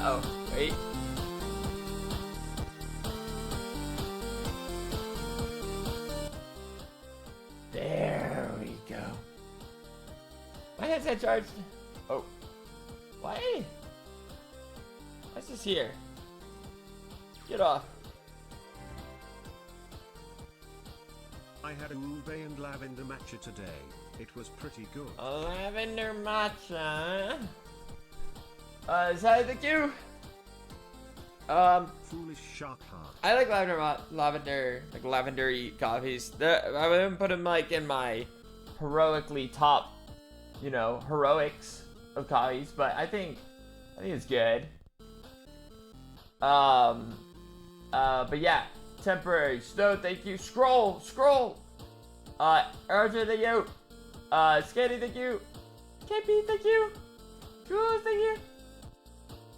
Uh-oh. Wait. There we go. My headset charged. Oh. Why? What's this here? Get off. I had a ube and lavender matcha today. It was pretty good. A lavender matcha. Sorry, thank you. Foolish shark heart. I like lavender, like lavender-y coffees. I wouldn't put them like in my heroically top, you know, heroics of coffees, but I think it's good. But yeah, temporary snow. Thank you. Scroll. Archer, thank you. Skitty, thank you. KP, thank you. Jules, thank you.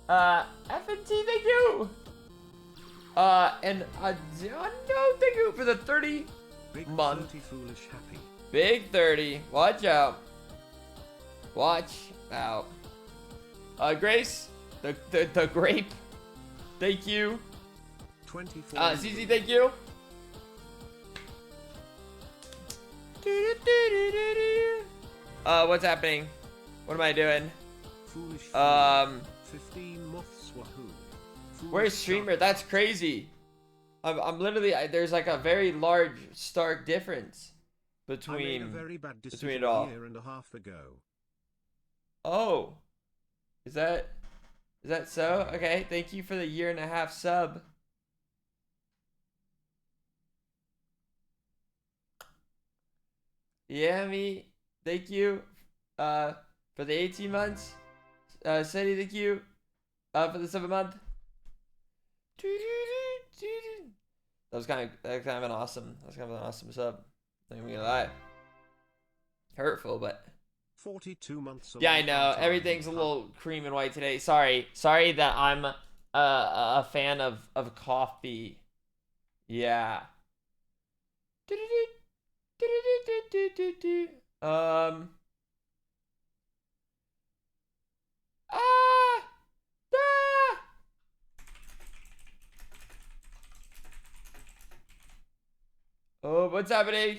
FNT, thank you. And no, thank you for the 30 Big month. 30 foolish happy. Big 30. Watch out. Watch out. Grace, the grape. Thank you. 24. CZ, thank you. What's happening? What am I doing? Foolish 15 moths wahoo. Where's streamer? That's crazy. I'm literally there's like a very large stark difference between I made a very bad decision it all. a year and a half ago. Oh, is that so? Okay, thank you for the 1.5 year sub. Yeah, me. Thank you. For the 18 months. Sadie, thank you. For the 7 month. That was kind of an awesome. That was kind of an awesome sub. Not even gonna lie. Hurtful, but. 42 months. Yeah, I know. Everything's a little cream and white today. Sorry that I'm a fan of coffee. Yeah. Oh, what's happening?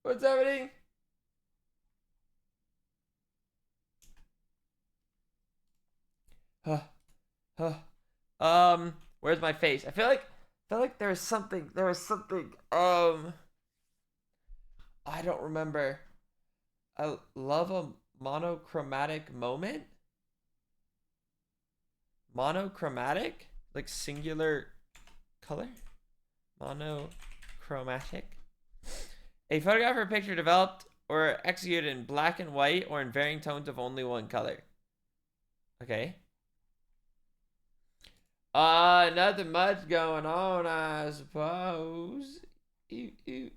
What's happening? Where's my face? I feel like there was something. I don't remember. I love a monochromatic moment. Monochromatic? Like singular color? Monochromatic? A photograph or picture developed or executed in black and white or in varying tones of only one color. Okay. Nothing much going on, I suppose. Ew.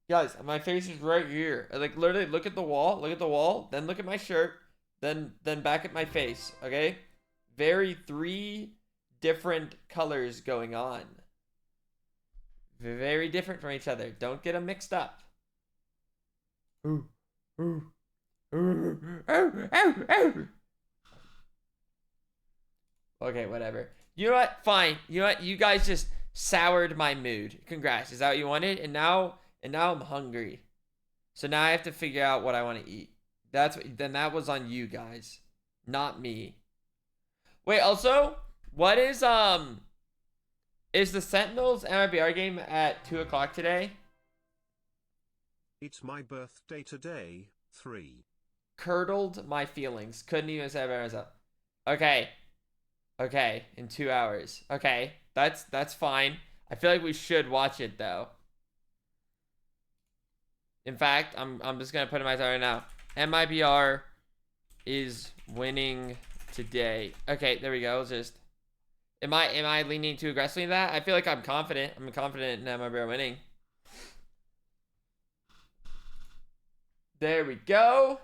Guys, my face is right here. Like literally look at the wall, then look at my shirt, then back at my face, okay? Very 3 different colors going on. Very different from each other. Don't get them mixed up. Okay, whatever. You know what? Fine. You know what? You guys just soured my mood. Congrats. Is that what you wanted? And now I'm hungry. So now I have to figure out what I want to eat. Then that was on you guys, not me. Wait, also, what is the Sentinels MIBR game at 2 o'clock today? It's my birthday today, 3. Curdled my feelings. Couldn't even say it by myself. Okay, in 2 hours. Okay, that's fine. I feel like we should watch it though. In fact, I'm just gonna put it in my time right now. MIBR is winning today. Okay, there we go. Let's just. Am I leaning too aggressively in that? I feel like I'm confident. I'm confident in MIBR winning. There we go.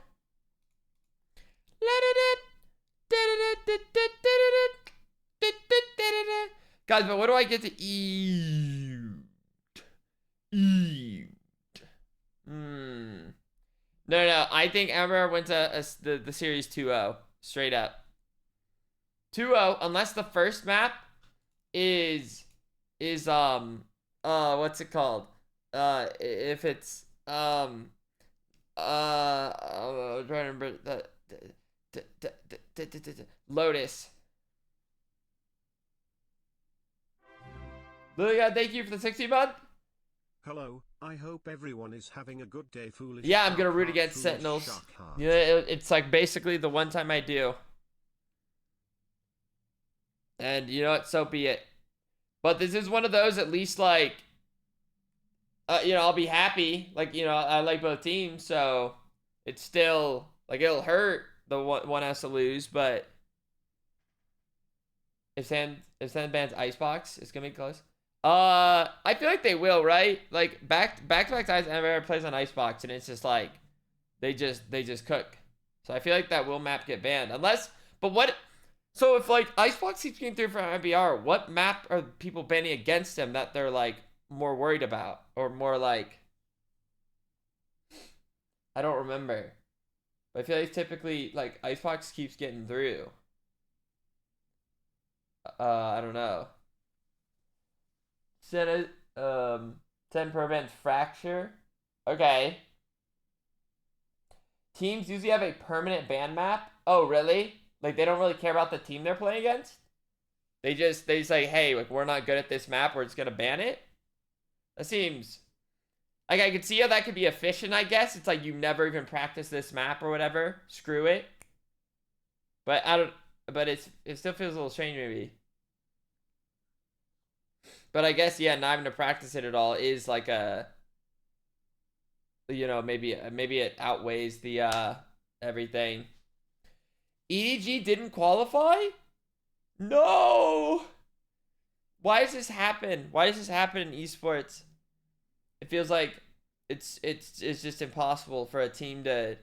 Guys, but what do I get to eat? No. I think MIBR wins the series 2-0. Straight up. 2-0, unless the first map is what's it called? If it's I'm trying to remember Lotus. Lily God, thank you for the 60 month. Hello, I hope everyone is having a good day, foolish. Yeah, I'm gonna root against Sentinels. Yeah, it's like basically the one time I do. And you know what, so be it. But this is one of those, at least, like, you know, I'll be happy. Like, you know, I like both teams, so it's still, like, it'll hurt the one has to lose, but if Sand bans Icebox, it's gonna be close. I feel like they will, right? Like, back-to-back times MIBR plays on Icebox, and it's just like, they just cook. So I feel like that will map get banned. Unless, but what... So if, like, Icebox keeps getting through for MIBR, what map are people banning against him that they're, like, more worried about? Or more, like... I don't remember. But I feel like typically, like, Icebox keeps getting through. I don't know. 10 prevents fracture. Okay. Teams usually have a permanent ban map. Oh, really? Like, they don't really care about the team they're playing against? They just say, hey, like, we're not good at this map, we're just gonna ban it? That seems... Like, I could see how that could be efficient, I guess. It's like, you never even practice this map or whatever. Screw it. But I don't... But it still feels a little strange, maybe. But I guess, yeah, not having to practice it at all is like a... You know, maybe it outweighs the, everything. EDG didn't qualify? No! Why does this happen? Why does this happen in esports? It feels like it's just impossible for a team to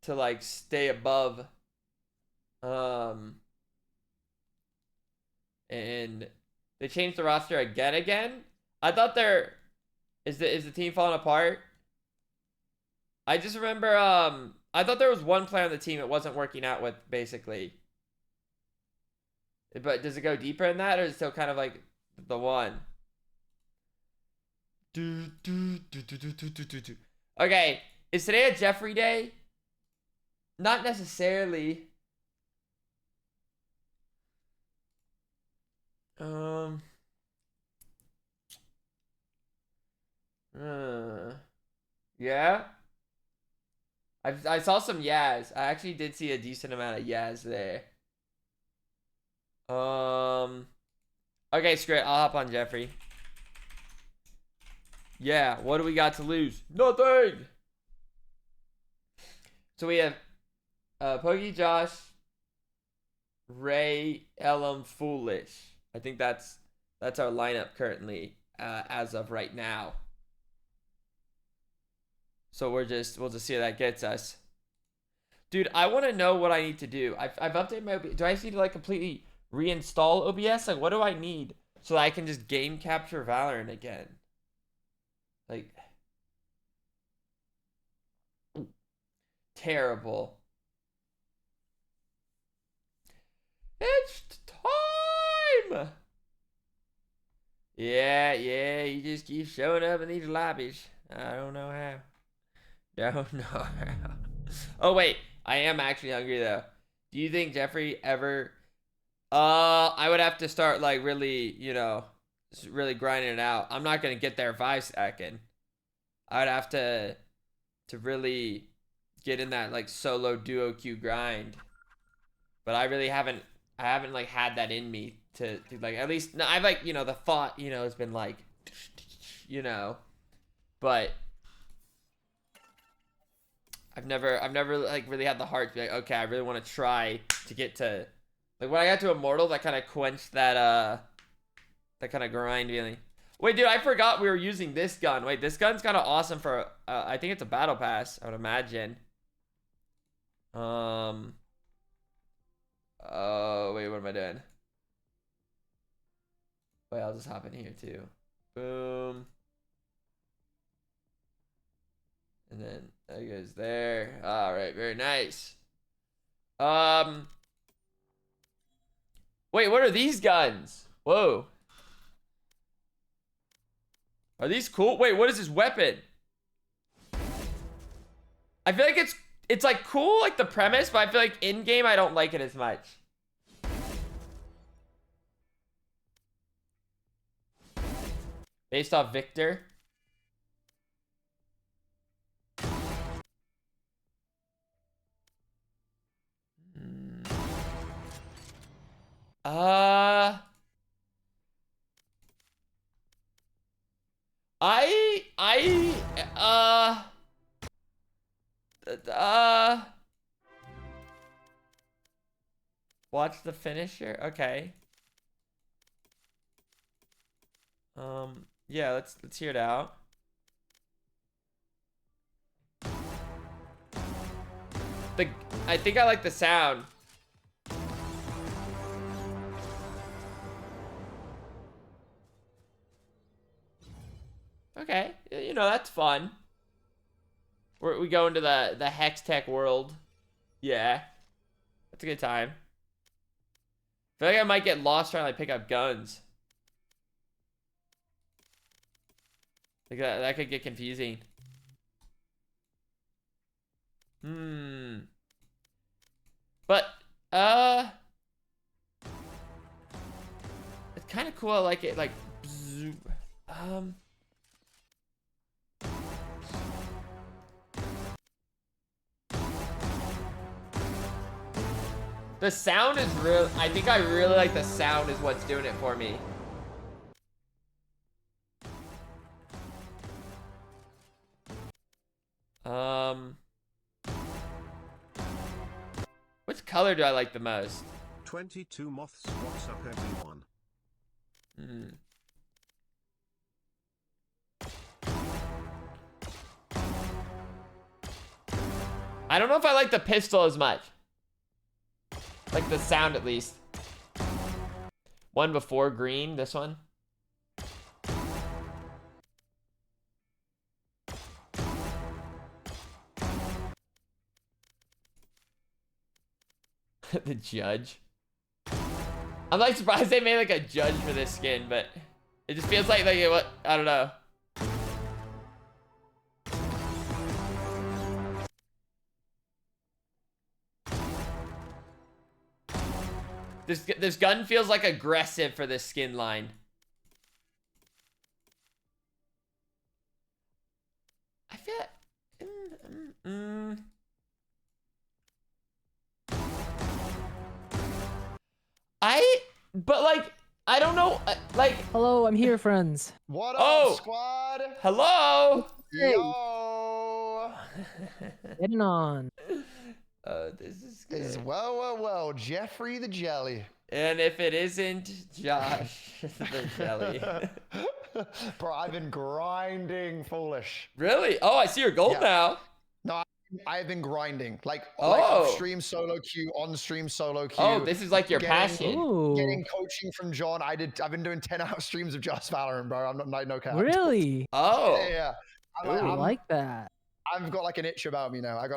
like stay above and they changed the roster again. I thought is the team falling apart? I just remember I thought there was one player on the team it wasn't working out with, basically. But does it go deeper in that, or is it still kind of like the one? Okay, is today a Jeffrey day? Not necessarily. Yeah. I saw some Yaz. I actually did see a decent amount of Yaz there. Okay, screw it. I'll hop on Jeffrey. Yeah, what do we got to lose? Nothing! So we have Pokey, Josh, Ray, Ellum, Foolish. I think that's our lineup currently, as of right now. So we'll just see how that gets us. Dude, I want to know what I need to do. I've updated my OBS. Do I just need to like completely reinstall OBS? Like, what do I need so that I can just game capture Valorant again? Like, terrible. It's time! Yeah, you just keep showing up in these lobbies. I don't know how. Don't know how. Oh, wait. I am actually hungry, though. Do you think Jeffrey ever... I would have to start, like, really, you know, really grinding it out. I'm not going to get there 5 seconds. I'd have to really get in that, like, solo duo queue grind. But I really haven't... I haven't, like, had that in me to like, at least... No, I've, like, you know, the thought, you know, has been, like... You know. But... I've never like really had the heart to be like, okay, I really want to try to get to, like, when I got to Immortal, that kind of quenched that kind of grind feeling. Wait, dude, I forgot we were using this gun. Wait, this gun's kind of awesome for I think it's a battle pass, I would imagine. Oh wait, what am I doing? Wait, I'll just hop in here too. Boom. And then that goes there. All right, very nice. Wait, what are these guns? Whoa. Are these cool? Wait, what is this weapon? I feel like it's like cool, like the premise, but I feel like in game I don't like it as much. Based off Victor. Watch the finisher. Okay. Yeah, let's hear it out. I think I like the sound. Okay, you know, that's fun. We go into the hex tech world. Yeah, that's a good time. I feel like I might get lost trying to like pick up guns. Like that could get confusing. But it's kind of cool. I like it. Like, the sound is real. I think I really like the sound is what's doing it for me. Which color do I like the most? 22 moths. What's up, everyone? I don't know if I like the pistol as much. Like the sound at least. One before green, this one. The judge. I'm like surprised they made like a judge for this skin, but it just feels like what, I don't know. This gun feels like aggressive for this skin line. I feel but like I don't know, like. Hello, I'm here, friends. What up, squad? Hello. Yo. Getting on. This is good. Well, Jeffrey the Jelly. And if it isn't Josh the Jelly. Bro, I've been grinding foolish. Really? Oh, I see your gold now. No, I've been grinding. Like Oh. off-stream solo queue, on-stream solo queue. Oh, this is like your passion. Ooh. Getting coaching from John. I've been doing 10-hour streams of just Valorant, bro. I'm not no cap. Really? Oh. Yeah. I like that. I've got like an itch about me now. I'm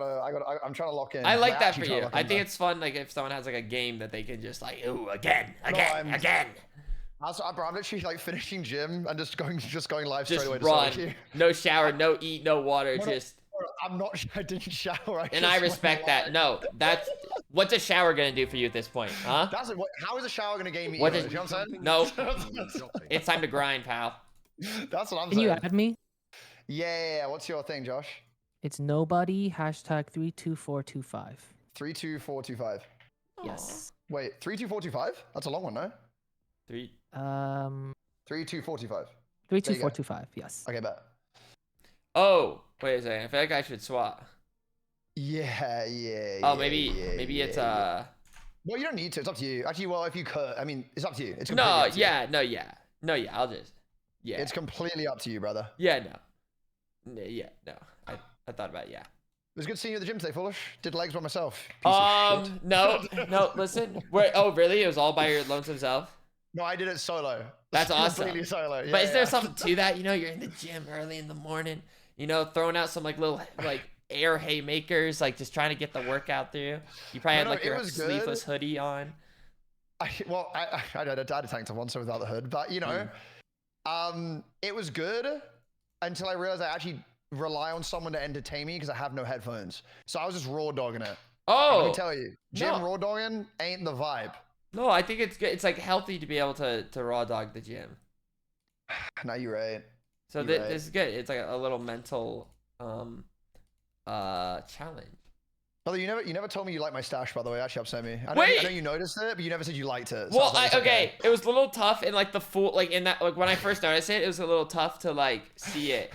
trying to lock in. I like that for actually trying to you. lock I in, think bro. it's fun, like if someone has like a game that they can just like, ooh, again. Bro, I'm literally like finishing gym and just going live Just straight away. run. To solo queue. No shower, no eat, no water, Bro, just. bro, I didn't shower. And I respect that. No, that's what's a shower gonna do for you at this point, huh? How is a shower gonna game me? What You did- know what I'm saying? No, it's time to grind, pal. That's what I'm Can saying. you add me? Yeah. What's your thing, Josh? It's nobody hashtag 32425. 32425. Yes. Wait, 32425? That's a long one, no? 32425. 32425. Yes. Okay, bet. Oh, wait a second. I feel like I should swap. Yeah. Oh, maybe it's Well, you don't need to. It's up to you. Actually, well, if you could, I mean, it's up to you. It's completely no, up to you. yeah. I'll just It's completely up to you, brother. Yeah, no. I thought about it, yeah. It was good seeing you at the gym today, Foolish. Did legs by myself. Piece of shit. No, listen. Oh, really? It was all by your lonesome self? No, I did it solo. That's awesome. Completely solo. Yeah, But is there yeah. something to that? You know, you're in the gym early in the morning. you know, throwing out some like little like air haymakers, like just trying to get the workout through. You probably had like your sleeveless hoodie on. I had a tank top on, so without the hood, but you know, it was good until I realized I actually rely on someone to entertain me because I have no headphones. So I was just raw dogging it. Oh, let me tell you, gym raw dogging ain't the vibe. No, I think it's good. It's like healthy to be able to raw dog the gym. No, you're right. So this is good. It's like a little mental challenge. Brother, you never told me you liked my stash, by the way. Actually upset me. I know you noticed it, but you never said you liked it. So well, okay. It was a little tough in like the full, like in that, like when I first noticed it, it was a little tough to like see it.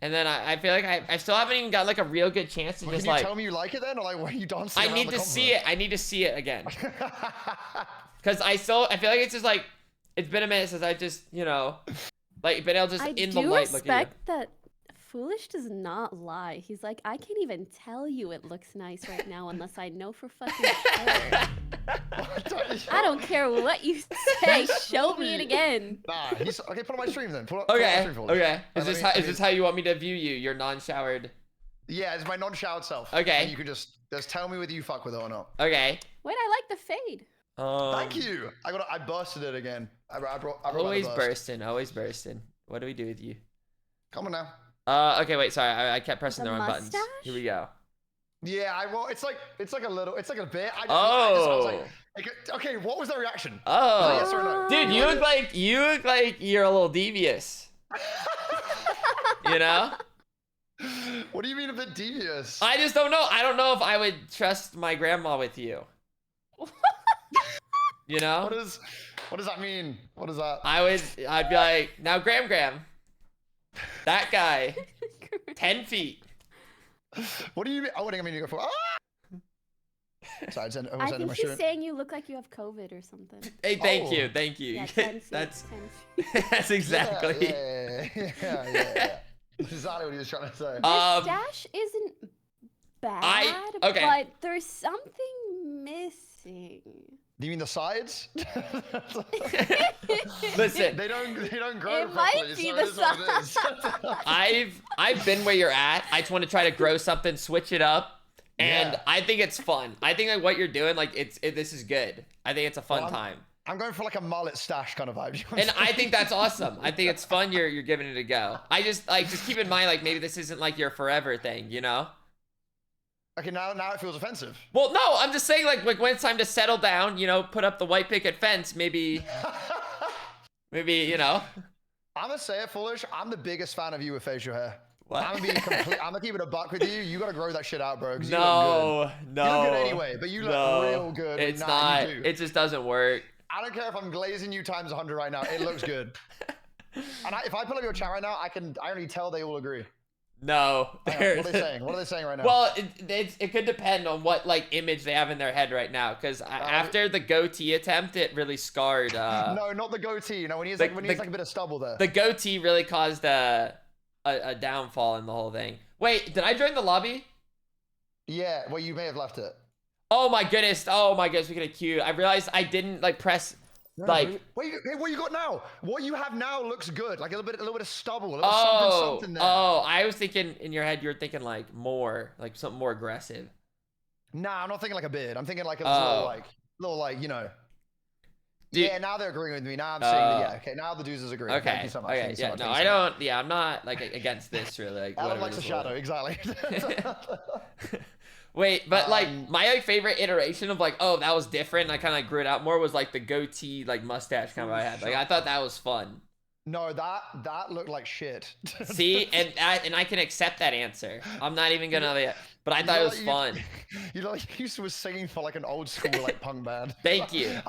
And then I feel like I still haven't even got like a real good chance to just can you like. tell me you like it then, or like what are you dancing? I need to see it. I need to see it again. Because I feel like it's just like it's been a minute since I just like been able to just in the light look at you. I respect that. Foolish does not lie. He's like, I can't even tell you it looks nice right now unless I know for fucking sure. I don't care what you say. Show me it again. Nah, okay. Put on my stream then. Okay. Is this how you want me to view you? Your non-showered. Yeah, it's my non-showered self. Okay. And you can just tell me whether you fuck with it or not. Okay. Wait, I like the fade. Thank you. I busted it again. I brought always bursting. Always bursting. What do we do with you? Come on now. Okay, wait, sorry, I kept pressing the wrong buttons. Here we go. Yeah, it's like a bit. I was like, okay, what was the reaction? Oh, yes or no? Dude, you look like you're a little devious. You know? What do you mean a bit devious? I just don't know. I don't know if I would trust my grandma with you. You know? What does that mean? What is that? I'd be like, now Graham. That guy, 10 feet. What do you mean? Oh, I mean to go for. Ah! Sorry, I think he's saying you look like you have COVID or something. Hey, thank you. Yeah, 10 feet, that's 10 feet. That's exactly. Yeah. That's exactly what he was trying to say. Your stash isn't bad, but there's something missing. Do you mean the sides? Listen, they don't grow it properly. Might be the sides. I've been where you're at. I just want to try to grow something, switch it up, and Yeah. I think it's fun. I think like what you're doing, like this is good. I think it's a fun time. I'm going for like a mullet stash kind of vibe. And I think that's awesome. I think it's fun. You're giving it a go. I just keep in mind like maybe this isn't like your forever thing, you know? Okay, now it feels offensive. Well, no, I'm just saying like when it's time to settle down, put up the white picket fence, maybe, you know. I'm gonna say it, Foolish. I'm the biggest fan of you with facial hair. What? I'm gonna keep it a buck with you. You gotta grow that shit out, bro. No. You look good anyway, but you look real good. It's not. It just doesn't work. I don't care if I'm glazing you times 100 right now. It looks good. And if I pull up your chat right now, I already tell they all agree. No. What are they saying? What are they saying right now? Well, it could depend on what like image they have in their head right now. Because after the goatee attempt, it really scarred. No, not the goatee. You know, when he has like a bit of stubble there. The goatee really caused a downfall in the whole thing. Wait, did I join the lobby? Yeah. Well, you may have left it. Oh my goodness. We get a queue. I realized I didn't like press. Like, wait, hey, what you got now? What you have now looks good. Like a little bit of stubble, a little something there. Oh, I was thinking in your head, you were thinking like more, like something more aggressive. Nah, I'm not thinking like a beard. I'm thinking like a little like, you know. Dude. Yeah, now they're agreeing with me. Now I'm saying that, yeah, okay, now the dudes is agreeing. Okay. Thank you so much. Okay, yeah, no, I don't, yeah, I'm not like against this really. Like, Ellum likes a shadow, exactly. Wait, but like my favorite iteration of like, oh, that was different. I kind of grew it out more was like the goatee, like mustache kind of I had. Like I thought that was fun. No, that looked like shit. See, and I can accept that answer. I'm not even gonna. But I thought it was fun. You know, like you was singing for like an old school like punk band. Thank you.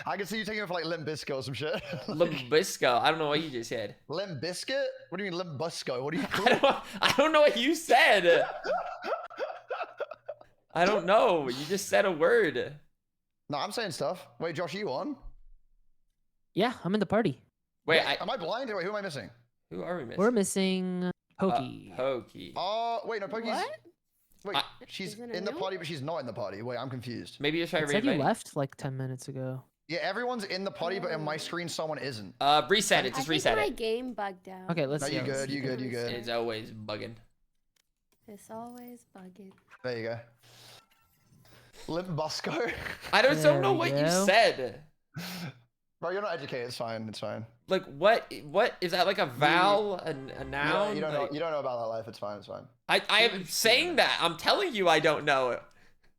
I can see you taking it for like Limp Bizkit or some shit. Limp Bizkit. I don't know what you just said. Limp Bizkit? What do you mean Limp Bizkit? What do you call it? I don't know what you said. I don't know. You just said a word. No, I'm saying stuff. Wait, Josh, you on? Yeah, I'm in the party. Wait, am I blind? Wait, who am I missing? Who are we missing? We're missing Poki. Poki. Oh, wait, no, Poki's. What? Wait, she's in the party, but she's not in the party. Wait, I'm confused. Maybe you try It said you left like 10 minutes ago. Yeah, everyone's in the party, but on my screen, someone isn't. Reset it. I Just think reset my it. game bugged out. Okay, let's No, see. you how good, this you good, you good. It's always bugging. It's always bugging. There you go. Limp Busco. I don't There know we what you go. said. Bro, you're not educated. It's fine. It's fine. Like what? What is that? Like a vowel? A noun? You don't know. Like- You don't know about that life. It's fine. It's fine. I am saying that. I'm telling you, I don't know it.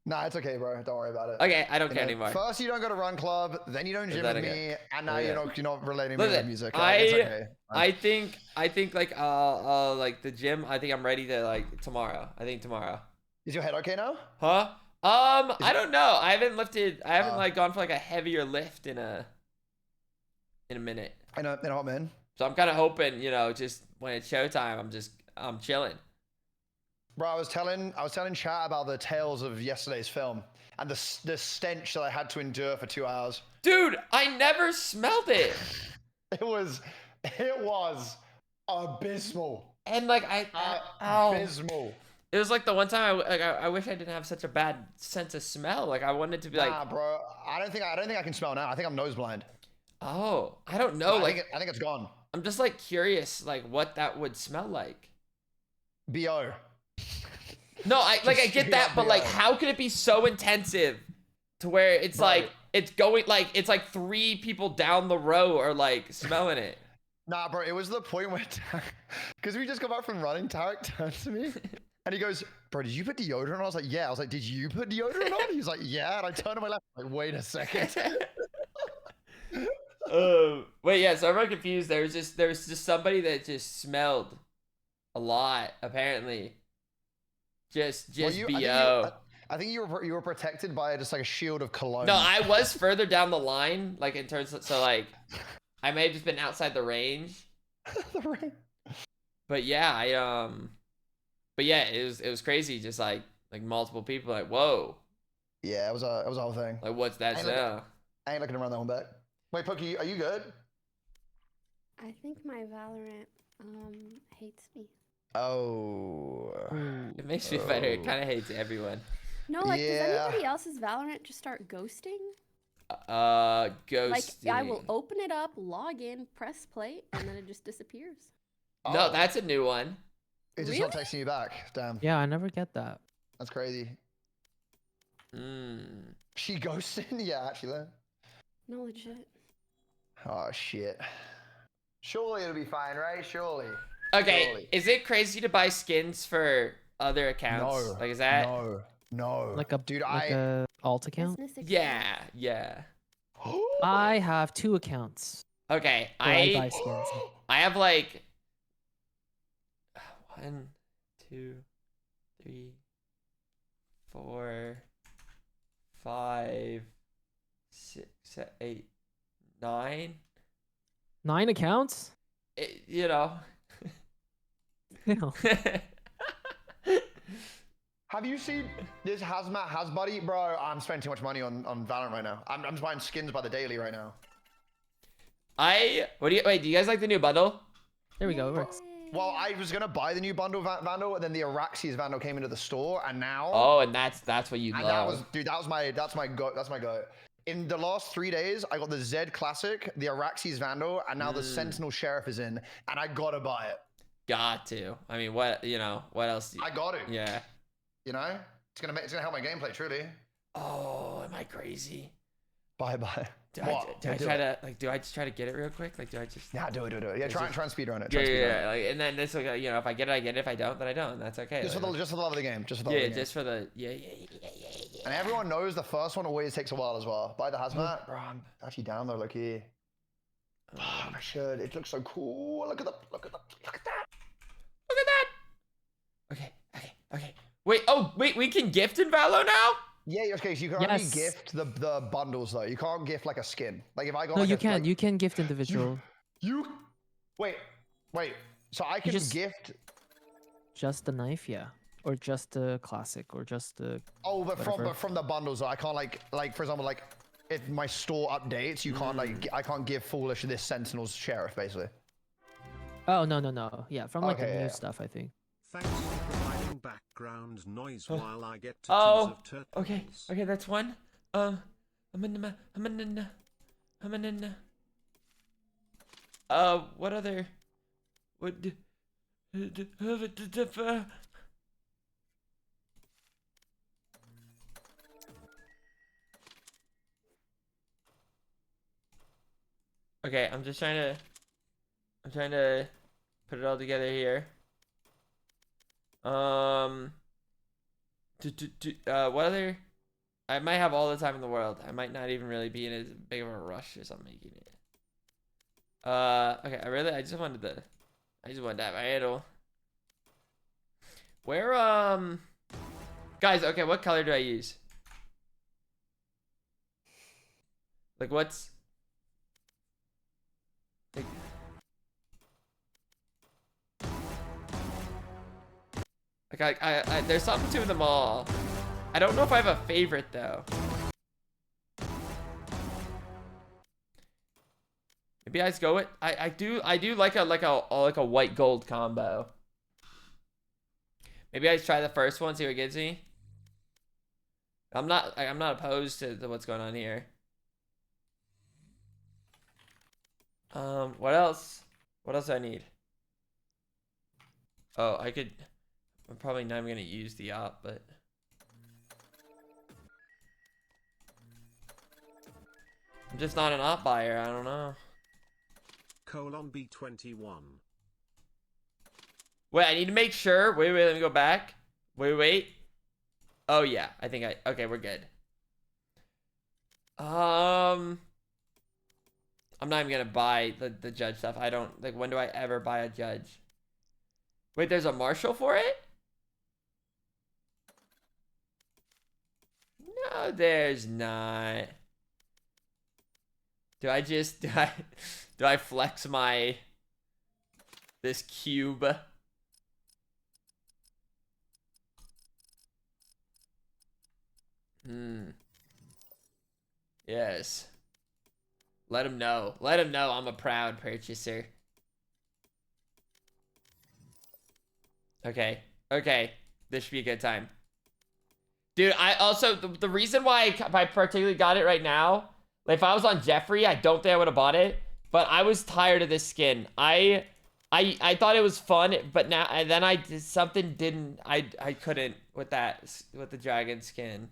Nah, it's okay, bro. Don't worry about it. Okay, I don't You care know, anymore. First, you don't go to run club. Then you don't Is gym that with okay? me, and now Yeah. you're not relating me with Listen, music. Like, it's okay. I think like the gym. I think I'm ready to like tomorrow. I think tomorrow. Is your head okay now? Huh? I don't know. I haven't lifted. I haven't Oh. like gone for like a heavier lift in a minute. In a hot man. So I'm kind of hoping, just when it's showtime, I'm chilling. Bro, I was telling chat about the tales of yesterday's film and the stench that I had to endure for 2 hours. Dude, I never smelled it. It was abysmal. And like ow. Abysmal. It was like the one time I wish I didn't have such a bad sense of smell. Like I wanted to be like, Nah, bro. I don't think I can smell now. I think I'm nose blind. oh, I don't know. I Like think it's gone. I'm just like curious, like what that would smell like. Bo. No, I get straight that, up but like, BO. how could it be so intensive to where it's Bro. like it's going like it's like 3 people down the row are like smelling it. Nah, bro. It was the point where, because we just got back from running, Tarek turned to me and he goes, "Bro, did you put deodorant on?" I was like, "Yeah." I was like, "Did you put deodorant on?" He's like, "Yeah." And I turned to my left, like, "Wait a second." Wait, yeah. So I'm very confused. There was just somebody that just smelled a lot apparently. Just Well, bo. I think you were protected by just like a shield of cologne. No, I was further down the line, like in terms of, so like I may have just been outside the range. But yeah, it was crazy. Just like multiple people, like whoa, Yeah, it was a whole thing. like what's that Hey, smell? I ain't looking to run that one back. Wait, Pokey, are you good? I think my Valorant hates me. Oh. It makes me better. It kind of hates everyone. No, like Yeah. does anybody else's Valorant just start ghosting? Ghosting. Like I will open it up, log in, press play, and then it just disappears. No, Oh. that's a new one. It's just not texting you back. Damn. Yeah, I never get that. That's crazy. Mm. She ghosted? Yeah, actually. No, legit. Oh, shit. Surely it'll be fine, right? Surely. Okay, Surely. is it crazy to buy skins for other accounts? No. Like, is that? No. Like a Dude, a alt account. Business account. Yeah. I have 2 accounts. Okay, Where I buy skins. I have like 1, 2, 3, 4, 5, 6, 7, 8, 9. 9 accounts? You know. Ew. Have you seen this Hazmat Hasbuddy? Bro, I'm spending too much money on Valorant right now. I'm just buying skins by the daily right now. Do you guys like the new bundle? There we go. It works. Yay. Well, I was gonna buy the new bundle Vandal, and then the Araxes Vandal came into the store, and now. Oh, and that's what you And love. that was, dude, that's my go. In the last 3 days, I got the Zed Classic, the Araxes Vandal, and now the Sentinel Sheriff is in, and I gotta buy it. Got to. I mean, what else? I got it. Yeah. You know, it's gonna help my gameplay truly. Oh, am I crazy? Bye. Do I just try to get it real quick? Like, do I just? Yeah, do it. Yeah, try and speedrun it. Yeah. Like, and then this, if I get it, I get it. If I don't, then I don't. That's okay. Just for like, the love of the game. Just for the yeah, love of the game. just for the yeah. And everyone knows the first one always takes a while as well. Buy the Hazmat. Bro, I'm actually down though, look here. I should. It looks so cool. Look at that. Look at that. Okay. Wait, we can gift in Valo now? Yeah, okay, so you can only Yes. gift the bundles though. You can't gift like a skin. Like if I got No, like you a, can. like- You can gift individual. You wait. So I can just- gift. Just the knife, yeah. Or just the classic, or just the. Oh, but whatever. from the bundles though, I can't like for example like if my store updates, you can't like I can't give Foolish this Sentinel's Sheriff basically. Oh no. Yeah, from like Okay, the new yeah. stuff, I think. Thanks for providing background noise while I get tattoos Oh, of turtles. okay, that's one. I'm gonna. What other? What? Okay, I'm trying to put it all together here. What other? I might have all the time in the world. I might not even really be in as big of a rush as I'm making it. Okay, I just wanted to have idle. Where, guys, okay, what color do I use? Like, what's... Like, I there's something to them all. I don't know if I have a favorite, though. Maybe I just go with... I do like a white gold combo. Maybe I just try the first one, see what it gives me. I'm not opposed to what's going on here. What else? What else do I need? Oh, I'm probably not even gonna use the op, but I'm just not an op buyer. I don't know. :B21. Wait, I need to make sure. Wait, let me go back. Wait. Oh yeah, okay, we're good. I'm not even gonna buy the judge stuff. I don't like. When do I ever buy a judge? Wait, there's a marshal for it? No, there's not. Do I flex this cube? Yes. Let him know. Let him know I'm a proud purchaser. Okay. This should be a good time. Dude, I also... The reason why I particularly got it right now... Like, if I was on Jeffrey, I don't think I would have bought it. But I was tired of this skin. I thought it was fun, but now... And then I did something didn't... I couldn't with the dragon skin.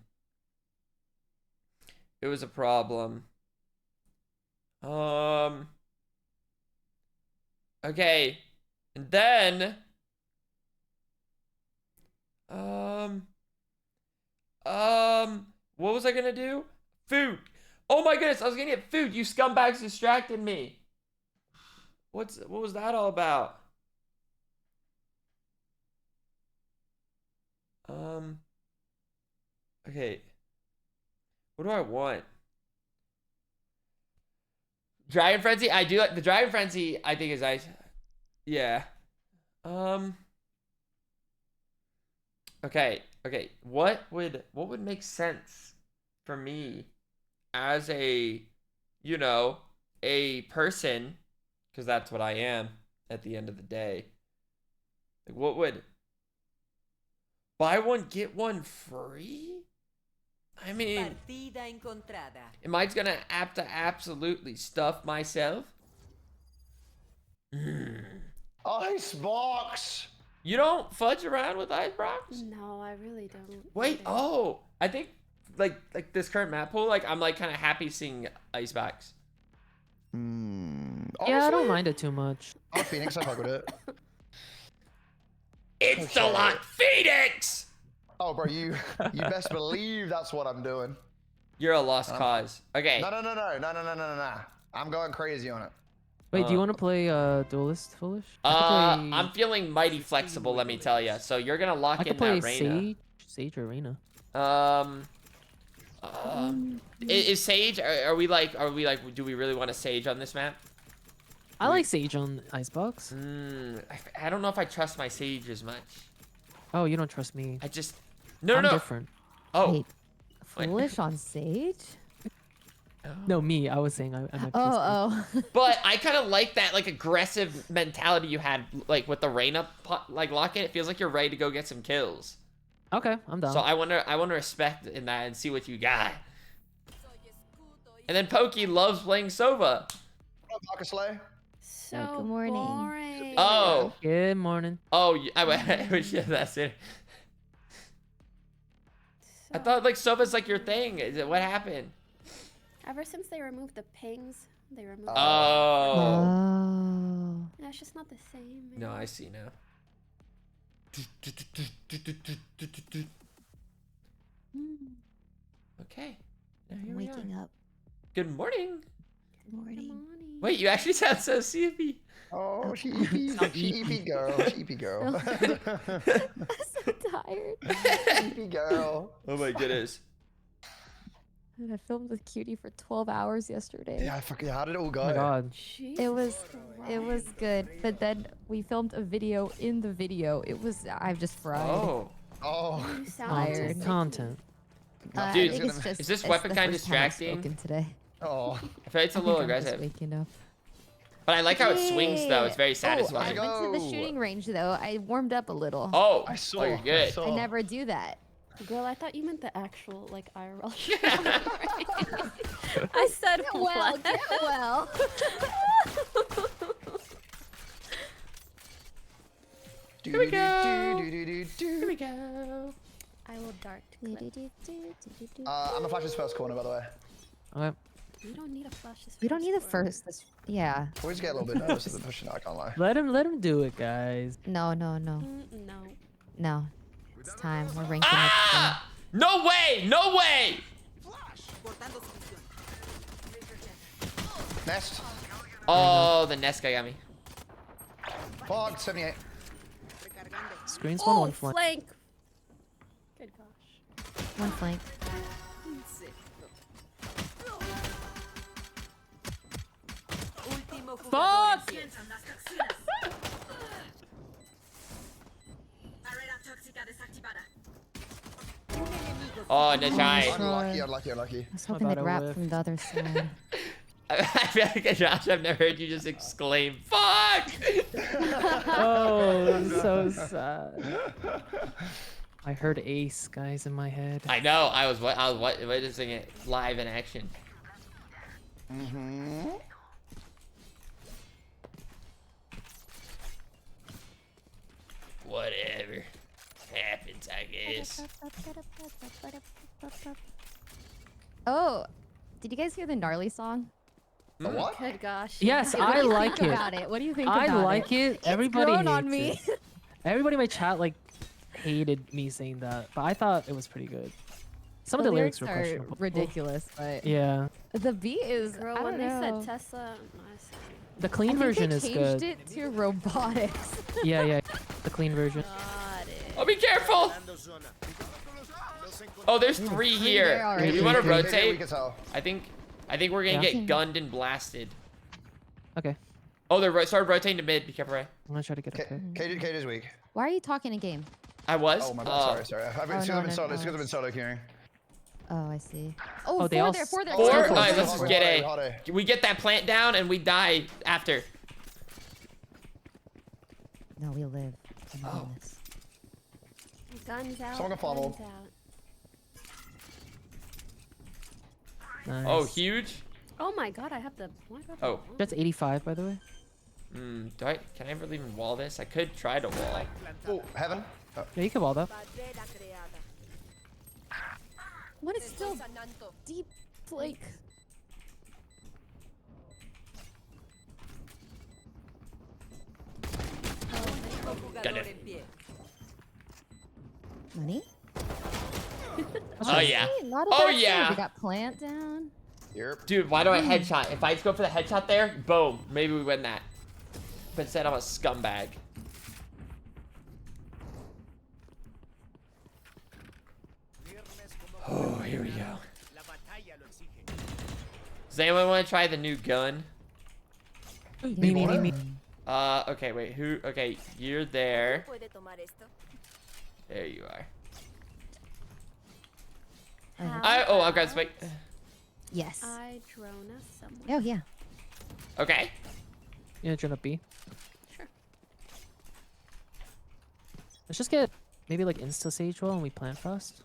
It was a problem. Okay. And then... what was I gonna do? Food. Oh my goodness, I was gonna get food. You scumbags distracted me. What was that all about? Okay. What do I want? Dragon Frenzy? I do like the Dragon Frenzy, I think is nice. Yeah. Okay. What would make sense for me as a, a person, because that's what I am at the end of the day. Like, what would buy one get one free? I mean, am I just gonna have to absolutely stuff myself? Icebox. You don't fudge around with Icebox? No, I really don't. Wait, oh, I think like this current map pool, like I'm like kind of happy seeing Icebox. Yeah, I don't mind it too much. Oh, Phoenix, I fuck with it. It's the lot Phoenix! Oh, bro, you best believe that's what I'm doing. You're a lost cause. Okay. No. I'm going crazy on it. Wait, do you want to play Duelist Foolish? I'm feeling mighty flexible, let me tell you. So you're gonna lock in that Reyna. Sage or Reyna. Is Sage? Are we like? Do we really want a Sage on this map? I like Sage on Icebox. I don't know if I trust my Sage as much. Oh, you don't trust me. I just I'm different. Oh, wait, Foolish on Sage? No, me. I was saying I might play Sage. But I kind of like that like aggressive mentality you had like with the Reyna like locket. It feels like you're ready to go get some kills. Okay, I'm down. So I want to respect in that and see what you got. And then Pokey loves playing Sova. What up, Slay? So good morning. boring. Oh. Good morning. Oh, I wish that's it. I thought like Sova's like your thing. Is it what happened? Ever since they removed the pings, they removed. Oh. Oh. Yeah, it's just not the same. No, man. I see now. Okay. Now here we are. Waking up. Good morning. Good morning. Wait, you actually sound so sleepy. Oh, she EP girl. She EP girl. I'm so tired. EP girl. Oh my goodness. I filmed with Cutie for 12 hours yesterday. Yeah, how did it all go? Oh my god. It was good, but then we filmed a video in the video. I've just fried. Oh. Oh. You sound Tired. just Content. I Dude, think it's just, is this it's weapon the kinda first time I've distracting? spoken today. Oh. I feel like it's a I think little I'm just aggressive. waking up. But I like how it swings though. It's very I satisfying. go. went to the shooting range though. I warmed up a little. Oh, I saw. oh, you're good. I saw. I never do that. Girl, I thought you meant the actual like IRL shit. I said Well, what? get well. Here we go. Do. Here we go. I will dart clip. I'm gonna flash this first corner, by the way. Okay. You don't need a flash this We don't need the corner. first. Yeah. Always get a little bit nervous at the pushing. I can't lie. Let him do it, guys. No. No. No. It's time. We're ranking Ah! No way! No way! Nest. Oh, the nest guy got me. Fog 78. Screens Oh, one flank. flank. Good gosh. One flank. Fuck! Oh, no try. Unlucky. I was hoping they'd about a wrap whiff? from the other side. I feel like Josh, I've never heard you just exclaim, "Fuck!" Oh, so sad. I heard Ace, guys, in my head. I know. I was witnessing it live in action. Whatever happens, I guess. Oh, did you guys hear the gnarly song? The what? Good gosh. Yes, What I do you like think it. about it? What do you think I about like it. It's Everybody grown hates on me. it. Everybody in my chat like hated me saying that, but I thought it was pretty good. Some of the lyrics were are questionable. ridiculous, but Yeah, the beat is. Girl, I when don't they know. said Tesla, the I clean think version they is changed good. it to robotics. Yeah, the clean version. got it. Oh, be careful! Oh, there's three there here. already. Do you want to We rotate? can tell. I think we're gonna Yeah. get gunned and blasted. Okay, Oh, they're started rotating to mid. Be careful, Ray. I'm gonna try to get up here. Kate is weak. Why are you talking in game? I was. Oh my bad. Sorry. It's because no, I've been no, solo. no, It's because I've been solo queuing. Oh, I see. Oh, Oh, they four all there, four there. Four? Four. Alright, let's just get Hot A. We get that plant down and we die after. No, we live. Oh my Oh. goodness. Guns out. Someone can follow. Guns out. Nice. Oh, huge. Oh my god, I have the. Why do I have the Oh. wall? That's 85, by the way. Can I ever even wall this? I could try to wall. Oh, heaven. Oh. Yeah, you can wall that. What is still deep flank? Got it. Money? Oh yeah. Hey, not a Oh, bad save. yeah. We got plant down. Yep. Dude, why do I headshot? If I just go for the headshot there, boom, maybe we win that. But instead, I'm a scumbag. Oh, here we go. Does anyone want to try the new gun? Me. Okay, wait, who? Okay, you're there. There you are. I've got spike. Yes. I drone us somewhere. Oh yeah. Okay. Yeah, turn up B. Sure. Let's just get maybe like insta sage wall and we plant fast.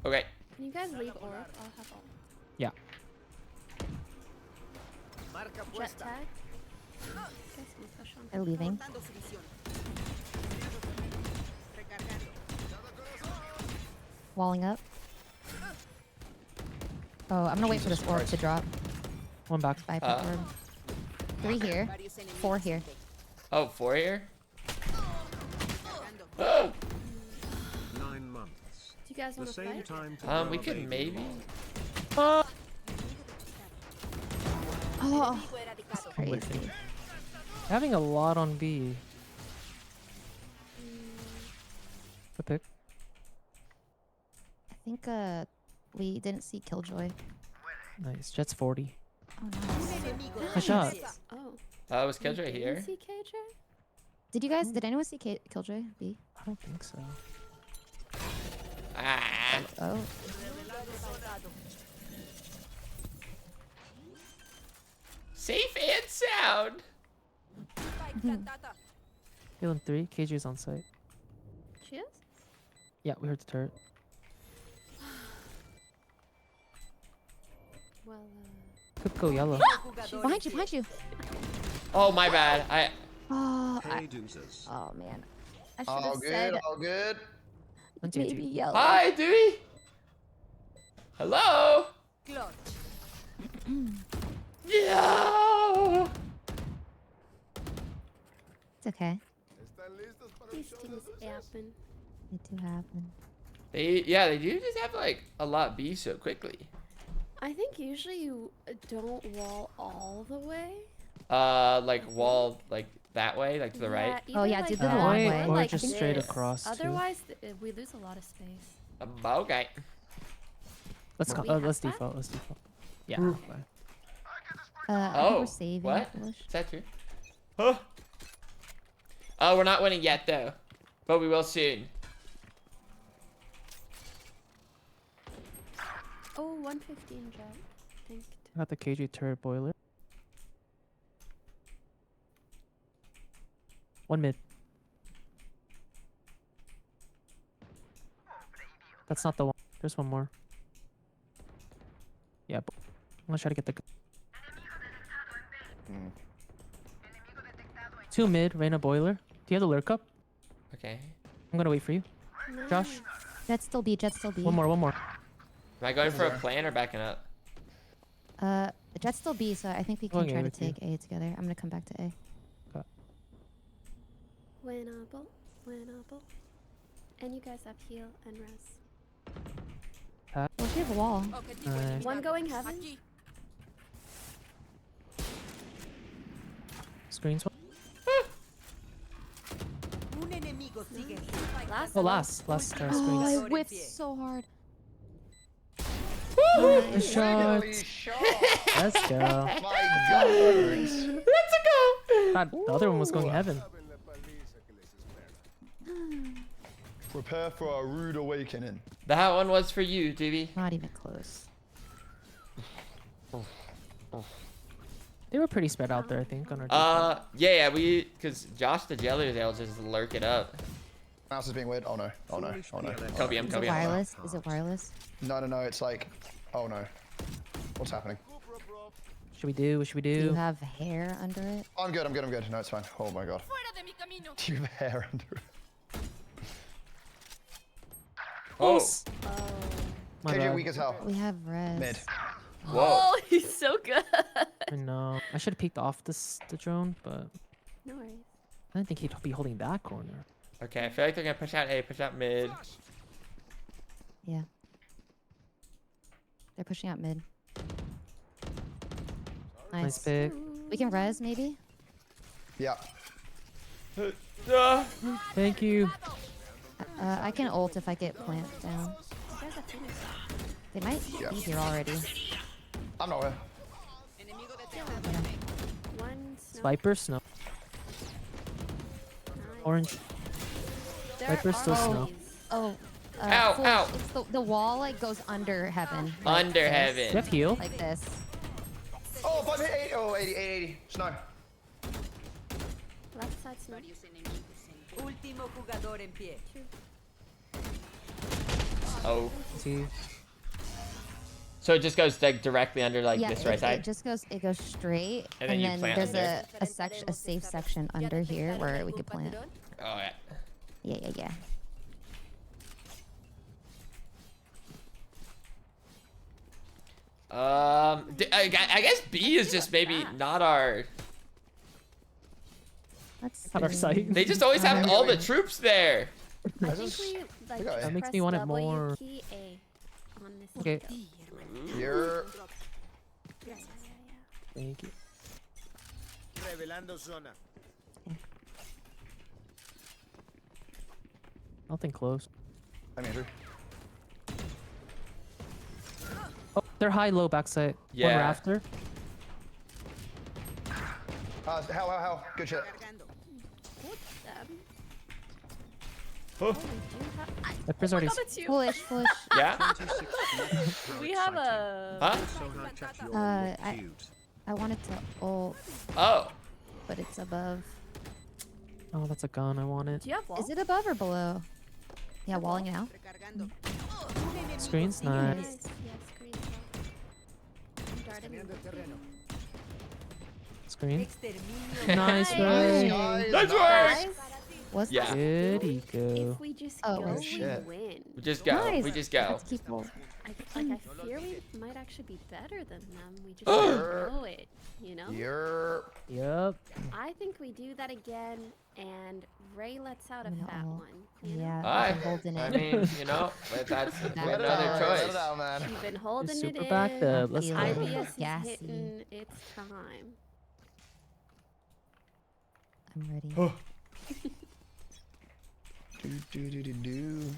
Okay. Can you guys leave orb? I'll have all. Yeah. Jet tag. Guys can push on. They're leaving. Walling up. Oh, I'm gonna wait for this orb to drop. One back. Viper orb. 3 here. 4 here. Oh, 4 here. 9 months. Do you guys The want to same fight? time tomorrow, We could baby. maybe. Oh, that's I'm with crazy. you. Having a lot on B. The pick. I think we didn't see Killjoy. Nice. Jet's 40. Oh, nice. Nice shot. Oh. That was Kedge right You here. didn't see KJ? Did anyone see Killjoy B? I don't think so. Ah. Oh, Safe and sound. Healing 3. KJ's on site. She is? Yeah, we heard the turret. Well, Could go yellow. behind you. Oh, my bad. Oh, Hey, doozers. oh man. I should All have said good, all good. maybe yellow. Hi, Dewey. Hello. Yeah. It's okay. these things happen. It do happen. They do just have like a lot B so quickly. I think usually you don't wall all the way. Like wall like that way, like to the right. Oh, yeah, either, do like, the that long way. or Or like just straight this. across, too. Otherwise, we lose a lot of space. Okay. Let's We go. have Let's that? default. Let's default. Yeah. Ooh. fine. I think Oh, we're saving what? Foolish. Is that true? Huh? Oh, we're not winning yet though, but we will soon. Oh, 115 jet. Think. Got the KJ turret boiler. 1 mid. That's not the one. There's one more. Yeah, I'm gonna try to get the. 2 mid, Reyna boiler. Do you have the lurk up? Okay. I'm gonna wait for you. Josh, Jet still B. one more. Am I going for a plan or backing up? Jet still B, so I think we can Going A try to with you. take A together. I'm gonna come back to A. Winnable. And you guys have heal and res. Well, she has a wall. Nice. One going heaven. Screens one. Last. Oh, last Oh, screens. I whiffed so hard. Nice shot. Really shot. Let's go. My God. Let's go. God, the other one was going heaven. Prepare for a rude awakening. That one was for you, Dewey. Not even close. They were pretty spread out there, I think, on our defense. Yeah, cause Josh the Jelly was able to just lurk it up. Mouse is being weird. Oh no. Oh no. Oh no. Kobe, I'm Is it Kobe. wireless? Is it wireless? No, it's like. Oh no. What's happening? What should we do? What should we Do you do? have hair under it? I'm good. No, it's fine. Oh my God. Do you have hair under it? Oh, My KJ bad. weak as hell. We have res. Mid. whoa. Oh, he's so good. I know. I should have peeked off the drone, but No worries. I didn't think he'd be holding that corner. Okay, I feel like they're gonna push out A, push out mid. Yeah. They're pushing out mid. Nice Nice. pick. We can res maybe? Yeah. Thank you. I can ult if I get plant down. You guys have Phoenix. They might Yeah. be here already. I'm not here. One snow. Viper, snow. Nice. Orange. There Viper's still are snow. these. Oh. Ow, Foolish, ow. It's the wall like goes under heaven. like Under this. Do you heaven. have heal? Like this. Oh, 5 hit 80. Oh, 80, 80. Snow. Left side snow. Último jugador en pie. Oh. See. So it just goes like directly under like Yeah, this right it side. just goes. It goes straight, And then you then plant there's under. a safe section under here where we could plant. Oh yeah. Yeah. I guess B is just maybe not our. Let's Not our see. site. They just always have all the troops there. I This think is- we like That just makes press me want it W more. key A on this. Okay. window. You're Yeah. Thank you. Revelando zona. Nothing close. I'm Andrew. Oh, they're high, low backside. Yeah. One rafter. How? Good shit. Good job. Oh. Oh, we do have. Viper's already. Oh, it's you. Foolish. Yeah. 26 minutes. How We have exciting. a. Huh? So how chat you're I- cute. I wanted to ult, Oh. but it's above. Oh, that's a gun. I want it. Do you have wall? Is it above or below? Yeah, walling it out. Recargando. Screen's Nice. nice. Yeah, screen. I'm darting in. Screen. Exterminio. Nice, Nice. Ray. Guys, Nice work. Guys, Was Yeah. Goody go. if we just Oh, go, oh, we shit. win. We just go. Nice. We just go. Let's keep ult. I fear we might actually be better than them. We just Oh. don't know it, you know? You're Yep. I think we do that again, and Ray lets out a I'm gonna fat ult. one. You know? Yeah, Alright. I've been holding I it. mean, you know, but that's Let let it another out, let choice. it out, man. You've been holding super it backed in. up. Let's Feel go. it. IBS is Gassy. hitting its time. I'm ready. Oh. Do.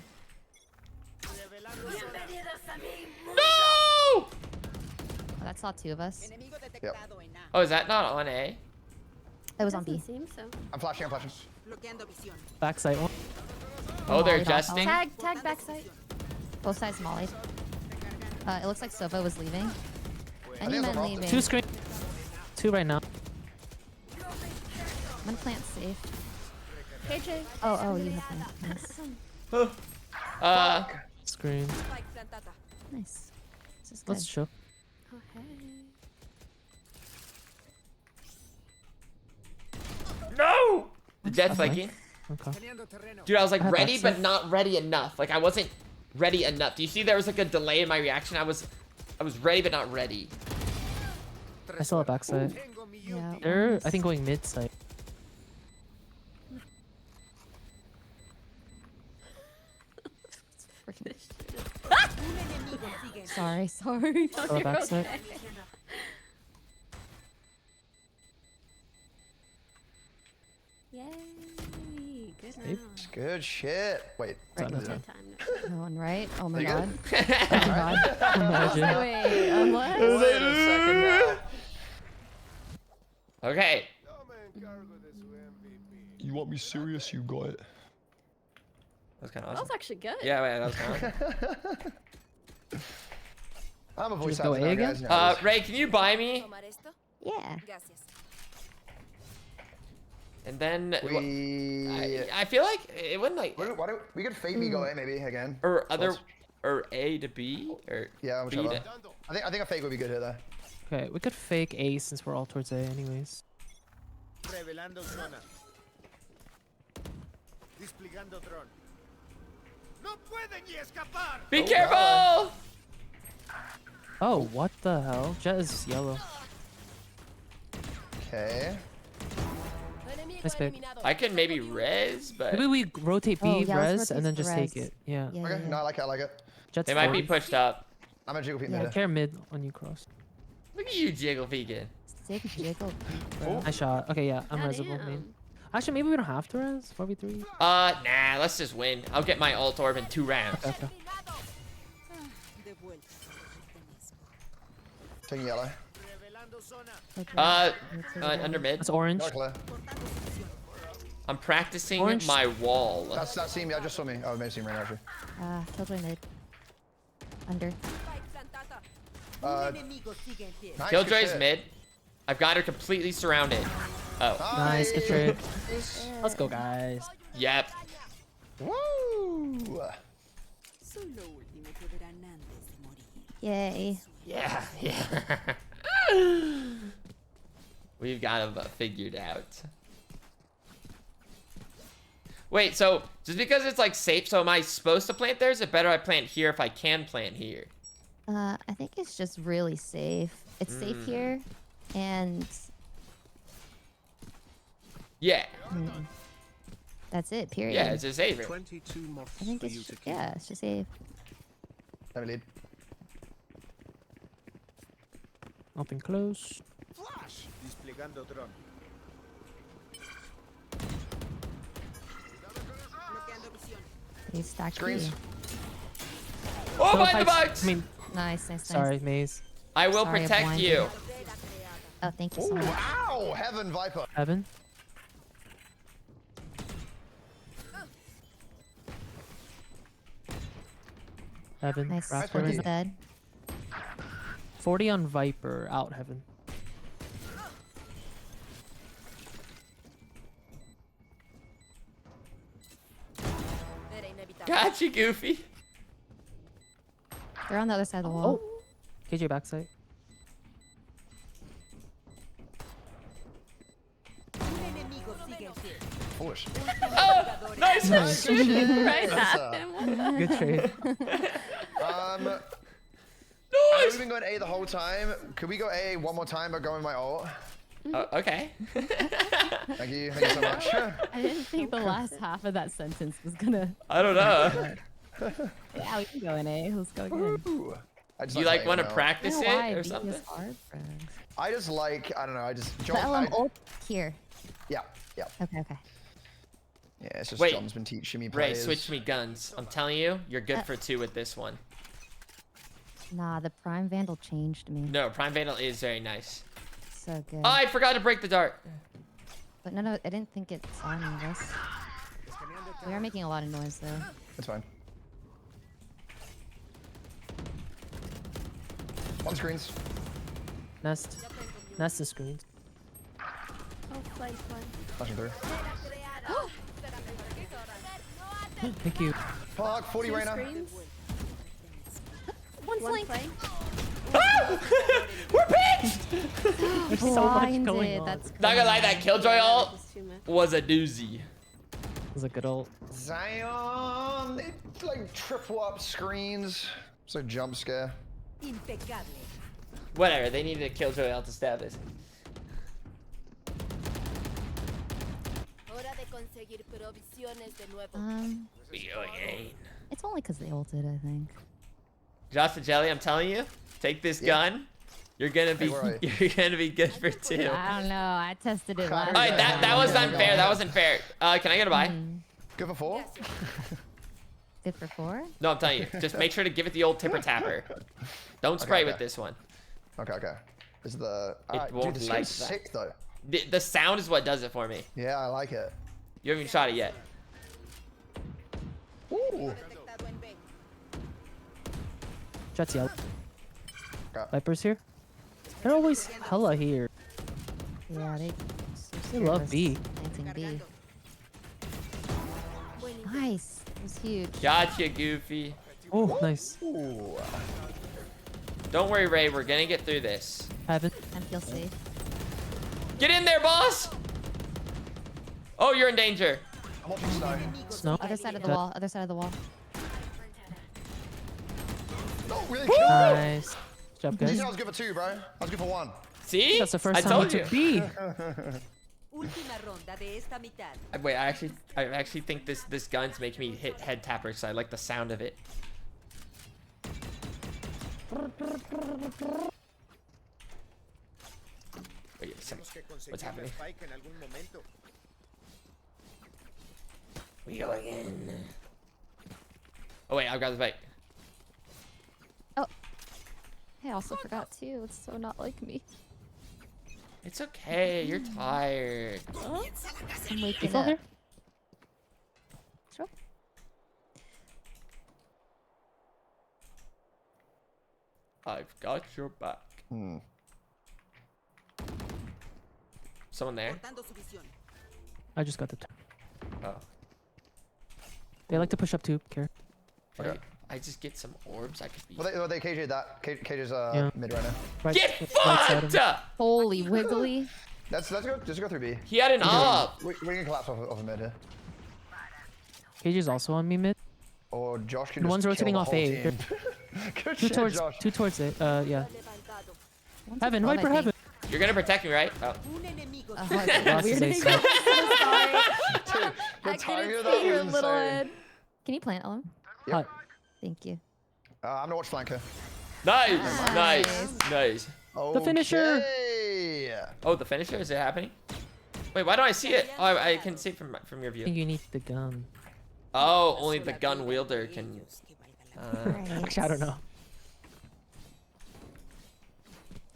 No! Oh, that saw two of us. Enemigo detectado en A. Oh, is that not on A? That was on B. Doesn't seem so. I'm flashing. Bloqueando visión. Backside one. Oh, they're Mollied off. adjusting. Tag backside. Both sides mollied. It looks like Sova was leaving. Any think it's men a leaving. Two screen. Two right now. I'm gonna plant safe. KJ. Oh, you have plant. Nice. Screen. Spike plantada. Nice. This is good. Let's show. Oh, hey. No! The Jet's Okay. flanking. Okay. Dude, I was like I have ready, but access. not ready enough. Like I wasn't ready enough. Do you see there was like a delay in my reaction? I was ready, but not ready. I saw a backside. Yeah. They're, I think, going mid side. Freaking- Un enemigo sigue en Sorry. Saw a backside. Yay. Good Safe. round. Good shit. Wait. Right, That's okay. Good time. No. No one right. Oh my You god. good? Oh my god. Imagine. Wait, what? Wait a second now. Okay. You want me serious? You got it. That's kind of That awesome. was actually good. Yeah, wait, that was kind of I'm a voice Just go actor A now, again? guys. You know how it is. Ray, can you buy me? tomar esto. Yeah. Gracias. And then We. I feel like it wouldn't like Why do we could fade me go A maybe again? or other Thoughts? or A to B or Yeah, B whichever. to, I think a fake would be good here though. Okay, we could fake A since we're all towards A anyways. Revelando zona. Desplegando dron. No pueden ni escapar. Be Oh, careful! Oh, what the hell? Jet is yellow. Okay. Nice pick. I can maybe res, but Maybe we rotate B, Oh, yeah, let's res, and rotate then to just take res. it. Yeah. Yeah. Okay. No, I like it. I like it. Jet's they might be 40. pushed up. I'm gonna jiggle feet Yeah. mid. Care mid when you cross. Look at you, Jiggle Vegan. Sick jiggle. I shot. Okay, yeah, I'm resable. Goddamn. Main. Actually, maybe we don't have to res. 4v3. Nah, let's just win. I'll get my ult orb in 2 rounds. Okay. De vuelta. Taking yellow. Revelando zona. Under mid. That's orange. Not clear. I'm practicing Orange. my wall. That's seen me. I just saw me. Oh, maybe seen right actually. Killjoy mid. Under. Spike plantada. Uh, Un enemigo sigue en pie. Nice, good Killjoy's shit. mid. I've got her completely surrounded. Oh, Nice, good trade. Nice. Let's go, guys. yep. Woo! Solo último que verán antes de morir. Yay. Suerte. Yeah, yeah. We've got them figured out. Wait, so just because it's like safe, so am I supposed to plant there? Is it better I plant here if I can plant here? I think it's just really safe. It's safe here, and Yeah. that's it. Period. Yeah, it's a safer. 22 moths I think for it's you to just, kill. yeah, it's just safe. Let me lead. Nothing close. Flash. Desplegando dron. Bloqueando visión. He's stacked Screens. B. Oh, No behind the fights. box! I mean, Nice, nice, sorry, nice. Maze. I will Sorry, I protect blinded. you. Barrera creada. Oh, thank you so Ooh, much. ow! Heaven Viper. Heaven. Heaven. Nice. Raptor Nice is one. Dead. 40 on Viper. Out Heaven. Era inevitable. Gotcha, Goofy. They're on the other side of the wall. Oh. KJ backside. Un enemigo sigue en pie. Foolish. Oh, nice. Nice. Right That's, at him. Good trade. We've been going A the whole time. Could we go A one more time but go in my ult? Okay. Thank you so much. I didn't think the last half of that sentence was gonna. I don't know. Yeah, we can go in A. Let's go again. Ooh. I just You like playing want to them out. practice I don't know why it or B something? is hard for us. I just like, I don't know, I just The John, Ellum ult here. yeah. Okay, okay. Yeah, it's just Wait, John's been teaching me Ray, plays. switch me guns. I'm telling you, you're good for 2 with this one. Nah, the Prime Vandal changed me. No, Prime Vandal is very nice. So good. Oh, I forgot to break the dart. But no, I didn't think it saw any of us. We are making a lot of noise though. It's fine. On screens. Nest. Nest is screens. Oh, fly. Flashing through. Thank you. Park, 40 Two right now. screens. One One flank. flank. We're pinched! There's so much going Blinded. on. That's Not gonna lie, that Killjoy ult Just too much. was a doozy. It was a good ult. Zion! It's like triple up screens. It's like jump scare. Impecable. Whatever, they needed a Killjoy ult to stab this. Hora de conseguir provisiones de nuevo. It's only because they ulted, I think. Josh the Jelly, I'm telling you, take this gun. You're gonna be Hey, where are you? you're gonna be good for 2. I don't know. I tested it last. Alright, that was unfair. That wasn't fair. Can I get a buy? Good for 4? Good for 4. No, I'm telling you. Just make sure to give it the old tipper tapper. Don't spray okay. with this one. Okay. Is the won't dude, the like skin's that. sick though. The sound is what does it for me. Yeah, I like it. You haven't even shot it yet. Ooh. Detectado en B. Jet's yellow. Okay. Viper's here. They're always hella here. Yeah, They love B. Planting B. Nice. It was huge. Gotcha, Goofy. Oh, nice. Ooh. Don't worry, Ray. We're gonna get through this. Heaven. I feel safe. Get in there, boss! Oh, you're in danger. I'm watching snow. Snow. Other side of the Dead. wall. Other side of the wall. No, really killed me. Nice. Good job, You guys. said I was good for 2, bro. I was good for 1. See? That's the first I time we told you. took B. Última ronda de esta mitad. Wait, I actually think this gun's making me hit head tappers. So I like the sound of it. Wait a second. Tenemos que conseguir What's la happening? spike en algún momento. We going in. Oh wait, I've got the bike. Hey, I also forgot too. It's so not like me. It's okay. You're tired. I'm You waking fall up. here? Sure. I've got your back. Hmm. Someone there? Cortando su visión. I just got the. Oh. They like to push up too. Care. Okay. I just get some orbs, I could be. Well, they KJ'd that. KJ's Yeah. mid right now. Right, Get right side of fucked! him. Holy wiggly. Let's go. Just go through B. He had an up. We can collapse off of mid here. KJ's also on me mid. Or Josh can The just one's rotating kill the off whole A. team. Good Two shit, towards, Josh. two towards it. Yeah. One's Heaven, above, I Viper, think. Heaven. You're gonna protect me, right? Oh. Un enemigo. Oh, Lost that's his weird. ace. I'm so sorry. Dude, the I timing couldn't of that see your was little insane. head. Can you plant Ellum? Hot. Thank you. I'm gonna watch flanker. Nice. Nice. The finisher. Okay. Oh, the finisher? Is it happening? Wait, why don't I see it? Oh, I can see it from your I think view. you need the gun. Oh, only the gun wielder can. Right. Actually, I don't know.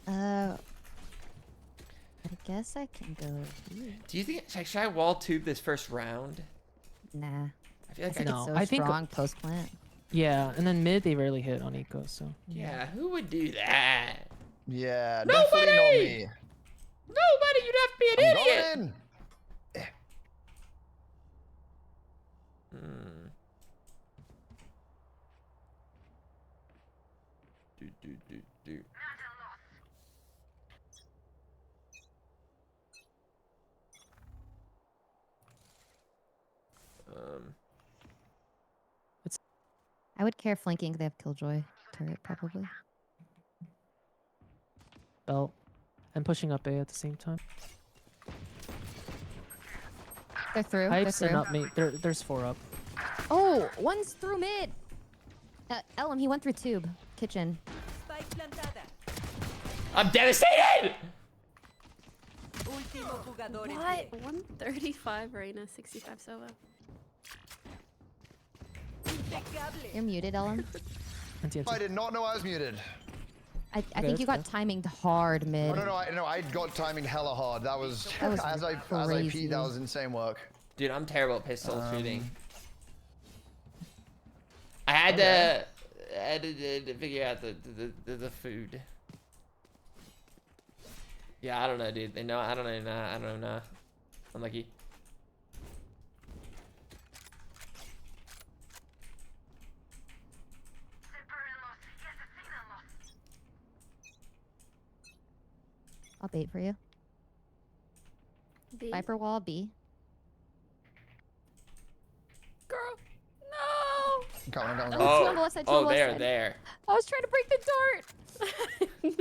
I guess I can go here. Do you think should I wall tube this first round? Nah. I feel like I No. So I think- strong post plant. Yeah, and then mid they rarely hit on eco, so. Yeah, who would do that? Yeah, Nobody! definitely not me. Nobody. You'd have to be an I'm idiot. going in. Do. I would care flanking. They have Killjoy turret probably. Belt. And pushing up A at the same time. They're through. Pipes They're and through. up mid. There's 4 up. Oh, one's through mid. Ellum, he went through tube. Kitchen. Spike plantada. I'm devastated. Último jugador en What? pie. 135 Reina, 65 Sova. Impecable. You're muted, Ellum. NT. I did not know I was muted. I think you got timinged hard mid. Oh no, I got timing hella hard. That was, That was as I crazy. peed, that was insane work. Dude, I'm terrible at pistol shooting. I had to figure out the food. Yeah, I don't know, dude. They know. I don't know. I don't know. Unlucky. I'll bait for you. B. Viper wall B. Girl, no! Come on. Oh, two on the left side, two on Oh, the left there, side. there. I was trying to break the dart.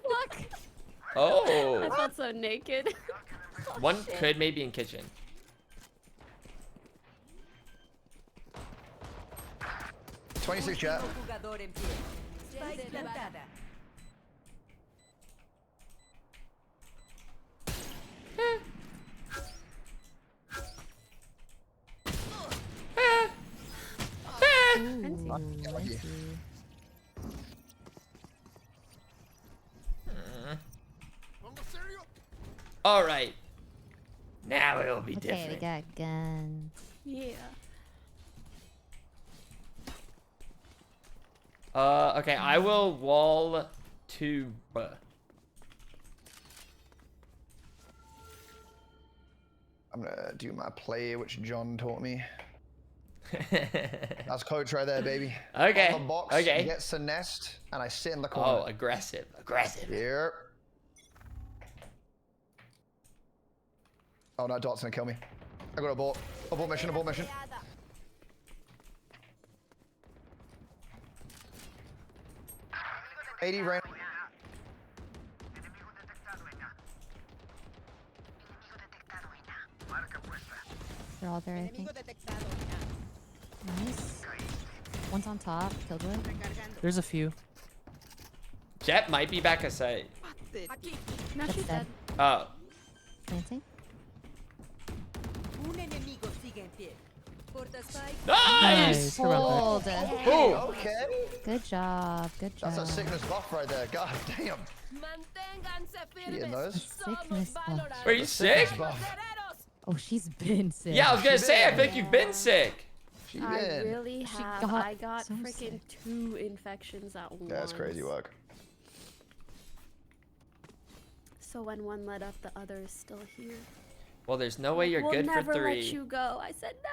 Look. I Oh, felt so naked. one could maybe in kitchen. $26 jet. Último jugador en pie. Spike plantada. Ooh, All right. Now it'll be okay, different. we got guns. Yeah. Okay, I will wall tube. I'm gonna do my play, which John taught me. That's coach right there, baby. Okay, On the box, okay. gets the nest, and I sit in the Oh, corner. aggressive. Here. Oh no, Dot's gonna kill me. I got abort. Abort mission. 80 ran. They're all there, I think. Nice. One's on top. Killjoy. There's a few. Jet might be back aside. No, That's she's dead. dead. Oh, Planting. Un enemigo sigue en pie. Porta spike. nice. Nice. Good round Hold. Oh, Okay. Good job. Good job. That's a sickness buff right there. God damn. Manténganse Getting those. Sickness buff. are you sick? Buff. Oh, she's been sick. Yeah, I was gonna say. I think you've been sick. She I did. really She have. got I got so freaking 2 infections at once. That's crazy work. So when one let up, the other is still here. Well, there's no way you're we'll good never for 3. let you go. I said no.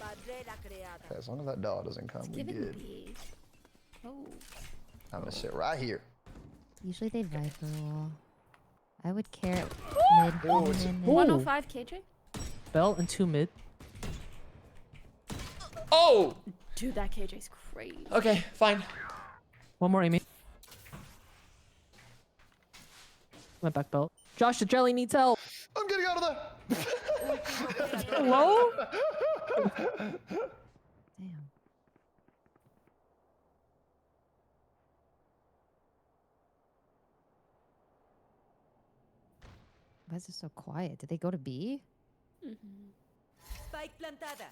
Barrera creada. Okay, as long as that dog doesn't come, we Giving good. me. Oh. I'm gonna sit right here. Usually they Viper wall. I would care mid. Oh, mid, it's- mid, mid. Ooh. 105 KJ. Belt and 2 mid. Oh! Dude, that KJ's crazy. Okay, fine. One more Amy. Went back belt. Josh, the jelly needs help. I'm getting out of there. Hello? Damn. Why is it so quiet? Did they go to B? Spike plantada.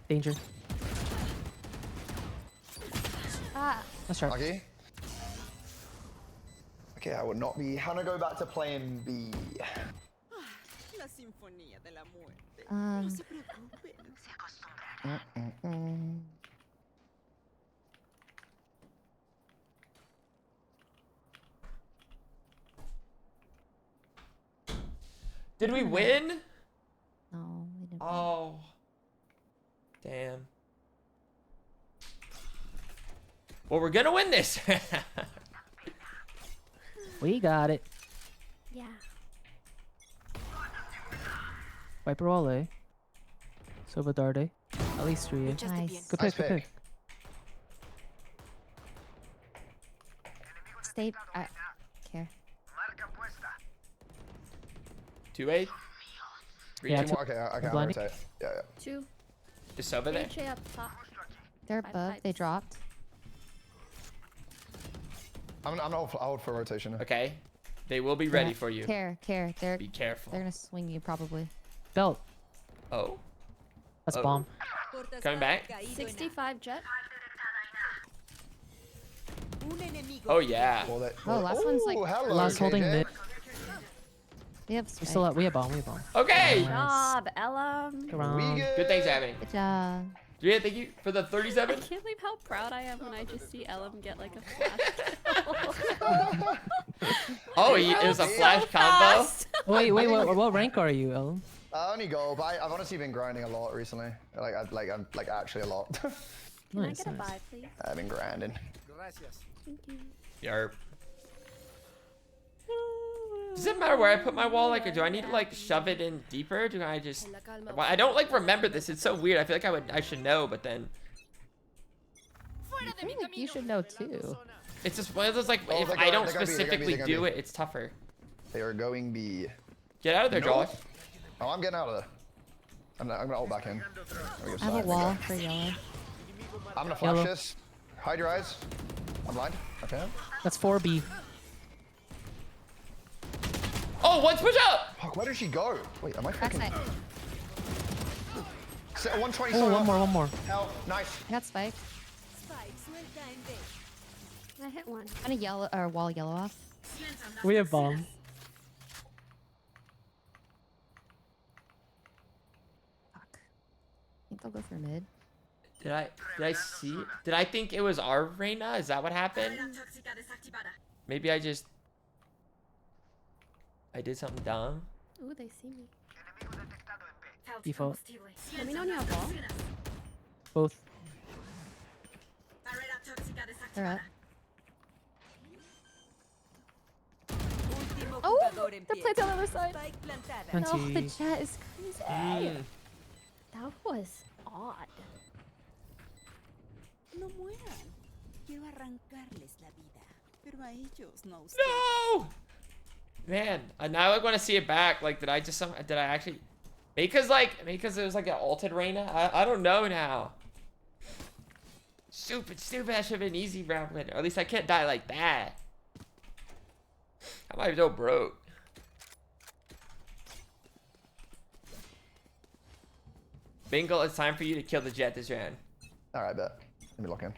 Danger. Ah. Let's try. Lucky. Okay, I would not be. How do I go back to playing B? La sinfonía de la muerte. Um. Se preocupen. Did we win? No, we didn't. Oh. Damn. Well, we're gonna win this. We got it. Yeah. Viper wall A. Sova Darde. At least 3 A. Nice. Good Nice pick, good pick. pick. Stay. I care. 2A? Yeah, Two more. Okay, I can blinding. rotate. Yeah, yeah. 2. Is Sova there? KJ up top. They're Five above. They pipes. dropped. I'm gonna hold for rotation. Okay. They will be ready Yeah, for you. Care. They're Be careful. gonna swing you probably. Belt. Oh. That's Oh. bomb. Coming back? 65 jet. Un enemigo. Oh, yeah. Well, that, Oh, last one's like- Ooh, hello, Last holding KJ. mid. We have. We Spike. still have, we have bomb, we have bomb. Okay. Nice. Job, Ellum. Good We round. good. Good things happening. Good job. Yeah, thank you for the I 37. can't believe how proud I am when I just see Ellum get like a flash. Oh, it was a flash combo. Fast. Wait, what rank are you, Ellum? Only gold, but I've honestly been grinding a lot recently. I'm actually a lot. Can I Nice, get a nice. buy, please? I've been grinding. Gracias. Thank you. Yarp. Does it matter where I put my wall? Like, do I need to like shove it in deeper? Do I just? Well, I don't like remember this. It's so weird. I feel like I should know, but then I feel like you should know too. it's just one of those like Oh, if they're I don't gonna be, they're gonna be, specifically they're gonna do be. it, it's tougher. They are going B. Get out of there, Nope. Josh. Oh, I'm getting out of there. I'm gonna ult back in. I have a wall for yellow. I'm gonna flash Yellow. this. Hide your eyes. I'm blind. Okay. That's 4B. Oh, one push up. Fuck, where did she go? Wait, am I fucking? Backside. Set 120 Oh, solo. one more. Hell, nice. I got spike. Spike suelta en B. I hit one. I'm gonna yellow or wall yellow off. We have bomb. Fuck. I think they'll go for mid. Did I see? Did I think it was our Reyna? Is that what happened? Maybe I did something dumb. Ooh, they see me. Default. Let me know when you have ball. Both. They're up. Último Oh, jugador en they're pie. played on the other side. Spike plantada. And- No, the 20. chat is crazy. Mm. That was odd. No mueran. Quiero arrancarles la vida, pero a ellos no usted. No! Man, now I want to see it back. Like, did I actually? Because it was like an ulted Reyna. I don't know now. Stupid. That should have been an easy round winner. Or at least I can't die like that. I might be so broke. Bingle, it's time for you to kill the jet this round. All right, bet. Let me lock in.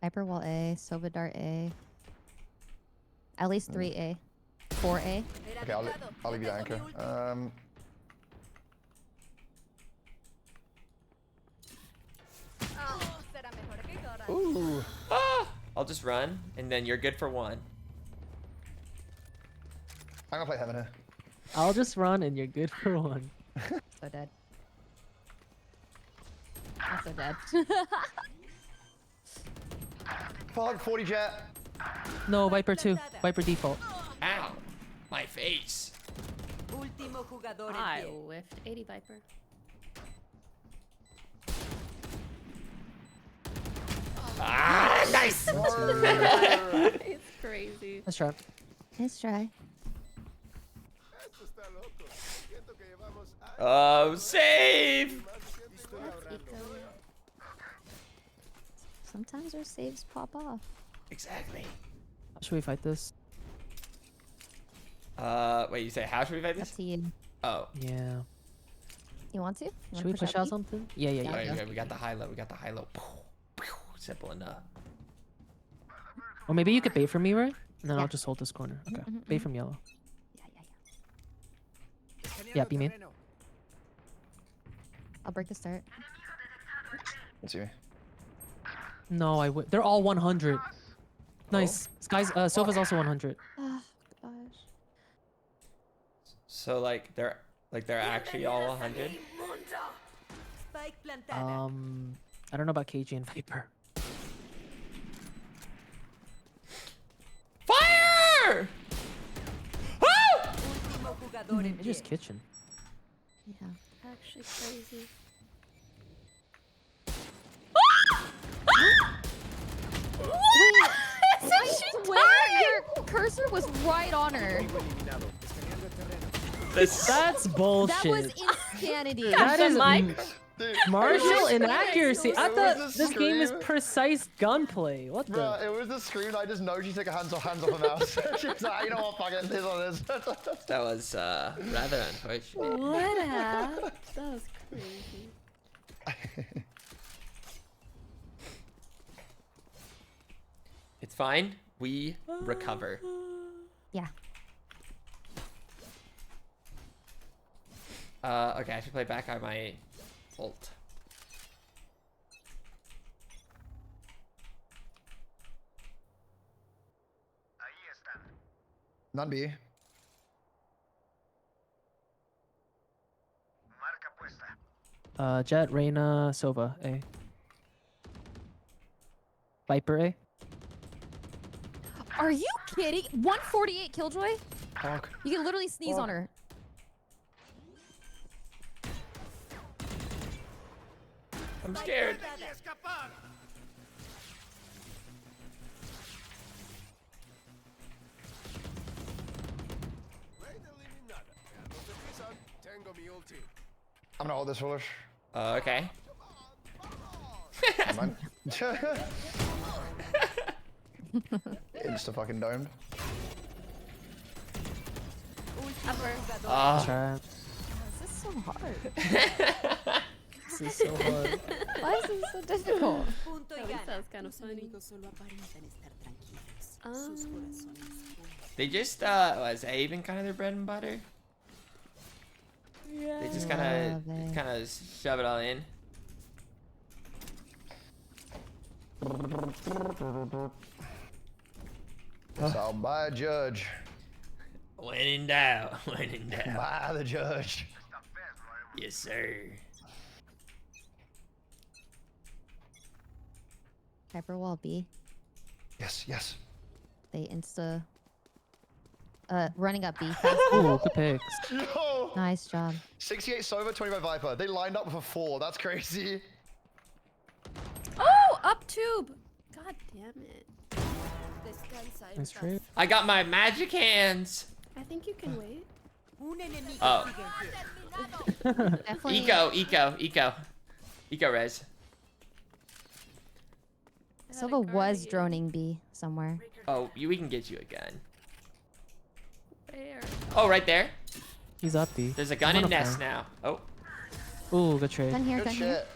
Viper wall A, Sova dart A. At least 3A. 4A. Okay, I'll leave you the anchor. Ooh. Ah! I'll just run, and then you're good for one. I'm gonna play heaven here. I'll just run and you're good for one. So dead. Also dead. Fog 40 jet. No, Viper 2. Viper default. Ow! My face. Último jugador en I pie. whiffed 80 Viper. Ah, nice! It's crazy. Let's try. Nice try. Esto está loco. Siento que llevamos años Oh, save! That's eco. Sometimes our saves pop off. Exactly. How should we fight this? Wait, you say how should we fight Up this? to you. Oh. Yeah. You want to? You Should wanna we push out B? something? Yeah, yeah, yeah. Okay, yeah. okay, we got the high low. We got the high low. Simple enough. Or maybe you could bait from me, right? And then Yeah. I'll just hold this corner. Okay. Mhm, Bait mhm. from yellow. Yeah, yeah, yeah. Yeah, B main. terreno. I'll break the start. Let's see. No, I would. They're all 100. Nice. Sky's Sofa's also 100. Ah, gosh. So like they're actually all 100. Spike plantada. I don't know about KG and Viper. Fire! Woo! Último jugador en It's pie. just kitchen. Yeah. Actually crazy. I swear your cursor was right on her. Eliminado. Escaneando el terreno. This That That's was bullshit. insanity. That is Dude, martial it was- inaccuracy. I it was thought a this game is scream. precise gunplay. What the? Bruh, it was the scream. I just know she took her hands off the mouse. She's like, you know what, fuck it, this one is. that was rather unfortunate. What happened? That was crazy. It's fine. We recover. Yeah. Okay, I should play back on my ult. None B. Jet, Reyna, Sova, A. Viper, A. Are you kidding? 148 Killjoy? Fuck. You can literally sneeze on her. I'm scared. Y escapar. Reina eliminada. Veamos de prisa. Tengo mi ulti. I'm gonna hold this foolish. Okay. Never mind. Insta fucking domed. Ah. Try. This is so hard. This is so hard. Why is this so difficult? Punto y At least that gana. was kind of Los funny. enemigos solo aparentan estar tranquilos. Sus corazones. They just was A even kind of their bread and butter? They just kind Love it. of shove it all in. So by a judge. When in doubt, when in doubt. By the judge. Yes, sir. Hyperwall B. Yes, yes. They insta. Running up B. Fast. Ooh, good picks. Yo! Nice job. 68 Sova, 25 Viper. They lined up for 4. That's crazy. Oh, up tube. God damn it. Descansa en Nice paz. trade. I got my magic hands. I think you can wait. Un enemigo Oh. sigue en pie. Definitely. Eco res. I had a Sova was guardian. droning B somewhere. Oh, we can get you a gun. Where? Oh, right there. He's up B. There's a gun One in up nest there. now. Oh, Ooh, good trade. Done here, Good done here. shit.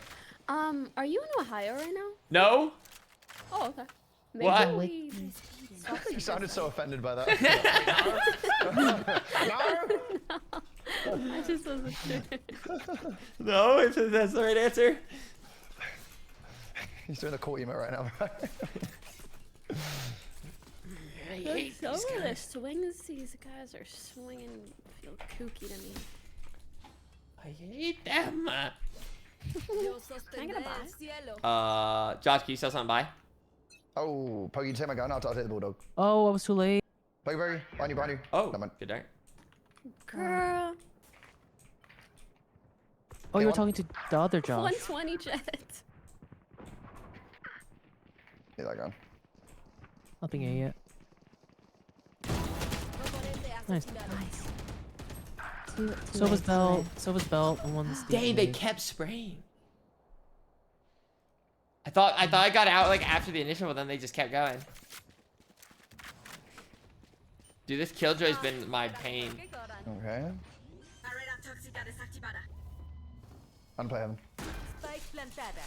Are you in Ohio right now? no. Oh, okay. What? We You sounded so offended by that. I just wasn't sure. No, if that's the right answer. He's doing the cool emo right now. Some of the swings these guys are swinging feel kooky to me. I hate them. Can I get a buy? Josh, can you sell something by? Oh, Pogi, take my gun. I'll take the bulldog. Oh, I was too late. Pogi, behind you. Oh, Never mind. good darn. Girl. Oh, you were one. talking to the other Josh. 120 jet. Get that gun. Nothing A yet. Nice. So was belt. So was belt. And one's Dang, they kept spraying. I thought I got out like after the initial, but then they just kept going. Dude, this killjoy's been my pain. Okay. Unplay heaven. Spike plantada.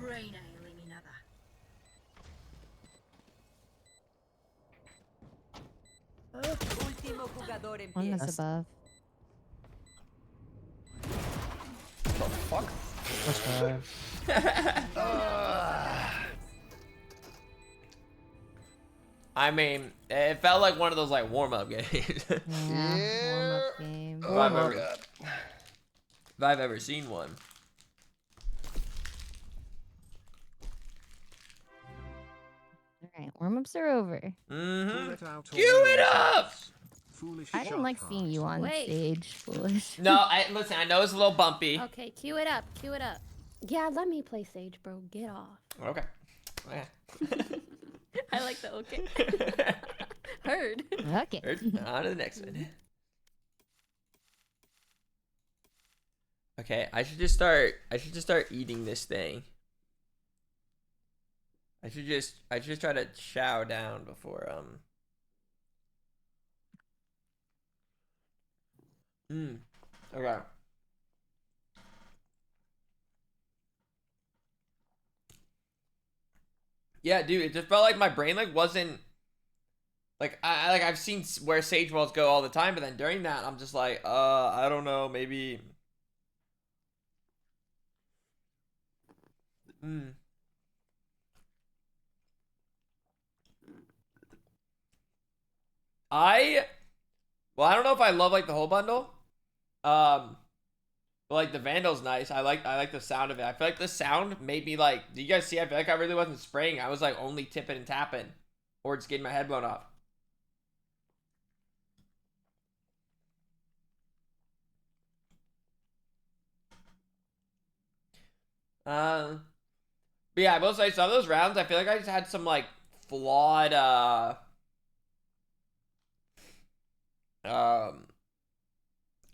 Reina eliminada. Último jugador en One pie. is above. What the fuck? That's fine. I mean, it felt like one of those like warm-up games. Yeah. Warm-up game. If I've ever seen one. Alright, warm-ups are over. Mm-hmm. Cue it up! I didn't like seeing you on Wait. stage, Foolish. No, listen, I know it's a little bumpy. Okay, cue it up. Cue it up. Yeah, let me play Sage, bro. Get off. Okay. Okay. I like the okay. Heard. Okay. On to the next one. Okay, I should just start eating this thing. I should just try to chow down before Okay. Yeah, dude, it just felt like my brain like wasn't like I've seen where Sage Walls go all the time, but then during that I'm just like, I don't know, maybe. Well, I don't know if I love like the whole bundle. But like the Vandal's nice. I like the sound of it. I feel like the sound made me like, do you guys see? I feel like I really wasn't spraying. I was like only tipping and tapping or just getting my head blown off. But yeah, I will say some of those rounds, I feel like I just had some like flawed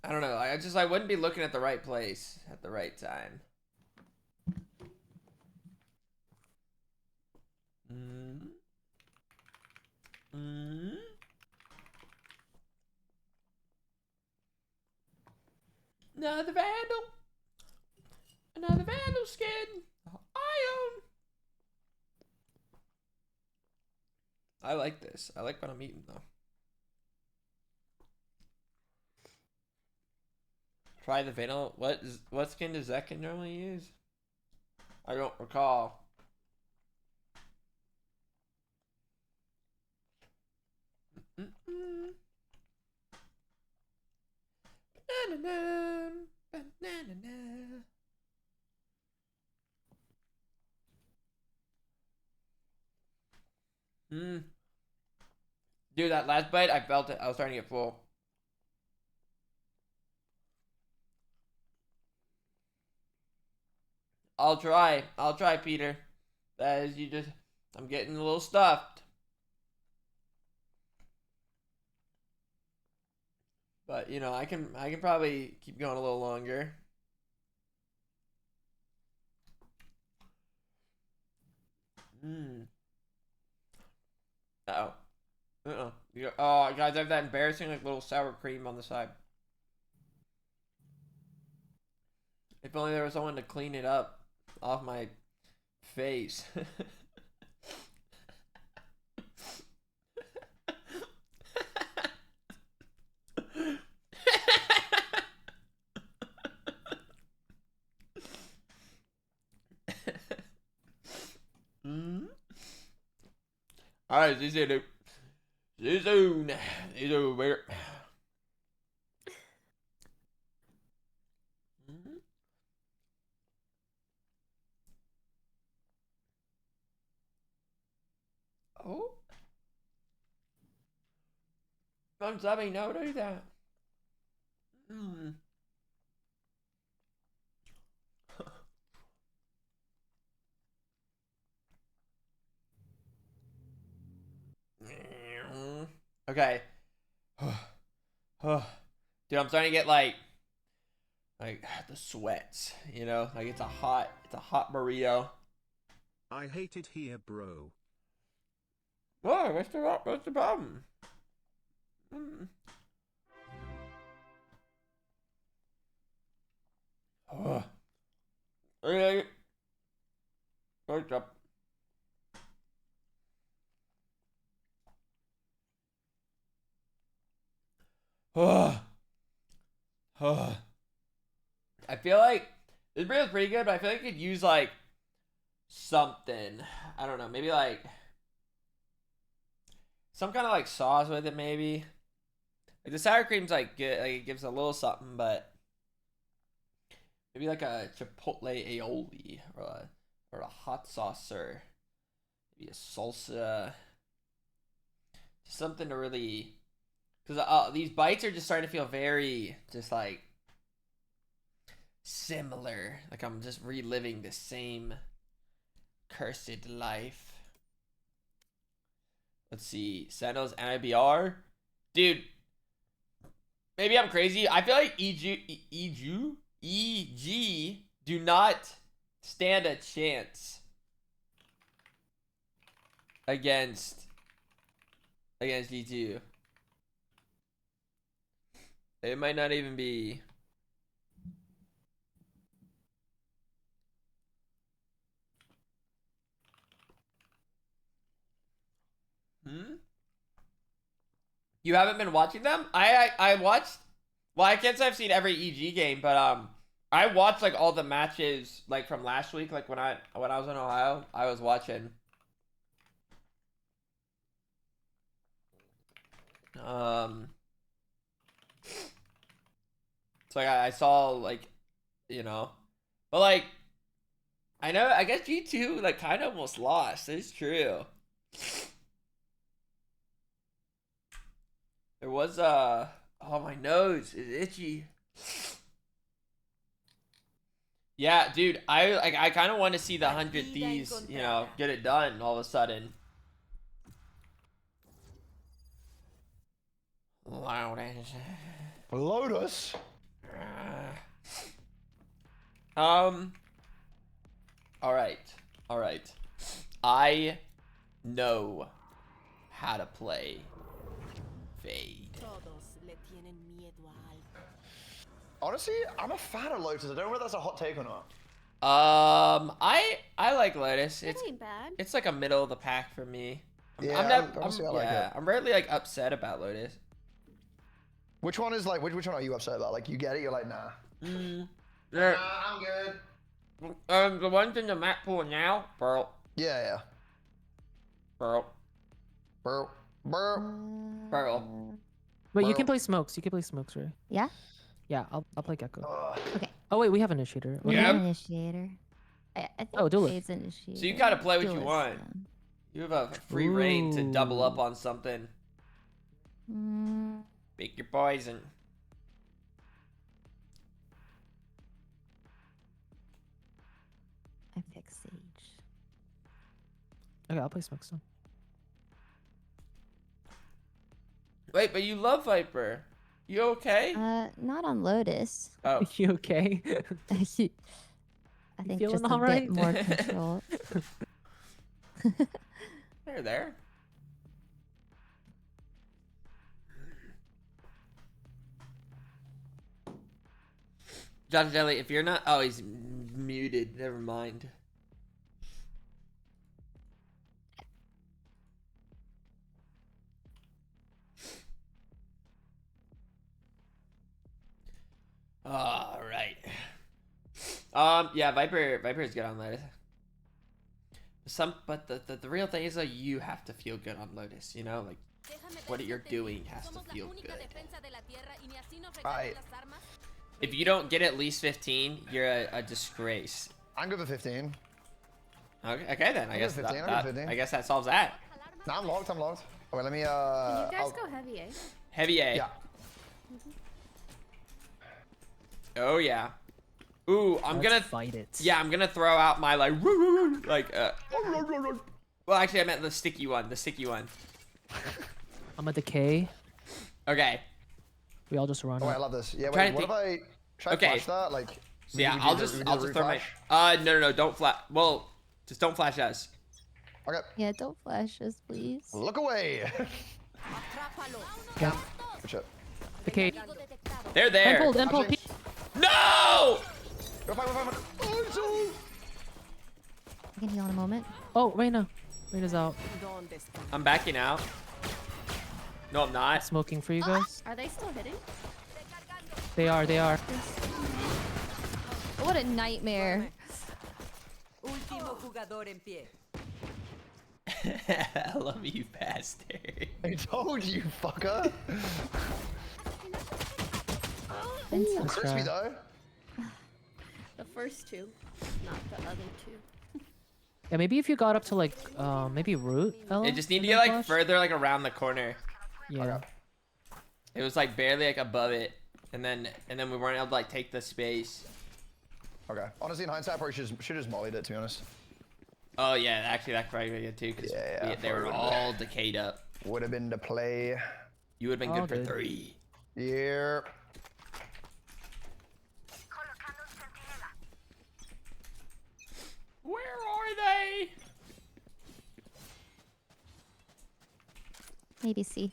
I don't know. I wouldn't be looking at the right place at the right time. Another Vandal. Another Vandal skin. I own. I like this. I like what I'm eating though. Try the Vandal. What skin does Zekin normally use? I don't recall. Dude, that last bite, I felt it. I was starting to get full. I'll try, Peter. That is, I'm getting a little stuffed. But, you know, I can probably keep going a little longer. Uh-oh. Oh, guys, I have that embarrassing, like, little sour cream on the side. If only there was someone to clean it up. off my face. Alright, see you soon, dude. See you soon. See you soon, baby. Oh. I'm subbing, no, don't do that. Okay. Dude, I'm starting to get like the sweats, you know? Like it's a hot burrito. I hate it here, bro. Whoa, what's the problem? Okay. What's up? I feel like this burrito's pretty good, but I feel like I could use like something. I don't know, maybe like some kind of like sauce with it, maybe. Like the sour cream's like good, like it gives a little something, but maybe like a chipotle aioli or a hot sauce or maybe a salsa. Something to really, because these bites are just starting to feel very just like similar. Like I'm just reliving the same cursed life. Let's see. Sentinel's MIBR. Dude, maybe I'm crazy. I feel like EG do not stand a chance against G2. It might not even be. You haven't been watching them? I watched. Well, I can't say I've seen every EG game, but I watched like all the matches like from last week. Like when I was in Ohio, I was watching. So like, I saw like, you know, but like, I know, I guess G2 like kind of almost lost. It's true. There was oh, my nose is itchy. Yeah, dude, I kind of want to see the 100 Thieves, you know, get it done all of a sudden. Lotus. All right. I know how to play Fade. Honestly, I'm a fan of Lotus. I don't know whether that's a hot take or not. I like Lotus. It ain't bad. It's like a middle of the pack for me. Yeah, honestly, I like it. I'm rarely like upset about Lotus. Which one is like, which one are you upset about? Like, you get it, you're like, nah. Yeah. Nah, I'm good. The ones in the map pool now, Pearl. Yeah. Pearl. Wait, you can play smokes. You can play smokes, right? Yeah? Yeah, I'll play Gecko. Okay. Oh wait, we have initiator. We Yeah. have initiator. I think Oh, do it. Fade's initiator. So you gotta play what you Duelist, want. then. You have a free reign to double up Ooh. on something. Mm, Pick your poison. I pick Sage. Okay, I'll play smokes then. Wait, but you love Viper. You okay? Not on Lotus. Oh. You okay? I think feeling just a all right? bit more control. There. Josh Jelly, if you're not, oh, he's muted. Never mind. All right. Yeah, Viper's good on Lotus. But the real thing is, though, you have to feel good on Lotus. You know, like what you're doing has to feel good. Right. If you don't get at least 15, you're a disgrace. I'm good for 15. Okay then. I guess 15, I guess that solves that. No, I'm locked. Oh, wait, let me. You guys go heavy, eh? Heavy A. Yeah. Oh yeah. Ooh, I'm gonna fight it. Yeah, I'm gonna throw out my like well, actually, I meant the sticky one. The sticky one. I'm a decay. Okay. We all just run. Oh, wait, I up. love this. Yeah, Trying wait, to what if I try to flash that? Like, So yeah, I'll just throw my. No, don't flash. Well, just don't flash us. Okay. Yeah, don't flash us, please. Look away. Yeah. Good shit. Decay. They're there. Impulse. No! Go fight. Oh, I can heal in a moment. Oh, Reyna. Reyna's out. I'm backing out. No, I'm not. Smoking for you guys. Are they still hitting? They are. What a nightmare. I love you, bastard. I told you, fucker. Ooh, crispy though. The first two, not the other two. Yeah, maybe if you got up to like, maybe root. Ellum, They just need to and get then like flash? further, like around the corner. Yeah. Okay. It was like barely like above it, and then we weren't able to like take the space. Okay. Honestly, in hindsight, I probably should just mollied it, to be honest. Oh yeah, actually that probably would be good too, because Yeah, they were all decayed up. Would have been to play. You would have been All good for good. 3. Yeah. Where are they? Maybe C.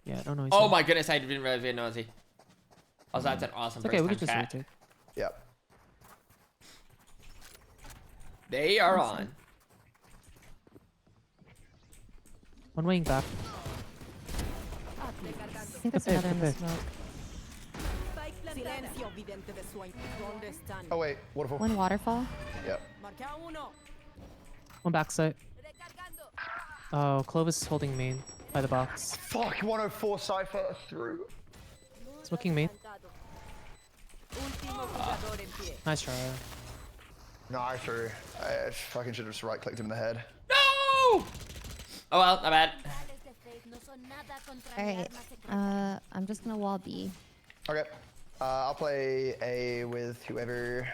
Yeah, I don't know. Oh my goodness, I didn't realize we had nosy. Also, that's an awesome It's okay. We first could time just cat. rotate. Yep. They are on. One wing back. I think that's another in the smoke. Oh wait, waterfall. One waterfall. Yep. One backside. Oh, Clovis is holding main by the box. Fuck, 104 Cypher through. Smoking main. Nice try. No, I threw. I fucking should have just right clicked him in the head. No! Oh well, not bad. Alright. I'm just gonna wall B. Okay. I'll play A with whoever.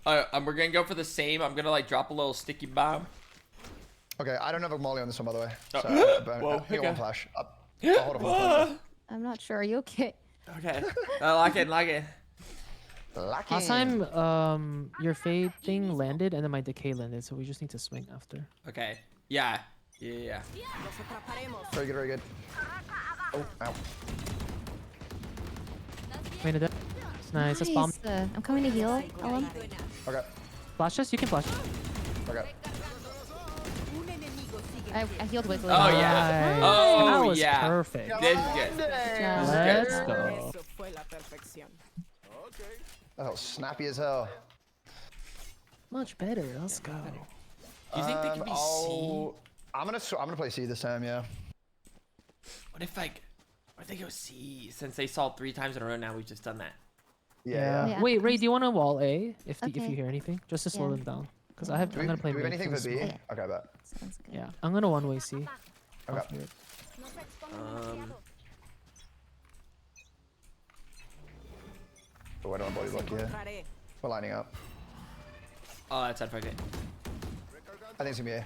We're gonna go for the same. I'm gonna like drop a little sticky bomb. Okay, I don't have a molly on this one, by the way. Oh. So, Whoa, hang on, okay. one flash. I'll hold a flash. I'm not sure. Are you okay? Okay. Lock it. Lucky. Last time, your fade thing landed and then my decay landed, so we just need to swing after. Okay. Yeah. Very good. Oh, ow. Reyna dead. Nice. That's bomb. I'm coming to heal, Ellum. Okay. Flash us. You can flash. Okay. I healed Wiggly. Oh yeah. Nice. Oh That was yeah. perfect. This is good. Let's go. That was snappy as hell. Much better. Let's go. Do you think they can be C? I'm gonna play C this time, yeah. What if they go C? Since they saw 3 times in a row now, we've just done that. Yeah. Yeah. Wait, Ray, do you want to wall A if Okay. you hear anything, just to slow Yeah. them down? Because Do I'm we gonna play. have mid anything the for B? smoke. Okay, bet. Sounds good. Yeah, I'm gonna one-way C. Okay. Off mid. But why don't I body block here? We're lining up. Oh, that's unfortunate. I think it's gonna be A.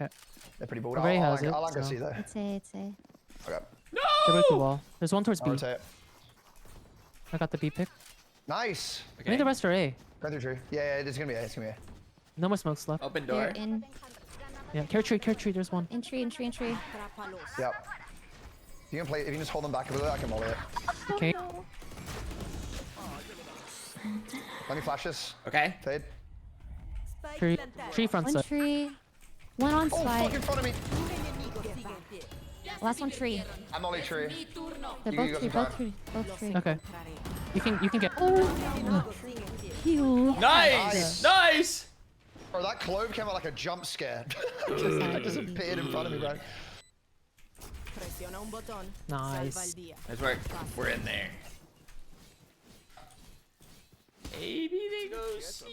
Okay. They're pretty bold. Ray has I'll it, like to so- see though. It's A. Okay. They break the No! wall. There's one towards I'll B. rotate. I got the B pick. Nice. I think the rest are A. Going through tree. Yeah, it's gonna be A. It's gonna be A. No more smokes left. Open They're door. in Yeah, carry tree. There's one. tree. Yep. If you can just hold them back a little bit, I can molly it. Okay. Let me flash this. Okay. Fade. Tree front One side. tree. One on Oh, fuck spike. in front of me. Last one tree. I'm only tree. They're You both got tree. some Both tree. Both tree. Okay. You can get. Heal. Nice. Nice. Bro, that clove came out like a jump scare. It just appeared in front of me, bro. Nice. Nice work. We're in there. Maybe they go C.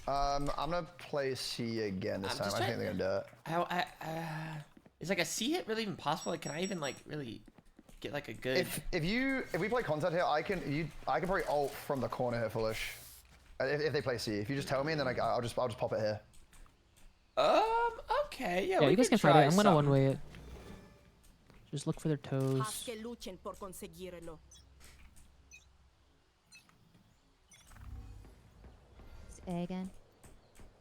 I'm gonna play C again this I'm time. just I think trying- they're gonna do it. Is like a C hit really even possible? Like, can I even like really get like a good? If we play content here, I can probably ult from the corner here, Foolish. If they play C, if you just tell me, and then I'll just pop it here. Okay, Yeah, we you guys can try fight it. I'm gonna something. one-way it. Just look for their toes. It's A again.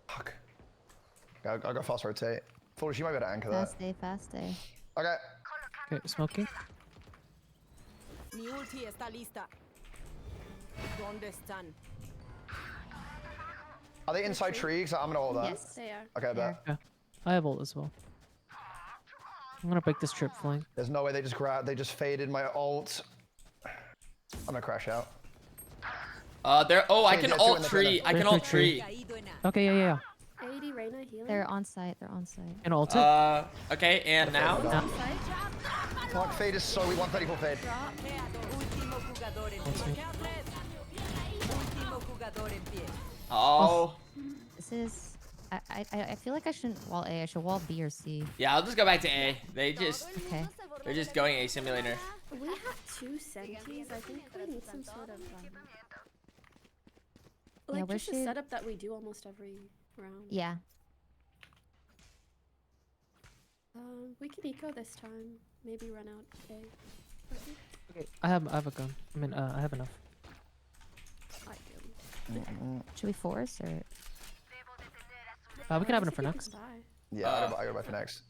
Fuck. I'll go fast rotate. Foolish, you might be able to anchor that. Fast A. Fast A. Okay. Okay, smoking. Mi ulti está lista. ¿Dónde están? Are they inside tree? Cause I'm gonna hold that. Yes, they are. Okay, bet. Yeah. I have ult as well. I'm gonna break this trip flank. There's no way they just faded my ult. I'm gonna crash out. There. Oh, I Okay, can yeah, two ult in the tree. corner. I can There's ult the tree. tree. Okay, yeah. 80 Reyna healing. They're on site. They're on site. And ult it. Okay, and now. Now. Fuck, fade is so we 134 fade. Último jugador en pie. Último jugador en pie. Oh. This is. I feel like I shouldn't wall A. I should wall B or C. Yeah, I'll just go back to A. They're just Okay. going A simulator. We have 2 senties. I think we need some sort of Yeah, like where just a should- setup that we do almost every round. Yeah. We can eco this time. Maybe run out A. Okay, I have a gun. I mean, I have enough. I do. Should we force or? We can have I enough for think next. you can buy. Yeah, I go back for next.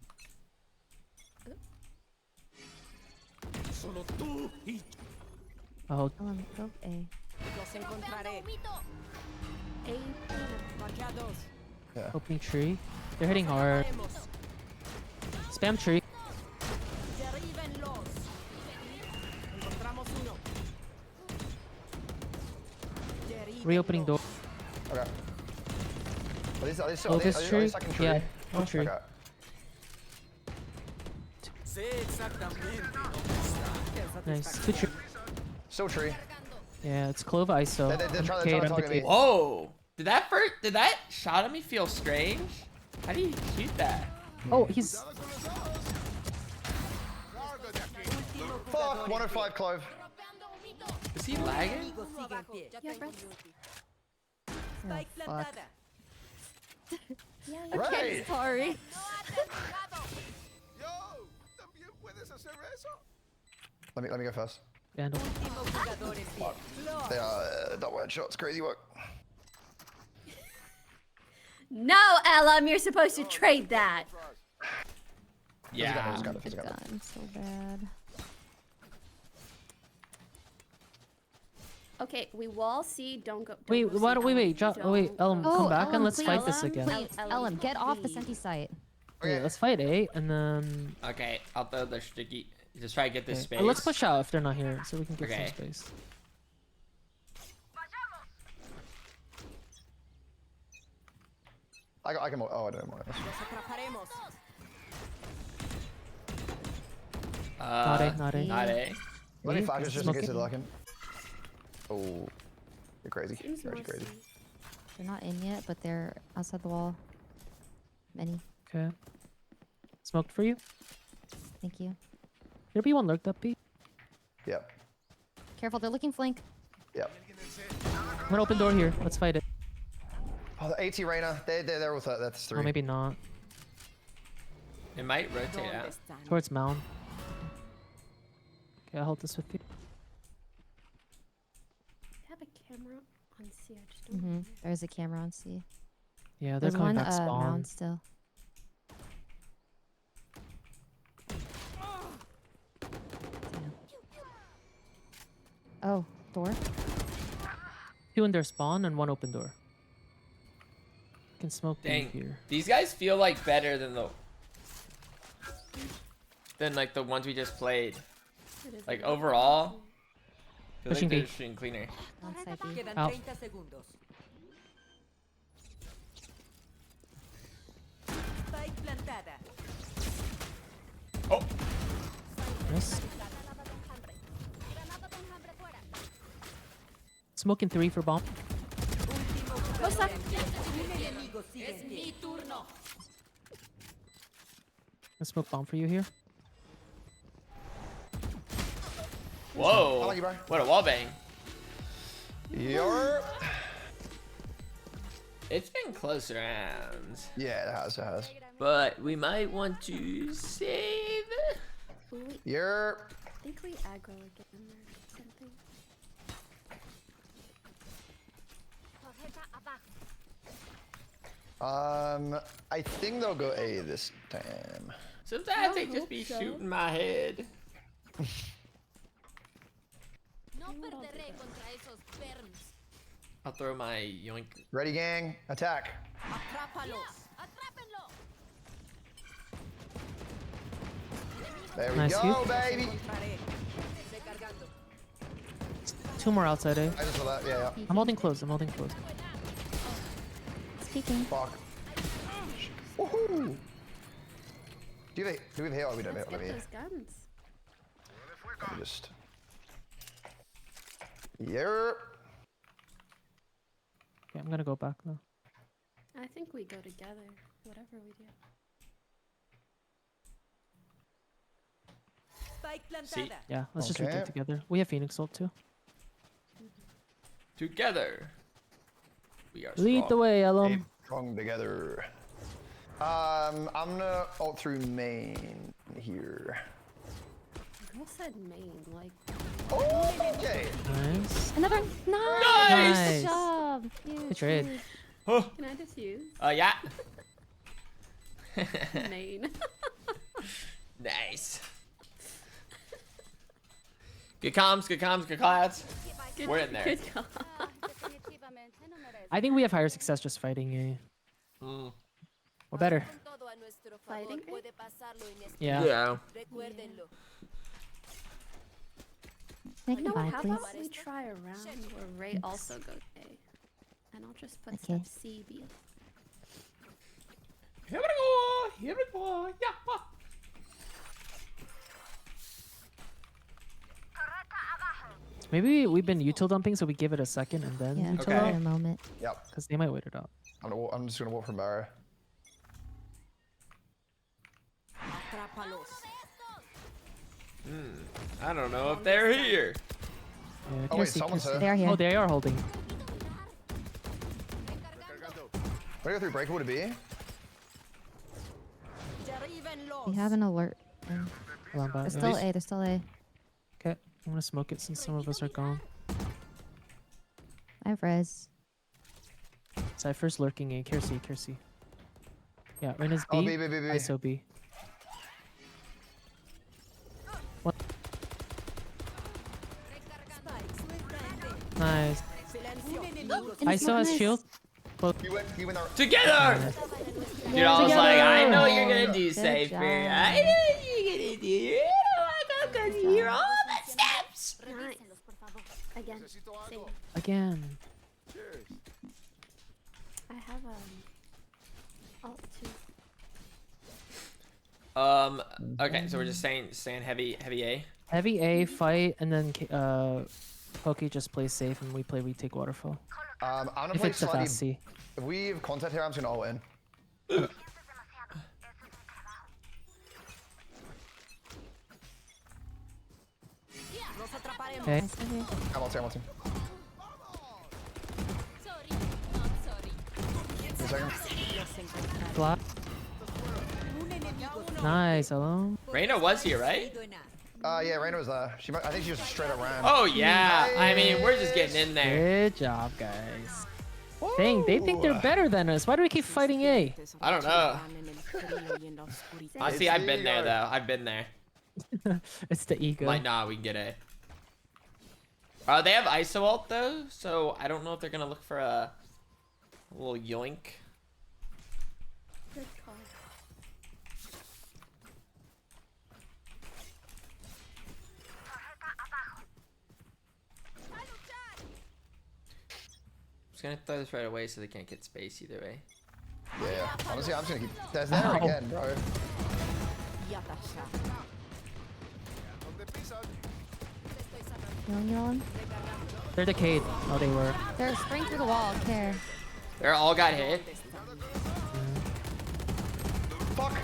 I'll hold. Go A. Los encontraré. A. Marcados. Opening tree. They're hitting hard. Spam tree. Derríbenlos. Encontramos uno. Reopening door. Okay. Are they still, Oh, are they this tree? second tree? Yeah, one tree. Okay. Sé exactamente. Nice. Two tree. Still tree. Yeah, it's Clove ISO. They're trying Kate, to I'm target the me. Kate. Whoa. Did that shot at me feel strange? How do you shoot that? Oh, he's. Fuck, 105 clove. Is he lagging? Amigo sigue en pie. Yeah, Brett. Spike fuck. plantada. Right. Sorry. Yo, ¿también puedes hacer eso? Let me go first. Vandal. Último jugador en pie. They are double headshots. Crazy work. No, Ellum, you're supposed to trade that. Yeah. Gun so bad. Okay, we wall C. Don't go. Wait, don't go why C, don't we wait? Don't. Ellum, come back and Ellum, let's fight please. this again. Ellum, Please, Ellum, Ellum, get off the please. senti site. Yeah, let's fight A and then. Okay, I'll throw the sticky. Just try to get this Okay. space. Let's push out if they're not here, so we can get Okay. some space. I can. Oh, I don't want this. Los atraparemos. Not A. Not A. Let me Yeah, flash this just in case smoking. they're looking. Oh, you're crazy. Seems You're more actually crazy. C. They're not in yet, but they're outside the wall. Many. Okay. Smoked for you. Thank you. There be one lurked up B. Yep. Careful, they're looking flank. Yep. I'm gonna open door here. Let's fight it. Oh, the AT Reyna. They're with that's three. Oh, maybe not. It might rotate ¿Dónde out. están? Towards mound. Okay, I'll hold this with you. I have a camera on C. I just don't know. There's a camera on C. Yeah, they're There's coming one back spawn. mound still. Damn. Oh, door. 2 in their spawn and 1 open door. Can smoke B Dang. here. These guys feel like better than like the ones we just played. It is Like a little overall, crazy. feel Pushing like they're B. shooting cleaner. Outside B. Quedan Out. 30 segundos. Spike plantada. Oh, Nice. Smoking 3 for bomb. Último jugador en pie. Un enemigo sigue en pie. I smoke bomb for you here. whoa! I like you, bro. What a wall bang! You're. It's been close rounds, Yeah, it has. It has. but we might want to save. Ooh, You're. I think we aggro again or something. I think they'll go A this time. Sometimes they I just hope be so. shooting my head. I'll throw my yoink. Ready, gang? Attack. There we Nice go, hit. baby. Encontraré. Recargando. 2 more outside A. I just saw that. Yeah, yeah. I'm holding close. I'm holding close. Speaking. Fuck. Woohoo! Do we have hail? We don't Let's have get hail. those guns. Let me just. Yeah. Okay, I'm gonna go back now. I think we go together, whatever we do. Spike See? plantada. Yeah, let's just Okay. retake together. We have Phoenix ult too. Together, we are Lead the strong. way, Stay Ellum. strong together. I'm gonna ult through main here. Girl said main, like. Oh, okay. Nice. Another. Nice. Nice! Good job. Good trade. Oh, Can I just use yeah. main? Nice. Good comms, good comms, good clads. Good, We're in there. Good call. I think we have higher success just fighting A. Mm. Or better. Fighting? Yeah. Yeah. Say No, goodbye, how please. about we try a round where Ray also goes A? And I'll just put Okay. some CB. Here we go. Here we go. Yeah. Maybe we've been util dumping, so we give it a second and then Yeah. util Okay. Wait a moment. Yep. because they might wait it out. I'm just gonna walk from barrier. Atrápalos. I don't know if they're here. Yeah, Oh, wait, someone's here. They are here. Oh, they are holding. Where do you go through breaker? Would it be? We have an alert. thing. Hold on, They're bot. still A. They're still A. Okay, I'm gonna smoke it since some of us are gone. I have res. Cypher's lurking A. Kersey, Kersey. Yeah, Rena's B. Oh, B. ISO B. What? Nice. ISO has shield. He went there. Together. Dude, I was like, I know you're gonna do Cypher. I know you're gonna do. I'm gonna hear all the steps. Nice. Again. Same. Again. I have alt too. Okay, so we're just staying heavy A. Heavy A fight, and then Poki just plays safe, and we take waterfall. I'm gonna If play it's a slightly. fast C. If we have contact here, I'm just gonna ult in. Okay. I still here. I'm ulting. Give me a second. Fly. Nice, Ellum. Reyna was here, right? Yeah, Reyna was there. I think she just straight up ran. Oh yeah. I mean, we're just getting in there. Good job, guys. Dang, they think they're better than us. Why do we keep fighting A? I don't know. Honestly, I've been there though. I've been there. It's the ego. Like, nah, we can get A. They have ISO ult though, so I don't know if they're gonna look for a little yoink. Good call. I'm just gonna throw this right away so they can't get space either way. Yeah. Honestly, I'm just gonna keep. There's there again, bro. Healing. They're decayed. Oh, they were. They're spraying through the wall. Care. They're all got hit. Fuck.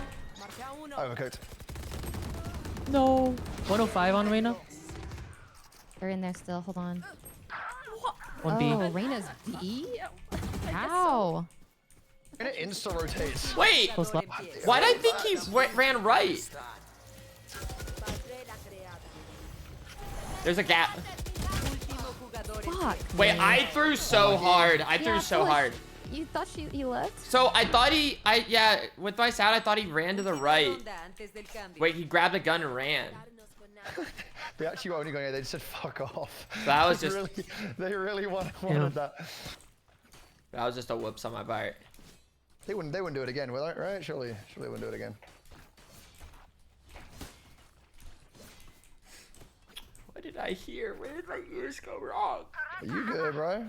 Overcooked. No. 105 on Reyna. They're in there still. Hold on. 1B. Oh, Reyna's B? How? And it insta rotates. Wait, Close left. why did I think he ran right? There's a gap. Fuck. Wait, man. I threw so hard. I Yeah, threw so Foolish, hard. You thought he left? So I thought yeah, with my sound, I thought he ran to the right. Wait, he grabbed a gun and ran. They actually were only going. They just said fuck off. That was They just- They really wanted that. That was just a whoops on my part. They wouldn't do it again, will they? Right? Surely they wouldn't do it again. What did I hear? Where did my ears go wrong? Are you good, bro?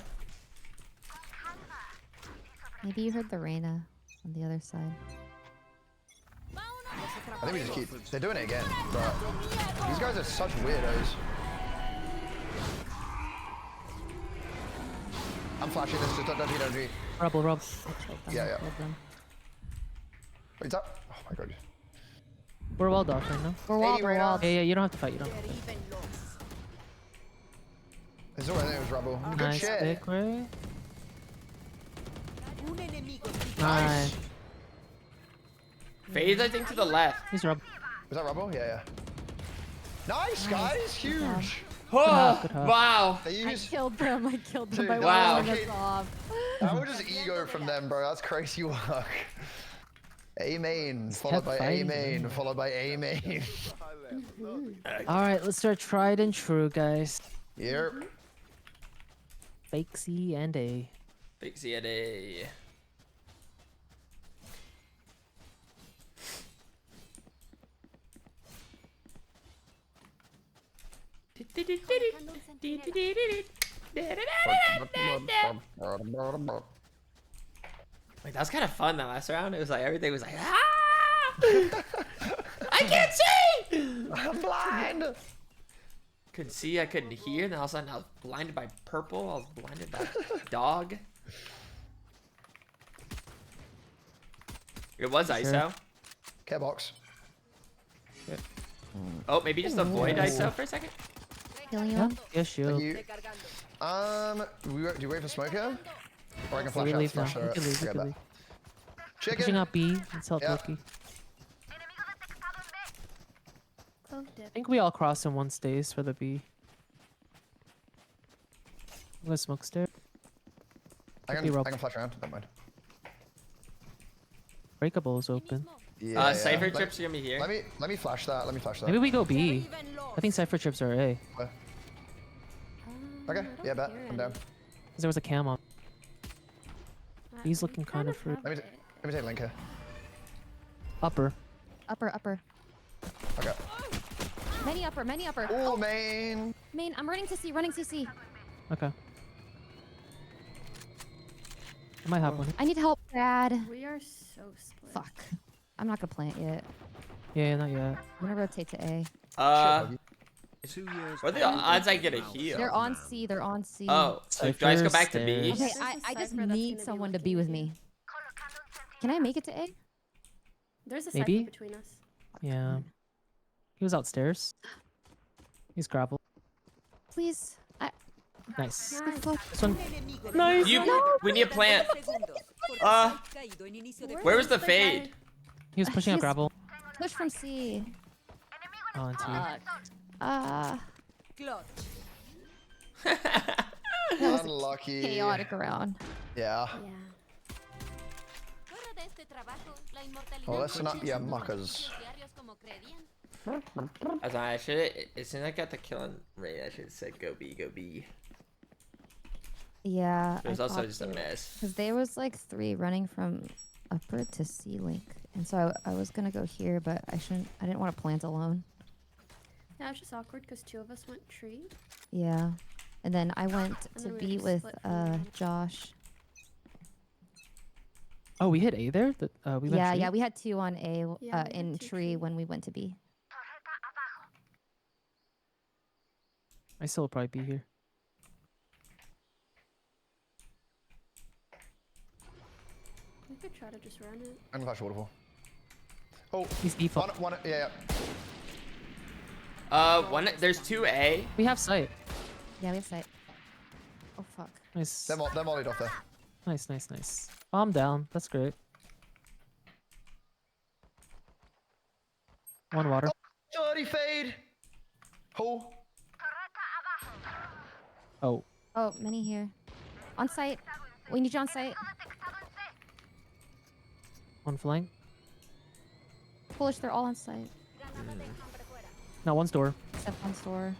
Maybe you heard the Reyna on the other side. I think we just keep. They're doing it again, but these guys are such weirdos. I'm flashing this. Just don't get energy. Rubble, rub. Yeah. Killed them. Wait, up. Oh my god. We're walled off right now. We're walled, we're walled. Yeah, you don't have to fight. You don't have to fight. It's alright. It was rubble. Good Nice shit. pick, Ray. Nice. Phase, I think, to the left. He's rub. Was that rubble? Yeah. Nice, guys. Huge. Oh, good hug. wow. They I used. killed them. I killed them Dude, by wow. walling us off. That was just ego from them, bro. That's crazy work. A main, followed kept by A fighting, main, man. followed by A main. All right, let's start tried and true, guys. Yep. Fake C and A. Big CNA. Wait, that was kind of fun that last round. It was like everything was like, ah! I can't see! I'm blind. Couldn't see, I couldn't hear, and then all of a sudden I was blinded by purple, I was blinded by dog. It was ISO. Care box. Oh, maybe just avoid ISO for a second. Healing you Yeah, up? yeah, shield. You. Do you wait for smoke here? Or I can So we flash out. leave now. Flash We out. can leave, we Grab can that. leave. Pushing Chicken. up B. Let's help Yeah. Loki. Clove I dip. think we all cross in one stays for the B. I'm gonna smoke stair. I be robbed. can flash around. Don't mind. Breakable is open. Yeah. Cypher Let- trips are gonna be here. Let me flash that. Let me flash that. Maybe we go B. I think Cypher trips are A. Okay. I Yeah, don't bet. hear I'm down. any. Because there was a cam on. He's looking kind of fruit. Let me take link here. Upper. Upper. Okay. Many upper. Oh, main. Main, I'm running CC. Okay. I might have one. I need help, Brad. We are so split. Fuck. I'm not gonna plant yet. Yeah, not yet. I'm gonna rotate to A. Two years What are the odds I get a heal? They're on C. Oh, so do I just go back to B? Cypher Okay, There's a I just Cypher that's need gonna be someone to looking be with at me. Can I make it to A? There's a Maybe? Cypher between us. Yeah. He was outstairs. He's grappled. Please. Nice. Nice. This one. Nice. We need a plant. Where was the fade? He was pushing up He's- grapple. Push from C. On T. That was a Unlucky. chaotic round. Yeah. Yeah. Well, listen up, you muckers. As I should, as soon as I got the kill on Ray, I should have said go B, go B. Yeah. It was also just a mess. Because there was like 3 running from upper to C link, and so I was gonna go here, but I didn't want to plant alone. Yeah, it's just awkward because 2 of us went tree. Yeah. And then I went And to then we B just with split from there. Josh. Oh, we hit A there. We went tree? Yeah, we had 2 on A Yeah, we had in 2 tree tree. when we went to B. I still will probably be here. We could try to just run it. I'm gonna flash waterfall. Oh, He's default. yeah. There's 2A. We have sight. Yeah, we have sight. Oh fuck. Nice. They're mollied off there. Nice. Bomb down. That's great. One water. Dirty fade. Oh. Oh. Oh, many here. On site. We need you on site. One flank. Foolish, they're all on site. No, one's door. Except one store.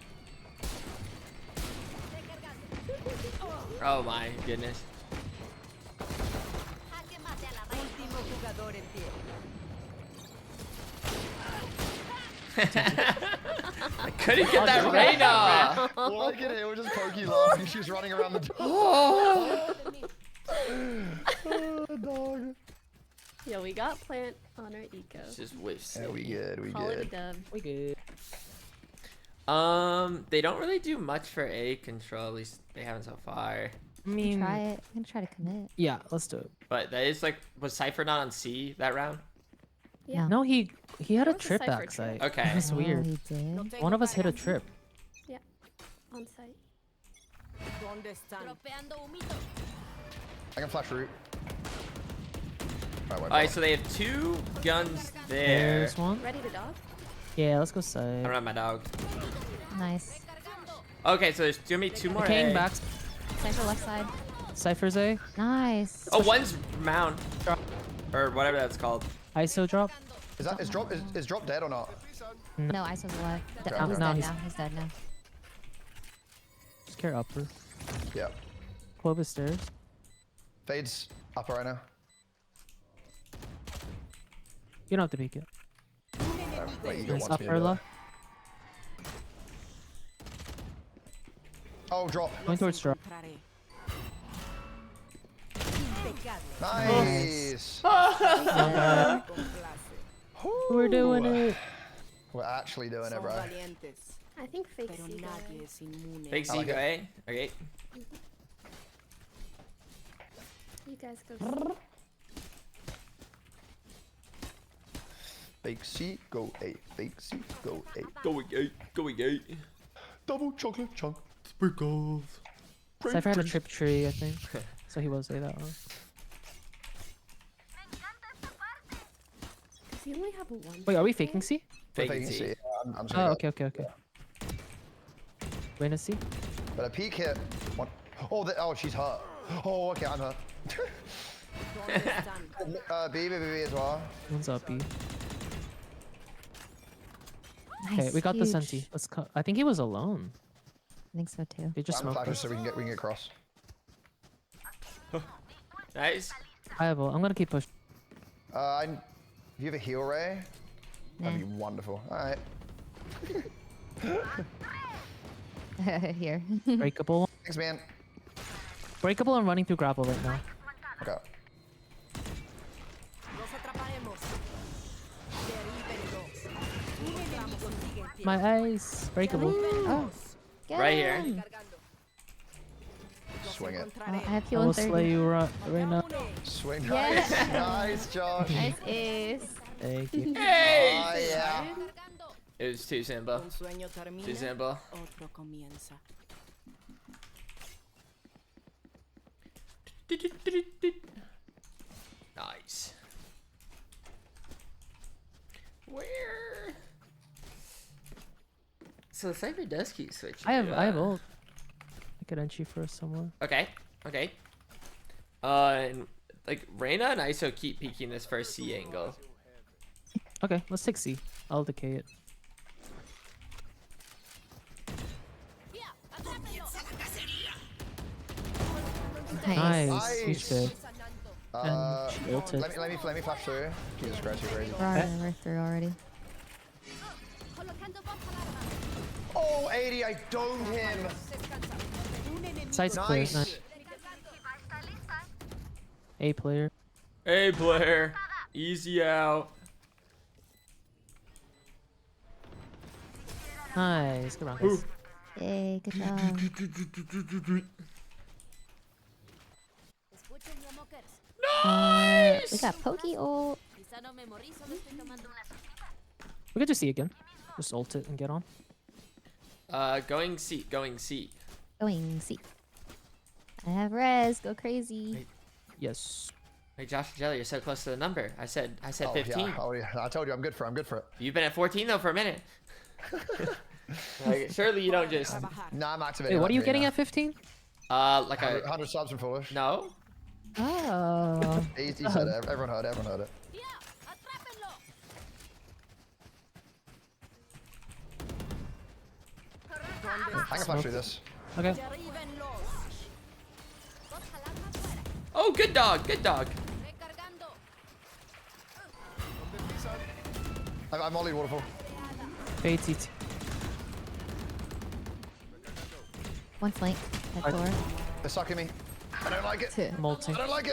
Oh my goodness. Último jugador en pie. I couldn't get that Reyna. All I can hear was just Pokey laughing. She was running around the door. Oh, dog. Yeah, we got plant on our eco. It's just whiffs. Yeah, we good. Call it a dub. We good. They don't really do much for A control. At least they haven't so far. I mean, Try it. I'm gonna try to commit. yeah, let's do it. But that is like, was Cypher not on C that round? Yeah. No, he had a That was a trip Cypher backside. trip. Okay. That's Oh, weird. he did. One of us hit a trip. On site. ¿Dónde están? I can flash root. Alright, so they have 2 guns there. There's one. Ready to dog? Yeah, let's go I side. run my dog. Nice. Okay, so there's gonna be 2 more. Came A. back. Cypher left side. Cypher's A. Nice. Oh, one's mount. Or whatever that's called. ISO drop. Is drop dead or not? No, ISO's alive. Okay. He's No, dead he's- now. He's dead now. Just care upper. Yeah. Clovis stairs. Fade's upper right now. You don't have to peek it. Wait, you Nice wants me to upper do left. that. Oh, drop. Going towards drop. Nice. We're doing it. We're actually doing it, bro. I think fake C go A. Big I C like go it. A. Okay. You guys go C. Fake C, go A. Fake C, go A. Going A. Going A. Double chocolate chunk. Sprinkles. Cypher had a trip tree, I think. So he will say that one. Does he only have 1? Wait, are we faking C? Faking C. I'm just Oh, gonna okay. Wait, C. But a peek hit. One. Oh, she's hurt. Oh, okay, I'm hurt. B as well. One's up B. Nice. Okay, we got the huge. Senti. Let's I think he was alone. I think so too. They just I'm smoked flashing us. so we can get across. Nice. I have I'm gonna keep pushing. If you have a heal ray, Nah. that'd be wonderful. All right. Here. Breakable. Thanks, man. Breakable and running through grapple right now. Okay. Los atraparemos. Derríbenlos. Un enemigo sigue en pie. My ice. Breakable. Oh. Get Right here. him. Los Swing it. Oh, I encontraré. have I heal will in slay 30. you right now. Swing. Yes. Nice. Nice, Josh. Nice ace. Thank you. Hey! Oh, yeah. It was too simple. Un sueño termina, Too simple. otro comienza. Nice. Where? So the Cypher does keep switching. I have to, ult. I could entry first somewhere. Okay. Okay. And like Reyna and ISO keep peeking this first C angle. Okay, let's take C. I'll decay it. Nice. Huge fit. Let ulted. me flash through. Jesus Christ, you're crazy. We're already right through already. Oh, 80, I domed him. Side's clear. Nice. Nice. A player. Hey, player. Easy out. Nice. Good round, guys. Yay, good job. Nice. We got Pokey ult. We could just see again. Just ult it and get on. Going seat. Going seat. Going see. I have res. Go crazy. Wait. Yes. Hey, Josh and Jelly, you're so close to the number. I said Oh, 15. yeah. Oh, yeah. I told you, I'm good for it. You've been at 14 though for a minute. Like, surely you don't just Nah, I'm activating. Wait, what are you getting now. at 15? like 100 subs and foolish. no. Oh. He said it. Everyone heard it. I can flash through this. Okay. Oh, good dog. Good dog. I'm molly waterfall. Fade CT. One flank. Head door. They're sucking me. I don't like it. Two. Multi. I don't like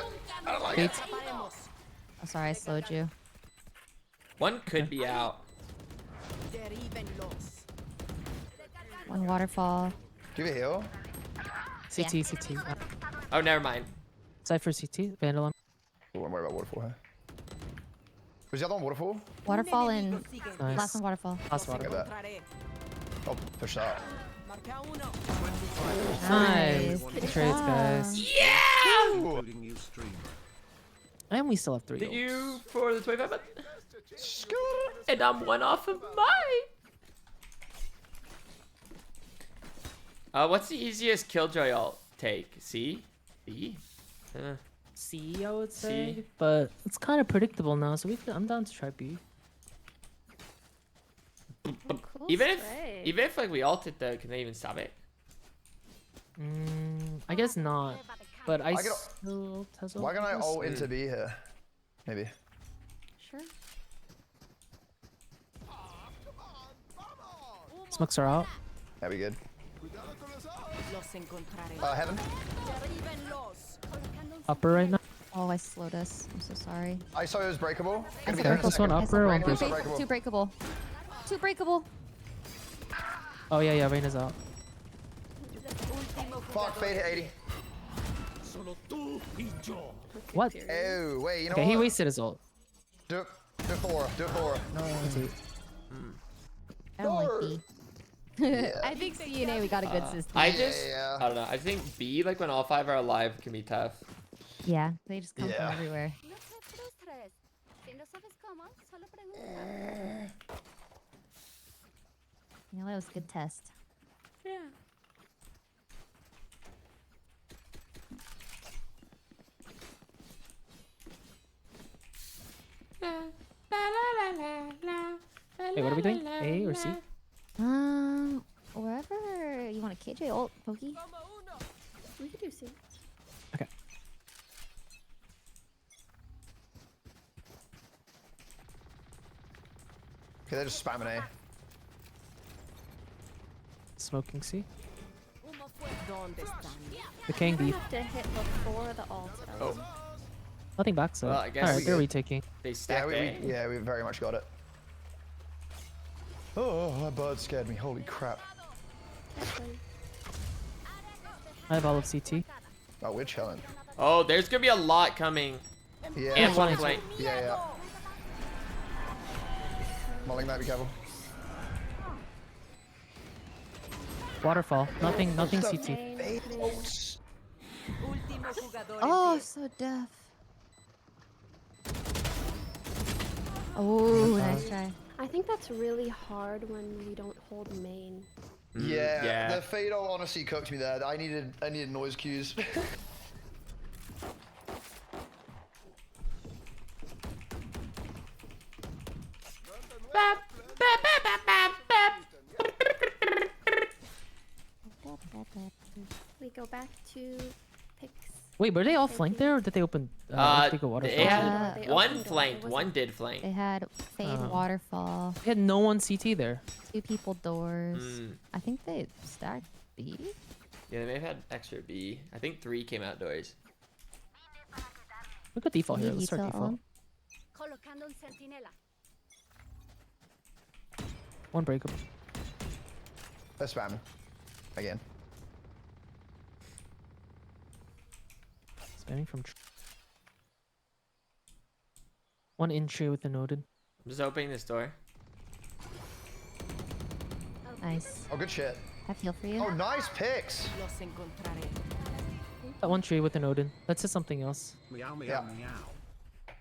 it. Fade. Oh, sorry, I slowed you. One could be out. One waterfall. Do you have a heal? CT, CT. Oh, never mind. Cypher CT. Vandal. Oh, don't worry about waterfall here. Was the other one waterfall? Waterfall and Nice. last one waterfall. Last water. Look at that. Oh, push that. Nice. Good Good trades, job. guys. Including you streamer. And we still have 3 Thank ults. you for the 25 button. And I'm one off of mine. What's the easiest Killjoy ult take? C? B? C, I would say. C. But it's kind of predictable now, so I'm down to try B. Cool Even if spray. like we ult it though, can they even stop it? I guess not. But I I get- still Tesla. Why can't I ult into B here? Maybe. Sure. Smokes are out. That'd be good. Los encontraré. Heaven. Upper right now. Oh, I slowed us. I'm so sorry. I saw it was breakable. I Gonna be said there in a Plus one second. upper, one Breakable, breakable. breakable. Two breakable. Two breakable. Oh yeah, yeah, Reyna's out. Fuck, fade hit 80. What? Oh, wait, you know Okay, what? he wasted his ult. Do it for Aura. Do it for Aura. That's it. I don't like B. Yeah. I think C and A we got a good system. I just Yeah. I don't know. I think B, like when all 5 are alive, can be tough. Yeah, they just come Yeah. from everywhere. You know, that was a good test. Yeah. Wait, what are we doing? A or C? Wherever you want a KJ ult, Pokey. We could do C. Okay. Okay, they're just spamming A. Smoking C. ¿Dónde están? The King B. Have to hit before the ult. Oh, Nothing back, so. Well, I guess Alright, we they're good. retaking. they Yeah, stacked A. we very much got it. Oh, that bird scared me. Holy crap. I have all of CT. Oh, we're chilling. Oh, there's gonna be a lot coming. Yeah. And one flank. flank. Yeah. Mulling that, be careful. Waterfall. Nothing CT. Último jugador en Oh, pie. so deaf. Oh, nice try. I think that's really hard when we don't hold main. Yeah, yeah. the fade ult honestly cooked me there. I needed noise cues. We go back to picks. Wait, were they all flanked there, or did they open? They go waterfall. They had They one opened door. flanked, It one wasn't- did flank. They had Fade Oh. Waterfall, They had no one CT there. 2 people doors. Mm. I think they stacked B. Yeah, they may have had extra B. I think 3 came outdoors. We could default here. Maybe Let's start detail default. on. Colocando un centinela. One breakable. They're spamming. Again. Spamming from. One in tree with the Odin. I'm just opening this door. Nice. Oh, good shit. Have heal for you. Oh, nice picks. Los encontraré. That one tree with an Odin. Let's hit something else. Meow meow Yeah. meow.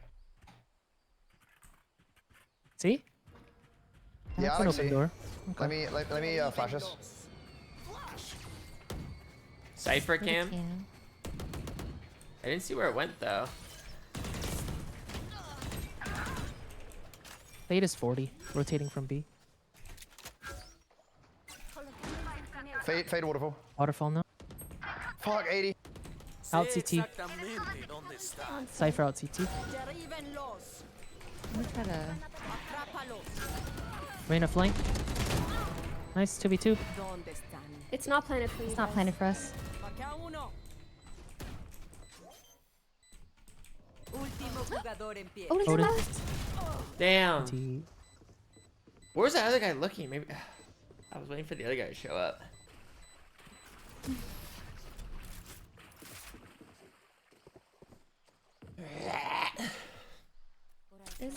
See? Yeah, That's I an see. open door. Let me flash us. Cypher For the cam. cam. I didn't see where it went though. Fade is 40, rotating from B. Fade waterfall. Waterfall now. Fuck, 80. Out CT. Exactamente dónde está. Cypher out CT. Derríbenlos. Let me try to. Atrápalos. Reyna flank. Nice 2v2. ¿Dónde están? It's not planted for you. It's not guys. planted for us. Acá uno. Último jugador en pie. Oh, there's Odin. left. Damn. CT. Where's that other guy looking? Maybe I was waiting for the other guy to show up. Is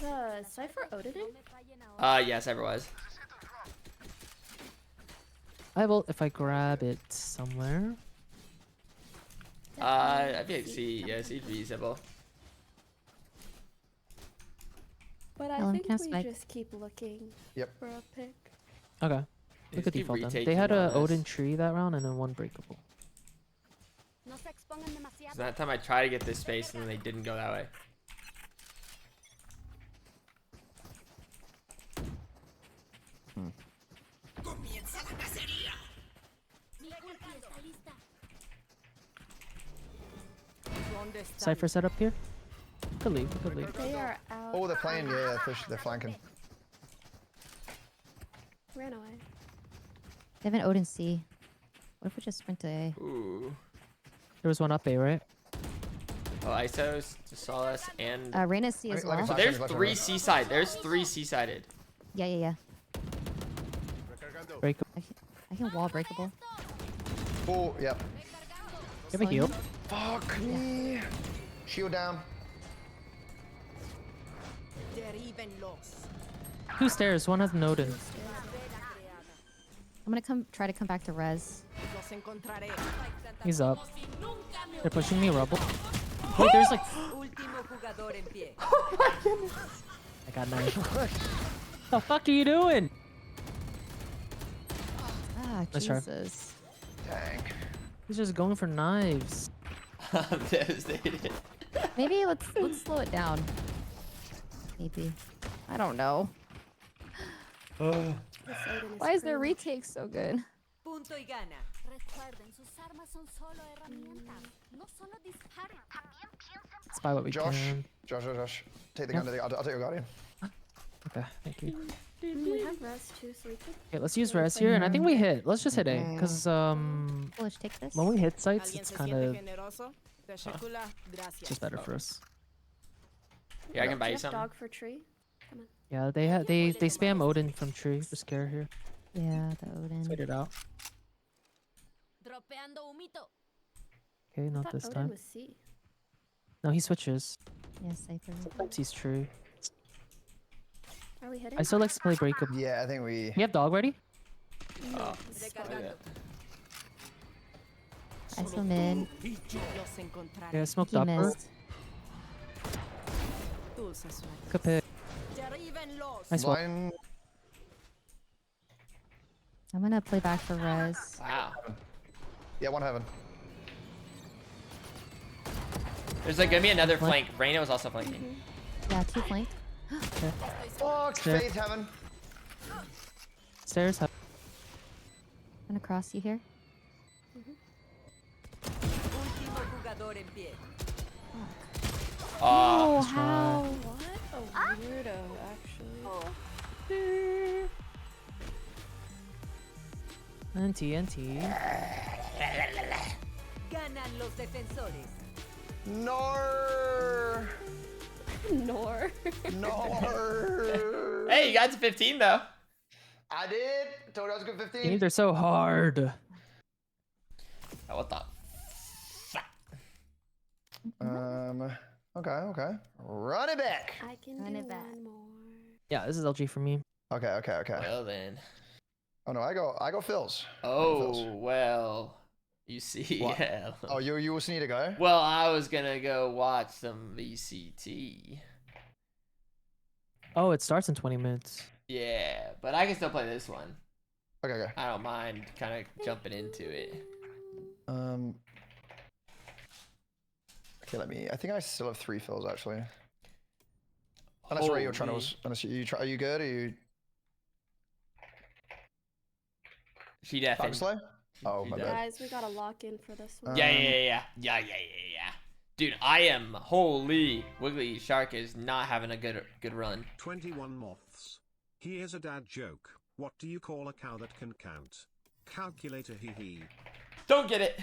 Cypher Odin in? Yes, ever was. I will if I grab it somewhere. I feel like C, yeah, C's reasonable. But I Ellum, think can I we spike? just keep looking Yep. for a pick. Okay. We Just could keep default them. They retaking had a on us. Odin tree that round and then one breakable. No se expongan demasiado. So that time I tried to get this space and then they didn't go that way. ¿Dónde están? Cypher set up here. Could leave. Could leave. They are out. Oh, they're playing. Yeah, they're flanking. Ran away. They have an Odin C. What if we just sprint to A? Ooh. There was one up A, right? Oh, ISOs, Solace, and Reyna C as Let me well. so flash. there's 3 seaside. There's 3 seasided. Yeah. Break. I can wall breakable. Oh, yep. Give a Slow heal. you. Fuck me. Shield down. Derríbenlos. 2 stairs. One has an Odin. I'm gonna try to come back to res. Los encontraré. He's up. They're pushing me rubble. Wait, there's like. Último jugador en pie. I got 9. The fuck are you doing? Ah, Let's try. Jesus. Dang. He's just going for knives. I'm devastated. Maybe let's slow it down. Maybe. I don't know. This Odin is Why is their crazy. retake so good? Punto y gana. Recuerden, sus armas son solo herramientas. No solo disparen, también piensen. Let's buy what we Josh. can. Josh. Take the Yeah. gun. I'll take your guardian. Okay, thank you. We have res too, so we could. Okay, let's use res here, and I think we hit. Let's just hit A, because Foolish, take this. when we hit sites, ¿Alguien it's se kind siente of generoso? Teşekkürler. Gracias. just better for us. Yeah, I can Do buy you you have something. dog for tree? Come on. Yeah, they spam Odin from tree for scare here. Yeah, the Let's wait Odin. it out. Dropeando humito. Okay, I not thought this Odin time. was C. No, he switches. Yeah, Cypher. Sometimes he's true. Are we hitting? I still like to play breakup. Yeah, I think we. You have dog ready? Oh, Recargando. I swim in. Los encontraré. Yeah, smoked He upper. missed. Dulce suerte. Good pick. Derríbenlos. Nice one. Line. I'm gonna play back for res. wow. Yeah, one heaven. There's like gonna be another Flank. flank. Reyna was also flanking. Yeah, 2 flanked. Fuck. Sure. Faith heaven. Stairs. I'm gonna cross you here. Último jugador en pie. Oh, That's how? right. What a weirdo, actually. NT. Ganan los defensores. No. Nor. No. Hey, you got to 15 though. I did. Told you I was good 15. Games are so hard. Oh, what the? Okay. Run it back. I can Run do it back. one more. Yeah, this is LG for me. Okay. Well then. Oh no, I go Phil's. Oh well. You see. What? Yeah. Oh, you also need to go? Well, I was gonna go watch some VCT. Oh, it starts in 20 minutes. Yeah, but I can still play this one. Okay. I don't mind kind of jumping into it. Okay, I think I still have 3 fills actually. Unless Ray, you're trying to. Unless are you good? Are you? She definitely. Slow? Oh She my does. bad. Guys, we got a lock in for this one. Yeah. Dude, I am holy. Wiggly Shark is not having a good run. 21 moths. Here's a dad joke. What do you call a cow that can count? Calculator hee hee. Don't get it.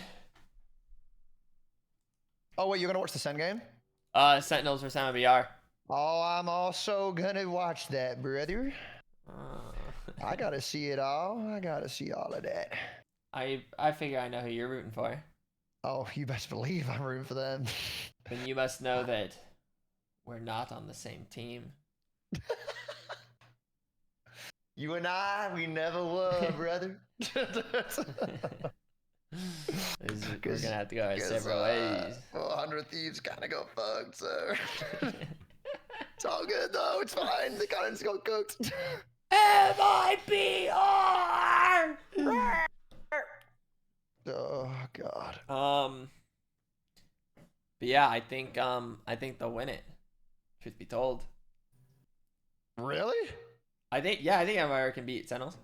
Oh wait, you're gonna watch the SEN game? Sentinels vs MIBR. Oh, I'm also gonna watch that, brother. I gotta see it all. I gotta see all of that. I figure I know who you're rooting for. Oh, you best believe I'm rooting for them. And you must know that we're not on the same team. You and I, we never were, brother. We're gonna have to go our several ways. 100 Thieves kind of got fucked, so. It's all good though. It's fine. The cannons got cooked. MIBR. Oh god. But yeah, I think they'll win it. Truth be told. Really? I think MIBR can beat Sentinels.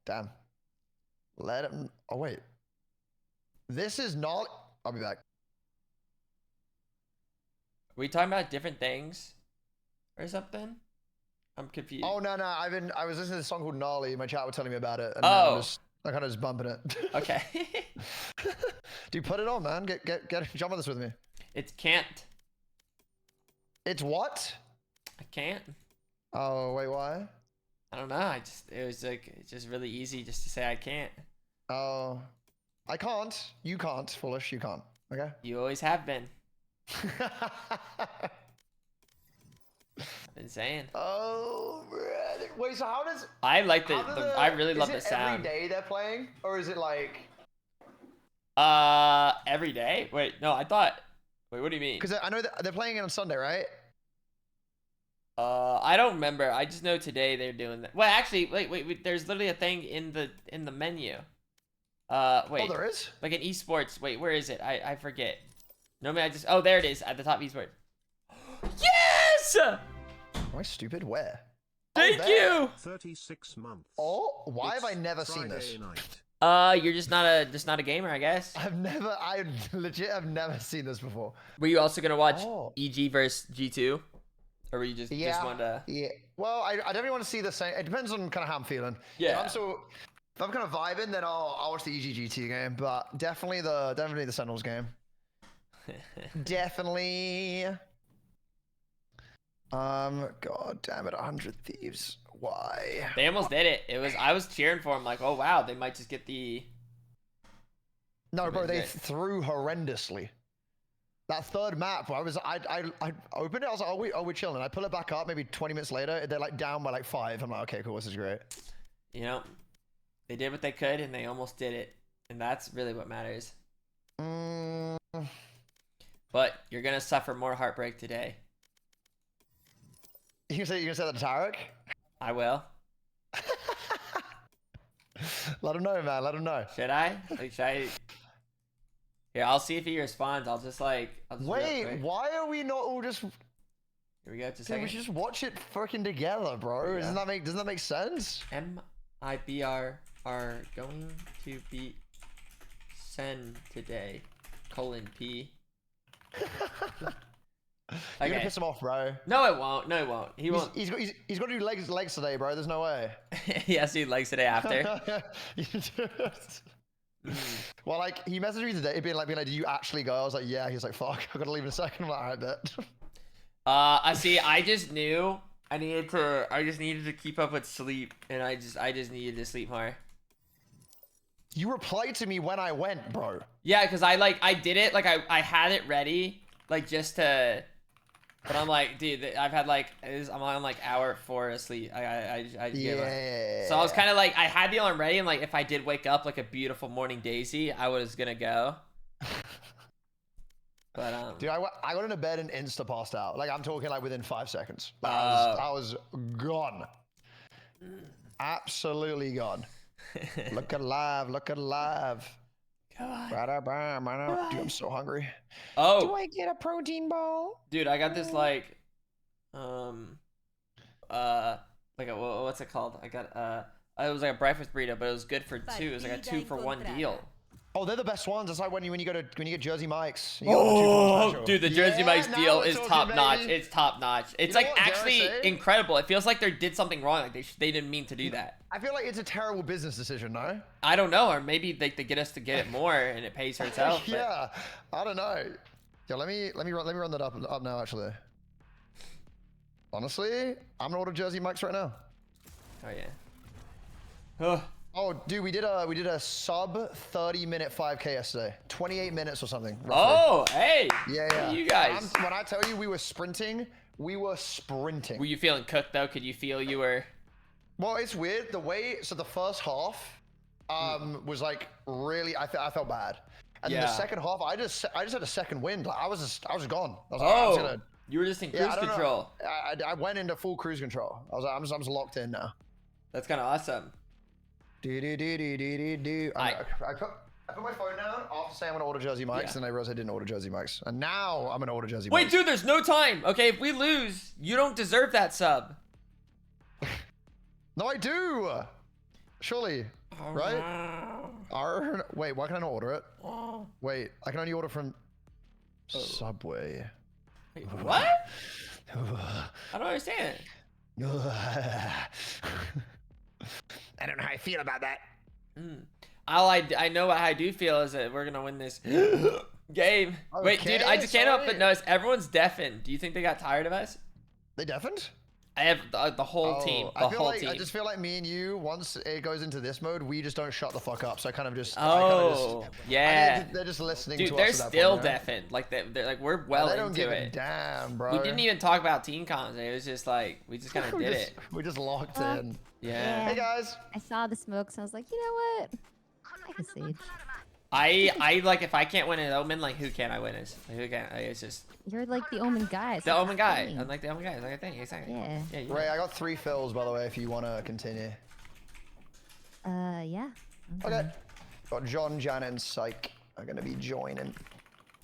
Damn. Let him. Oh wait. This is not. I'll be back. Are we talking about different things or something? I'm confused. Oh no. I was listening to this song called Gnarly. My chat was telling me about it. And Oh. I'm kind of just bumping it. Okay. Dude, put it on, man. Get jump on this with me. It's can't. It's what? I can't. Oh wait, why? I don't know. It's just really easy just to say I can't. Oh, I can't. You can't. Foolish. You can't. Okay. You always have been. I've been saying. Oh, brother. Wait. So how does? I like I really is love it the sound. Every day they're playing, or is it like? Every day? Wait, no. Wait, what do you mean? Because I know that they're playing it on Sunday, right? I don't remember. I just know today they're doing that. Well, actually, wait. There's literally a thing in the menu. Wait. Oh, there is? Like an esports. Wait, where is it? I forget. Normally oh, there it is at the top, esports. Yes! Am I stupid? Where? Thank there. you. 36 months. Oh, why have I It's never seen this? Friday night. You're just not a gamer, I guess. I legit have never seen this before. Were you also gonna watch Oh. EG versus G2, or were you just wanted to? Yeah. Well, I definitely want to see the same. It depends on kind of how I'm feeling. Yeah. If I'm kind of vibing, then I'll watch the EGGT game. But definitely the Sentinels game. Definitely. God damn it, 100 Thieves. Why? They almost did it. I was cheering for them, like, oh wow, they might just get the. No, bro, they Okay. threw horrendously. That third map, I opened it. I was like, we're chilling. I pull it back up. Maybe 20 minutes later, they're like down by like 5. I'm like, okay, cool, this is great. You know, they did what they could, and they almost did it, and that's really what matters. But you're gonna suffer more heartbreak today. You gonna say that to Tarek? I will. Let him know, man. Let him know. Should I? Should I? Here, I'll see if he responds. I'll just real Wait, quick. why are we not all just? Here we go. Just a Dude, we second. should just watch it freaking together, bro. Yeah. Doesn't that make sense? MIBR are going to beat SEN today. P. You're gonna piss him off, bro. No, it won't. No, it won't. He won't. He's got to do legs today, bro. There's no way. He has to do legs today after. Well, like he messaged me today, being like, "Do you actually go?" I was like, "Yeah." He was like, "Fuck, I gotta leave in a second." I'm like, "Alright, bet." I see. I just knew I just needed to keep up with sleep, and I just needed to sleep more. You replied to me when I went, bro. Yeah, because I did it, like I had it ready, like just to, but I'm like, dude, I've had like, I'm on like hour 4 of sleep. I give up. So I was kind of like, I had the alarm ready, and like if I did wake up like a beautiful morning daisy, I was gonna go. But dude, I got into bed and insta passed out. Like I'm talking like within 5 seconds. I was gone. Absolutely gone. Look alive, look alive. Come on. Dude, I'm so hungry. Oh. Do I get a protein ball? Dude, I got this like what's it called? I got it was like a breakfast burrito, but it was good for 2. It was like a 2-for-1 deal. Oh, they're the best ones. That's like when you get Jersey Mike's. Dude, the Jersey Mike's deal is top notch. It's top notch. It's like actually incredible. It feels like they did something wrong. Like they didn't mean to do that. I feel like it's a terrible business decision, no? I don't know, or maybe they get us to get it more and it pays for itself. Yeah, I don't know. Yo, let me run that up now. Actually, honestly, I'm gonna order Jersey Mike's right now. Oh yeah. Oh, dude, we did a sub 30-minute 5K yesterday. 28 minutes or something. Roughly. Oh, hey. Yeah. You guys. When I tell you we were sprinting, we were sprinting. Were you feeling cooked though? Could you feel you were? Well, it's weird. The way, so the first half was like really, I felt bad. And then the second half, I just had a second wind. Like, I was just gone. I was like, I was gonna, you were just in cruise control. I went into full cruise control. I was like, I'm just locked in now. That's kind of awesome. I put my phone down after saying I'm gonna order Jersey Mike's, and I realized I didn't order Jersey Mike's, and now I'm gonna order Jersey Mike's. Wait, dude, there's no time. Okay, if we lose, you don't deserve that sub. No, I do. Surely, right? Wait, why can I not order it? Wait, I can only order from Subway. Wait, what? I don't understand. I don't know how I feel about that. All I know how I do feel is that we're gonna win this game. Okay, wait, dude, I just can't help but notice everyone's deafened. Do you think they got tired of us? They deafened? I have the whole team. The whole team. I just feel like me and you, once it goes into this mode, we just don't shut the fuck up. So I kind of just. Yeah. They're just listening dude, to us. They're at that still point, you know? deafened. Like they're like we're well they don't into give it. A damn, bro. We didn't even talk about team comms. It was just like we just kind of did it. We just locked in. Yeah. Hey guys. I saw the smoke, so I was like, you know what? I like a Sage. I like if I can't win an Omen, like who can I win as? Like, who can? It's just. You're like the Omen guy. The Omen guy. I'm like the Omen guy. It's like a thing. Exactly. Yeah. Yeah. Ray, I got 3 fills by the way. If you want to continue. Yeah. Okay. Got John, Janet, and Psych are gonna be joining.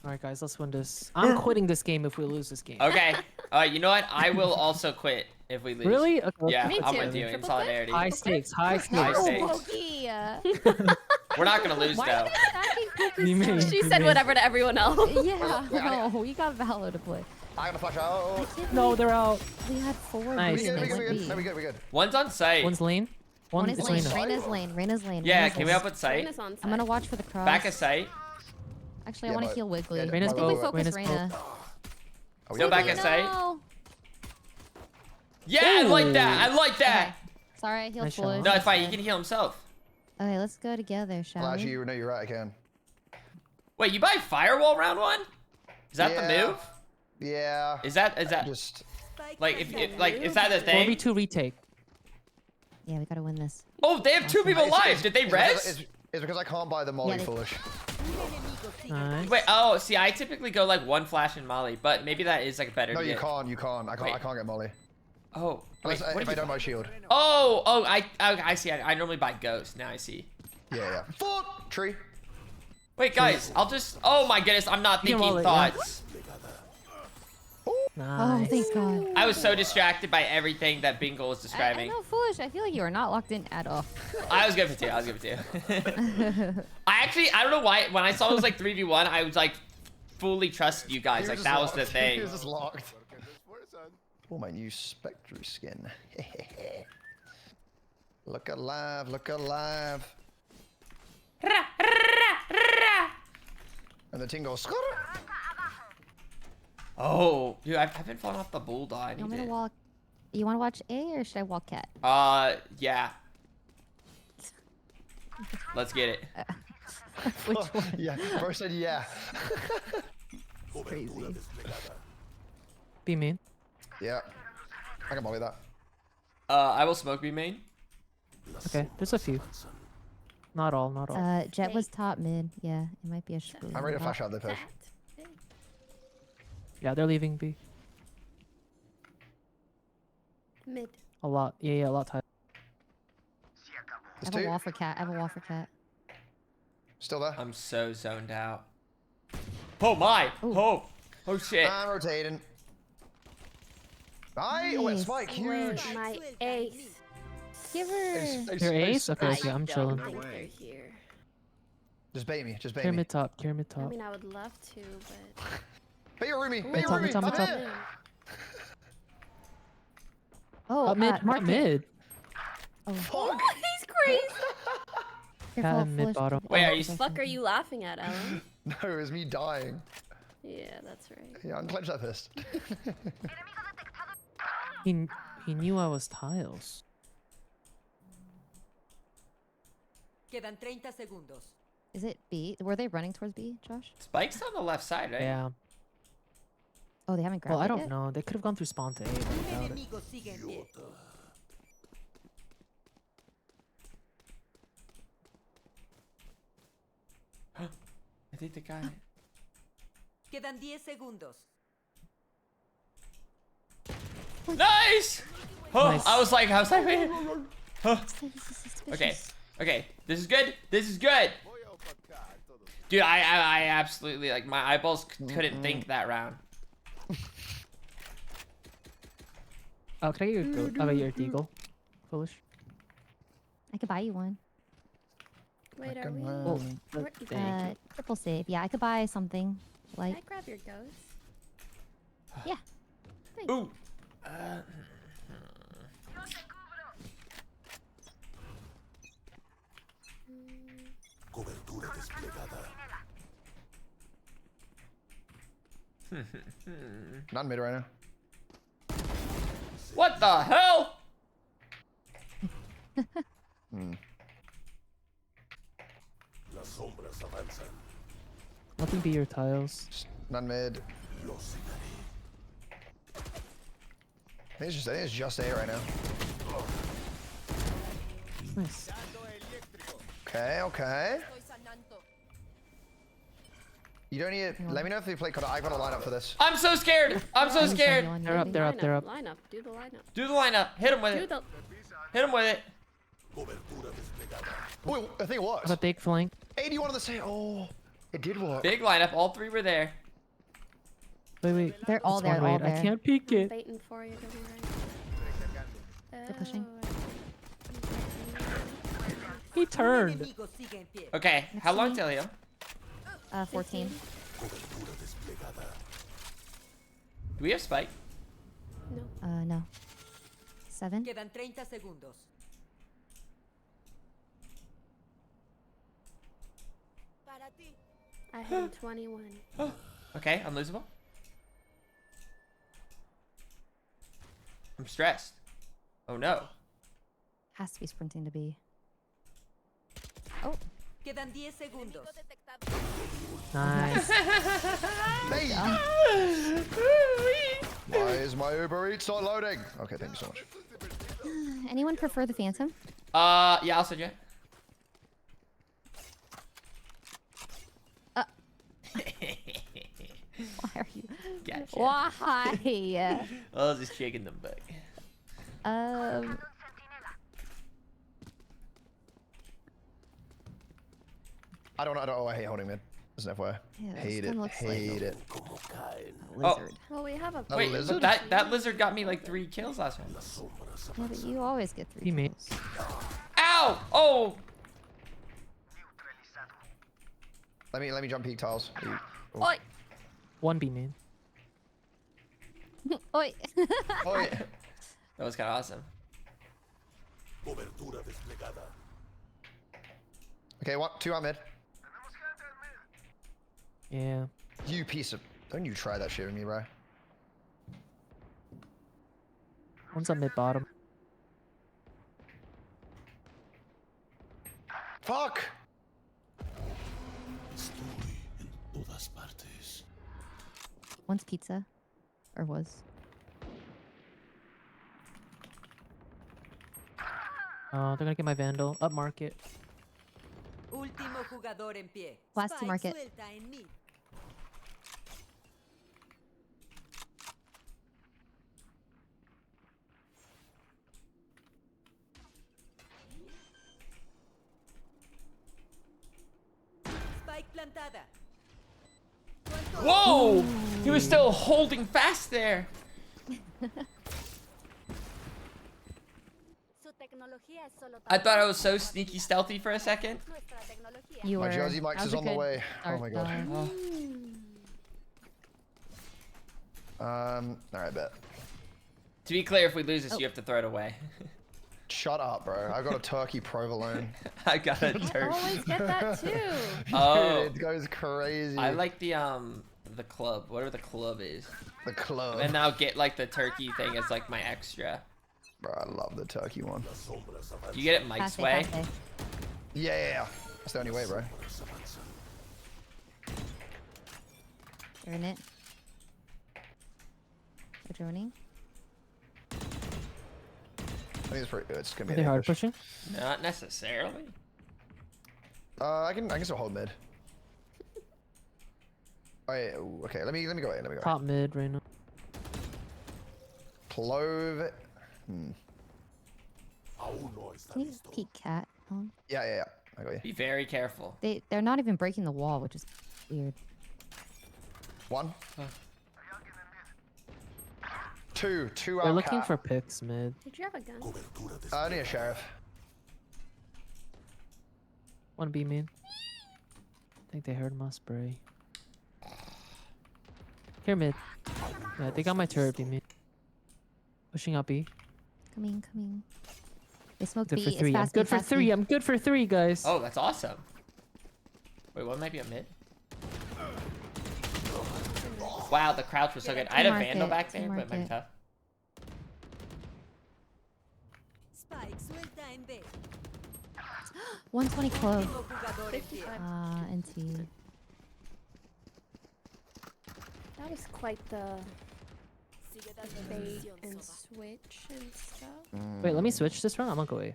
All right, guys, let's win this. I'm quitting this game if we lose this game. Okay. You know what? I will also quit if we lose. Really? Okay. Yeah, Me I'm too. with you in Triple solidarity. High stakes. High stakes. High Oh, stakes. Pokey. We're not gonna lose Why though. are they attacking Pokey? You mean- She said whatever to everyone else. Yeah, no, we got Valo to play. I gotta flash out. No, they're out. We had 4. Nice. Boosts and We they went good. B. We good. One's on site. One's lane. One is lane. Reyna. Reyna's lane. Reyna's lane. Yeah, Reyna's can we lane. help with site? Reina's on I'm gonna site. watch for the cross. Back of site. Actually, I Yeah, want to but- heal Wiggly. yeah, I Reyna's think we both. focus Reyna's Reyna. Still back Wiggly, at site. no. Yeah, I like that. I like that. Okay. Sorry, I healed Nice shot. fully. No, it's fine. He can heal himself. Okay, let's go together, shall Well, we? actually, no, you're right. I can. Wait, you buy firewall round 1? Is that the Yeah. move? Yeah. Is that Just. like if is that the thing? 4v2 retake. Yeah, we gotta win this. Oh, they have 2 people alive. Did they res? It's because I can't buy the Molly Yeah, they- foolish. Nice. Wait, oh, see, I typically go like 1 flash and Molly, but maybe that is like a better. No, you get. can't. You can't. I Wait. can't get Molly. Oh, wait, Unless, what if did I you don't buy? buy shield. Oh, I see. I normally buy Ghost. Now I see. Yeah. Fuck tree. Wait, guys, I'll just. Oh my goodness, I'm not You can thinking roll it, yeah. thoughts. Nice. thank God. I was so distracted by everything that Bingle was I describing. know, foolish. I feel like you are not locked in at all. I was good for 2. I was good for 2. I don't know why. When I saw it was like 3v1, I was like fully trusted you guys. Like that was the He thing. was just locked. Oh, my new Spectre skin. Look alive, look alive. And the ting goes. Oh, dude, I've been falling off the bulldog. I You want me need to it. walk? You want to watch A or should I walk cat? Yeah. Let's get it. Which one? Yeah, bro said yeah. Crazy. Be mean. Yeah. I can molly that. I will smoke B main. Okay, there's a few. Not all, not all. Jet was top mid. Yeah, it might be a screw. I'm ready to flash out the push. Yeah, they're leaving B. Mid. A lot. Yeah, a lot tight. I have a wall for cat. I have a wall for cat. Still there? I'm so zoned out. Oh my! Ooh. Oh shit! I'm rotating. Aye, oh, Nice. spike, huge. Where's my ace? Give her. Your ace? Okay, I okay, I'm don't chilling. think No they're way. here. Just bait me, just bait Care me. mid top, care mid I top. mean, I would love to, but. Bait your Rumi, Ooh, bait your top, Rumi. mid top, mid I'm top. in. Oh, Top mid, mark top it. mid. Oh, Fuck. He's crazy. careful, mid foolish. bottom. Wait, are you okay, What the fuck are you laughing at, Ellen? No, it was me dying. Yeah, that's right. Yeah, unclench that fist. He knew I was tiles. Quedan 30 segundos. Is it B? Were they running towards B, Josh? Spike's on the left side, right? Yeah. Oh, they haven't grabbed Well, I it don't yet? know. They could have gone through spawn to A, but I Un doubt it. enemigo sigue en pie. I think the guy. Quedan 10 segundos. Nice! Oh, Nice. I was like, wait. Huh. Suspicious. Okay, okay, this is good. This is good. Dude, I absolutely like my eyeballs couldn't think that round. Oh, can I get your goat? I'll get your deagle. Foolish. I could buy you one. Wait, are we? Well, Where- thank you. Triple save. Yeah, I could buy something Can I like. grab your ghost? Yeah. Thanks. Ooh. Not mid right now. What the hell? Nothing be your tiles. Not mid. I think it's just A right now. Nice. Okay, okay. You don't need it. Let me know if you play. I got a lineup for this. I'm so scared. I'm so scared. They're up, they're up, they're up. Lineup. Do the lineup. Do the lineup. Hit him with Do it. the. Hit him with it. Wait, I think it Have a worked. big flank. 81 on the same. Oh, it did work. Big lineup. All 3 were there. Wait. They're all This there, one, all wait, I there. can't peek it. Waiting for you. Don't worry. They're pushing. He Un turned. enemigo sigue en pie. Okay, how long till you? 14. Do we have spike? No. 7. Quedan 30 segundos. I had 21. Okay, unlosable. I'm stressed. Oh no. Has to be sprinting to B. Quedan 10 segundos. Nice. Hey! Why is my Uber Eats not loading? Okay, thank you so much. Anyone prefer the Phantom? Yeah, I'll send you. Why are you? Gotcha. Why? I was just shaking them back. I don't know. I hate holding mid. As an FYI. Yeah, this Hate gun it. looks Hate it. A lizard. Well, we have a A Wait, lizard? that lizard got me like 3 kills last round. Yeah, but you always get 3 Teammate. kills. Ow! Oh! Let me jump peak tiles. Oi! 1 B main. Oi. Oh yeah. That was kind of awesome. Cobertura desplegada. Okay, 2 on mid. Yeah. You piece of. Don't you try that shit with me, bro. One's up mid bottom. Fuck! One's pizza. Or was. They're gonna get my Vandal. Up market. Último jugador en pie. Last to Spike market. suelta en mid. Spike plantada. Whoa! He was still holding fast there. I thought I was so sneaky stealthy for a second. You My were. Josie That Mike's was is a on the good way. Oh start, my god. though. Alright, bet. To be clear, if we lose this, you have to throw it away. Shut up, bro. I got a turkey provolone. I got a I turkey. always get that too. Oh. Dude, it goes crazy. I like the club, whatever the club is. the club. And I'll get like the turkey thing as like my extra. Bro, I love the turkey one. Do you get it Mike's way? Yeah. That's the only way, bro. They're in it. They're joining. I think it's pretty good. It's gonna be Are they an hard ambush. pushing? Not necessarily. I can still hold mid. Oh, yeah, ooh, okay, let me go away. Let me go. Top mid right now. Clove. Can you peek cat? Yeah. I got you. Be very careful. They're not even breaking the wall, which is weird. 1. 2 They're out. looking for picks mid. Did you have a gun? I need a sheriff. 1 B main. I think they heard my spray. Here mid. Yeah, they got my turret B main. Pushing up B. Coming. They smoked Good B. for It's 3. I'm fast B, good for fast 3. B. I'm good for 3, guys. Oh, that's awesome. Wait, what might be a mid? Wow, the crouch was so good. I had a Vandal back there, but it might be tough. Spike suelta en B. 120 clove. Último jugador en pie. NT. That was quite the bait and switch and stuff. Wait, let me switch this round. I'm gonna go A.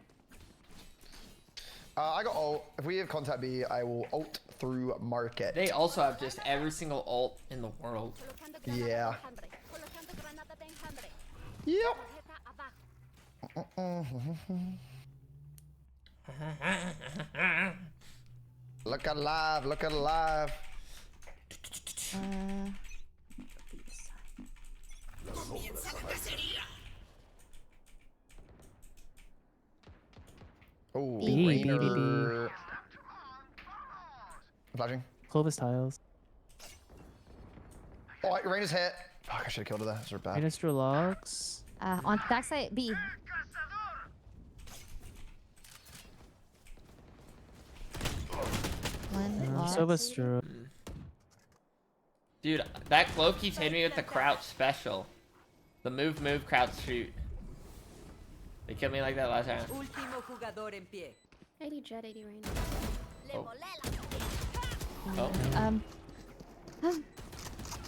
I got ult. If we have contact B, I will ult through market. They also have just every single ult in the world. Yeah. Yep. Look alive. Oh, B, Rainer. Flashing. Clovis tiles. Oh, Rainer's hit. Fuck, I should have killed her there. That's bad. Minister logs. On backside B. One log. Sova's true. Dude, that cloak keeps hitting me with the crouch special. The move, crouch, shoot. They killed me like that last time. Último jugador en pie. 80 jet, 80 rain. Oh.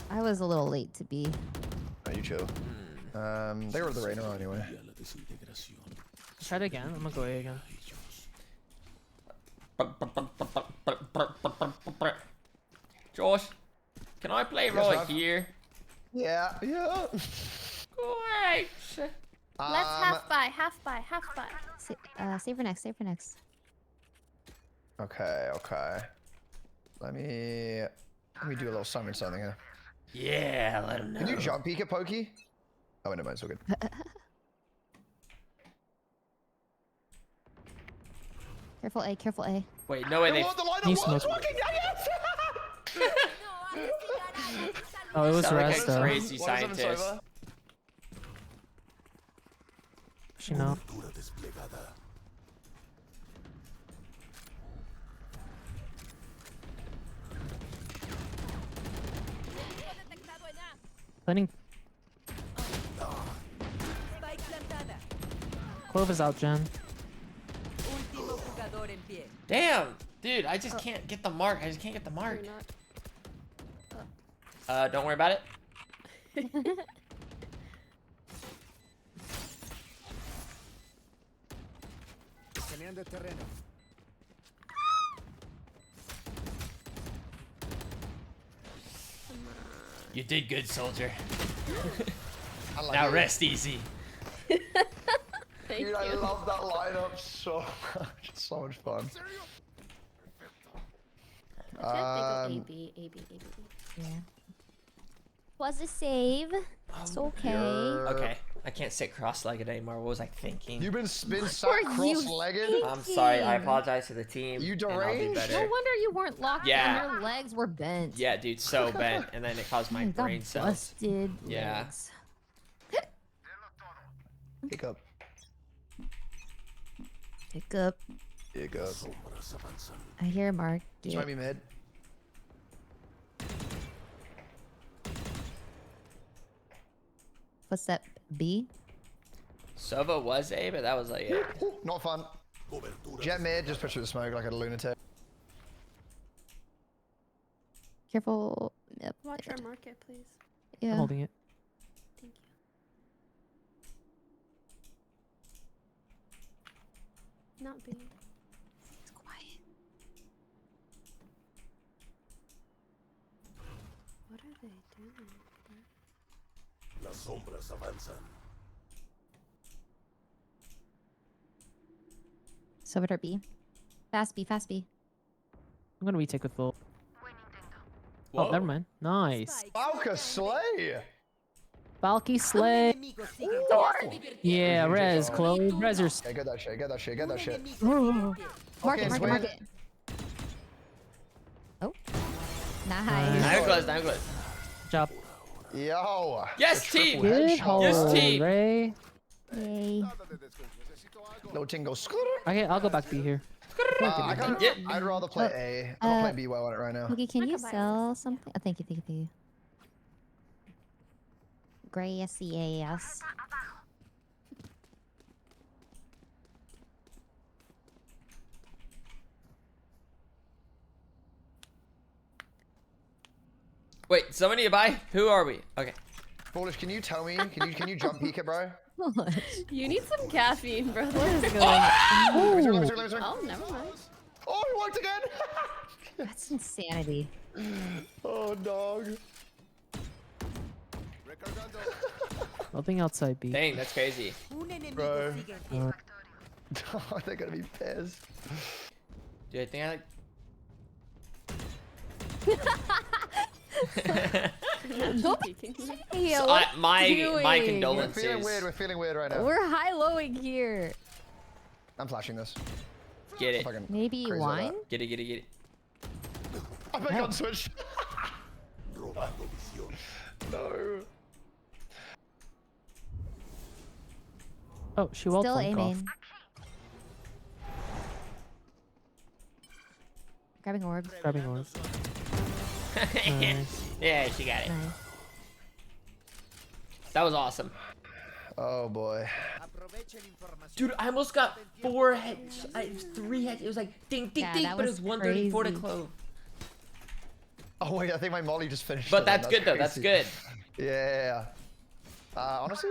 I was a little late to be. Oh, you chill. They were the Rainer anyway. Try it again. I'm gonna go A again. Josh, can I play right here? Yeah. Great. Let's half buy. Save for next. Okay. Let me do a little something here. Yeah, let him know. Can you jump peek at Pokey? Oh, never mind, it's all good. Careful A, careful A. Wait, no way. They. The lineup He was smoked. working. Yes! Oh, it was Sound like rest a though. crazy 1-7 scientist. Sova. She know. Planning. Spike plantada. Clove is out, Jen. Último jugador en pie. Damn, dude, I just can't get the mark. I just can't get the mark. You're not. Don't worry about it. Escaneando el terreno. You did good, soldier. I like Now it. rest easy. Thank Dude, I you. love that lineup so much. It's so much fun. I can't think of AB, AB, AB. Yeah. Was a save. It's okay. Okay, I can't sit cross-legged anymore. What was I thinking? You've been sat were you cross-legged? I'm sorry. I thinking? apologize to the team. You and I'll be deranged? better. No wonder you weren't locked Yeah. and your legs were bent. Yeah, dude, so bent, and then it caused my You got brain cells. busted Yeah. legs. Pick up. Pick up. Pick up. I hear Mark. Just might be mid. What's that? B? Sova was A, but that was like it. Ooh, not fun. Jet mid, just push through the smoke like a lunatic. Careful. Yep. Watch our market, please. Yeah. I'm holding it. Thank you. Not B. It's quiet. What are they doing? Las sombras avanzan. Servitor B. Fast B, fast B. I'm gonna retake with full. Whoa. Oh, never mind. Nice. Valka slay! Valky slay. Enemigo sigue. Yeah, GG, res, Josh. Clove. Resers. Yeah, get that shit, get that shit, get that shit. Mark Okay, it, mark it, swing. mark it. Oh. Nice. I'm close, I'm close. Good job. Yo! Yes, the team! triple Good headshot. hold, Yes, team. Ray. Yay. Nada de descanso. Necesito algo. No tingle. Okay, I'll go back B here. I can't, Yep. I'd rather play A. I'm not playing B well on it right now. Okay, can I you can buy sell something? Oh, thank you, thank you, thank you. Gray SEAS. Wait, somebody to buy? Who are we? Okay. Foolish, can you tell me? Can you jump peek it, bro? You need some caffeine, brother. Let me see, let me see, let me see. Oh, never mind. Oh, he worked again! That's insanity. Oh, dog. Recargando. Nothing outside B. Dang, that's crazy. Un enemigo Bro. sigue en pie. Oh, they're gonna be pissed. Dude, I think I like. Hey, So, what my doing? We're feeling condolences. weird, we're feeling weird right now. We're high-lowing here. I'm flashing this. Get it. Fucking Maybe crazy like wine? Get it, get it, get it. I'm back on Switch. No. Oh, she will Still flank off. aiming. Grabbing orbs. Grabbing orbs. Nice. Yeah, she got it. Nice. That was awesome. Oh boy. Aprovechen información. Dude, I almost got 4 heads. It was 3 heads. It was like ding, ding, Yeah, ding, that but it was was 134 to crazy. Clove. Oh wait, I think my molly just finished. But on that's them. good though. That's crazy. good. Yeah. Honestly,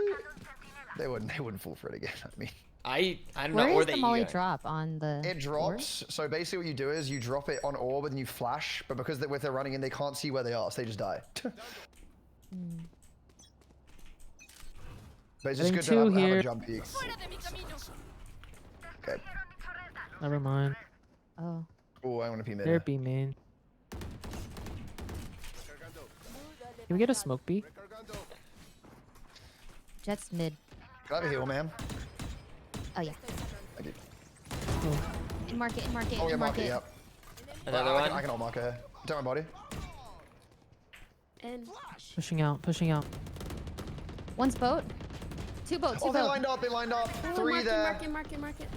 they wouldn't fall for it again. I mean, I don't Where know. Or is they the molly ego. drop on the? it drops. So basically, what you do is you drop it on orb and then you flash. But because if they're running in, they can't see where they are, so they just die. But it's just Getting good to two have a here. jump peek. Okay. Never mind. Oh. Oh, I want to pee mid. They're B main. Can we get a smoke B? Jet's mid. Can I have a heal, man? Oh yeah. Thank you. In market. Oh, yeah, In market, yep. Another I one. can hold market here. Don't my body. And Pushing out. One's boat. Two boat. Oh, they lined up. oh, Three there. market.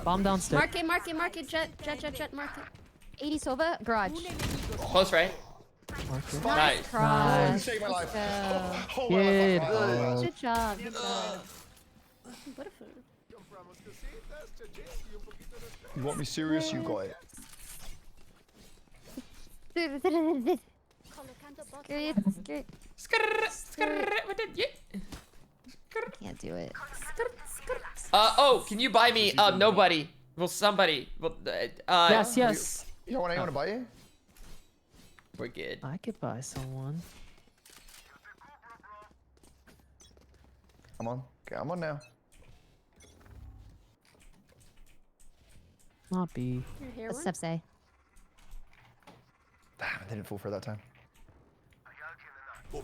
Bomb downstairs. Market. Jet. Market. 80 Sova. Garage. Close, right? Market. Nice. Cross. You saved my life. Let's Oh, Good. my life. Good job. Good What a food. You want me serious? You got it. job. Can't do it. Oh, can you buy me? Nobody. Well, somebody. Well, Yes. You don't want anyone to buy you? We're good. I could buy someone. I'm on. Okay, I'm on now. Not B. Your hair What's one? Steph say? Damn, I didn't fall for it that time. They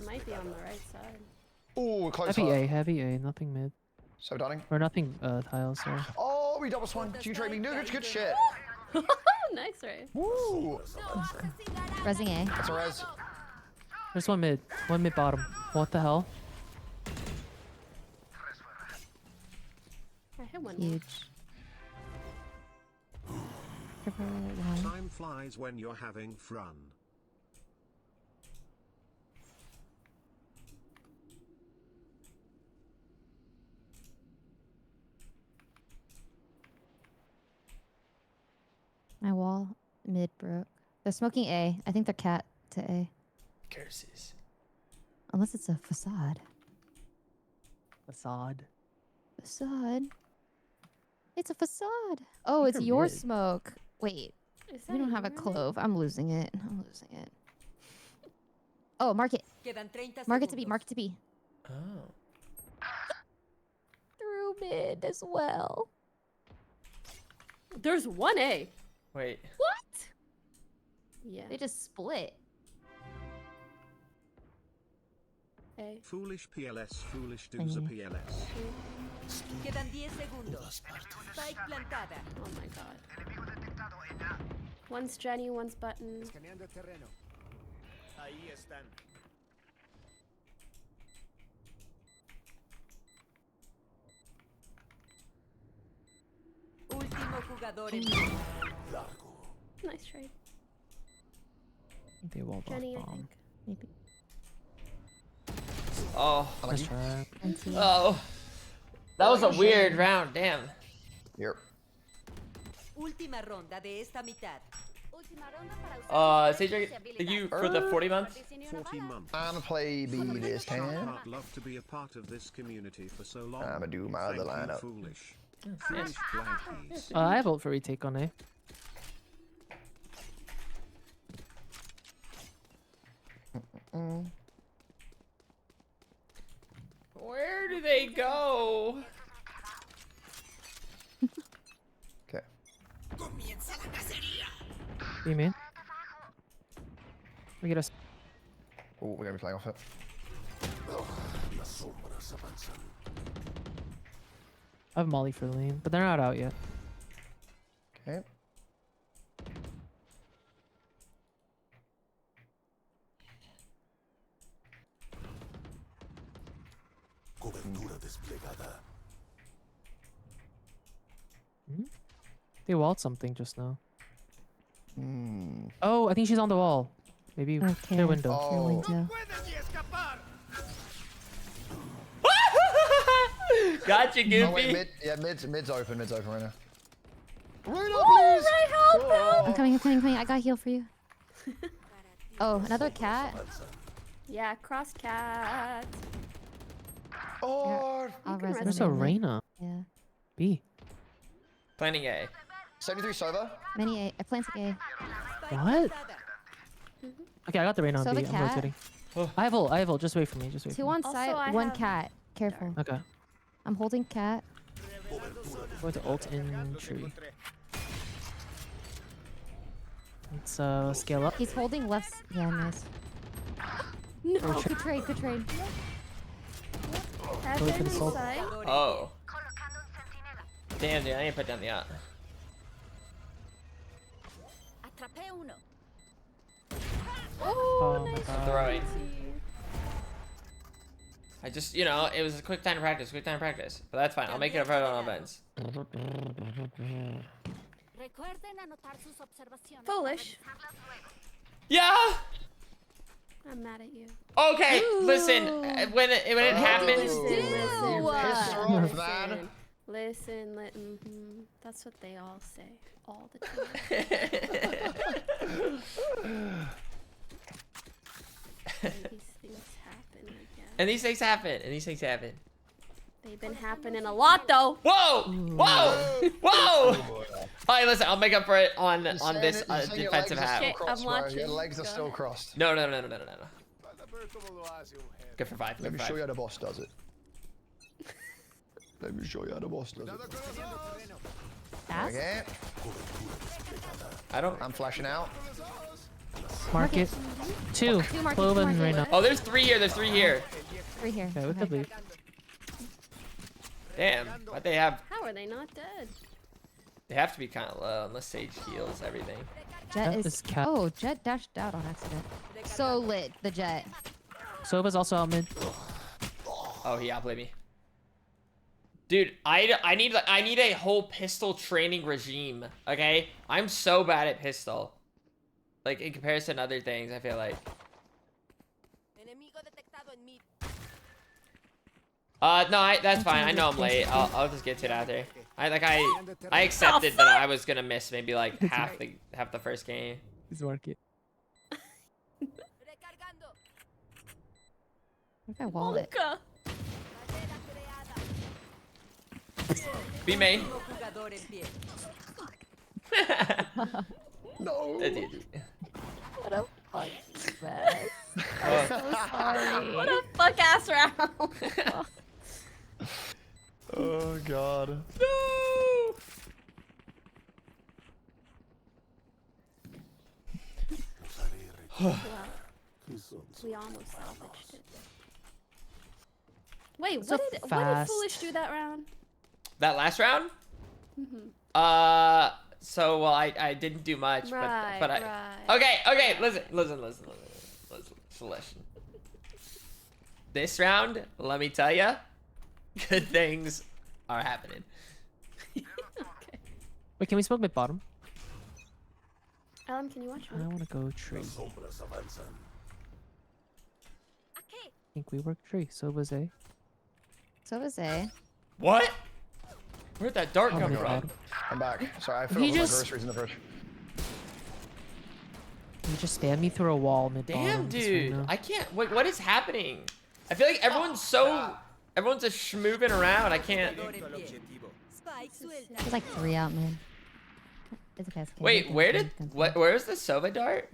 might be on the right side. Oh, close Heavy A, nothing mid. So, darling. Or nothing tiles, sorry. Oh, we double swung. Q trading. Good shit. Nice, right? Woo. Resing A. That's a res. There's one mid bottom. What the hell? I hit one. Huge. Triple one. Time flies when you're having fun. My wall mid broke. They're smoking A. I think they're cat to A. Curses. Unless it's a facade. Facade. Facade. It's a facade. Oh, it's They're your mid. smoke. Wait. Is We that don't have a yours? clove. I'm losing it. Oh, market. Quedan 30 Market to B. segundos. Market to B. Oh. Through mid as well. There's one A. Wait. What? Yeah. They just split. A. Foolish PLS, foolish do's a PLS. Quedan 10 segundos. Spike plantada. Oh my god. One's Jenny, one's Button. Escaneando el terreno. Ahí están. Último jugador en Nice trade. They walled Jenny, off I bomb. think. Maybe. Oh. Nice try. NT. Oh. That was a weird round. Damn. Yep. última ronda de esta mitad. Cedric, thank you for the 40 months. 40 months. I'ma play B this time. I'd love to be a part of this community for so long. I'ma do my other Thank you, lineup. Foolish. Foolish blankies. I vote for retake on A. Where do they go? Okay. B main. We get a. Oh, we're gonna be playing off it. I have Molly for the lane, but they're not out yet. Okay. They walled something just now. Hmm. Oh, I think she's on the wall. Maybe Okay. clear window. Clear Oh. window. ¡Pueden ni escapar! Gotcha, Goofy. Oh wait, mid's open right now. Right Oh, please. right, help! I'm coming. I got heal for you. Oh, another cat. Yeah, cross cat. Oh, I'll can res res There's them a in mid. Reyna. Yeah. B. Planning A. 73 Sova. Many A. I planted A. Spike What? plantada. Okay, I got the Reyna on So B. the I'm cat? rotating. Oh. I have ult. Just wait for me. Just wait Two for me. on Also, side, I one have- cat. Careful. Okay. I'm holding cat. I'm going to ult in tree. Let's scale up. He's holding left. Yeah, nice. Oh, good trade, good trade. Have Go been for the soul. inside. Oh. Damn, dude, I need to put down the yacht. Atrapé uno. Oh my nice god. Throwing. see. I just, you know, it was a quick time to practice, But that's fine. I'll make it up on events. Recuerden anotar sus observaciones. Foolish. Yeah. I'm mad at you. Okay. Listen, when it happens. You pissed her off, man. Listen. That's what they all say all the time. These things happen again. And these things happen. They've been happening a lot though. Whoa! Whoa! Whoa! Alright, listen, I'll make up for it on this defensive half. Okay, I'm watching. Your legs are Go still ahead. crossed. No. Para ver cómo lo hace un jefe. Good for 5. Let Good me for show 5. you how the boss does it. Let me show you how the boss does it. Cuidado con los ojos. Ass? Okay, I don't. I'm flashing out. Market. Two. Two market, Clove two and market. Reyna. Oh, there's 3 here. There's 3 here. Right here. Okay, we could leave. Damn. But they have How are they not dead? to be kind of low unless Sage heals everything. Jet Jet is. is cat. Oh, Jet dashed out on accident. So lit, the Jet. Sova's also out mid. Oh, he outplayed me. Dude, I need a whole pistol training regime. Okay, I'm so bad at pistol. Like in comparison to other things, I feel like. Enemigo detectado en mid. No, that's fine. I know I'm late. I'll just get to it after. I accepted that I was gonna miss maybe like half the first game. He's market. Recargando. Where's my wallet? Luca. Be main. Jugador en pie. No. Dude. What a fucking mess. I'm so sorry. What a fuck ass round. Oh god. No. Well, we almost salvaged it. Wait, So what did fast. Foolish do that round? That last round? So well, I didn't do much, but Right. okay, listen. This round, let me tell you, good things are happening. Wait, can we smoke mid bottom? Ellum, can you watch I me? want to go tree. Aquí. Think we work tree. Sova's A. So was A. What? Where'd that dart Oh come my from? god. I'm back. Sorry, I He filled all my just- groceries in the fridge. You just spam me through a wall mid bottom. Damn, just dude, right now. I can't. What is happening? I feel like everyone's just schmooving around. I can't. Jugador en pie. Spike suelta. There's like 3 out mid. It's a cascade. Wait, where's the Sova dart?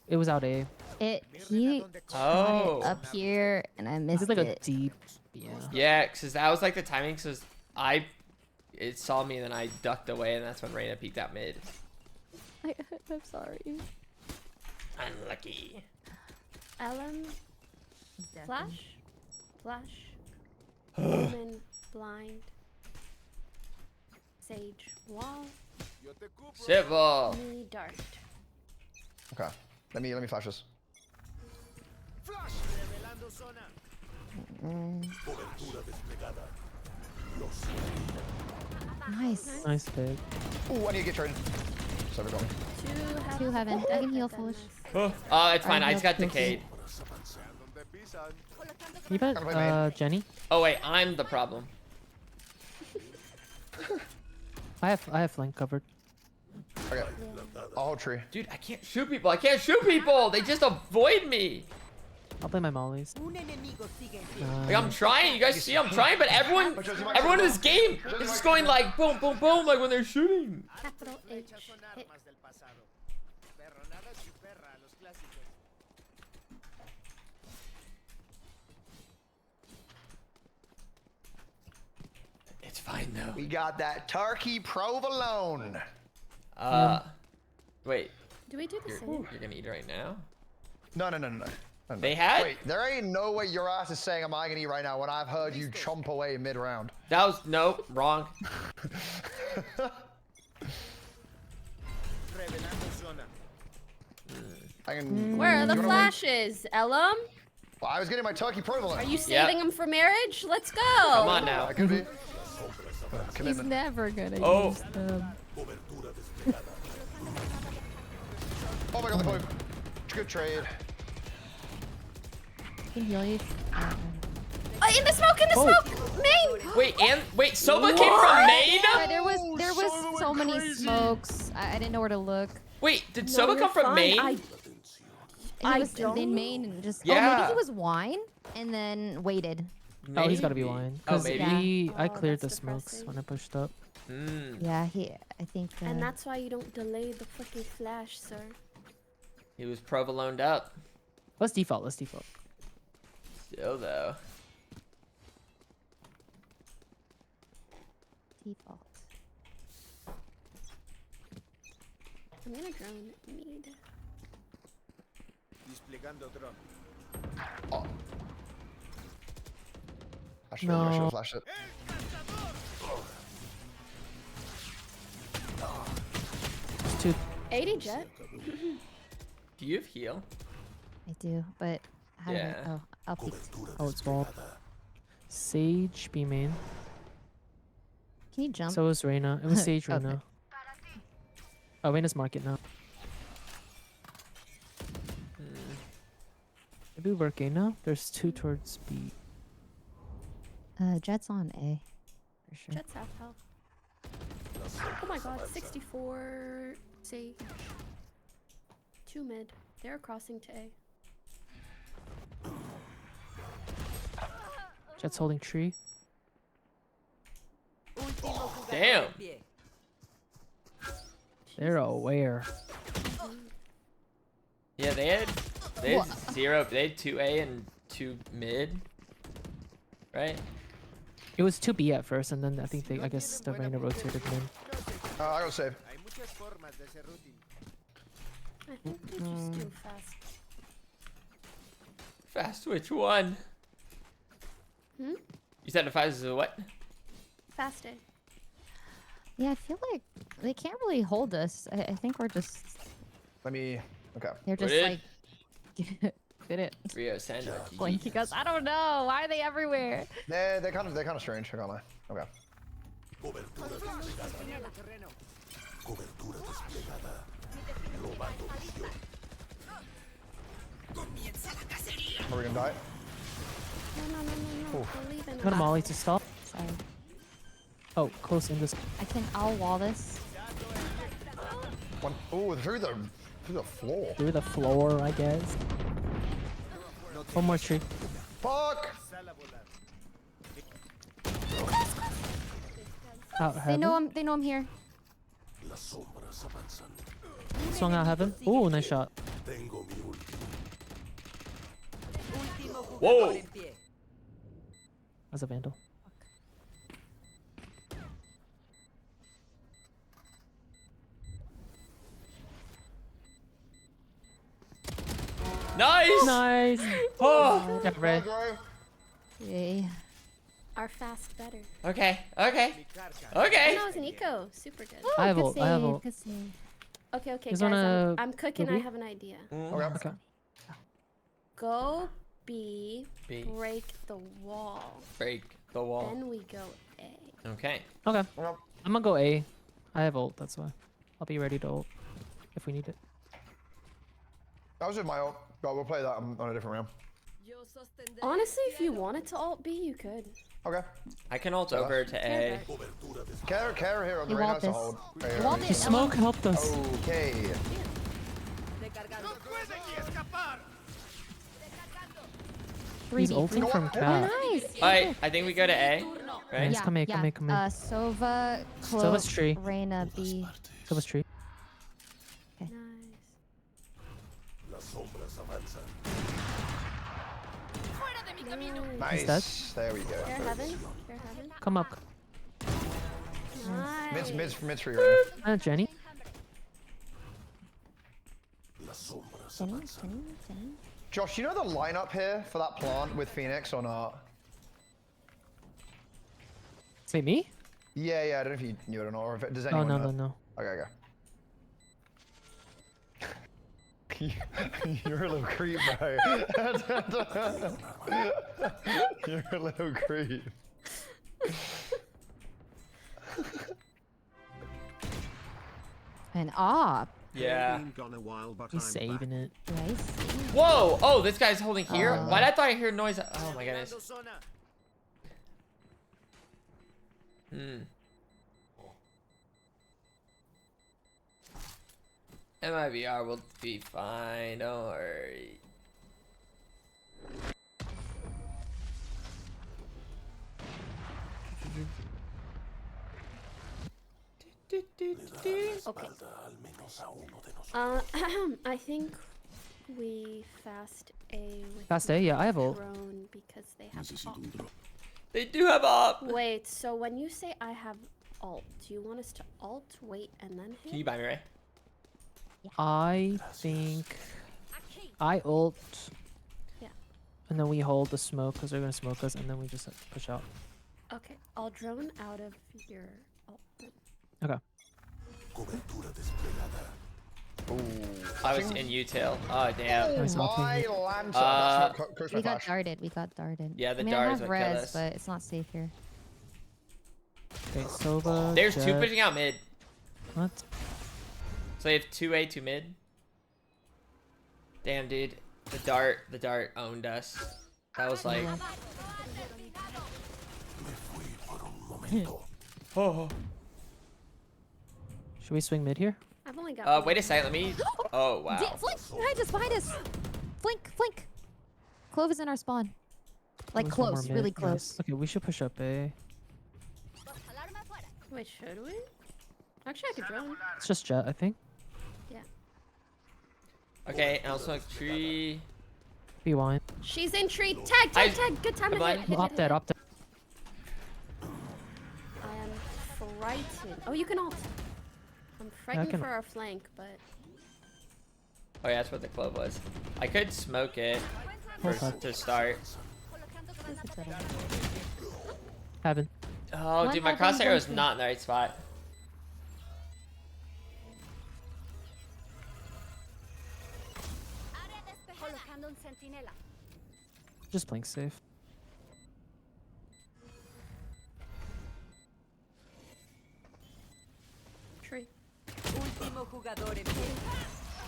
It was out A. He Oh. up here and I missed It's like a it. deep. Yeah. Yeah, cause that was like the timing. Cause it saw me and then I ducked away, and that's when Reyna peeked out mid. I'm sorry. Unlucky. Ellum, flash, Omen, blind, Sage, wall, Yo te cubro. Civil. me, dart. Okay. Let me flash this. Flash. Revelando zona. Nice. Nice pick. Ooh, I need to get traded. So we're going. Two heaven. I can heal Foolish. Oh, it's fine. I just got decayed. Donde pisan. Can you bet Jenny? Oh wait, I'm the problem. I have flank covered. Okay. I'll hold tree. Dude, I can't shoot people. They just avoid me. I'll play my mollies. Un enemigo sigue en pie. Like I'm trying. You guys see I'm trying, but everyone in this game is just going like boom, boom, boom, like when they're shooting. Capital H. Son Hit. armas del pasado. Perro nada si perra, los clásicos. It's fine though. We got that turkey provolone. Wait, Do we do the you're same? gonna eat it right now? No. They had? Wait, there ain't no way your ass is saying am I gonna eat right now when I've heard you chomp away mid-round. That was, nope, wrong. Revelando zona. I can. Where are the do you wanna wait? flashes, Ellum? Well, I was getting my turkey provolone. Are you saving them for marriage? Let's go. Come on now. I could be. He's Commitment. never gonna Oh. use them. Oh my god, the clone. Good trade. Can heal you. In the smoke, in the Oh. smoke! Main! Wait, Soba came from Maine? There was so many smokes. I didn't know where to look. Wait, did No, Soba you're come from fine. Maine? And I he was don't in know. Maine and just. Oh, Yeah. maybe he was wine and then waited. Oh, he's gotta be Maybe. lying. Oh, Cause maybe. I Oh, cleared the that's smokes depressing. when I pushed up. Yeah, I think. And that's why you don't delay the fucking flash, sir. He was provoloned up. Let's default. Let's default. Still though. default. I'm gonna drone mid. Desplegando drone. Oh. I should have flashed it. It's two. 80 jet. Do you have heal? I do, but how Yeah. do I? Oh, I'll peek. Oh, it's wall. Sage B main. Can you jump? So is Reyna. It was Sage Okay. Reyna. Oh, Reyna's market now. Maybe we work A now? There's two towards B. Jet's on A. For sure. Jet's half health. Oh my god, 64 Sage. 2 mid. They're crossing to A. Jet's holding tree. Último jugador Damn. en pie. They're aware. Yeah, they had zero. They had 2A and 2 mid. Right? It was 2B at first, and then I think I guess the Reyna rotated in. I got save. Hay muchas formas de ser útil. I think they just do fast. Fast which one? Hmm? You said the fast is a what? Fast A. Yeah, I feel like they can't really hold us. I think we're just. Let me. Okay. They're just Would like. Did it? Rio Sen. Blinking us. I don't know. Why are they everywhere? They're kind of strange. I can't lie. Okay. Are we gonna die? No. Believe in I'm gonna us. molly to stop. Sorry. Oh, close in this. I'll wall this. One. Oh, through the floor. Through the floor, I guess. One more tree. Fuck! Out They heaven. know I'm here. Swung out heaven. Ooh, nice shot. Último Whoa. jugador en pie. As a vandal. Nice. Nice. Oh. Yeah, Ray. Yay. Our fast better. Okay. Oh, Okay. no, it's an eco. Super good. I have good ult. I have save, ult. good save. Okay, He's guys. on I'm cooking. I Ruby? have an idea. Okay. Okay. Go B, B. break the wall. Break the wall. Then we go A. Okay. Okay. Well, I'm gonna go A. I have ult, that's why. I'll be ready to ult if we need it. that was just my ult. But we'll play that on a different round. Yo sostendré Honestly, el if you cielo. wanted to alt B, you could. Okay. I can ult over to A. Care here on the You Reyna want has to this. hold. You want The it? smoke helped us. Okay. Recargando. ¡No pueden ni escapar! He's 3D. ulting from cap. Nice. Alright, I think we go to A. Right? Nice. Come in, come in, come in. Sova, close, Sova's tree. Reyna, B. Soba's tree. Nice. Nice. dead. There we go. Fair heaven. Fair heaven. Come up. Nice. Mid's free Reyna. Jenny. Jenny. Josh, you know the lineup here for that plant with Phoenix or not? Say me? Yeah, yeah. I don't know if you knew it or not, or if it, does Oh anyone no, know? no, no. Okay, okay. You're a little creep, bro. You're a little creep. And op. Yeah. Been gone a while, but He's I'm saving back. it. Nice. Whoa! Oh, this guy's holding here. Uh. Why did I thought I hear noise? Oh my goodness. Zona. MIBR will be fine. Don't worry. Okay. I think we fast A with Fast A, yeah, I have ult. drone because they have op. They do have up. Wait, so when you say I have alt, do you want us to alt, wait, and then hit? Can you buy me, Ray? I think I ult. Yeah. And then we hold the smoke because they're gonna smoke us, and then we just push out. Okay, I'll drone out of your alt. Okay. I was in util. Oh damn. Nice My ulting. lantern. Uh, Curse We my got flash. darted. We got darted. Yeah, the I mean, dart I is have what killed res, us. but it's not safe here. Okay, Sova. There's two Jet. pushing out mid. What? So they have 2A, 2 mid. Damn, dude. The dart owned us. That was like. Oh. Should we swing mid here? I've only got Wait a second. Let me. Oh wow. Flink! Behind us! Behind us! Flank! Flank! Clove is in our spawn. Like There's one more close, mid. really Nice. close. Okay, we should push up A. Wait, should we? Actually, I could drone. It's just Jet, I think. Yeah. Okay, and also tree. Be wine. She's in tree. Tag, tag, tag. Good time to Come hit. on. hit, Op hit, dead, hit. op dead. I am frightened. Oh, you can alt. I'm frightened can- for our flank, but Oh yeah, that's what the club was. I could smoke it Okay. to start. Heaven. Oh, One dude, my heaven, crosshair one was tree. not in the right spot. Just playing safe. tree. Último jugador en pie.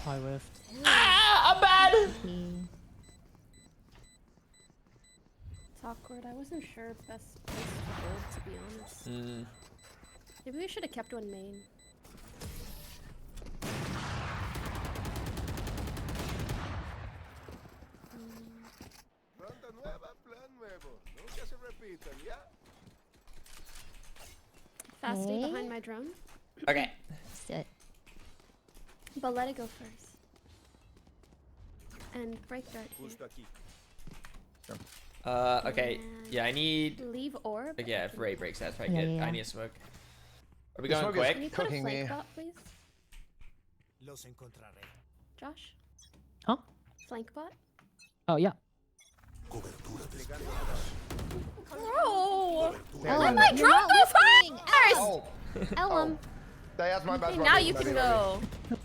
High whiff. Ah, I'm bad. It's awkward. I wasn't sure best place to hold, to be honest. Maybe we should have kept one main. Ronda nueva, plan nuevo. Nunca se repitan, ¿ya? Fast stay Okay. behind my drone, Okay. Sit. but let it go first. And break dart here. Justo aquí. Okay. Yeah, I need. Leave orb. Yeah, if Ray breaks, that's probably Yeah, good. yeah, I yeah. need a smoke. Are we The going smoke is- quick? Can you put a Cooking flank me. bot, please? Los encontraré. Josh? Huh? Flank bot? Oh, yeah. Oh! Ellum, my you're drone not move listening. first! Oh, Ellum. they asked my bad. Okay, my now bad, you my can bad, my bad. go.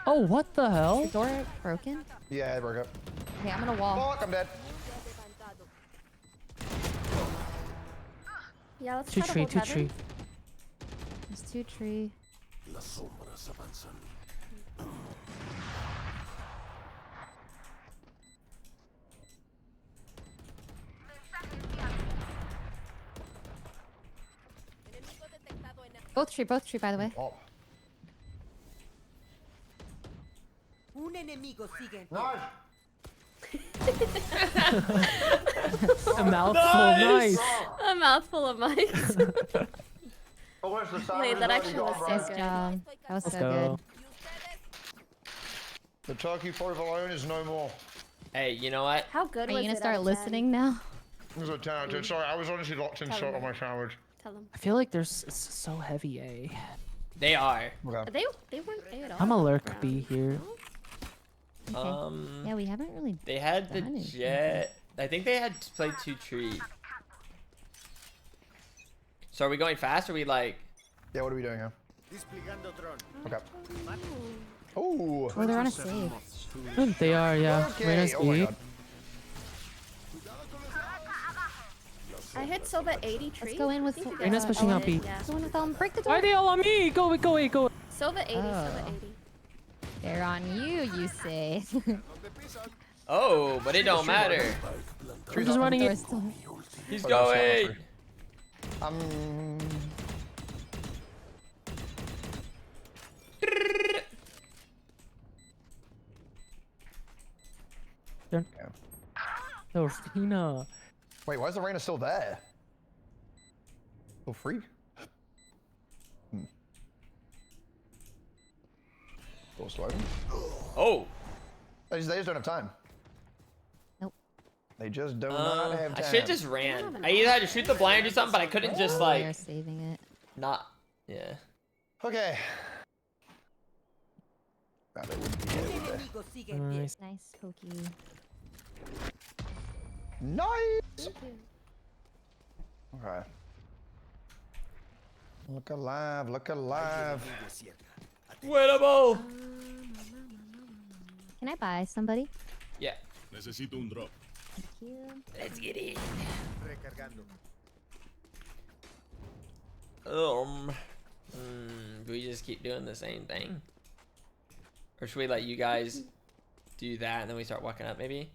Oh, what the hell? The door broken? Yeah, they broke up. Okay, I'm gonna wall. Fuck, I'm dead. Yeah, let's Two try to tree, hold two heaven. tree. There's two tree. Both tree, by the way. Oh. Un enemigo sigue en pie. A mouthful, nice. A mouthful of mice. Oh, where's the sound? Wait, that actually was so Nice good. job. That was Let's so go. The turkey provolone is no more. Hey, you know what? How good Are was you it gonna start out of 10? listening now? It was a 10 out of 10. Sorry, I was honestly locked in Tell shot me. on my sandwich. Tell them. I feel like they're so heavy A. They are. Okay. They weren't A at all. I'm a lurk round. B here. Okay. Yeah, we haven't really. They had the done it. jet. I think they had played 2 trees. So are we going fast? Or are we like? Yeah, what are we doing here? Desplegando drone. Okay. Oh. Oh, they're on a save. They are, yeah. Okay. Reyna's Oh my B. god. I hit Sova 80 tree. Let's go in with. I think you Reyna's guys pushing all up did, B. Yeah. Go in with them. Break the Why door. are they all on me? Go, go, away, go. Sova 80, Sova Oh. 80. They're on you say. Oh, but it don't matter. I'm just running it. He's Oh, no, it's going. not Oh, Fina. Wait, why is the Reyna still there? Still free? Still slow. Oh. They just don't have time. Nope. They just do not have I time. should just ran. I either had to shoot the blind or do something, but I couldn't just They're like saving it. not. Yeah. Okay. Nah, they wouldn't be able to. Enemigo sigue en pie. Nice. Nice, Pokey. Nice! Okay. Look alive, look alive. Winnable. Can I buy somebody? Yeah. Necesito un drop. Thank you. Let's get it. Recargando. Do we just keep doing the same thing? Or should we let you guys do that and then we start walking up maybe?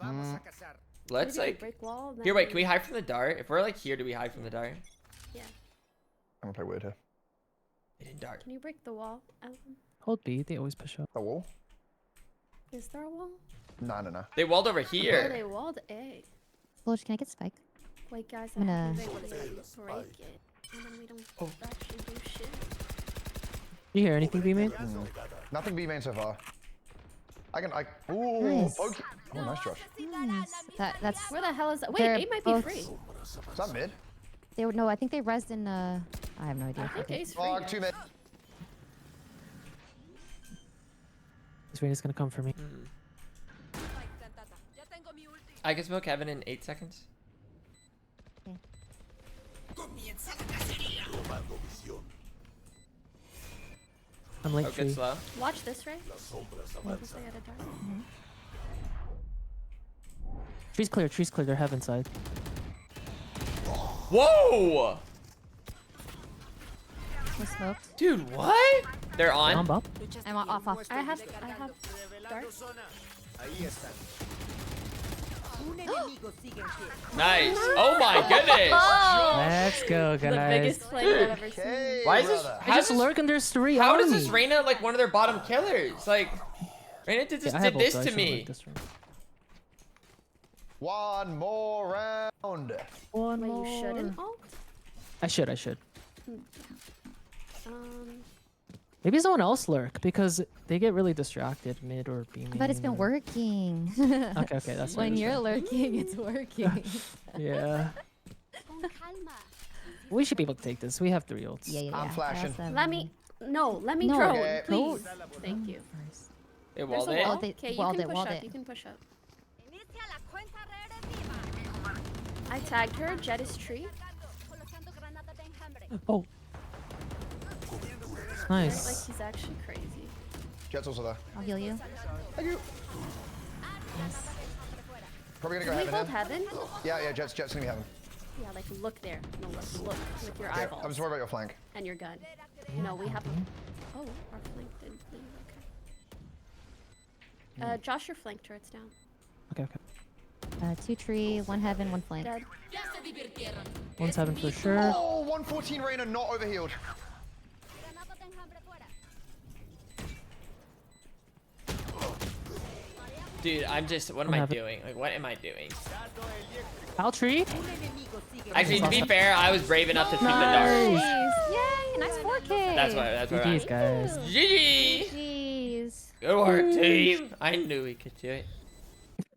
Vamos a cazar. Let's Maybe like break wall. and here. then Wait, we- can we hide from the dart? If we're like here, do we hide from the dart? Yeah. I'm gonna play weird here. They didn't dart. Can you break the wall? Hold B. They always push up. The wall? Is there a wall? No, no, no. They walled over Oh, here. they walled A. Floge, can I get Spike? Wait, guys, I'm I gonna- have to break it. And then we don't actually do shit. You hear anything, B-man? Nothing B main so far. Ooh, Nice. poke. Oh, nice, Josh. Nice. That's. Where the hell is that? Wait, They're A might be both- free. Is that mid? They were no. I think they rezzed in. I have no idea. I think Okay. A's free. Oh, guys. 2 mid. This Reyna's gonna come for me. Ya tengo mi ulti. I can smoke heaven in 8 seconds. I'm late Oh, tree. good slow. Watch this, Ray. Unless I got a dart. Tree's clear. Tree's clear. They're heaven side. Whoa! We're smoked. Dude, what? They're on. Bomb up. I'm off. I have dart. Revelando zona. Ahí están. Un enemigo sigue en pie. Nice. Oh my goodness. Let's go, The guys. biggest play I've ever seen. Okay, Why is this? brother. I just lurk and there's 3 How on does me. this Reyna like one of their bottom killers? Like, Reyna did Yeah, this, I have did this ult, so I to shouldn't me. lurk this round. One more round. One Wait, more. you shouldn't ult? I should. Um, Maybe someone else lurk because they get really distracted mid or B. But it's been main or- working. Okay, okay, that's When fine. you're lurking, it's working. Yeah. We should be able to take this. We have 3 ults. Yeah, yeah, yeah. I'm flashing. let me let me No. drone, Okay. please. Thank you. First. They There's walled a it. wall. they Okay, you walled can it, push walled up. it. You can push up. Inicia la cuenta regresiva. I tagged her. Jet is tree. Colocando granada de enjambre. Oh. Like Nice. he's actually crazy. Jet's also there. I'll heal you. Thank you. Nice. Probably gonna Can go we heaven hold here. heaven? Yeah, Jet's gonna be heaven. Yeah, like look there. No, look with your Yeah, eyeballs I'm just worried about your flank. and your gun. No, we have. Oh, our flank did leave. Okay. Josh, your flank turret's down. Okay, okay. 2 tree, 1 heaven, 1 flank. Dead. 1's heaven for sure. Oh, 114 Reyna not overhealed. Granada de enjambre fuera. Dude, I'm just. What am Don't I have it. doing? Like, what am I doing? Pal tree. Un enemigo sigue en Actually, to be fair, I was brave enough to shoot the dart. Nice. Yay, nice 4K. That's what. That's what. GG's, guys. GG. Jeez. Good work, team. I knew we could do it.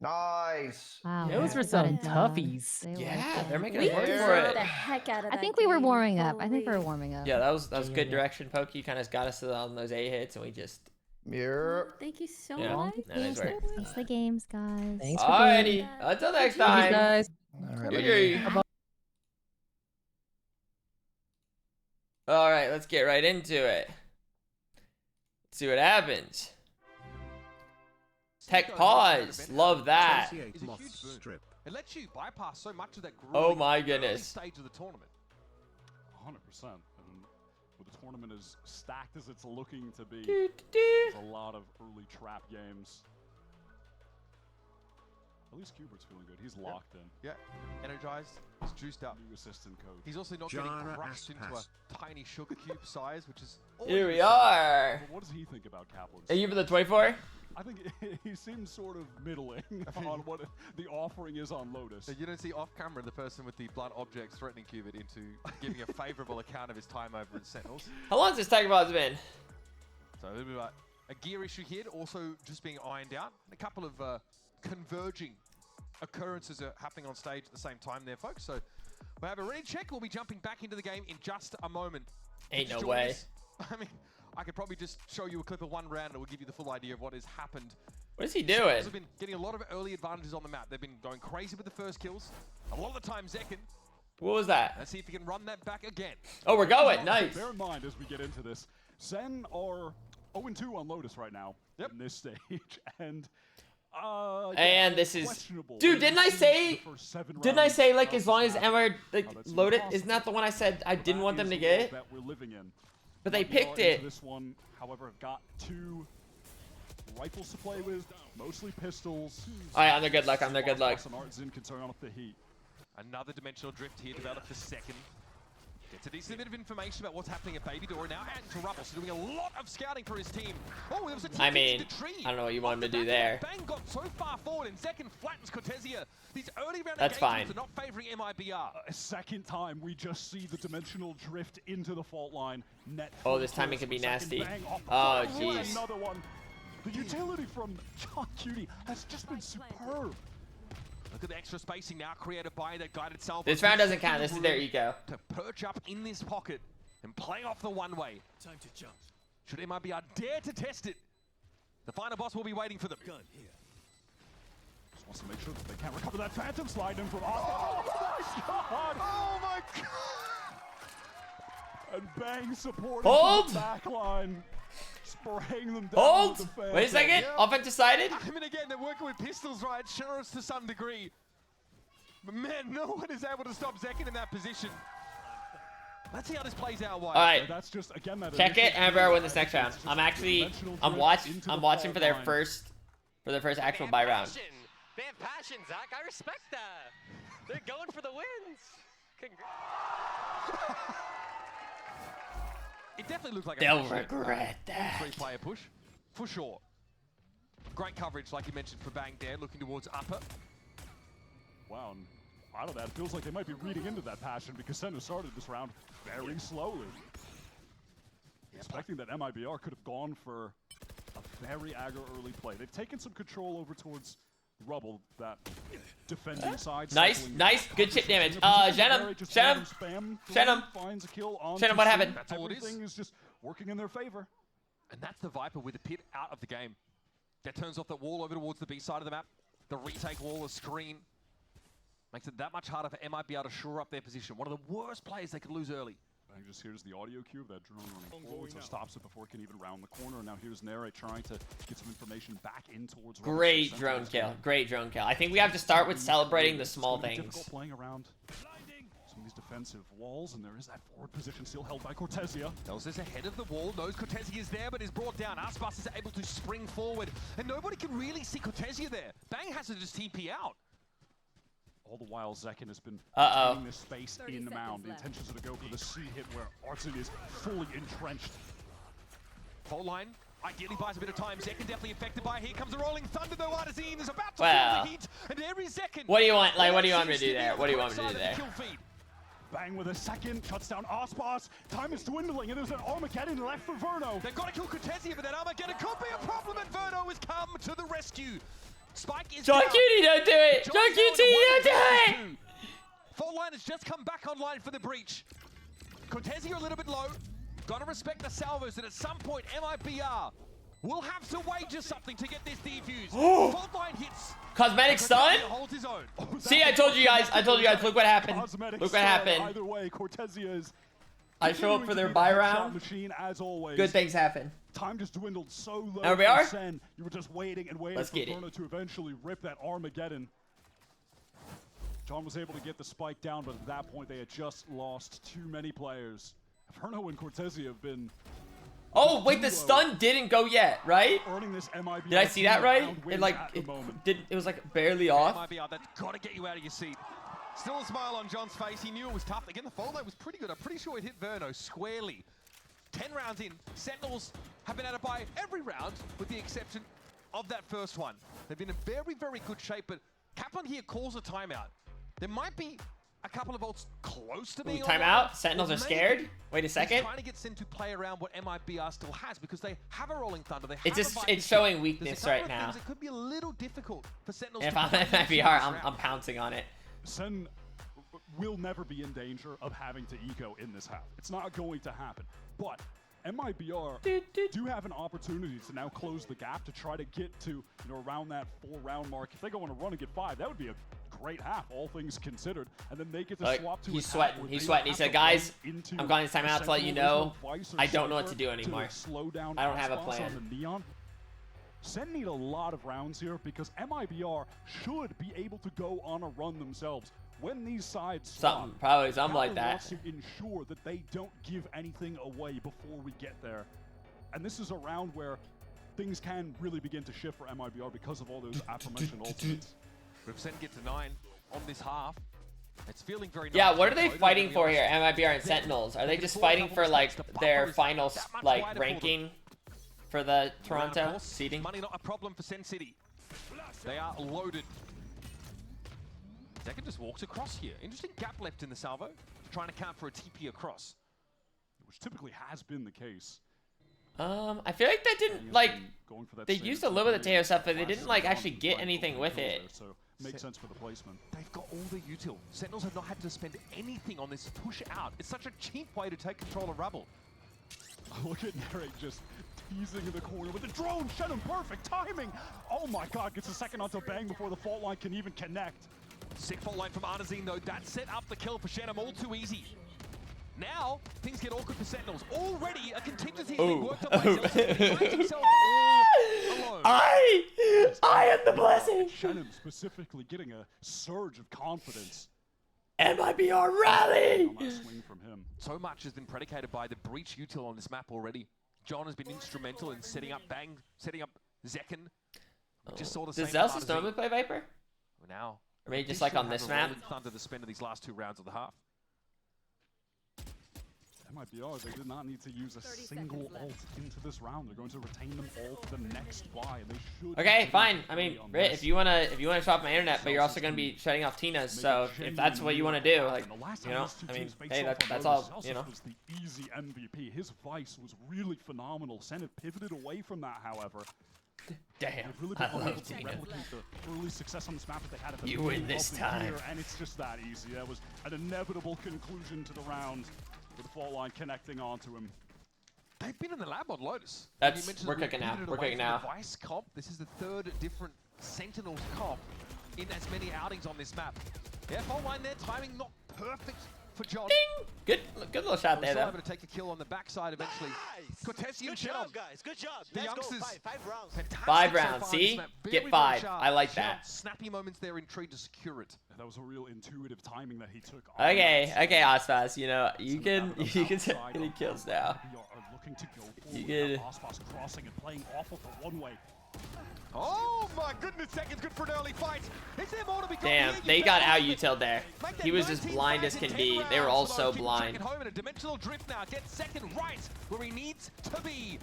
Nice. Wow. Those were they got some it done. toughies. They Yeah, like they're it. making We us work for deserved it. the heck out of that I think we were game. warming up. I think we were Holy. warming up. Yeah, that was Yeah, good yeah. direction, Pokey. You kind of got us on those A hits, and we just. Yeah. Thank you so Yeah. much. Yeah, nice work. Thanks the games, guys. Thanks for playing. Alrighty, until next Thank Thank you, time. guys. All right, Yay. All right, let's get right into it. Let's see what happens. Tech pause, love that. 28 Is a moth huge boon. strip. It lets you bypass so much of that Oh grueling my early goodness. stage of the tournament. 100%. And with the tournament as stacked as it's looking to be, Doo, doo, there's doo. a lot of early trap games. At least Kubert's feeling good. He's locked in. Yeah, energized, he's juiced up. New assistant coach. He's also not Jara getting crushed into Aspas. a tiny sugar cube size, which is. Here we always- are. But what does he think about Kaplan's? Are you for the 24? I think he seems sort of middling on what the offering is on Lotus. You don't see off camera the person with the blunt objects threatening Qubit into giving a favorable account of his time over at Sentinels. How long has this Tech pause been? So a little bit about a gear issue here, also just being ironed out. A couple of converging occurrences are happening on stage at the same time there, folks. So we'll have a ready check. We'll be jumping back into the game in just a moment. Ain't Just no join way. us. I mean, I could probably just show you a clip of one round and it will give you the full idea of what has happened. What is he Sentinels doing? have been getting a lot of early advantages on the map. They've been going crazy with the first kills. A lot of the time, Zekin. What was that? Let's see if he can run that back again. Oh, we're going. So Nice. bear in mind as we get into this, SEN are 0-2 on Lotus right now in this stage, and And this is, questionable. dude. Didn't I say? The first 7 Didn't I rounds say like of as long as this MR map. like Oh, that's loaded? impossible. Isn't that the one I said I didn't That want them is to the world get? that we're living in. But they MIBR picked into it. This one, however, have got 2 rifles to play with, mostly pistols. All right, on their good luck. On their good luck. Some Artzin can turn off the heat. Another dimensional drift here developed for second. Gets a decent bit of information about what's happening at Baby Door. Now adding to Rubble, so doing a lot of scouting for his team. Oh, there was a team I into mean, the tree. I don't know what you Off want him the to do back of there. that, Bang got so far forward, and second flattens Cortesia. These early round That's fine. engagements are not favoring MIBR. A second time, we just see the dimensional drift into the fault line. Net Oh, this full timing force could be for second nasty. bang off the Oh, front. jeez. Another one. The utility from John Cutie has just been superb. Look at the extra spacing now created by that guided self. This round doesn't count. This is their eco. To perch up in this pocket and play off the one-way. Time to jump. Should MIBR dare to test it, the final boss will be waiting for them. Gun here. Just wants to make sure that they can't recover that phantom slide in from oh my god! Oh my god! And Bang supporting Hold! the back line, spraying them down Hold. with the phantom. Wait a second. Offensive sided. I mean, again, they're working with pistols, right? Sheriffs to some degree. But man, no one is able to stop Zekin in that position. Let's see how this plays out, White. All right. That's just again that Check it, initial and play MIBR win where this next it's round. just I'm actually, dimensional I'm drift into the watching fault for their line. first actual buy round. They have passion, Zach. I respect that. They're going for the wins. It definitely looks like They'll a regret that. three-player push, for sure. Great coverage, like you mentioned, for Bang there, looking towards upper. Wow, and out of that, it feels like they might be reading into that passion because Senna started this round very slowly. Expecting that MIBR could have gone for a very aggro early play. They've taken some control over towards Rubble, that defending side. Nice, cycling nice, good chip damage. Shen him, Shen him. Finds a kill on Shen him, what happened? That's all it is. Everything is just working in their favor. And that's the Viper with the pit out of the game. That turns off that wall over towards the B side of the map. The retake wall, the screen. Makes it that much harder for MIBR to shore up their position. One of the worst plays they could lose early. Bang just hears the audio cue of that drone running forward, so stops it before it can even round the corner. Now here's Narrate trying to get some information back in towards Rubble. Great So drone Sentinels kill. gonna- Great drone kill. I think we have to start with celebrating the It's small gonna be things. difficult playing around some of these defensive walls, and there is that forward position still held by Cortesia. Tells us ahead of the wall, knows Cortesia is there, but is brought down. Aspas is able to spring forward, and nobody can really see Cortesia there. Bang has to just TP out. All the while, Zekin has been Uh-oh. taking this space 30 in the mound. The seconds left. intentions are to go for the C hit where Artzin is fully entrenched. Fault line, ideally buys a bit of time. Zekin definitely affected by it. Here comes the rolling thunder, though. Artizine is about to Well, feel the heat, and every Zekin. What do you want? Like, what do you want me to do there? What do you want me to do Side of there? the kill feed. Bang with a second, shuts down Aspas. Time is dwindling, and there's an Armageddon left for Verno. They've got to kill Cortesia, but that Armageddon could be a problem, and Verno has come to the rescue. Spike is John down. Cutie, don't do it! John's John now Cutie, into don't do it! 1 versus 2. Fault line has just come back online for the breach. Cortezi are a little bit low. Gotta respect the salvos, and at some point, MIBR will have to wager something to get this defuse. Fault line hits. Cosmetic stun? Holds his own. See, I told you guys. Look what happened. Cosmetic Look what stun. happened. Either way, Cortezia is I show up for their buy round. machine as always. Good things happen. Time just dwindled so low. There we are. Sen. You were just waiting and waiting Let's for get it. Verno to eventually rip that Armageddon. John was able to get the spike down, but at that point they had just lost too many players. Verno and Cortezia have been Oh, wait, the stun didn't go yet, right? earning this MIBR. Did I see that right? round win It like at the it moment. didn't. It was like barely off. MIBR, that's got to get you out of your seat. Still a smile on John's face. He knew it was tough. Again, the fault line was pretty good. I'm pretty sure it hit Verno squarely. 10 rounds in, Sentinels have been able to buy every round with the exception of that first one. They've been in very, very good shape, but Kaplan here calls a timeout. There might be a couple of ults close to being Timeout. Sentinels are Maybe scared. Wait a he's second. trying to get Sen to play around what MIBR still has because they have a Rolling Thunder. They It's have just a Viking it's showing There's a weakness couple right of now. things that could be a little difficult for Sentinels If to I'm play at into this MIBR, round. I'm pouncing on it. Sen will never be in danger of having to eco in this half. It's not going to happen. But MIBR do have an opportunity to now close the gap to try to get to around that 4-round mark. If they go on a run and get 5, that would be a great half, all things considered. And then they get to swap to He's a sweating. half where He's they sweating. He have said, to "Guys, run into I'm calling this timeout to let you know I don't know what to do anymore. Slow down I don't have a spots plan." on the Neon. Sen need a lot of rounds here because MIBR should be able to go on a run themselves. When these sides swap, Probably something like Kaplan that. wants to ensure that they don't give anything away before we get there. And this is a round where things can really begin to shift for MIBR because of all those aforementioned ultimates. If Sen get to 9 on this half, it's feeling very nice. Yeah, what are they Totally fighting to be for honest. here, MIBR and Sentinels? Are they just fighting for like their final like ranking for the Toronto seeding? Money not a problem for Sen City. They are loaded. Decker just walks across here. Interesting gap left in the salvo. Trying to count for a TP across. Which typically has been the case. I feel like that didn't like they used a little bit of Teo stuff, but they didn't like actually get anything with it. So makes sense for the placement. They've got all the util. Sentinels have not had to spend anything on this push out. It's such a cheap way to take control of Rubble. Look at Narek just teasing in the corner with the drone. Shannon, perfect timing. Oh my God, gets a second onto bang before the fault line can even connect. Sick fault line from Artazine though. That set up the kill for Shannon all too easy. Now, things get awkward for Sentinels. Already, a contingency has been worked up by Zelda. He finds himself all alone. I am the blessing. Shannon specifically getting a surge of confidence. MIBR rally. On that swing from him. So much has been predicated by the breach util on this map already. John has been instrumental in setting up Bang, setting up Zekken. Just saw the same. Does Zelsis normally play Viper? Now, Or maybe just like on this map? Thunder to spend these last 2 rounds of the half. MIBR, they did not need to use a single ult into this round. They're going to retain them all for the next buy. They should. Okay, fine. I mean, if you wanna shut off my internet, but you're also gonna be shutting off Tina's, so if that's what you wanna do, like, you know, I mean, hey, that's all, you know. Was the easy MVP. His Vice was really phenomenal. Sen had pivoted away from that, however. Damn, They've really I been unable love to Tina. replicate the early success on this map that they had at the You win beginning this of the time. year, and it's just that easy. That was an inevitable conclusion to the round with the fault line connecting onto him. They've been in the lab on Lotus. That's- You mentioned we're that we cooking now. pivoted We're away cooking from now. the Vice comp. This is the 3rd different Sentinels comp in as many outings on this map. Yeah, fault line there, timing not perfect for John. Good little shot there, Still though. able to take a kill on the backside eventually. Cortesi Good and job, Shannon. guys. Good job. The Let's go. youngsters. 5 rounds. Fantastic 5 so rounds, far see? this map. Get Very, very 5. sharp. I like Shannon, that. Snappy moments there in trade to secure it. That was a real intuitive timing that he took. on Okay, that. okay, Ospas, you know, you So can out of the take outside any of kills the now. MIBR are looking to go You forward. could- Ospas crossing and playing awful for one way. Oh my goodness, seconds good for an early fight. Is there more to be got Damn, here? they You got better out believe it. utiled there. Make that He was as 19 blind as rounds in can 10 be. They were all rounds, so although keep blind. chucking home in a dimensional drift now. Gets second right where he needs to be.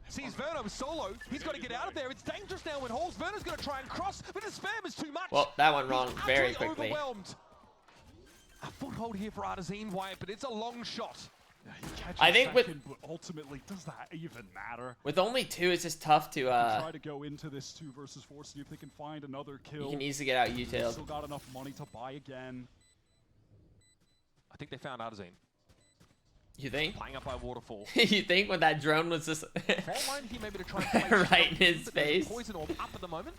Sees Verno solo. He's got to get out of there. It's dangerous now when Halls. Verno's going to try and cross, but the spam is too much. Well, that went wrong He's very utterly quickly. Overwhelmed. A foothold here for Artazine Wyatt, but it's a long shot. Yeah, he catches I think with second, but ultimately, does that even matter? with only 2, it's just tough to Try to go into this 2 versus 4, see if they can find another kill. you can easily get out utiled. Still got enough money to buy again. I think they found Arzine. You think? Playing up by Waterfall. You think when that drone was just Fault line here maybe to try and play right in his but there's face? Poison orb up at the moment.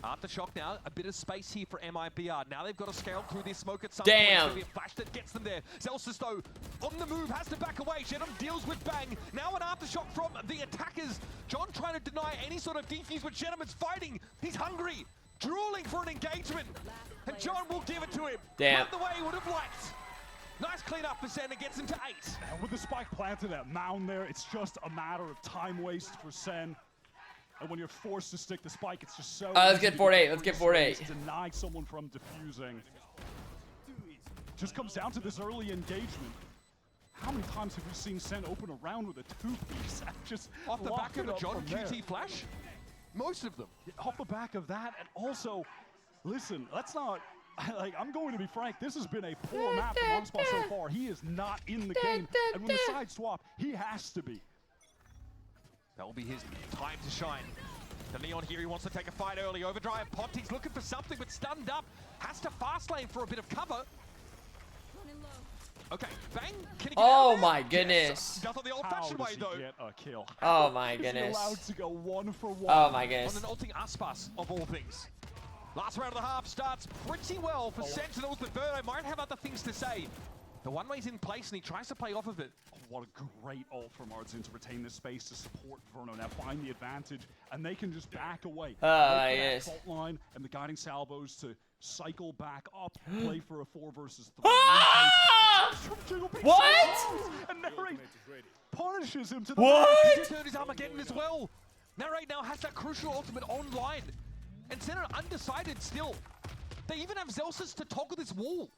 Aftershock now, a bit of space here for MIBR. Now they've got to scale through this smoke at some point. Damn. It's gonna be a flash that gets them there. Zelsis though, on the move, has to back away. Shenum deals with Bang. Now an aftershock from the attackers. John trying to deny any sort of defuse, but Shenum is fighting. He's hungry, drooling for an engagement. And John will give it to him. Damn. Not the way he would have liked. Nice clean up for Sen and gets him to 8. And with the spike planted at mound there, it's just a matter of time waste for Sen. And when you're forced to stick the spike, it's just so let's easy get to Fort 8. free Let's get space, Fort 8. Deny someone from defusing. Just comes down to this early engagement. How many times have we seen Sen open a round with a 2-piece? Just Off the lock back of it a up John from there. QT flash? Most of them. Off the back of that, and also, listen, let's not, like, I'm going to be frank, this has been a poor map from Unspa so far. He is not in the game, and when the side swap, he has to be. That will be his time to shine. The Neon here, he wants to take a fight early. Overdrive popped, he's looking for something, but stunned up. Has to fast lane for a bit of cover. Okay, Bang, can he get out Oh there? my goodness. Does it the How old-fashioned way, does he though. get a kill? Oh my Is he goodness. allowed to go 1 for 1? Oh my On goodness. an ulting Aspas, of all things. Last round of the half starts pretty well for Sentinels, but Verno might have other things to say. The one-way's in place, and he tries to play off of it. Oh, what a great ult from Ardzin to retain this space to support Verno. Now find the advantage, and they can just back away. Wait for that yes. fault line and the guiding salvos to cycle back up, play for a 4 versus 3. Ah! What? And Narrate punishes him to the What? He turned his Armageddon as well. Narrate now has that crucial ultimate online. And Sen are undecided still. They even have Zelsis to toggle this wall.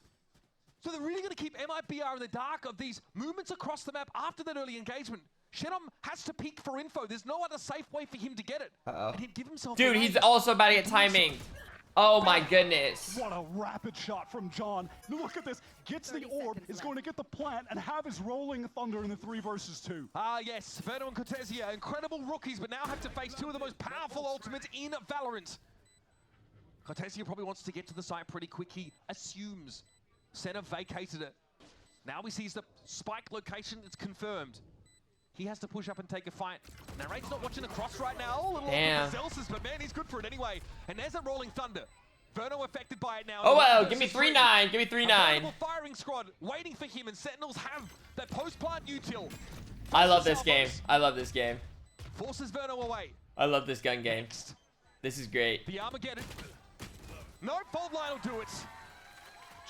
So they're really going to keep MIBR in the dark of these movements across the map after that early engagement. Shenum has to peek for info. There's no other safe way for him to get it. Uh-oh. And he'd give himself Dude, away. he's also about to get timing. Oh my goodness. What a rapid shot from John. Look at this. Gets the orb, is going to get the plant, and have his rolling thunder in the 3 versus 2. Ah, yes. Verno and Cortesia, incredible rookies, but now have to face 2 of the most powerful ultimates in Valorant. Cortesia probably wants to get to the site pretty quick. He assumes Sen have vacated it. Now he sees the spike location. It's confirmed. He has to push up and take a fight. Narrate's not watching the cross right now. A little Damn. Zelsis, but man, he's good for it anyway. And there's a rolling thunder. Verno affected by it now. Oh well, 1 give me versus 3. 3-9. Give me A 3-9. veritable firing squad waiting for him, and Sentinels have that post-plant util. I love this game. I love this game. Forces Verno away. I love this gun game. This is great. The Armageddon. No, fault line will do it.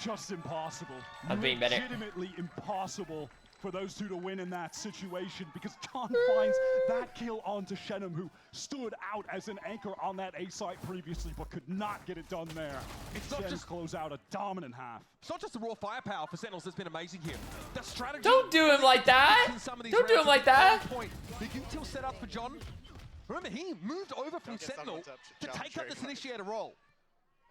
Just impossible. I'm being better. Legitimately impossible for those 2 to win in that situation, because John finds that kill onto Shenum, who stood out as an anchor on that A site previously, but could not get it done there. It's not Shen just close out a dominant half. It's not just the raw firepower for Sentinels that's been amazing here. The strategy. Don't do him like that. in some of these Don't do rounds him like is that. on point. The util set up for John. Remember, he moved over from Sentinel to take up this initiator role.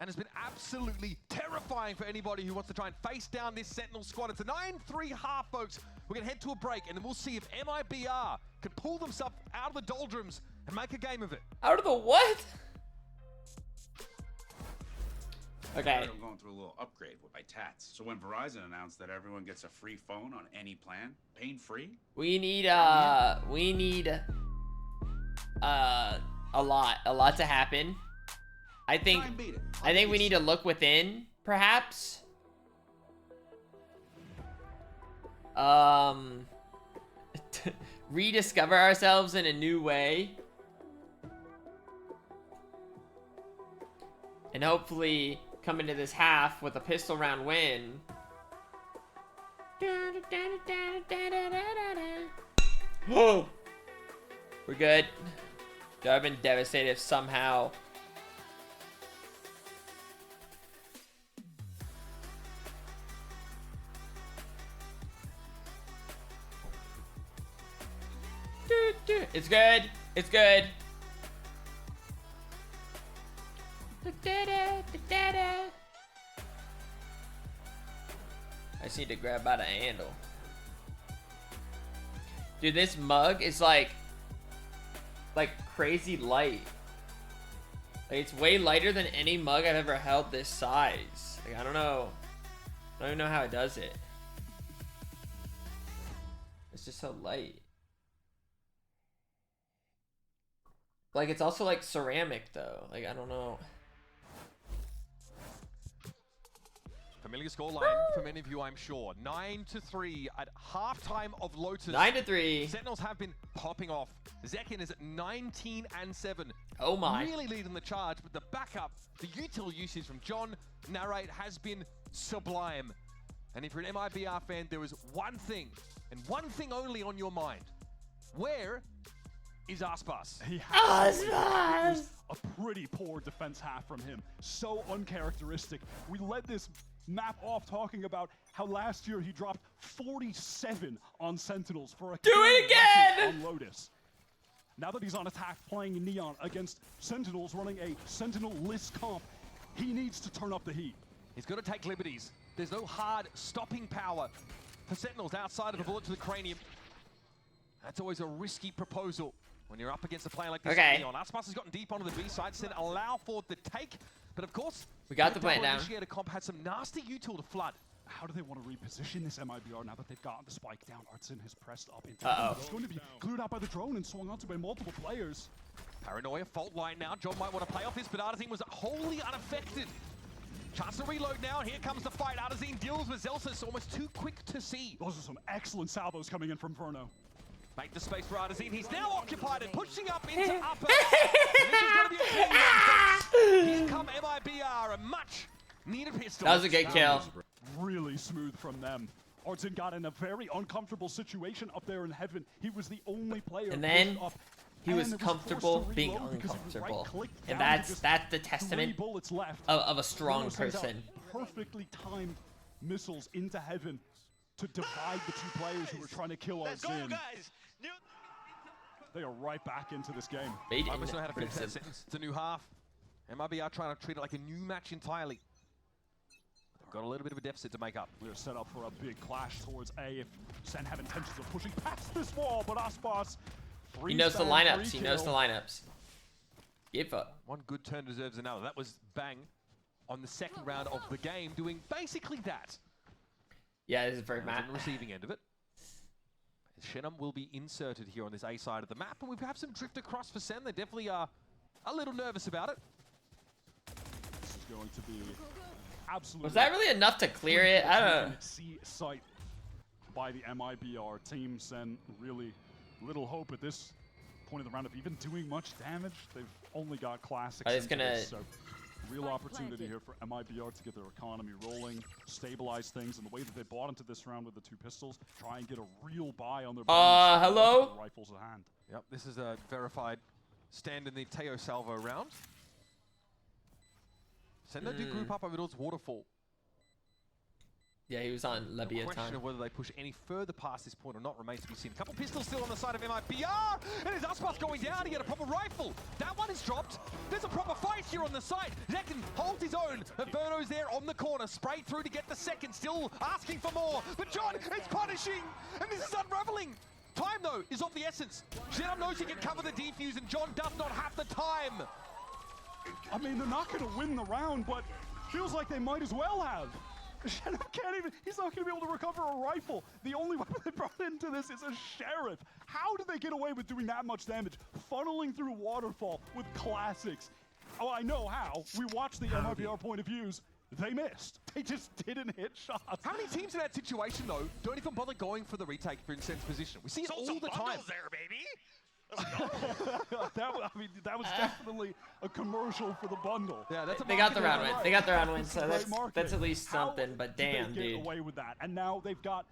And has been absolutely terrifying for anybody who wants to try and face down this Sentinel squad. It's a 9-3 half, folks. We're going to head to a break, and then we'll see if MIBR can pull themselves out of the doldrums and make a game of it. Out of the what? Okay. I'm going through a little upgrade with my tats. So when Verizon announced that everyone gets a free phone on any plan, pain-free, We need a lot to happen. I think we need to look within, perhaps. Rediscover ourselves in a new way. And hopefully come into this half with a pistol round win. Whoa! We're good. Dude, I've been devastated if somehow. It's good. It's good. I just need to grab out a handle. Dude, this mug is like crazy light. Like, it's way lighter than any mug I've ever held this size. Like, I don't know. I don't even know how it does it. It's just so light. Like, it's also like ceramic though. Like, I don't know. Familiar scoreline for many of you, I'm sure. 9-3 at halftime of Lotus. 9-3. Sentinels have been popping off. Zekin is at 19-7. Oh my. Really leading the charge, but the backup, the util usage from John Narrate has been sublime. And if you're an MIBR fan, there is one thing, and one thing only on your mind. Where is Aspas? Aspas! A pretty poor defense half from him. So uncharacteristic. We led this map off talking about how last year he dropped 47 on Sentinels for a Do it again! On Lotus. Now that he's on attack playing Neon against Sentinels running a Sentinel-less comp, he needs to turn up the heat. He's got to take liberties. There's no hard stopping power for Sentinels outside of a bullet to the cranium. That's always a risky proposal when you're up against a player like this. Okay. Neon. Aspas has gotten deep onto the B side, Sen allow for the take, but of course, we got the plant down. Initiator comp had some nasty util to flood. How do they want to reposition this MIBR now that they've gotten the spike down? Artson has pressed up into Uh-oh. It's going to be glued out by the drone and swung onto by multiple players. Paranoia, fault line now. John might want to play off this, but Artazine was wholly unaffected. Chance to reload now. Here comes the fight. Artazine deals with Zelsis, almost too quick to see. Those are some excellent salvos coming in from Verno. Make the space for Artazine. He's now occupied and pushing up into upper. And this is going to be a clean one, folks. Here come MIBR, a much needed pistol. That was a good kill. Really smooth from them. Artson got in a very uncomfortable situation up there in heaven. He was the only player. And then up, he was comfortable being uncomfortable. And that's the testament of a strong person. Perfectly timed missiles into heaven to divide the two players who were trying to kill Artson. They are right back into this game. I must know how to finish that sentence. It's a new half. MIBR trying to treat it like a new match entirely. They've got a little bit of a deficit to make up. We're set up for a big clash towards A if Sen have intentions of pushing past this wall, but Aspas... He knows the lineups. He knows the lineups. Give up. One good turn deserves another. That was Bang on the second round of the game, doing basically that. Yeah, this is very mad. On the receiving end of it. Shenum will be inserted here on this A side of the map, and we've had some drift across for Sen. They definitely are a little nervous about it. This is going to be absolutely... Was that really enough to clear it? I don't know. See sight by the MIBR team. Sen really little hope at this point of the round of even doing much damage. They've only got classics. It's gonna... So real opportunity here for MIBR to get their economy rolling, stabilize things, and the way that they bought into this round with the two pistols, try and get a real buy on their hello? rifles at hand. Yep, this is a verified stand in the Teo Salvo round. Sendo do group up over towards Waterfall. Yeah, he was on Leviathan. The question of whether they push any further past this point or not remains to be seen. A couple pistols still on the side of MIBR, and his Aspas going down to get a proper rifle. That one is dropped. There's a proper fight here on the side. Zekin holds his own. Inferno's there on the corner, sprayed through to get the second, still asking for more. But John is punishing, and this is unraveling. Time, though, is of the essence. Shenum knows he can cover the defuse, and John does not have the time. I mean, they're not going to win the round, but feels like they might as well have. Shenum can't even, he's not going to be able to recover a rifle. The only weapon they brought into this is a sheriff. How do they get away with doing that much damage? Funneling through Waterfall with classics. Oh, I know how. We watched the MIBR point of views. They missed. They just didn't hit shots. How many teams in that situation, though, don't even bother going for the retake for Sen's position? We see it all the time. There, baby. that was definitely a commercial for the bundle. Yeah, that's they got the round win. They got the round win, so that's at least something. But damn, they dude. Get away with that, and now they've got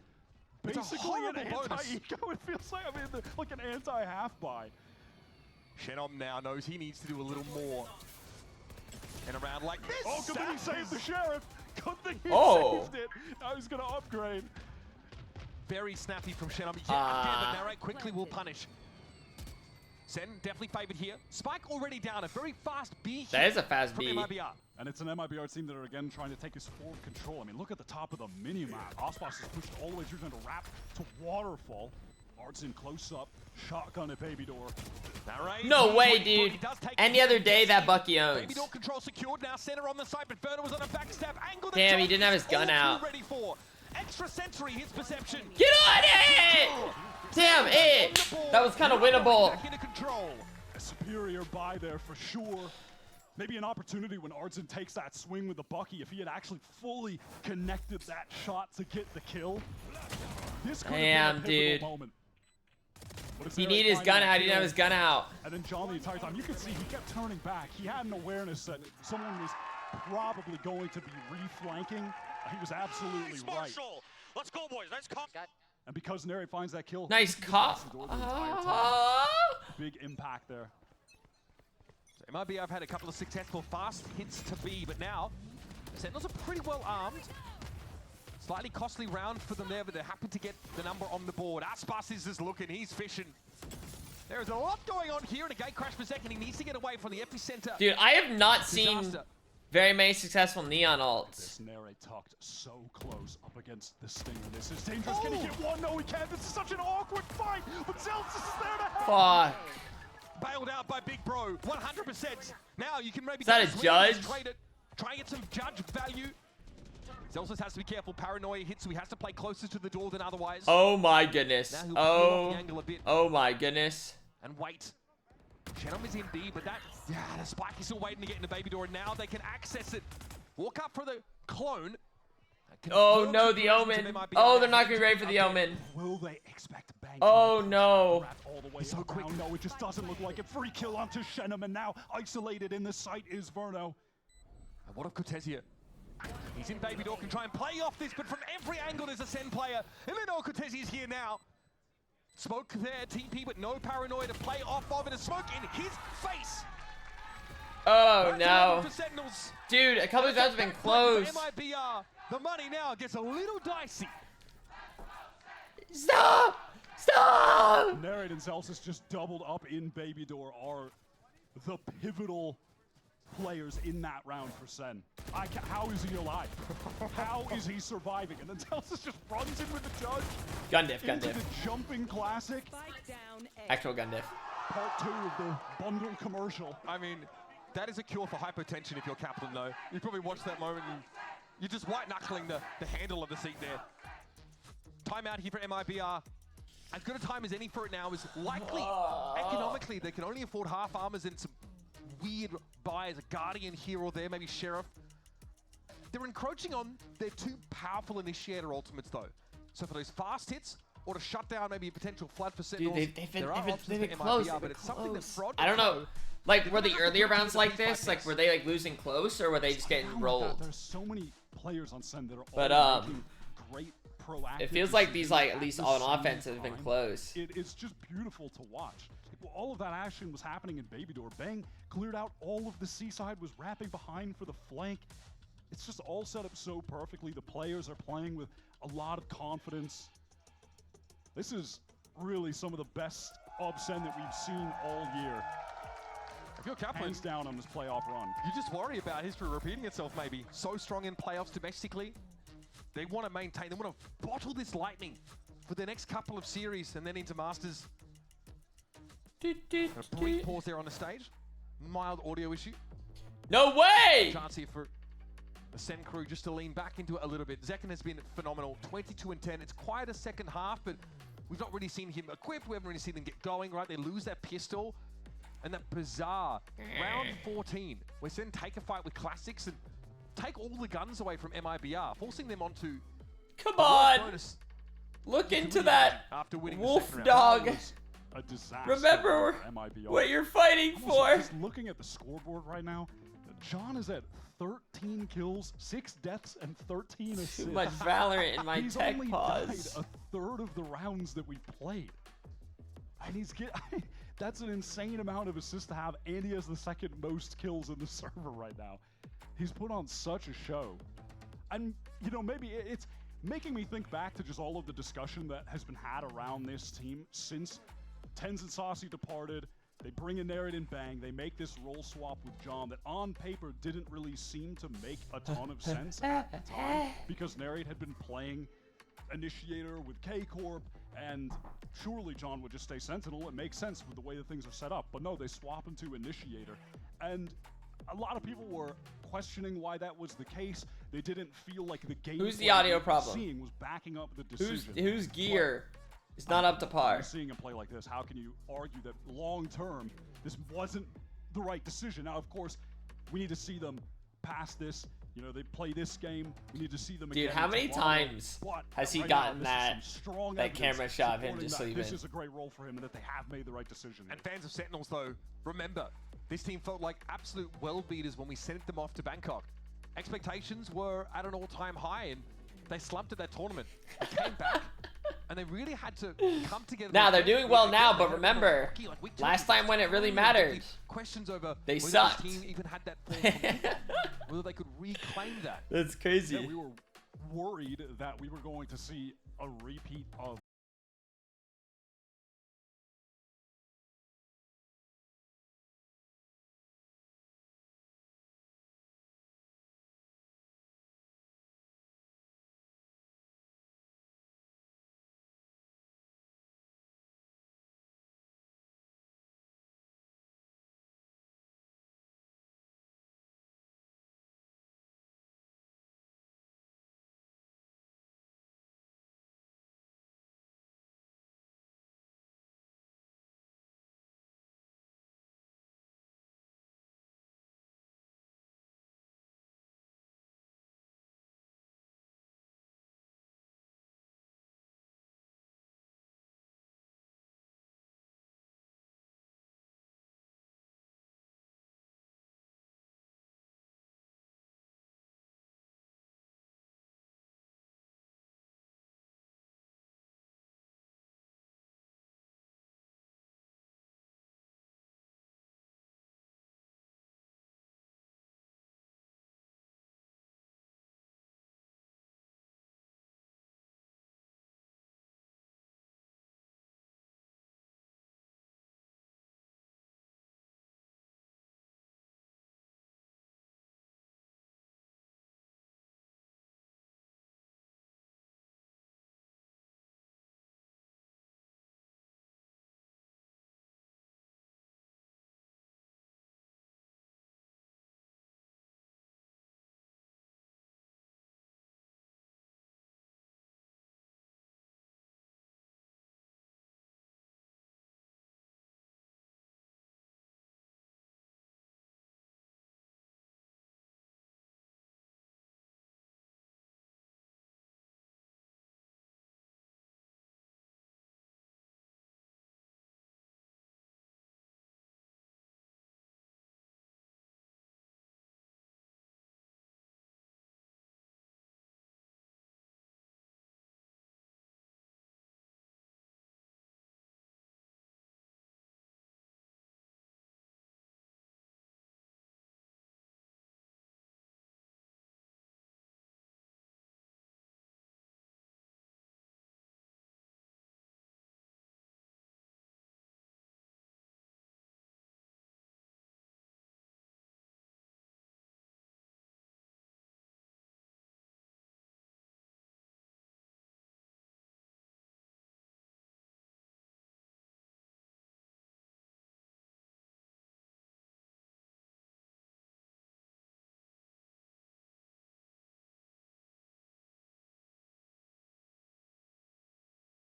basically an anti-eco. It feels like, I mean, like an anti-half buy. Shenum now knows he needs to do a little more. In a round like this. Oh, good thing he saved the sheriff. Good thing he saved it. Now he's gonna upgrade. Very snappy from Shenum. Yeah, again, but Narrate quickly will punish. Sen definitely favored here. Spike already down. A very fast B here. That is a fast B. MIBR. And it's an MIBR team that are again trying to take his forward control. I mean, look at the top of the mini-map. Aspas is pushed all the way through, trying to wrap to Waterfall. Artson close up, shotgun at Baby Door. No way, dude. Any other day that Bucky owns. Baby Door control secured now, center on the side, but Wordle was on a backstab angle. Damn, he didn't have his gun out. Ready for extra sensory, his perception. Get on it! Damn it! That was kind of winnable. Back into control. A superior buy there for sure. Maybe an opportunity when Artson takes that swing with the Bucky, if he had actually fully connected that shot to get the kill. This could have been a pivotal moment. He needed his gun out. He didn't have his gun out. And then John, the entire time, you could see he kept turning back. He had an awareness that someone was probably going to be reflanking. He was absolutely right. Let's go, boys. Nice call. And because Neri finds that kill, nice call. Big impact there. So MIBR have had a couple of successful fast hits to B, but now Sentinels are pretty well armed. Slightly costly round for them there, but they're happy to get the number on the board. Aspas is just looking, he's fishing. There is a lot going on here, and a gate crash per second. He needs to get away from the epicenter. Dude, I have not seen very many successful Neon ults. This Neri tucked so close up against the Stinger. This is dangerous. Can he get one? No, he can't. This is such an awkward fight, but Zelsis is there to help. Fuck. Bailed out by Big Bro, 100%. Now you can maybe is that a judge? Try and get some judge value. Zelsis has to be careful. Paranoia hits, so he has to play closer to the door than otherwise. Oh my goodness. Oh my goodness. And wait. Chenom is in D, but the spike is still waiting to get into Baby Door, and now they can access it. Walk up for the clone. Oh no, the Omen. Oh, they're not going to be ready for the Omen. Will they expect Bang? Oh no. All the way so quick. No, it just doesn't look like it. Free kill onto Chenom, and now isolated in the site is Verno. And what of Cortezia? He's in Baby Door, can try and play off this, but from every angle there's a SEN player. And then Cortezia is here now. Smoke there, TP, but no Paranoia to play off of, and a smoke in his face. Oh no. Dude, a couple of times have been close. MIBR, the money now gets a little dicey. Stop! Stop! Narrate and Zelsis just doubled up in Baby Door are the pivotal players in that round for SEN. How is he alive? How is he surviving? And then Zelsis just runs in with the judge. Gun diff, gun into diff. the jumping classic. Actual gun diff. Part 2 of the bundle commercial. I mean, that is a cure for hypotension if you're Captain, though. You probably watched that moment and you're just white-knuckling the handle of the seat there. Timeout here for MIBR. As good a time as any for it now is likely, economically, they can only afford half armors and some weird buys, a Guardian here or there, maybe Sheriff. They're encroaching on their two powerful Initiator ultimates, though. So for those fast hits, or to shut down maybe a potential flood for Sentinels, dude, they've been for close. MIBR, but it's something that Fraud I don't know. Like, were the earlier rounds like this? Like, were they like losing close, or were they just getting rolled? There's so many players on SEN that are all making great proactive. It feels like these, like, at least on offense, have been close. It's just beautiful to watch. All of that action was happening in Baby Door. Bang cleared out all of the seaside, was wrapping behind for the flank. It's just all set up so perfectly. The players are playing with a lot of confidence. This is really some of the best of SEN that we've seen all year. If you're Kaplan, hands down on this playoff run. You just worry about history repeating itself, maybe. So strong in playoffs domestically. They want to maintain, they want to bottle this lightning for the next couple of series and then into Masters. A brief pause there on the stage. Mild audio issue. No way! Chance here for the SEN crew just to lean back into it a little bit. Zekken has been phenomenal, 22 and 10. It's quite a second half, but we've not really seen him equipped. We haven't really seen them get going, right? They lose that pistol. And that bizarre round 14, where SEN take a fight with Classics and take all the guns away from MIBR, forcing them onto... Come on! Look into that after winning wolf dog! A disaster. Remember what you're fighting for! Just looking at the scoreboard right now, John is at 13 kills, 6 deaths, and 13 assists. Too much Valorant in my tech pause. He's only died a third of the rounds that we played. And he's that's an insane amount of assists to have, and he has the second most kills in the server right now. He's put on such a show. And, you know, maybe it's making me think back to just all of the discussion that has been had around this team since Tens and Saucy departed. They bring in Narrate and Bang. They make this role swap with John that on paper didn't really seem to make a ton of sense at the time because Narrate had been playing Initiator with K-Corp, and surely John would just stay Sentinel. It makes sense with the way that things are set up, but no, they swap him to Initiator. And a lot of people were questioning why that was the case. They didn't feel like the game Who's the audio problem? seeing was backing up the decision. Whose gear is not up to par? Seeing a play like this, how can you argue that long term this wasn't the right decision? Now, of course, we need to see them pass this. You know, they play this game. We need to see them again. Dude, how many tomorrow. times But has he right gotten now, that this is some strong that evidence camera shot of him supporting just that leaving? This is a great role for him and that they have made the right decision. And fans of Sentinels, though, remember, this team felt like absolute world beaters when we sent them off to Bangkok. Expectations were at an all-time high, and they slumped at that tournament. They came back, and they really had to come together. Now they're doing well now, but remember, last time when it really mattered, questions over they whether sucked. this team even had that form from kickoff, whether they could reclaim that. That's crazy. Yeah, we were worried that we were going to see a repeat of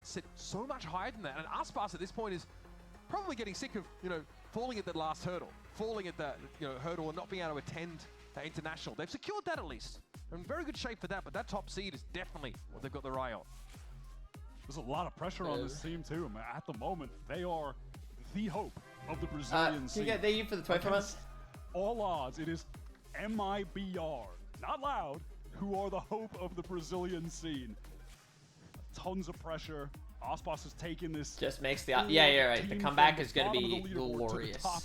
sit so much higher than that. And Aspas at this point is probably getting sick of, falling at that last hurdle, falling at that, hurdle and not being able to attend that international. They've secured that at least. They're in very good shape for that, but that top seed is definitely what they've got their eye on. There's a lot of pressure on this team too. I mean, at the moment, they are the hope of the Brazilian Can scene. you get thank you for the 24 months? All odds, it is MIBR, not loud, who are the hope of the Brazilian scene. Tons of pressure. Aspas has taken this. Just makes the yeah, you're right. The comeback is going to be glorious. To the top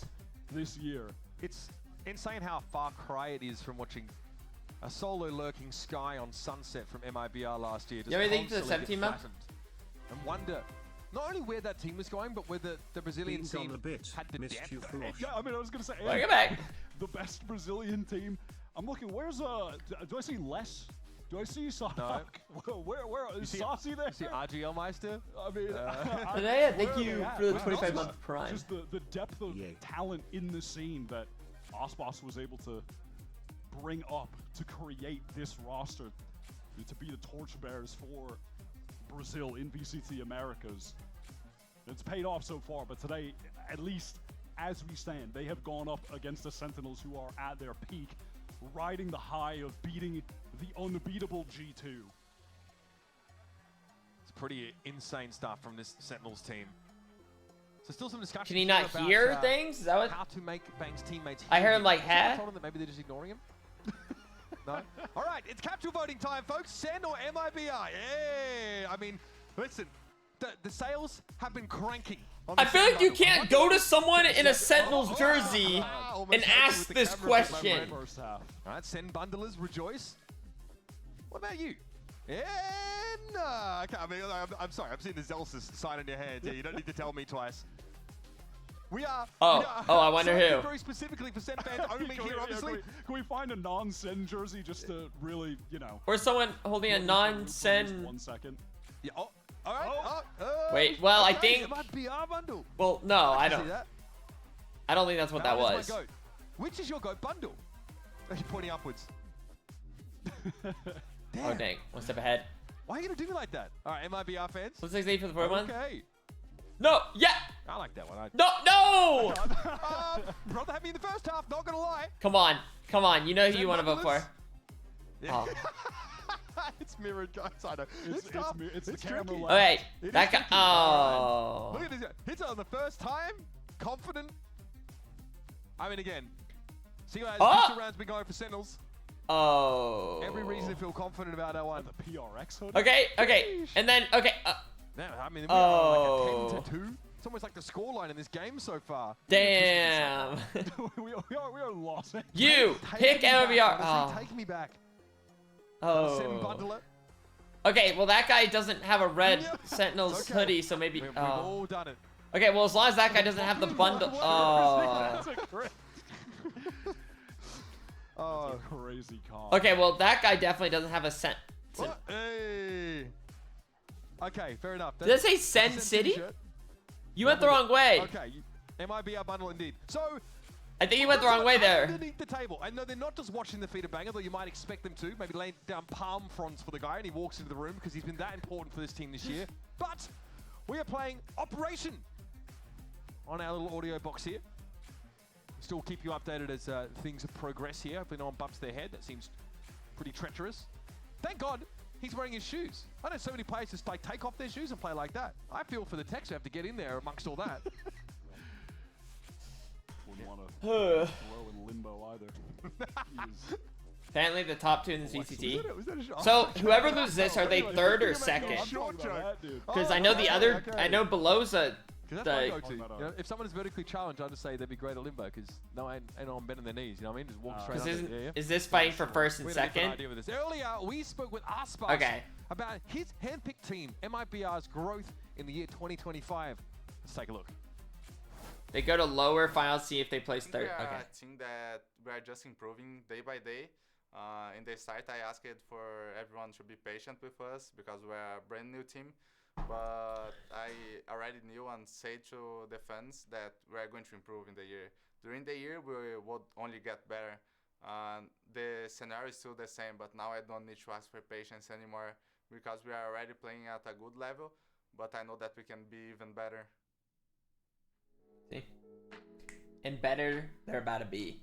this year. It's insane how far cry it is from watching a solo lurking Sky on Sunset from MIBR last year. You ever think for the 17 month? And wonder not only where that team was going, but whether the Brazilian team had the depth. Yeah, I mean, I was going to say, welcome back. The best Brazilian team. I'm looking. Where's do I see less? Do I see Sock? No. Where is Saucy there? See RGL Meister? I mean, Today, thank where are you they at? for the Just 25-month prime. Just the depth of talent in the scene that Osbos was able to bring up to create this roster to be the torchbearers for Brazil in VCT Americas. It's paid off so far, but today, at least as we stand, they have gone up against the Sentinels who are at their peak, riding the high of beating the unbeatable G2. It's pretty insane stuff from this Sentinels team. So still some discussion. Can he not hear things? Is that what? How to make Bang's teammates hear I heard him him. like, Has someone huh? told him that maybe they're just ignoring him? No? All right, it's capsule voting time, folks. SEN or MIBR? Yeah! I mean, listen, the sales have been cranking. I feel like you can't go to someone in a Sentinels jersey and ask this question. All right, SEN bundlers, rejoice. What about you? Yeah, no. Okay, I mean, I'm sorry. I'm seeing the Zelsis sign in your hand. Yeah, you don't need to tell me twice. We are. I wonder who. Very specifically for SEN fans only here, obviously. Can we find a non-SEN jersey just to really, you know? Or someone holding a non-SEN. 1 second. Yeah. Oh. All right. Wait. Well, I okay, think. It might be our bundle. Well, no, I See don't. that? I don't think that's what that Now, was. my goat. Which is your goat bundle? Are you pointing upwards? Oh dang! One step ahead. Why are you gonna do me like that? All right, MIBR fans. Looks like they for the fourth one. Okay. No. Yeah. I like that one. No. Brother had me in the first half. Not gonna lie. Come on. Come on. You know who SEN you want to vote for. Yeah. Oh. It's mirrored, guys. I know. It's the camera tricky. lens. Okay. It That is guy. tricky. Oh. Look at this. Hits it on the first time. Confident. I mean, again. See how the round's been going for Sentinels. Oh. Every reason to feel confident about that one. The PRX hood. Okay. Okay. And then okay. No, I mean, we're like a 10-2. It's almost like the scoreline in this game so far. Damn. we are lost. You pick MIBR. Oh. Take me back. SEN Oh. bundler. Okay. Well, that guy doesn't have a red Sentinels Okay. hoodie, so maybe. We've all done it. Okay. Well, as long as that guy doesn't have the bundle. Oh. That's a great. Oh, crazy call. Okay. Well, that guy definitely doesn't have a Sen. What? Hey. Okay, fair enough. Did it say Sen Sen City? t-shirt. You went the wrong way. Okay, MIBR bundle indeed. So, I think you went the wrong way there. underneath the table. I know they're not just watching the feet of Bang, although you might expect them to. Maybe laying down palm fronds for the guy, and he walks into the room because he's been that important for this team this year. But we are playing Operation on our little audio box here. Still keep you updated as things progress here. Hopefully no one bumps their head. That seems pretty treacherous. Thank God he's wearing his shoes. I know so many players just like take off their shoes and play like that. I feel for the techs who have to get in there amongst all that. Wouldn't want to throw in limbo either. Apparently the top two in the VCT. Was that a shot? So whoever loses this, are they third or second? Because I know the other, I know below's a. That's my go-to. You know, if someone is vertically challenged, I'd just say they'd be great at limbo because no one ain't on bending their knees. You know what I mean? Just walk straight up. Is this fighting for first and We had a different second? idea with this. Earlier, we spoke with Aspas about his handpicked team, MIBR's growth in the year 2025. Let's take a look. They go to lower finals, see if they place third. We are Okay. a team that we are just improving day by day. In the start, I asked for everyone to be patient with us because we're a brand new team. But I already knew and said to the fans that we're going to improve in the year. During the year, we would only get better. The scenario is still the same, but now I don't need to ask for patience anymore because we are already playing at a good level. But I know that we can be even better. See? And better, they're about to be.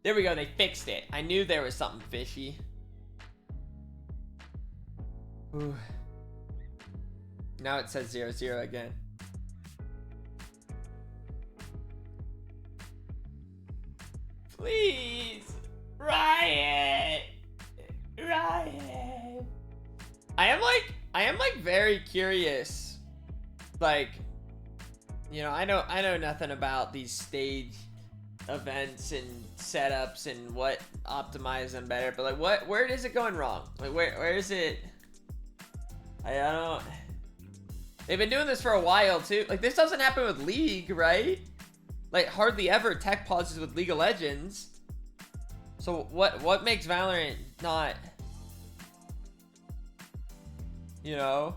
There we go, they fixed it. I knew there was something fishy. Ooh. Now it says 0-0 again. Please! Riot! Riot! I am like very curious. Like, you know, I know nothing about these stage events and setups and what optimize them better, but like where is it going wrong? Like where is it? I don't. They've been doing this for a while too. Like this doesn't happen with League, right? Like hardly ever tech pauses with League of Legends. So what makes Valorant not You know?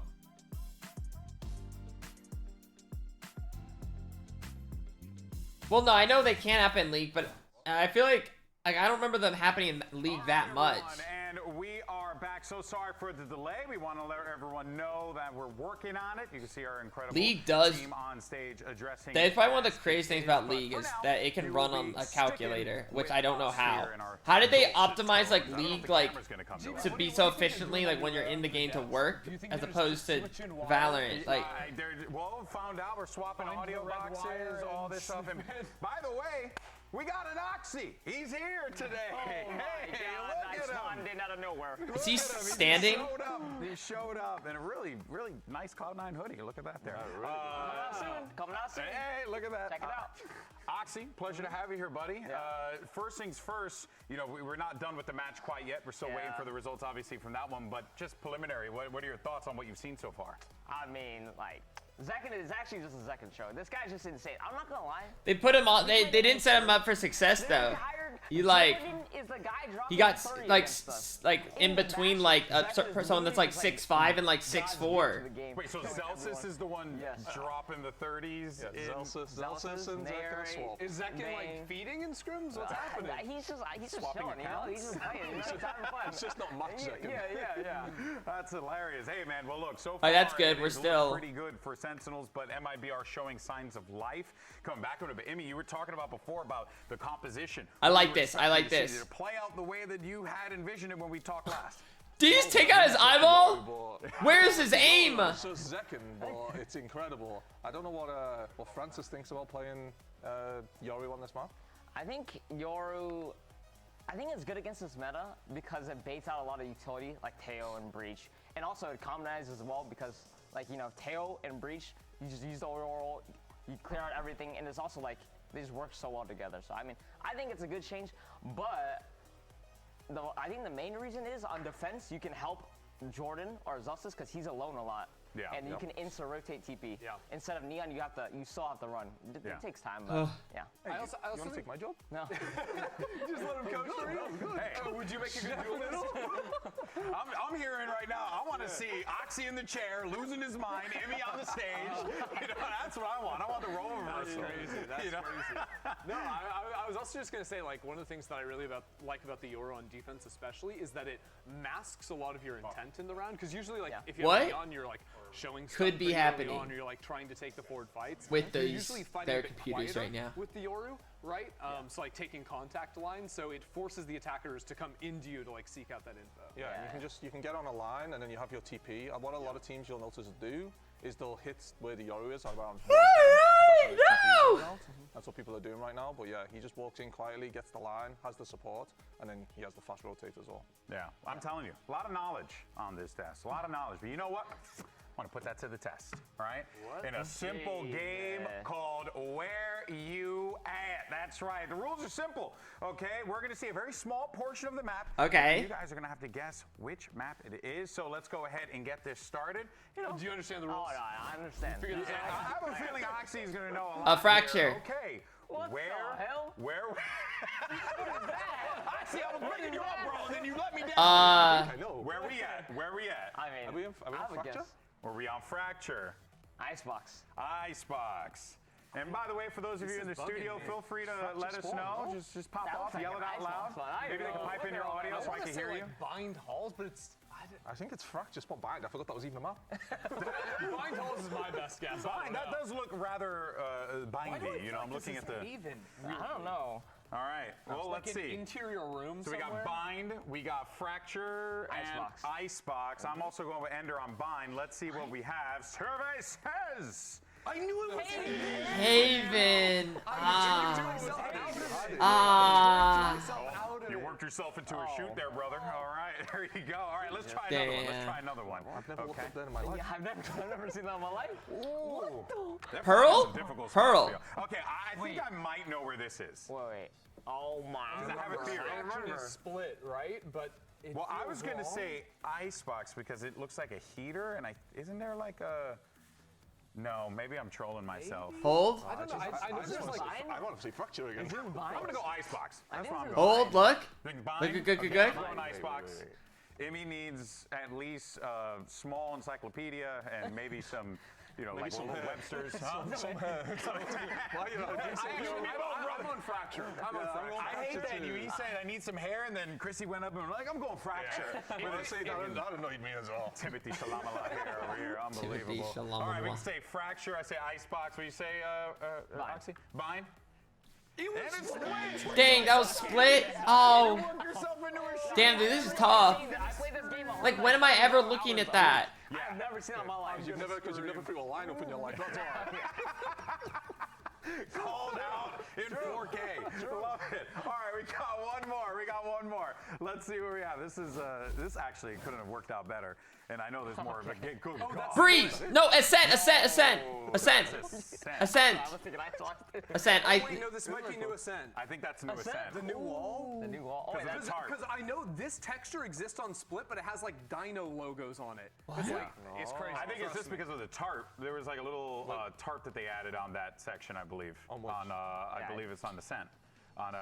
Well, no, I know they can happen in League, but I feel like I don't remember them happening in League that much. And we are back. So sorry for the delay. We want to let everyone know that we're working on it. You can see our incredible League does. team on stage addressing. That's probably one of the craziest things about League is that it can run on a calculator, which I don't know how. How did they optimize like League like to be so efficiently like when you're in the game to work as opposed to Valorant? Like, well, found out we're swapping audio boxes, all this stuff. And by the way, we got an Oxy. He's here today. Hey, look at him. Out of nowhere. is he standing? He showed up in a really, really nice Cloud9 hoodie. Look at that there. Coming out soon. Hey, look at that. Check it out. Oxy, pleasure to have you here, buddy. First things first, you know, we're not done with the match quite yet. We're still waiting for the results, obviously, from that one. But just preliminary, what are your thoughts on what you've seen so far? I mean, like, Zekken is actually just a Zekken show. This guy's just insane. I'm not gonna lie. They put him on. They didn't set him up for success though. You like. He got like in between like someone that's like 6'5" and like 6'4". Wait, so Zelsis is the one dropping the 30s? Yeah, Zelsis and Zekken swap. Is Zekken like feeding in scrims? What's happening? He's just chilling, you know? He's just playing. He's just having fun. It's just not much Zekken. Yeah. That's hilarious. Hey man, well look, so far that's good. We're still pretty good for Sentinels, but MIBR showing signs of life. Coming back to it, but Emmy, you were talking about before about the composition. I like this. I like this. Did it play out the way that you had envisioned it when we talked last? Did he just take out his eyeball? Where's his aim? It's just Zekken, but it's incredible. I don't know what Francis thinks about playing Yoru on this map. I think Yoru, I think it's good against this meta because it baits out a lot of utility like Teo and Breach, and also it commonizes as well because like, you know, Teo and Breach, you just use the overall, you clear out everything, and it's also like they just work so well together. So I mean, I think it's a good change, but I think the main reason is on defense you can help Jordan or Zelsis because he's alone a lot. Yeah. And you can insta rotate TP. Yeah. Instead of Neon, you still have to run. It takes time, but yeah. Hey, I also you want to take my job? No. Just let him coach for you. Hey, would you make a good duelist? I'm hearing right now. I want to see Oxy in the chair, losing his mind, Emmy on the stage. You know, that's what I want. I want the role reversal. That's crazy. That's crazy. No, I was also just gonna say, like, one of the things that I really like about the Yoru on defense, especially, is that it masks a lot of your intent in the round. Because usually, like, if you have Neon, you're like showing stuff could be happening on, you're like trying to take the forward fights with they're those usually their computers right now with the Yoru, right? So like taking contact lines, so it forces the attackers to come into you to like seek out that info. Yeah, and you can get on a line and then you have your TP. And what a lot of teams you'll notice do is they'll hit where the Yoru is around. That's what people are doing right now. But yeah, he just walks in quietly, gets the line, has the support, and then he has the fast rotate as well. Yeah, I'm telling you, a lot of knowledge on this test, a lot of knowledge. But you know what? I want to put that to the test, all right? In a simple game called Where You At. That's right. The rules are simple, okay? We're going to see a very small portion of the map. Okay. You guys are going to have to guess which map it is. So let's go ahead and get this started. You know, do you understand the rules? Oh, no, I understand. I have a feeling Oxy is going to know a lot. A fracture. Here. Okay. What the hell? Where? Oxy, I was bringing you up, bro, and then you let me down. I know. Where we at? Where we at? I mean, are we on fracture? Are we on fracture? Icebox. Icebox. And by the way, for those of you in the studio, feel free to let us know. Just pop off, yell it out loud. Maybe they can pipe in your audio so I can hear you. Bind halls, but it's. I think it's fracture spot bind. I forgot that was even a map. Bind halls is my best guess. Bind. That does look rather bindy. You know, I'm looking at the. I don't know. All right. Well, let's see. Interior room. So we got bind, we got fracture, and icebox. I'm also going with Ender on bind. Let's see what we have. Survey says. I knew it was Haven. You worked yourself into a shoot there, brother. All right, there you go. All right, let's try another one. Let's try another one. I've never looked up there in my life. I've never seen that in my life. Pearl? Pearl. Okay, I think I might know where this is. Wait. Oh my. I have a theory. Fracture is split, right? But well, I was gonna say icebox because it looks like a heater, and isn't there like a? No, maybe I'm trolling myself. Hold. I don't know. I want to see fracture again. I'm gonna go icebox. That's what I'm going. Hold. Look. Good. Good. Icebox. Emmy needs at least a small encyclopedia and maybe some, you know, like little Webster's. Well, you know, I'm on fracture. I'm on fracture. I hate that. He said, I need some hair, and then Chrissy went up and was like, I'm going fracture. I didn't know you'd mean as well. Timothy Shalamala here over here. Unbelievable. All right, we can say fracture. I say icebox. What do you say, Oxy? Bind? Dang, that was split. Oh. Damn, dude, this is tough. Like, when am I ever looking at that? I've never seen that in my life. Because you've never threw a lineup in your life. That's all. Called out in 4K. Love it. All right, we got one more. Let's see what we have. This actually couldn't have worked out better. And I know there's more of a good Breathe! No, ascent. Ascent. Wait, no, this might be new Ascent. I think that's new Ascent. The new wall? The new wall. Because I know this texture exists on Split, but it has like dino logos on it. What? It's like, it's crazy. I think it's just because of the tarp. There was like a little tarp that they added on that section, I believe. I believe it's on Ascent. On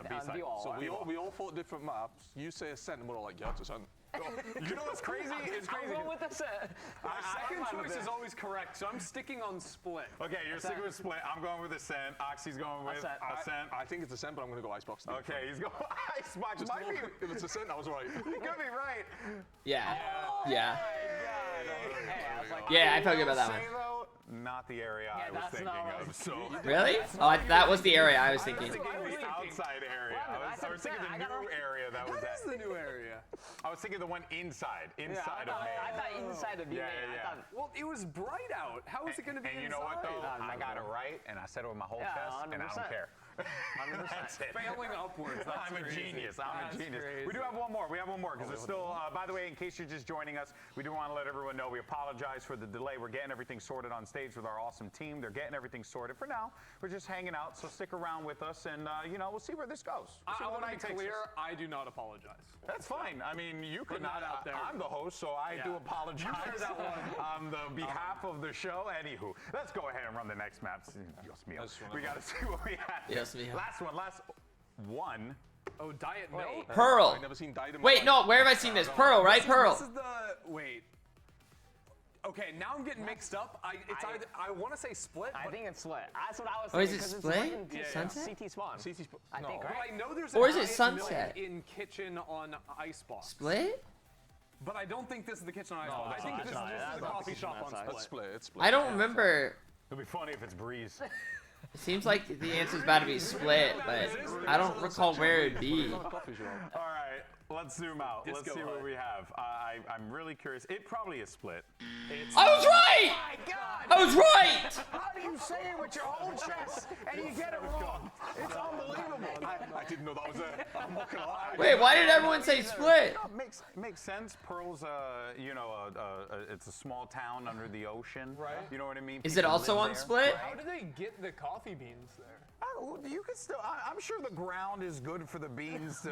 B-side. So we all fought different maps. You say Ascent, and we're all like, yeah, it's Ascent. You know what's crazy? It's crazy. I'm going with Ascent. Our second choice is always correct, so I'm sticking on Split. Okay, you're sticking with Split. I'm going with Ascent. Oxy's going with Ascent. I think it's Ascent, but I'm going to go Icebox. Okay, he's going Icebox. If it's Ascent, I was right. You could be right. Yeah. Hey, Yeah, I felt good about that one. Not the area I was thinking of. So Really? Oh, that was the area I was thinking. Outside area. I was thinking the new area that was That is the new area. I was thinking the one inside of Maine. I thought inside of Maine. Yeah. Well, it was bright out. How is it going to be And inside? you know what though? I got it right, and I said it with my whole chest, and I don't care. That's it. Failing upwards. I'm a genius. We do have one more. Because there's still, by the way, in case you're just joining us, we do want to let everyone know we apologize for the delay. We're getting everything sorted on stage with our awesome team. They're getting everything sorted. For now, we're just hanging out, so stick around with us, and, we'll see where this goes. I want to be clear, I do not apologize. That's fine. I mean, you could not out there. I'm the host, so I do apologize on the behalf of the show. Anywho, let's go ahead and run the next map. We got to see what we have. Yes, we have. Last one. Oh, Diet Milk? Pearl. I've never seen Diet Milk. Wait, no, where have I seen this? Pearl, right? Pearl. This is the... Wait. Okay, now I'm getting mixed up. I want to say Split. I think it's Split. That's what I was Oh, thinking. is it Split? Sunset? CT Spawn. CT Spawn. I think, But right? I know there's Or a is it Diet Sunset? Milk in Kitchen on Icebox. Split? But I don't think this is the Kitchen on Icebox. I think this is the coffee shop on Split. It's Split. It's Split. I don't remember. It'll be funny if it's Breeze. It seems like the answer's about to be Split, but I don't recall where it'd be. All right, let's zoom out. Let's see what we have. I'm really curious. It probably is Split. I was right! Oh my God! I was right! How do you say it with your whole chest and you get it wrong? It's unbelievable. I didn't know that was it. I'm not gonna lie. Wait, why did everyone say Split? Makes sense. Pearl's, it's a small town under the ocean. Right. You know what I mean? Is it People also live on there. Split? How do they get the coffee beans there? You could still. I'm sure the ground is good for the beans to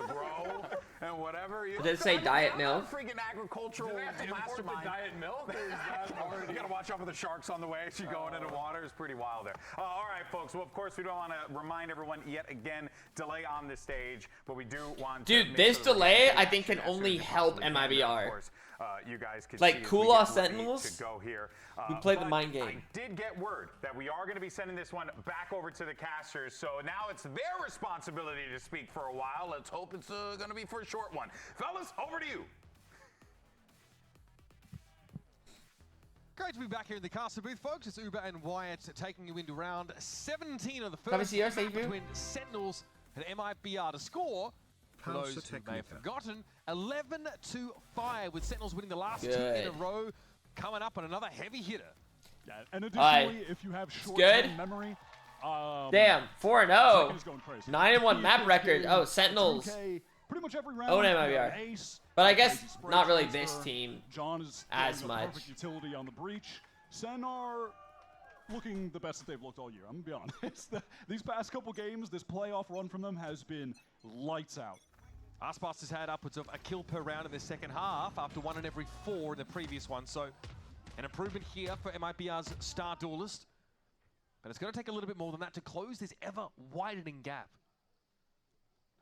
grow and whatever. Did it say Diet Milk? Freaking agricultural Do they have to import the mastermind. Diet Milk? Or is that already... You gotta watch out for the sharks on the way as you go into the water. It's pretty wild there. All right, folks. Well, of course, we don't want to remind everyone yet again, delay on the stage, but we do want to. Dude, this delay I think can only help MIBR. Of course, you guys can Like see as Cool we get Off ready Sentinels? to go here. We played the But mind game. I did get word that we are going to be sending this one back over to the casters, so now it's their responsibility to speak for a while. Let's hope it's going to be for a short one. Fellas, over to you. Great to be back here in the caster booth, folks. It's Uber and Wyatt taking you into round 17 of the Come first see us, match Adrian. between Sentinels and MIBR. To score, for those who may have forgotten, 11-5, with Sentinels winning the last two in a row, coming up on another heavy hitter. Yeah, and additionally, if you have short-term memory, damn, 4-0, is going crazy. 9-1 map record. Oh, Sentinels. Pretty much every round. Oh, MIBR. Ace, But I guess not really transfer. this team John is as getting much. a perfect utility on the breach. Sen are looking the best that they've looked all year. I'm gonna be honest. These past couple games, this playoff run from them has been lights out. Arspas has had upwards of a kill per round in the second half after 1 in every 4 in the previous one. So an improvement here for MIBR's star duelist. But it's going to take a little bit more than that to close this ever widening gap.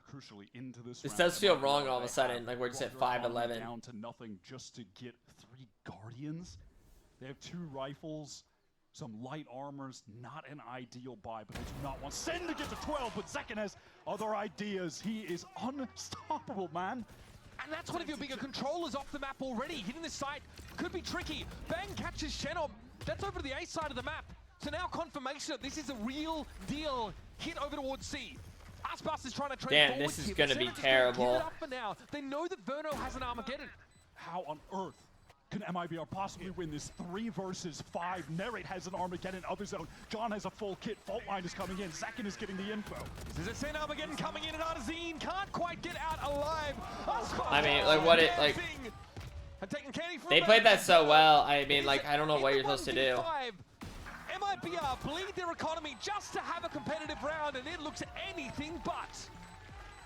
crucially into this. This round. does feel MIBR, wrong all of a they sudden, have like we're just at brought their army 5-11. down to nothing just to get 3 Guardians. They have 2 rifles, some light armors, not an ideal buy, but they do not want SEN to get to 12, but Zekken has other ideas. He is unstoppable, man. And that's one of your bigger controllers off the map already. Hitting this site could be tricky. Bang catches Shenom. That's over to the A side of the map. So now confirmation that this is a real deal hit over towards C. Aspas is trying to trade Damn, forward this is here, gonna but be Senator's terrible. Give it up for now. They know that Verno has an Armageddon. How on earth can MIBR possibly win this 3 versus 5? Narrate has an Armageddon of his own. John has a full kit. Faultline is coming in. Zekken is getting the info. This is a SEN Armageddon coming in, and Artazine can't quite get out alive. I mean, like, what it, like, And taking Kenny from they played that so well. I mean, like, I don't know what you're supposed to do. MIBR bleed their economy just to have a competitive round, and it looks anything but.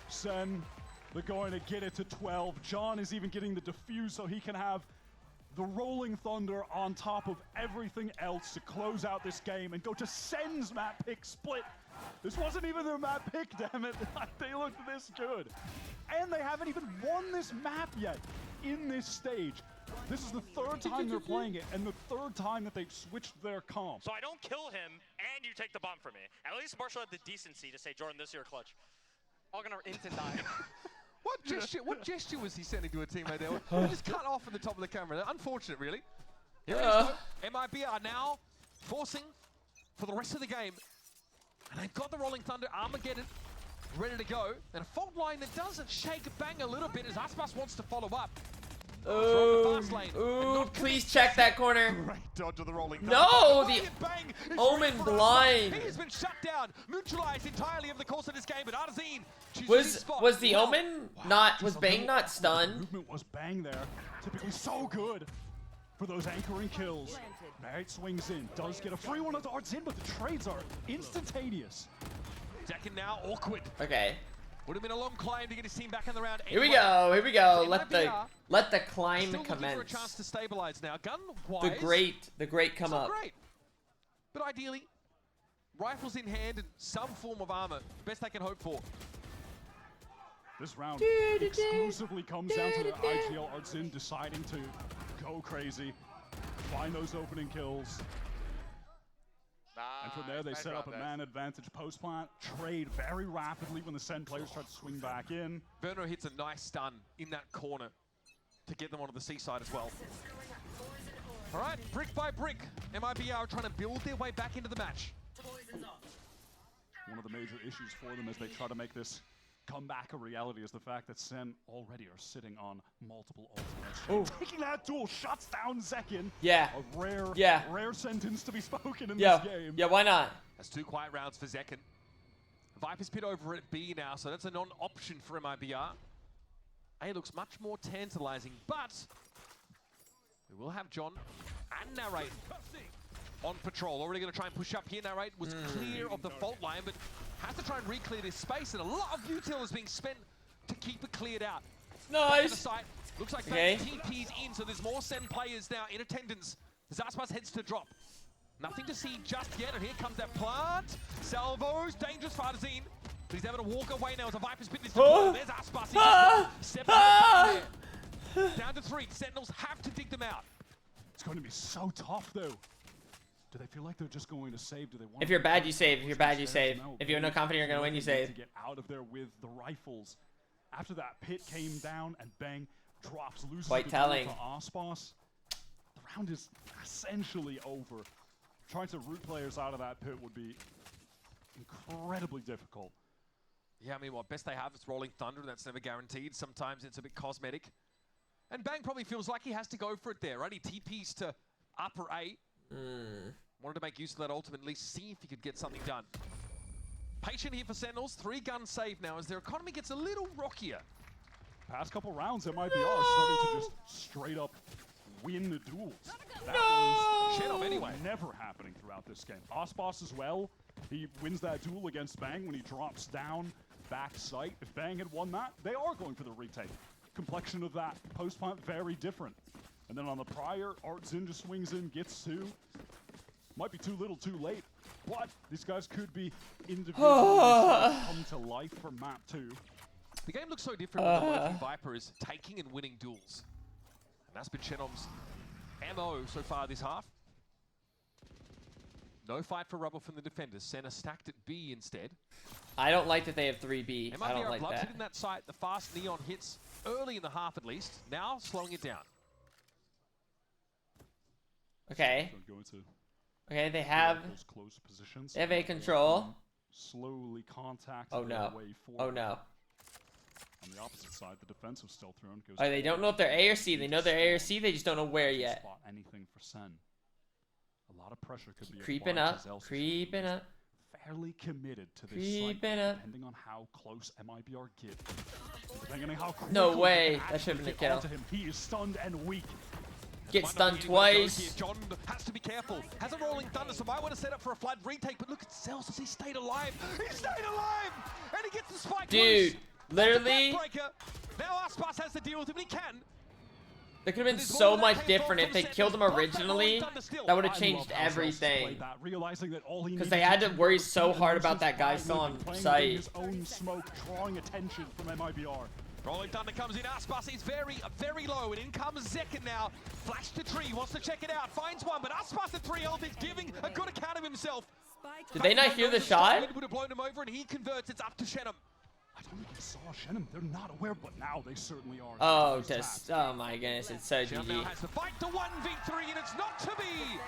SEN, they're going to get it to 12. John is even getting the defuse so he can have the Rolling Thunder on top of everything else to close out this game and go to SEN's map pick split. This wasn't even their map pick, damn it. They looked this good. And they haven't even won this map yet in this stage. This is the 3rd time they're playing it and the 3rd time that they've switched their comp. So I don't kill him and you take the bomb from me. At least Marshall had the decency to say, Jordan, this is your clutch. All gonna instant die. What gesture was he sending to a teammate there? He just cut off at the top of the camera. Unfortunate, really. Here it is, though. MIBR now forcing for the rest of the game. And they've got the Rolling Thunder Armageddon ready to go. And a fault line that doesn't shake Bang a little bit as Aspas wants to follow up. Ooh, please check that corner. Great dodge of the Rolling Thunder. No, the Bang is Omen ready for blind. He has been shut down, neutralized entirely over the course of this game, but Artazine chooses his spot. Was the Omen not, was Bang not stunned? Movement was Bang there. Typically so good for those anchoring kills. Barrett swings in, does get a free one of the darts in, but the trades are instantaneous. Zekken now awkward. Okay. Would have been a long climb to get his team back on the round. Here we go. Here we go. So Let the climb still looking for a commence. chance to stabilize now. Gun-wise, The great come up. Great. But ideally, rifles in hand and some form of armor. Best they can hope for. This round exclusively comes down to the IGL Artzin deciding to go crazy, find those opening kills. And from there, they set up a man advantage post plant, trade very rapidly when the SEN players try to swing back in. Verno hits a nice stun in that corner to get them onto the seaside as well. All right, brick by brick, MIBR are trying to build their way back into the match. One of the major issues for them as they try to make this comeback a reality is the fact that SEN already are sitting on multiple ultimates. Taking that duel shuts down Zekken. Yeah. A rare sentence to be spoken in this game. Yeah, why not? That's 2 quiet rounds for Zekken. Viper's pit over at B now, so that's a non-option for MIBR. A looks much more tantalizing, but we will have John and Narrate on patrol. Already going to try and push up here. Narrate was clear of the fault line, but has to try and re-clear this space, and a lot of util is being spent to keep it cleared out. Nice. The site looks like TP's in, so there's more SEN players now in attendance. Zaspas heads to drop. Nothing to see just yet, and here comes that plant. Salvos, dangerous for Artazine. But he's able to walk away now as a Viper's pit is deployed. There's Aspas. Step out there. Down to 3. Sentinels have to dig them out. It's going to be so tough, though. Do they feel like they're just going to save? Do they want? If you're bad, you save. If you're bad, you save. If you're no confident you're gonna win, you save. To get out of there with the rifles. After that pit came down and Bang drops, loses Quite the telling. to Aspas. The round is essentially over. Trying to root players out of that pit would be incredibly difficult. Yeah, I mean, what best they have is Rolling Thunder, and that's never guaranteed. Sometimes it's a bit cosmetic. And Bang probably feels like he has to go for it there, right? He TPs to upper A. Wanted to make use of that ultimate, at least see if he could get something done. Patient here for Sentinels. 3 guns saved now as their economy gets a little rockier. Past couple rounds, MIBR are starting to just straight up win the duels. That was Shenom anyway. Never happening throughout this game. Aspas as well. He wins that duel against Bang when he drops down back sight. If Bang had won that, they are going for the retake. Complexion of that post plant very different. And then on the prior, Artzin just swings in, gets 2. Might be too little too late, but these guys could be individually come to life for map 2. The game looks so different when the working Viper is taking and winning duels. And that's been Shenom's MO so far this half. No fight for rubble from the defenders. Senna stacked at B instead. I don't like that they have 3B. I don't like Gloves that. hitting that site. The fast neon hits early in the half at least. Now slowing it down. Okay. Okay, they have close positions. They have A control. Slowly contact. Oh no. Oh no. On the opposite side, the defensive stealth drone goes. Oh, they don't know if they're A or C. They know they're A or C. They just don't know where yet. Spot anything for Sen. A lot of pressure could be creeping up. Creeping up. Fairly committed to this creeping site, up. depending on how close MIBR get. Depending on how no way. That should have been a kill. Him. He is stunned and weak. Get stunned twice. John has to be careful. Has a rolling thunder, so might want to set up for a flood retake. But look at Cells as he stayed alive. He stayed alive, and he gets the spike. Dude, literally. Now Aspas has to deal with him, and he can. It could have been so much different if they killed him originally. That would have changed everything. Because they had to worry so hard about that guy still on site. His own smoke, drawing attention from MIBR. Rolling Thunder comes in, Aspas is very low, and in comes Zekin now. Flash to tree, wants to check it out, finds one, but Aspas at 3 health is giving a good account of himself. Did they not hear the shot? Would have blown him over, and he converts. It's up to Shenom. I don't think they saw Shenom. They're not aware, but now they certainly are. Oh, just oh my goodness, it's so GG. Now has to fight the 1v3, and it's not to be.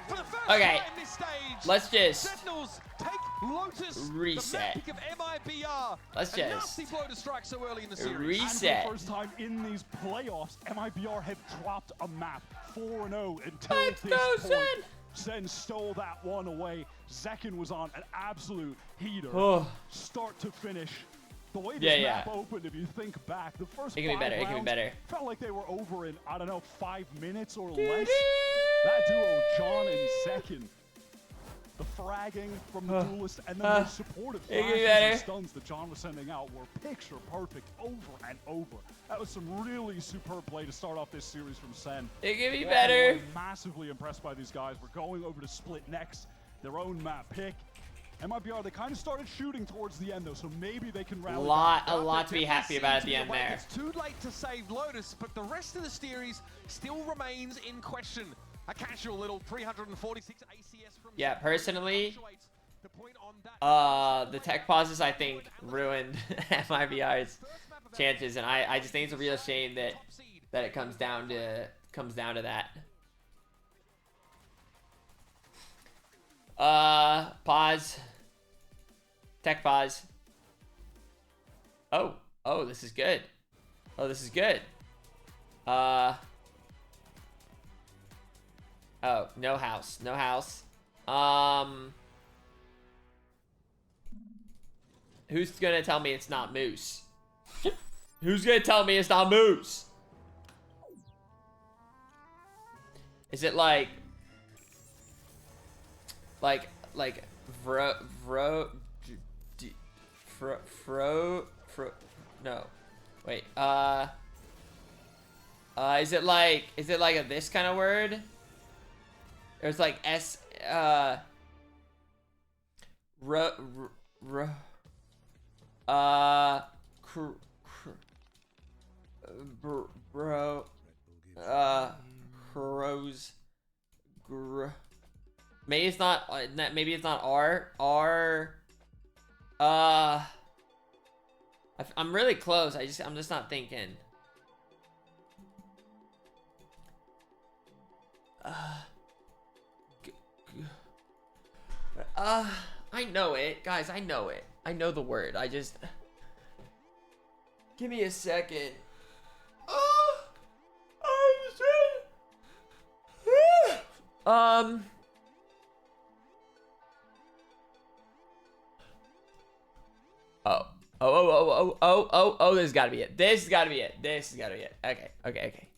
For the first Okay, time this stage, let's just Sentinels take Lotus, reset. The pick of MIBR. Let's a just nasty blow to strike so early in the series. reset. And for the first time in these playoffs, MIBR have dropped a map 4-0 until this point. Sen stole that one away. Zekin was on an absolute heater, start to finish. The way this map opened, if you think back, the first 5 rounds felt like they were over in, I don't know, 5 minutes or less. That duo, John and Zekin, the fragging from the duelist, and then the supportive flashes and stuns that John was sending out were picture perfect over and over. That was some really superb play to start off this series from Sen. It could be better. I'm massively impressed by these guys. We're going over to split next, their own map pick. MIBR, they kind of started shooting towards the end though, so maybe they can rally. A lot to be happy about at the end there. It's too late to save Lotus, but the rest of the series still remains in question. A casual little 346 ACS from personally, the tech pauses I think ruined MIBR's chances, and I just think it's a real shame that it comes down to that. Pause. Tech pause. Oh, this is good. Oh, this is good. Oh, no house. No house. Who's gonna tell me it's not Moose? Who's gonna tell me it's not Moose? Is it like no, wait, is it like a this kind of word? There's like crows, maybe it's not R. I'm really close. I'm just not thinking. I know it, guys. I know it. I know the word. I just give me a second. Oh, this has got to be it. This has got to be it. This has got to be it. Okay.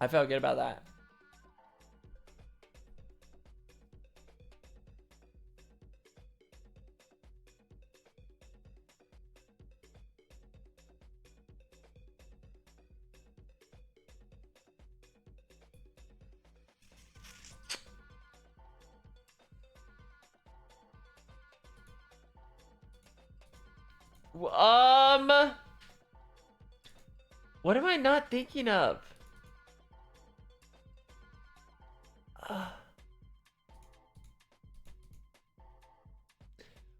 I felt good about that. What am I not thinking of?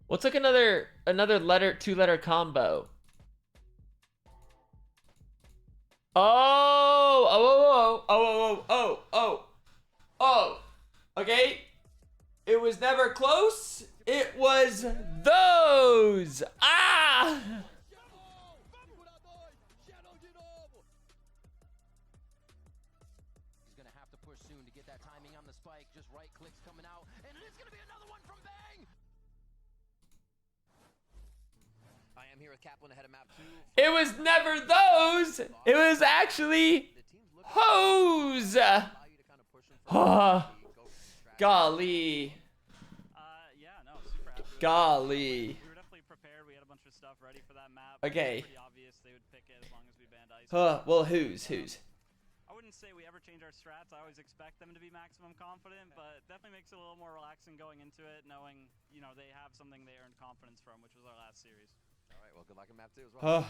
What's like another letter, 2-letter combo? Oh. Okay. It was never close. It was those. Ah. He's gonna have to push soon to get that timing on the spike. Just right clicks coming out, and it is gonna be another one from Bang. I am here with Kaplan ahead of map 2. It was never those. It was actually hose. Golly. Yeah, no, super happy with Golly. We were definitely prepared. We had a bunch of stuff ready for that map. Okay. It was pretty obvious they would pick it as long as we banned ice. Well, whose? I wouldn't say we ever change our strats. I always expect them to be maximum confident, but it definitely makes it a little more relaxing going into it, knowing, you know, they have something they earned confidence from, which was our last series. All right, well, good luck in map 2 as well.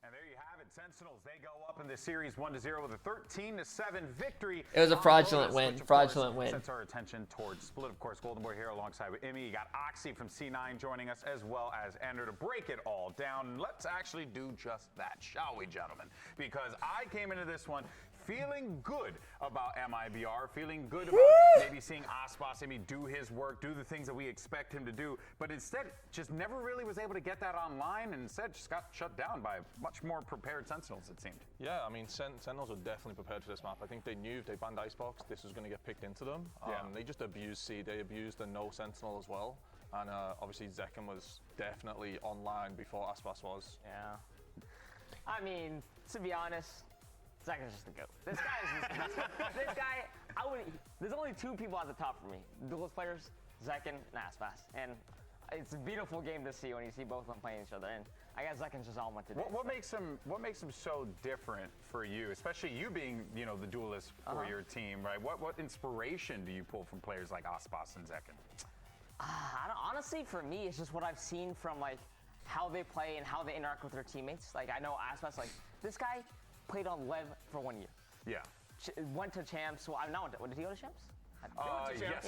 And there you have it, Sentinels. They go up in the series 1-0 with a 13-7 victory. It was a fraudulent win. Fraudulent win. Sets our attention towards Split, of course. Golden Boy here alongside with Immy. You got Oxy from C9 joining us, as well as Ender to break it all down. Let's actually do just that, shall we, gentlemen? Because I came into this one feeling good about MIBR, feeling good about maybe seeing Aspas maybe do his work, do the things that we expect him to do, but instead just never really was able to get that online, and instead just got shut down by much more prepared Sentinels, it seemed. Yeah, I mean, Sentinels were definitely prepared for this map. I think they knew if they banned Icebox, this was going to get picked into them. They just abused C, they abused the no Sentinel as well, and obviously Zekken was definitely online before Aspas was. Yeah. I mean, to be honest, Zekken's just a goat. This guy is just, this guy, there's only 2 people at the top for me. Duelist players, Zekken and Aspas. And it's a beautiful game to see when you see both of them playing each other. And I guess Zekken's just on one today. What makes him so different for you, especially you being, you know, the duelist for your team, right? What inspiration do you pull from players like Aspas and Zekken? Honestly, for me, it's just what I've seen from like how they play and how they interact with their teammates. Like I know Aspas, like this guy played on Lev for 1 year. Yeah. Went to champs. Well, I'm not. Did he go to champs? Yes.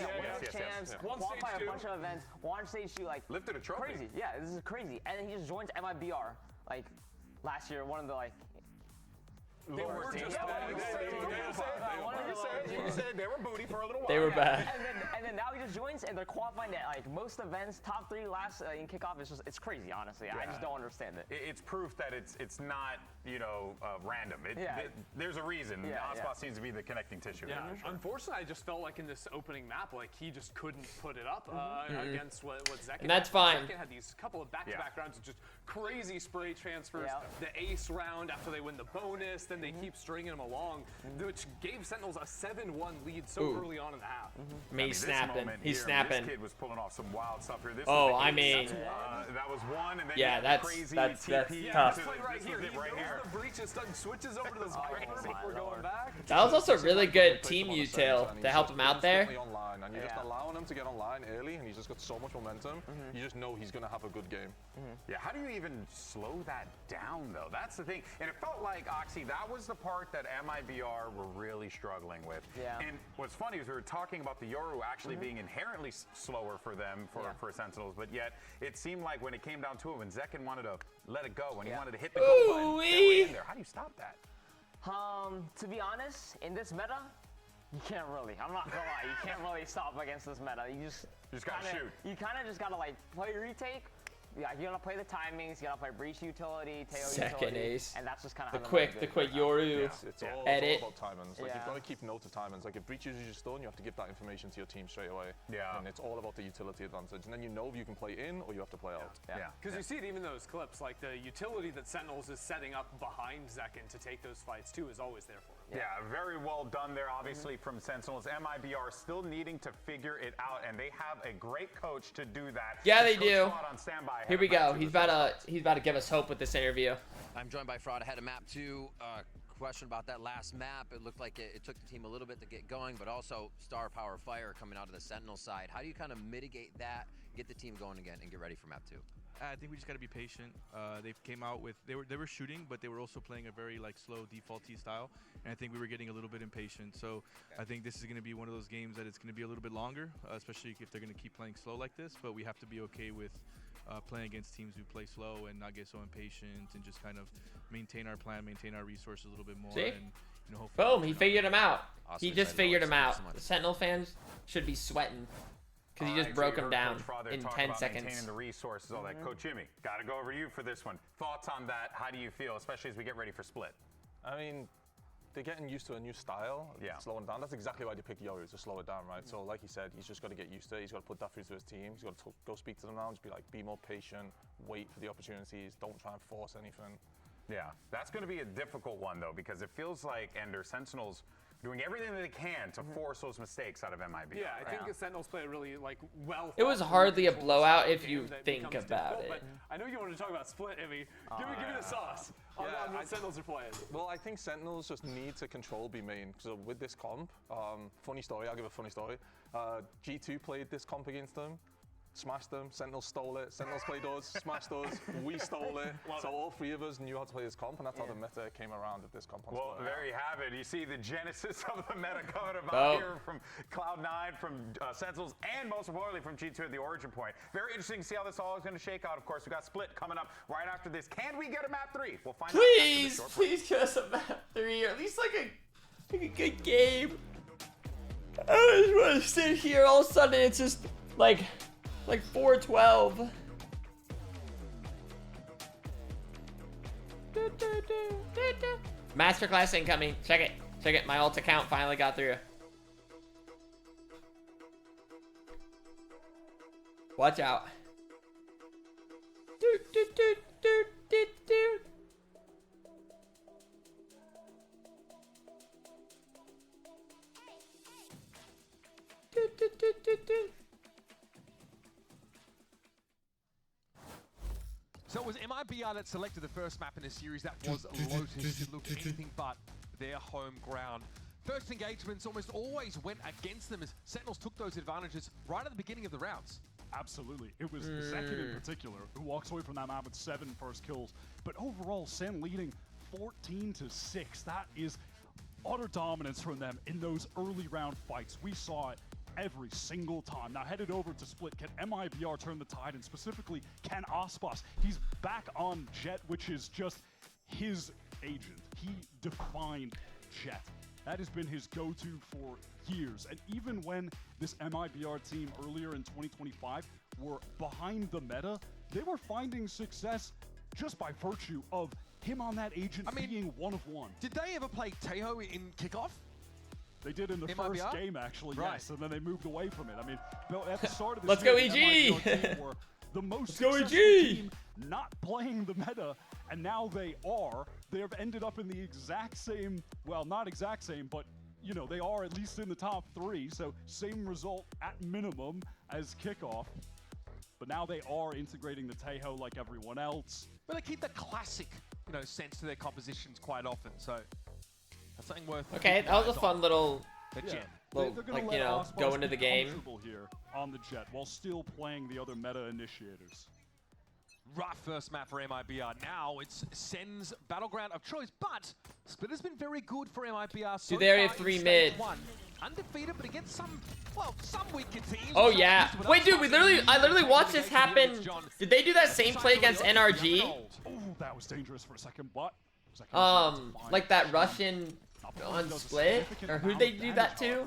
Champs. Qualified a bunch of events. Won stage 2. Like lifted a trophy. Crazy. Yeah, this is crazy. And then he just joins MIBR. Like last year, one of the like. They were just they were booty for a little while. They were bad. And then now he just joins, and they're qualifying at like most events, top 3 last in kickoff. It's crazy, honestly. I just don't understand it. It's proof that it's not, you know, random. There's a reason. Aspas seems to be the connecting tissue. Yeah. Unfortunately, I just felt like in this opening map, like he just couldn't put it up against what Zekken. And that's fine. Zekken had these couple of back-to-back rounds of just crazy spray transfers. The ace round after they win the bonus, then they keep stringing them along, which gave Sentinels a 7-1 lead so early on in the half. He's snapping. He's snapping. This kid was pulling off some wild stuff here. This I mean, that was one, and then that's crazy tough. This play right here. He knows the breach is done, switches over to the Viper before going back. That was also really good team util to help him out there. Online, and you're just allowing him to get online early, and he's just got so much momentum. You just know he's going to have a good game. Yeah, how do you even slow that down, though? That's the thing. And it felt like, Oxy, that was the part that MIBR were really struggling with. Yeah. And what's funny is we were talking about the Yoru actually being inherently slower for them, for Sentinels, but yet it seemed like when it came down to it, when Zekken wanted to let it go, when he wanted to hit the go button, they were in there. How do you stop that? To be honest, in this meta, you can't really. I'm not gonna lie. You can't really stop against this meta. You just gotta shoot. You kind of just gotta like play retake. Yeah, you gotta play the timings. You gotta play breach utility, tail Second utility, ace. and that's just kind of the quick Yoru It's all edit. about timings. Like you've got to keep note of timings. Like if breach uses your stun, you have to give that information to your team straight away. Yeah. And it's all about the utility advantage. And then you know if you can play in or you have to play out. Yeah. Because you see it even in those clips, like the utility that Sentinels is setting up behind Zekken to take those fights too is always there for him. Yeah, very well done there, obviously, from Sentinels. MIBR still needing to figure it out, and they have a great coach to do that. Yeah, they do. On standby. Here we go. He's about to give us hope with this interview. I'm joined by Fraud ahead of map 2. Question about that last map. It looked like it took the team a little bit to get going, but also star power fire coming out of the Sentinel side. How do you kind of mitigate that get the team going again and get ready for map 2? I think we just got to be patient. They came out with they were shooting, but they were also playing a very like slow defaulty style, and I think we were getting a little bit impatient. So I think this is going to be one of those games that it's going to be a little bit longer, especially if they're going to keep playing slow like this. But we have to be okay with playing against teams who play slow and not get so impatient, and just kind of maintain our plan, maintain our resources a little bit more. See? And, you know, hopefully Boom, he figured him out. Awesome. He just figured him out. The Sentinel fans should be sweating. Because he just broke him down in 10 seconds. Maintaining the resources, all that. Coach Jimmy, got to go over to you for this one. Thoughts on that? How do you feel, especially as we get ready for Split? I mean, they're getting used to a new style. Yeah. Slowing down. That's exactly why they picked Yoru, to slow it down, right? So like he said, he's just got to get used to it. He's got to put that through to his team. He's got to go speak to them now and just be like, be more patient, wait for the opportunities, don't try and force anything. Yeah, that's going to be a difficult one, though, because it feels like Ender Sentinels doing everything that they can to force those mistakes out of MIBR. Yeah, I think the Sentinels play really well. It was hardly a blowout if you think about it. But I know you wanted to talk about Split, Emmy. Give me the sauce on what Sentinels are playing. Well, I think Sentinels just need to control B main. So with this comp, funny story, I'll give a funny story. G2 played this comp against them. Smashed them, Sentinels stole it, Sentinels played us, smashed us, we stole it. So all three of us knew how to play this comp, and that's how the meta came around with this comp. Well, there you have it. You see the genesis of the meta coming about here from Cloud9, from Sentinels, and most importantly from G2 at the origin point. Very interesting to see how this all is going to shake out. Of course, we got Split coming up right after this. Can we get a map 3? We'll find out. Please give us a map 3, or at least like a good game. I just want to sit here. All of a sudden, it's just like 412. Masterclass incoming. Check it. Check it. My alt account finally got through. Watch out. So it was MIBR that selected the first map in the series. That was Lotus. It looked anything but their home ground. First engagements almost always went against them as Sentinels took those advantages right at the beginning of the rounds. Absolutely. It was the second in particular who walks away from that map with 7 first kills. But overall, Sen leading 14-6. That is utter dominance from them in those early round fights. We saw it every single time. Now headed over to Split, can MIBR turn the tide, and specifically can Aspas? He's back on Jet, which is just his agent. He defined Jet. That has been his go-to for years. And even when this MIBR team earlier in 2025 were behind the meta, they were finding success just by virtue of him on that agent being one of one. Did they ever play Teho in kickoff? They did in the first game, actually, yes, and then they moved away from it. I mean, at the start of the Let's go, season, EG! MIBR team were the most Let's go, successful EG! team not playing the meta, and now they are. They have ended up in the exact same, well, not exact same, but you know, they are at least in the top 3, so same result at minimum as kickoff. But now they are integrating the Teho like everyone else. But they keep the classic, you know, sense to their compositions quite often, so that's something worth. Okay, that was a fun little, Yeah. little They're like, gonna you let know, Aspas go into be the game. comfortable here on the Jet while still playing the other meta initiators. Rough first map for MIBR. Now it's Sen's battleground of choice, but Split has been very good for MIBR so Dude, they already far have in 3 stage mid. 1. Undefeated, but against some weaker teams. Oh yeah. Wait, dude, I literally watched this happen. Did they do that same play against NRG? Oh, that was dangerous for a second, but like that Russian on Split, or who'd they do that to?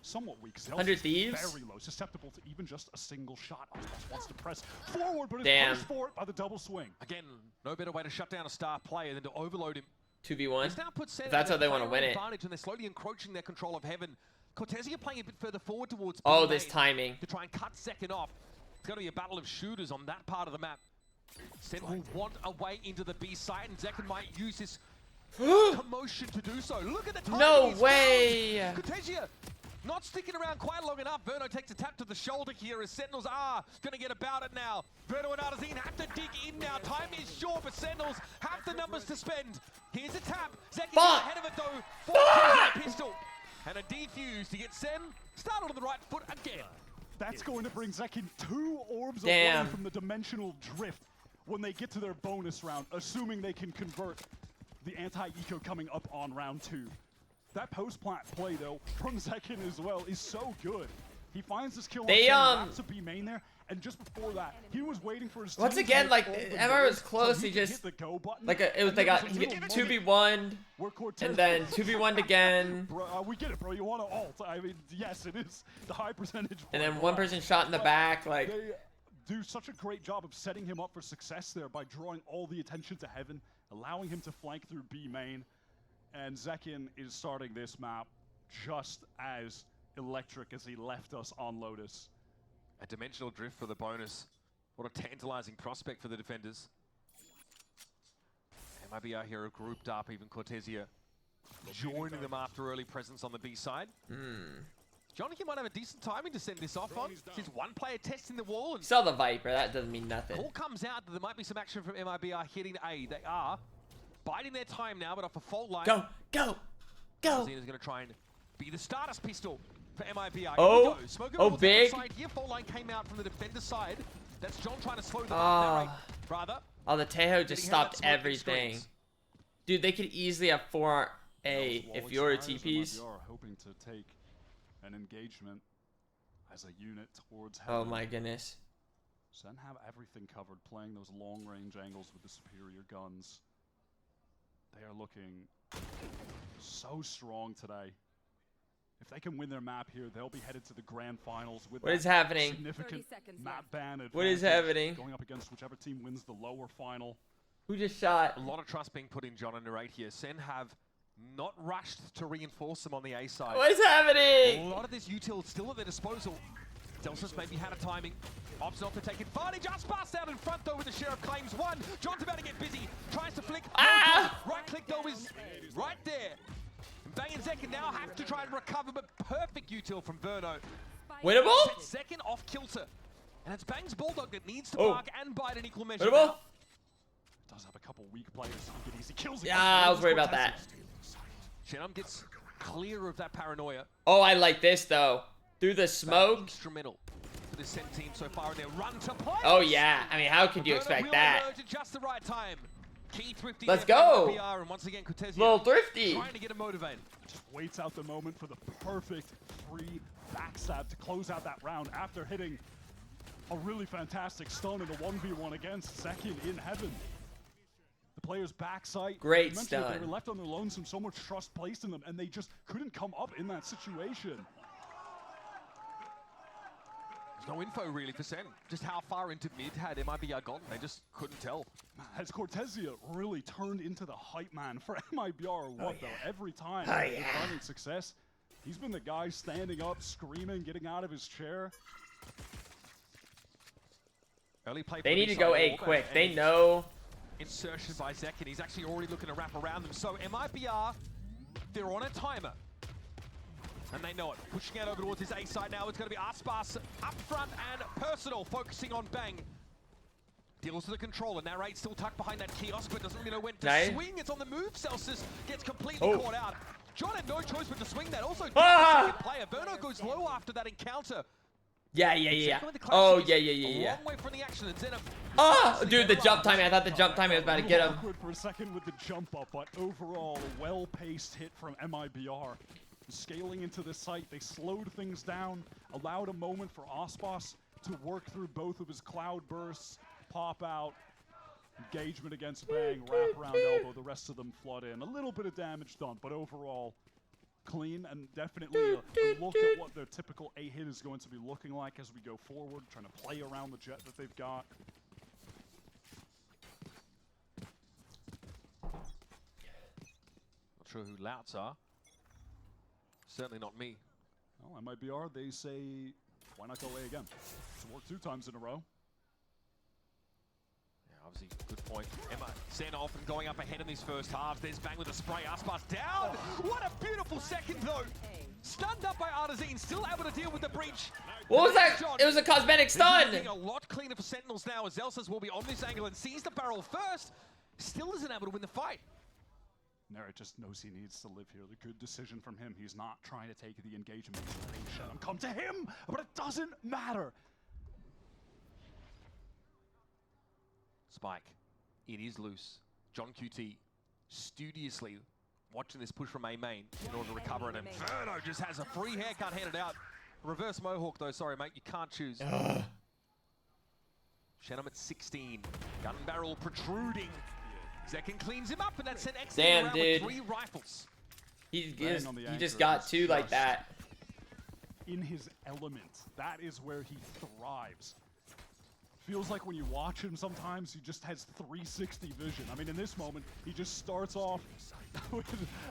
Somewhat weak. 100 Thieves. Very low, susceptible to even just a single shot. Aspas wants to press forward, but Damn. is pushed for it by the double swing. Again, no better way to shut down a star player than to overload him. 2v1. He's now put Sen That's how at they a want to win it. advantage, and they're slowly encroaching their control of Heaven. Cortesia playing a bit further forward towards Oh, B this main timing. to try and cut second off. It's going to be a battle of shooters on that part of the map. Sen will want a way into the B side, and Zekken might use his commotion to do so. Look at the timing. No he's way. found. Cortesia not sticking around quite long enough. Verno takes a tap to the shoulder here as Sentinels are going to get about it now. Verno and Artazine have to dig in now. Time is short, but Sentinels have the numbers to spend. Here's a tap. Zekken ahead of it though. 4 kills with a pistol. And a defuse to get Sen started on the right foot again. That's going to bring Zekin 2 orbs Damn. away from the dimensional drift when they get to their bonus round, assuming they can convert the anti-eco coming up on round 2. That post-plant play, though, from Zekin as well is so good. He finds this kill on to B main there, and just before that, he was waiting for his once team again, to like hit all the MR was goals close. so He could just hit the go button, like it was and they there got was a he little get moment 2v1 where Cortez and then 2v1'd again. Bro, we get it, bro. You want to ult. I mean, yes, it is the high percentage. And then one person shot in the back, like. They do such a great job of setting him up for success there by drawing all the attention to heaven, allowing him to flank through B main. And Zekin is starting this map just as electric as he left us on Lotus. A dimensional drift for the bonus. What a tantalizing prospect for the defenders. MIBR here are grouped up, even Cortesia joining them after early presence on the B side. Johnny might have a decent timing to send this off on. He's one player testing the wall. And Saw the Viper, that doesn't mean nothing. call comes out that there might be some action from MIBR hitting A. They are biding their time now, but off a fault line. Go, go, go. Zena's going to try and be the Stardust pistol for MIBR. Oh, Smoking oh, towards big. the side here. Fault line came out from the defender's side. That's John trying to slow them up. Rather. Oh, the Tejo just Getting stopped out that smoking everything. screens. Dude, they could easily have 4A if you're a TPs. MIBR hoping to take an engagement as a unit towards Oh heaven. my goodness. SEN have everything covered, playing those long-range angles with the superior guns. They are looking so strong today. If they can win their map here, they'll be headed to the grand finals with What that is happening? significant map ban advantage. What is happening? Going up against whichever team wins the lower final. Who just shot? A lot of trust being put in John and Narrate here. SEN have not rushed to reinforce them on the A side. What is happening? A lot of this util still at their disposal. Delsa's maybe had a timing. Opts not to take advantage. Just passed out in front though with the Sheriff claims one. John's about to get busy. Tries to flick. Right click though is right there. And Bang and Zekin now have to try and recover, but perfect util from Verno. Winnable? Second off kilter. And it's Bang's Bulldog that needs to Oh. bark and bite in equal measure. Winnable? now. Does have a couple weak players who get easy kills. Yeah, I was worried about that. Shenum gets clear of that paranoia. Oh, I like this though. Through the smoke. Instrumental for the SEN team so far in their run to play. Oh yeah. I mean, how could you Roberto expect will that? emerge at just the right time. Key thrifty. Let's there for go. MIBR, and once again, Cortezia Little thrifty. trying to get him motivated. Just waits out the moment for the perfect free backstab to close out that round after hitting a really fantastic stun in a 1v1 against Zekin in heaven. The player's backside. Great you mentioned it, stun. They were left on their lonesome, so much trust placed in them, and they just couldn't come up in that situation. There's no info really for SEN. Just how far into mid had MIBR gone? They just couldn't tell. Has Cortesia really turned into the hype man for MIBR or what though? Every time Oh, they're yeah. finding success, he's been the guy standing up, screaming, getting out of his chair. Early play. They from need to inside go the A wall, quick. and They know. Insertion by Zekin. He's actually already looking to wrap around them. So MIBR, they're on a timer. And they know it. Pushing out over towards his A side now. It's going to be Aspas up front and Personal focusing on Bang. Deals to the controller. Narrate still tucked behind that kiosk, but doesn't really know when to Nice. swing. It's on the move. Celsius gets completely Oh. caught out. John had no choice but to swing that. Also, Ah! second player. Verno goes low after that encounter. Yeah, yeah, yeah. Zekin with the Oh, classic yeah, is yeah, yeah, a yeah. long way from the action. And Zena Oh, dude, the jump timing. I thought the jump timing was about to get him. Awkward for a second with the jump up, but overall, a well-paced hit from MIBR. Scaling into the site, they slowed things down, allowed a moment for Aspas to work through both of his cloud bursts, pop out, engagement against Bang, wrap around elbow, the rest of them flood in. A little bit of damage done, but overall, clean and definitely a look at what their typical A hit is going to be looking like as we go forward, trying to play around the jet that they've got. Not sure who Louts are. Certainly not me. Well, MIBR, they say, why not go A again? It's worked 2 times in a row. Yeah, obviously, good point. Emma sent off and going up ahead in these first halves. There's Bang with a spray. Aspas down. What a beautiful second, though. Stunned up by Artazine, still able to deal with the breach. What was that? It was a cosmetic stun. This is a lot cleaner for Sentinels now, as Elsas will be on this angle and sees the barrel first. Still isn't able to win the fight. Nera just knows he needs to live here. The good decision from him. He's not trying to take the engagement. He's letting Shenum come to him, but it doesn't matter. Spike. It is loose. John QT studiously watching this push from A main in order to recover it. And Inferno just has a free haircut handed out. Reverse Mohawk though, sorry mate, you can't choose. Shenum at 16. Gun barrel protruding. Zekin cleans him up and that sent X Damn, around dude. with 3 rifles. He just got 2 like that. In his element. That is where he thrives. Feels like when you watch him sometimes, he just has 360 vision. I mean, in this moment, he just starts off with,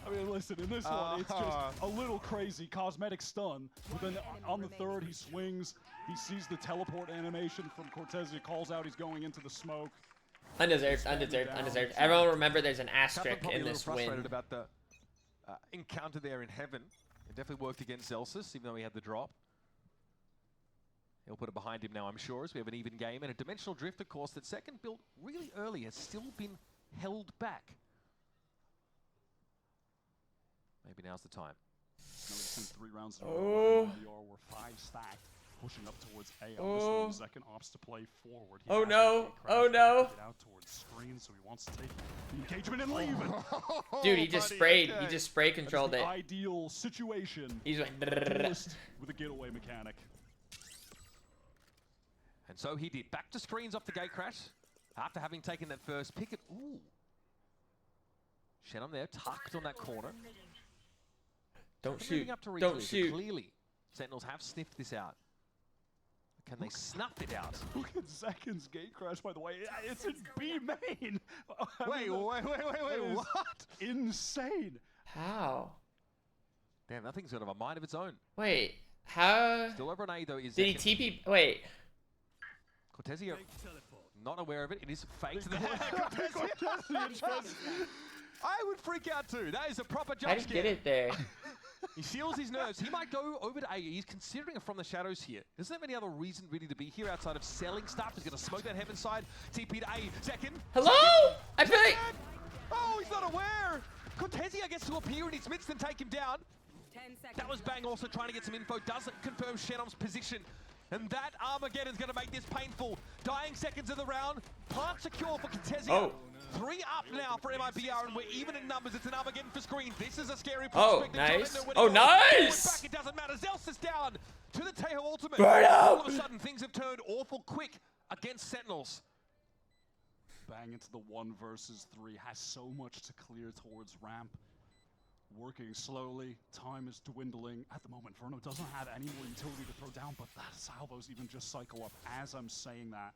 I mean, listen, in this one, it's just a little crazy. Cosmetic stun. But then on the third, he swings. He sees the teleport animation from Cortez. He calls out he's going into the smoke. Undeserved, undeserved, undeserved. Everyone remember there's an asterisk Captain in this frustrated win. about the encounter there in heaven. It definitely worked against Zelsis, even though he had the drop. He'll put it behind him now, I'm sure, as we have an even game. And a Dimensional Drift, of course, that second build really early has still been held back. Maybe now's the time. Now we've seen 3 rounds in a row. MIBR were 5 stacked, pushing up towards A. On this one, Zekin opts to play forward. He has no. A No. Get out towards screen, so he wants to take the engagement and leave it. Dude, he just sprayed. He just spray controlled That is it. the ideal situation. He's like Duelist with a getaway mechanic. And so he did. Back to screens off the gate crash. After having taken that first picket. Ooh. Shenum there, tucked on that corner. Don't Moving shoot. up to Don't retreat, but shoot. Clearly, Sentinels have sniffed this out. Can they snuff it out? Look at Zekin's gate crash, by the way. It's in B main. Wait, what? Insane. How? Damn, that thing's got a mind of its own. Wait, how? Still over an A though. Is Did he TP? Wait. Cortezio not aware of it. It is fake to the I would freak out too. That is a proper jump How did he get it there? He seals his nerves. He might go over to A. He's considering it from the shadows here. Doesn't have any other reason really to be here outside of selling stuff. He's going to smoke that heaven side. TP to A. Second. Hello? I feel like... Oh, he's not aware. Cortezia gets to appear and he's midst and take him down. That was Bang also trying to get some info. Doesn't confirm Shenum's position. And that Armageddon's going to make this painful. Dying seconds of the round. Plant secure for Cortezia. Oh. 3 up now for MIBR, and we're even in numbers. It's an Armageddon for screen. This is a scary Oh, prospect. nice. Oh, nice. Back, it doesn't matter. Zel's is down to the Tejo ultimate. Burn All up. of a sudden, things have turned awful quick against Sentinels. Bang into the 1 versus 3. Has so much to clear towards ramp. Working slowly. Time is dwindling. At the moment, Verno doesn't have any more utility to throw down, but the salvos even just cycle up as I'm saying that.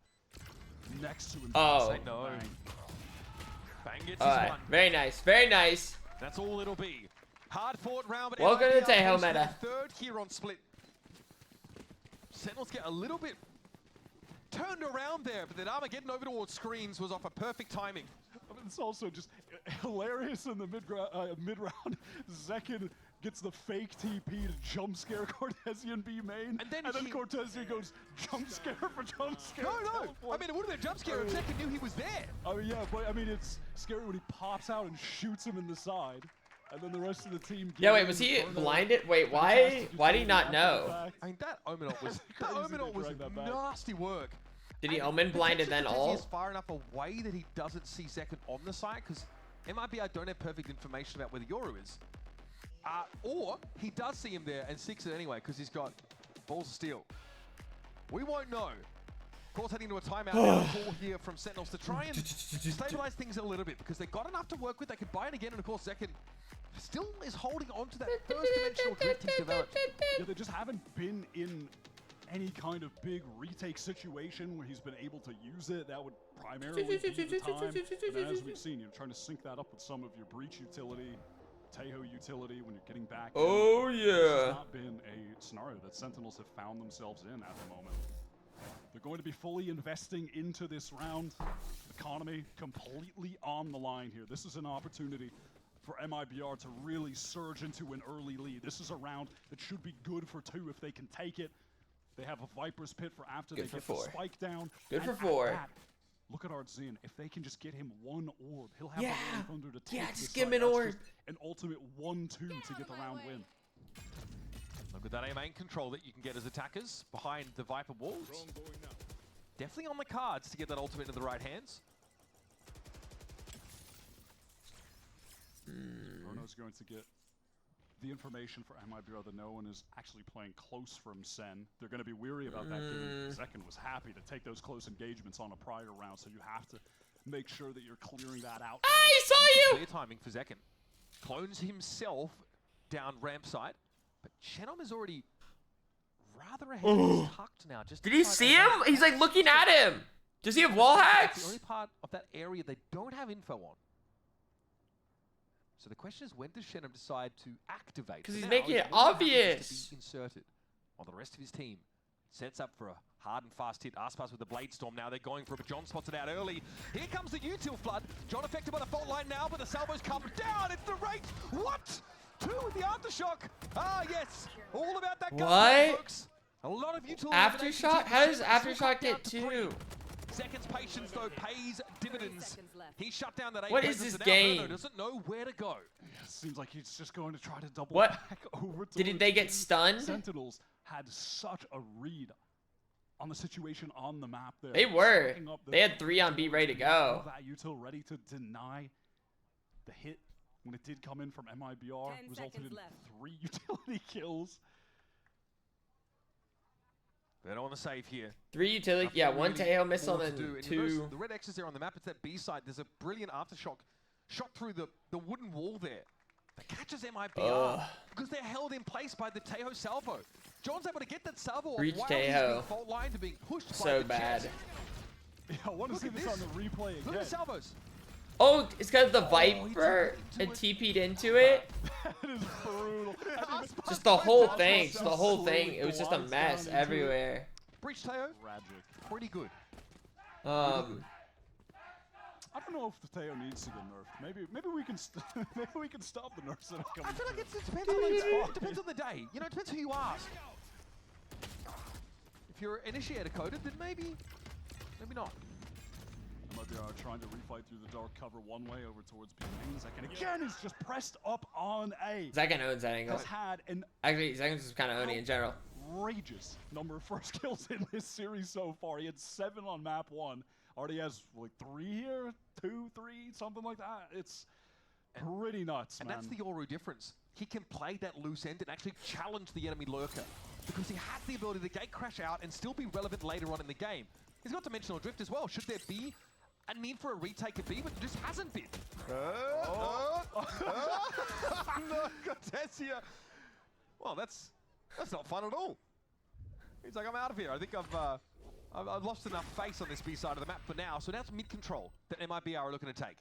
Next to him. Oh. No. Bang. Bang gets his Alright, one. very nice, very nice. That's all it'll be. Hard fought round, but Welcome to MIBR Tejo goes for meta. the 3rd here on split. Sentinels get a little bit turned around there, but then Armageddon over towards screens was off a perfect timing. It's also just hilarious in the mid-round. Zekin gets the fake TP to jump scare Cortesian B main, and then Cortesian goes jump scare for jump scare. No. I mean, it would have been a jump scare if Zekin knew he was there. I mean, yeah, but I mean, it's scary when he pops out and shoots him in the side, and then the rest of the team. Yeah, wait, was he blinded? Wait, why did he not know? I mean, that Omenot was nasty work. Did he Omen blinded then all? He's far enough away that he doesn't see Zekin on the side, because MIBR don't have perfect information about where the Yoru is. Or he does see him there and seeks it anyway, because he's got balls of steel. We won't know. Of course, heading to a timeout now, call here from Sentinels to try and stabilize things a little bit, because they've got enough to work with. They could buy it again, and of course, Zekin still is holding on to that first dimensional drift he's developed. Yeah, they just haven't been in any kind of big retake situation where he's been able to use it. That would primarily be the time. And as we've seen, you're trying to sync that up with some of your breach utility, Tejo utility when you're getting back. Oh, This yeah. has not been a scenario that Sentinels have found themselves in at the moment. They're going to be fully investing into this round. Economy completely on the line here. This is an opportunity for MIBR to really surge into an early lead. This is a round that should be good for 2 if they can take it. They have a Viper's Pit for after Good they for get 4. the spike down. Good for And 4. at that, look at Artzin. If they can just get him one orb, he'll have the Rolling Thunder to take just this give him side. an That's orb. just an ultimate 1-2 to get the round win. Look at that aim control that you can get as attackers behind the Viper walls. Definitely on the cards to get that ultimate into the right hands. Bruno's going to get the information for MIBR that no one is actually playing close from SEN. They're going to be weary about that, given Second was happy to take those close engagements on a prior round, so you have to make sure that you're clearing that out. I saw you! Clear timing for Zekin. Clones himself down ramp side, but Chenom is already rather ahead. He's tucked now. Just Did you see him? He's like looking at him. Does he have wall That's the hacks? only part of that area they don't have info on. So the question is, when does Chenom decide to activate? Because So he's now making it one happens obvious. To be inserted, while the rest of his team sets up for a hard and fast hit. Aspas with the Blade Storm now. They're going for it, but John spots it out early. Here comes the util flood. John affected by the fault line now, but the salvos come down. It's the rate. What? 2 with the aftershock. Ah, yes. All about that gun, folks. A lot of util. Aftershock? How does Aftershock get 2? Seconds patience though pays dividends. He shut down that. What is this game? Doesn't know where to go. Seems like he's just going to try to double What? back over to Did they get stunned? Sentinels had such a read on the situation on the map there. They were. Stacking up They had 3 on B ready to go. That util ready to deny the hit when it did come in from MIBR, resulted in 3 utility kills. They're on the save here. 3 utility, yeah, 1 Teo missile, more to then do. And 2. you notice the red X is there on the map. It's that B side. There's a brilliant aftershock shot through the wooden wall there. That catches MIBR because they're held in place by the Teo salvo. John's able to get that salvo Reach while Teo. he's being fault lined to being pushed So by the bad. Jet. Yeah, I want to Look see at this on the replay again. Look at the salvos. Oh, it's because the Viper had TP'd into it. That is brutal. Just the whole thing. Just the whole thing. It was just a mess everywhere. Breach Teo, pretty good. I don't know if the Teo needs to get nerfed. Maybe we can maybe we can stop the nerfs that are coming. I feel like through. it depends on it depends on the day. You know, it depends who you ask. If you're initiator coded, then maybe not. MIBR trying to refight through the dark cover one way over towards B main. Zekin again is just pressed up on A. Zekin owns that angle. Has had an Actually, Zekin's just kind of owning in general. outrageous number of first kills in this series so far. He had 7 on map 1. Already has like 3 here, 2, 3, something like that. It's pretty nuts, And man. that's the Yoru difference. He can play that loose end and actually challenge the enemy lurker because he has the ability to gate crash out and still be relevant later on in the game. He's got dimensional drift as well. Should there be a need for a retake of B, but there just hasn't been. Oh. No, Cortesia. Well, that's not fun at all. He's like, I'm out of here. I think I've lost enough face on this B side of the map for now. So now it's mid control that MIBR are looking to take.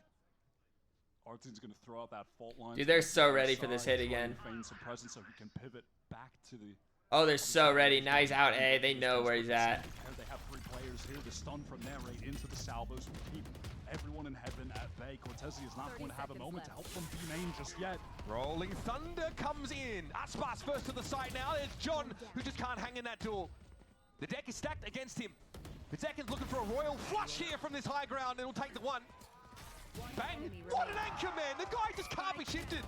Artin's going to throw out that fault line. Dude, they're so ready for this hit trying to again. feign some presence so he can pivot back to the. Oh, they're so ready. Now he's out A. They know where he's at. They have 3 players here. The stun from there right into the salvos will keep everyone in heaven at bay. Cortesi is not going to have a moment to help them B main just yet. Rolling Thunder comes in. Aspas first to the side now. It's John who just can't hang in that duel. The deck is stacked against him. Zekin's looking for a royal flush here from this high ground. It'll take the 1. Bang! What an anchor, man! The guy just can't be shifted.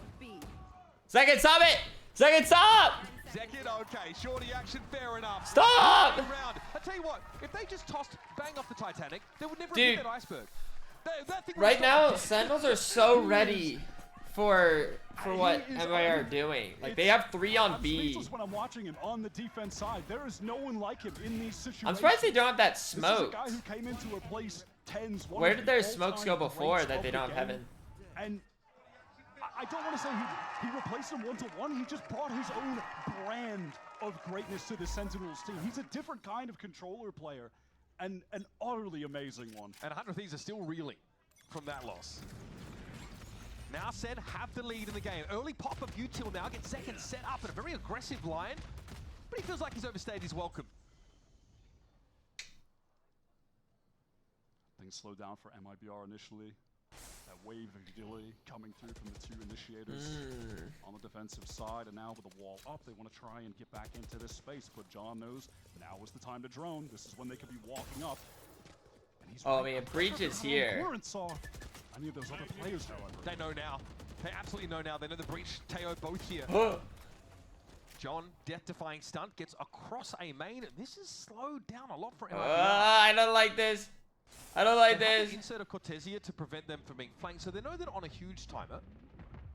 Zekin, stop it! Zekin, stop! Zekin, okay, shorty action, fair enough. Stop! Round. I tell you what, if they just tossed Bang off the Titanic, they would never have Dude. hit that iceberg. That thing Right would now, stop. Sentinels are so ready for what MIBR are doing. Like, they have 3 on I'm B. speechless when I'm watching him on the defense side. There is no one like him in these situations. I'm surprised they don't have that This is a smoke. guy who came in to replace Ten's one Where of did the their smokes go all-time before greats that of they the don't have game. heaven? And I don't want to say he replaced him 1-to-1. He just brought his own brand of greatness to the Sentinels team. He's a different kind of controller player and an utterly amazing one. And 100 Thieves are still reeling from that loss. Now SEN have the lead in the game. Early pop of util now gets Zekin set up in a very aggressive line, but he feels like he's overstayed his welcome. Things slowed down for MIBR initially. That wave of agility coming through from the 2 initiators on the defensive side, and now with the wall up, they want to try and get back into this space, but John knows now is the time to drone. This is when they could be walking up. Oh, I mean, Breach is here. Any of those other players, however. They know now. They absolutely know now. They know the Breach, Teo both here. John, death-defying stunt, gets across a main. This is slowed down a lot for MIBR. I don't like this. I don't like this. Insert of Cortesia to prevent them from being flanked. So they know that on a huge timer,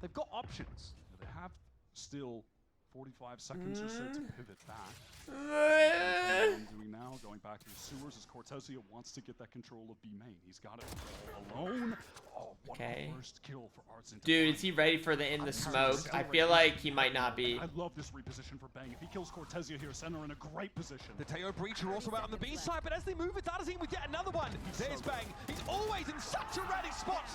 they've got options. They have still 45 seconds or so to pivot back. Doing now, going back to the sewers as Cortesia wants to get that control of B main. He's got it alone. Oh, what a first kill for Arts. Dude, is he ready for the in the smoke? I feel like he might not be. I love this reposition for Bang. If he kills Cortesia here, Sen are in a great position. The Teo Breach are also out on the B side, but as they move, it does in with yet another one. There's Bang. He's always in such a ratty spot.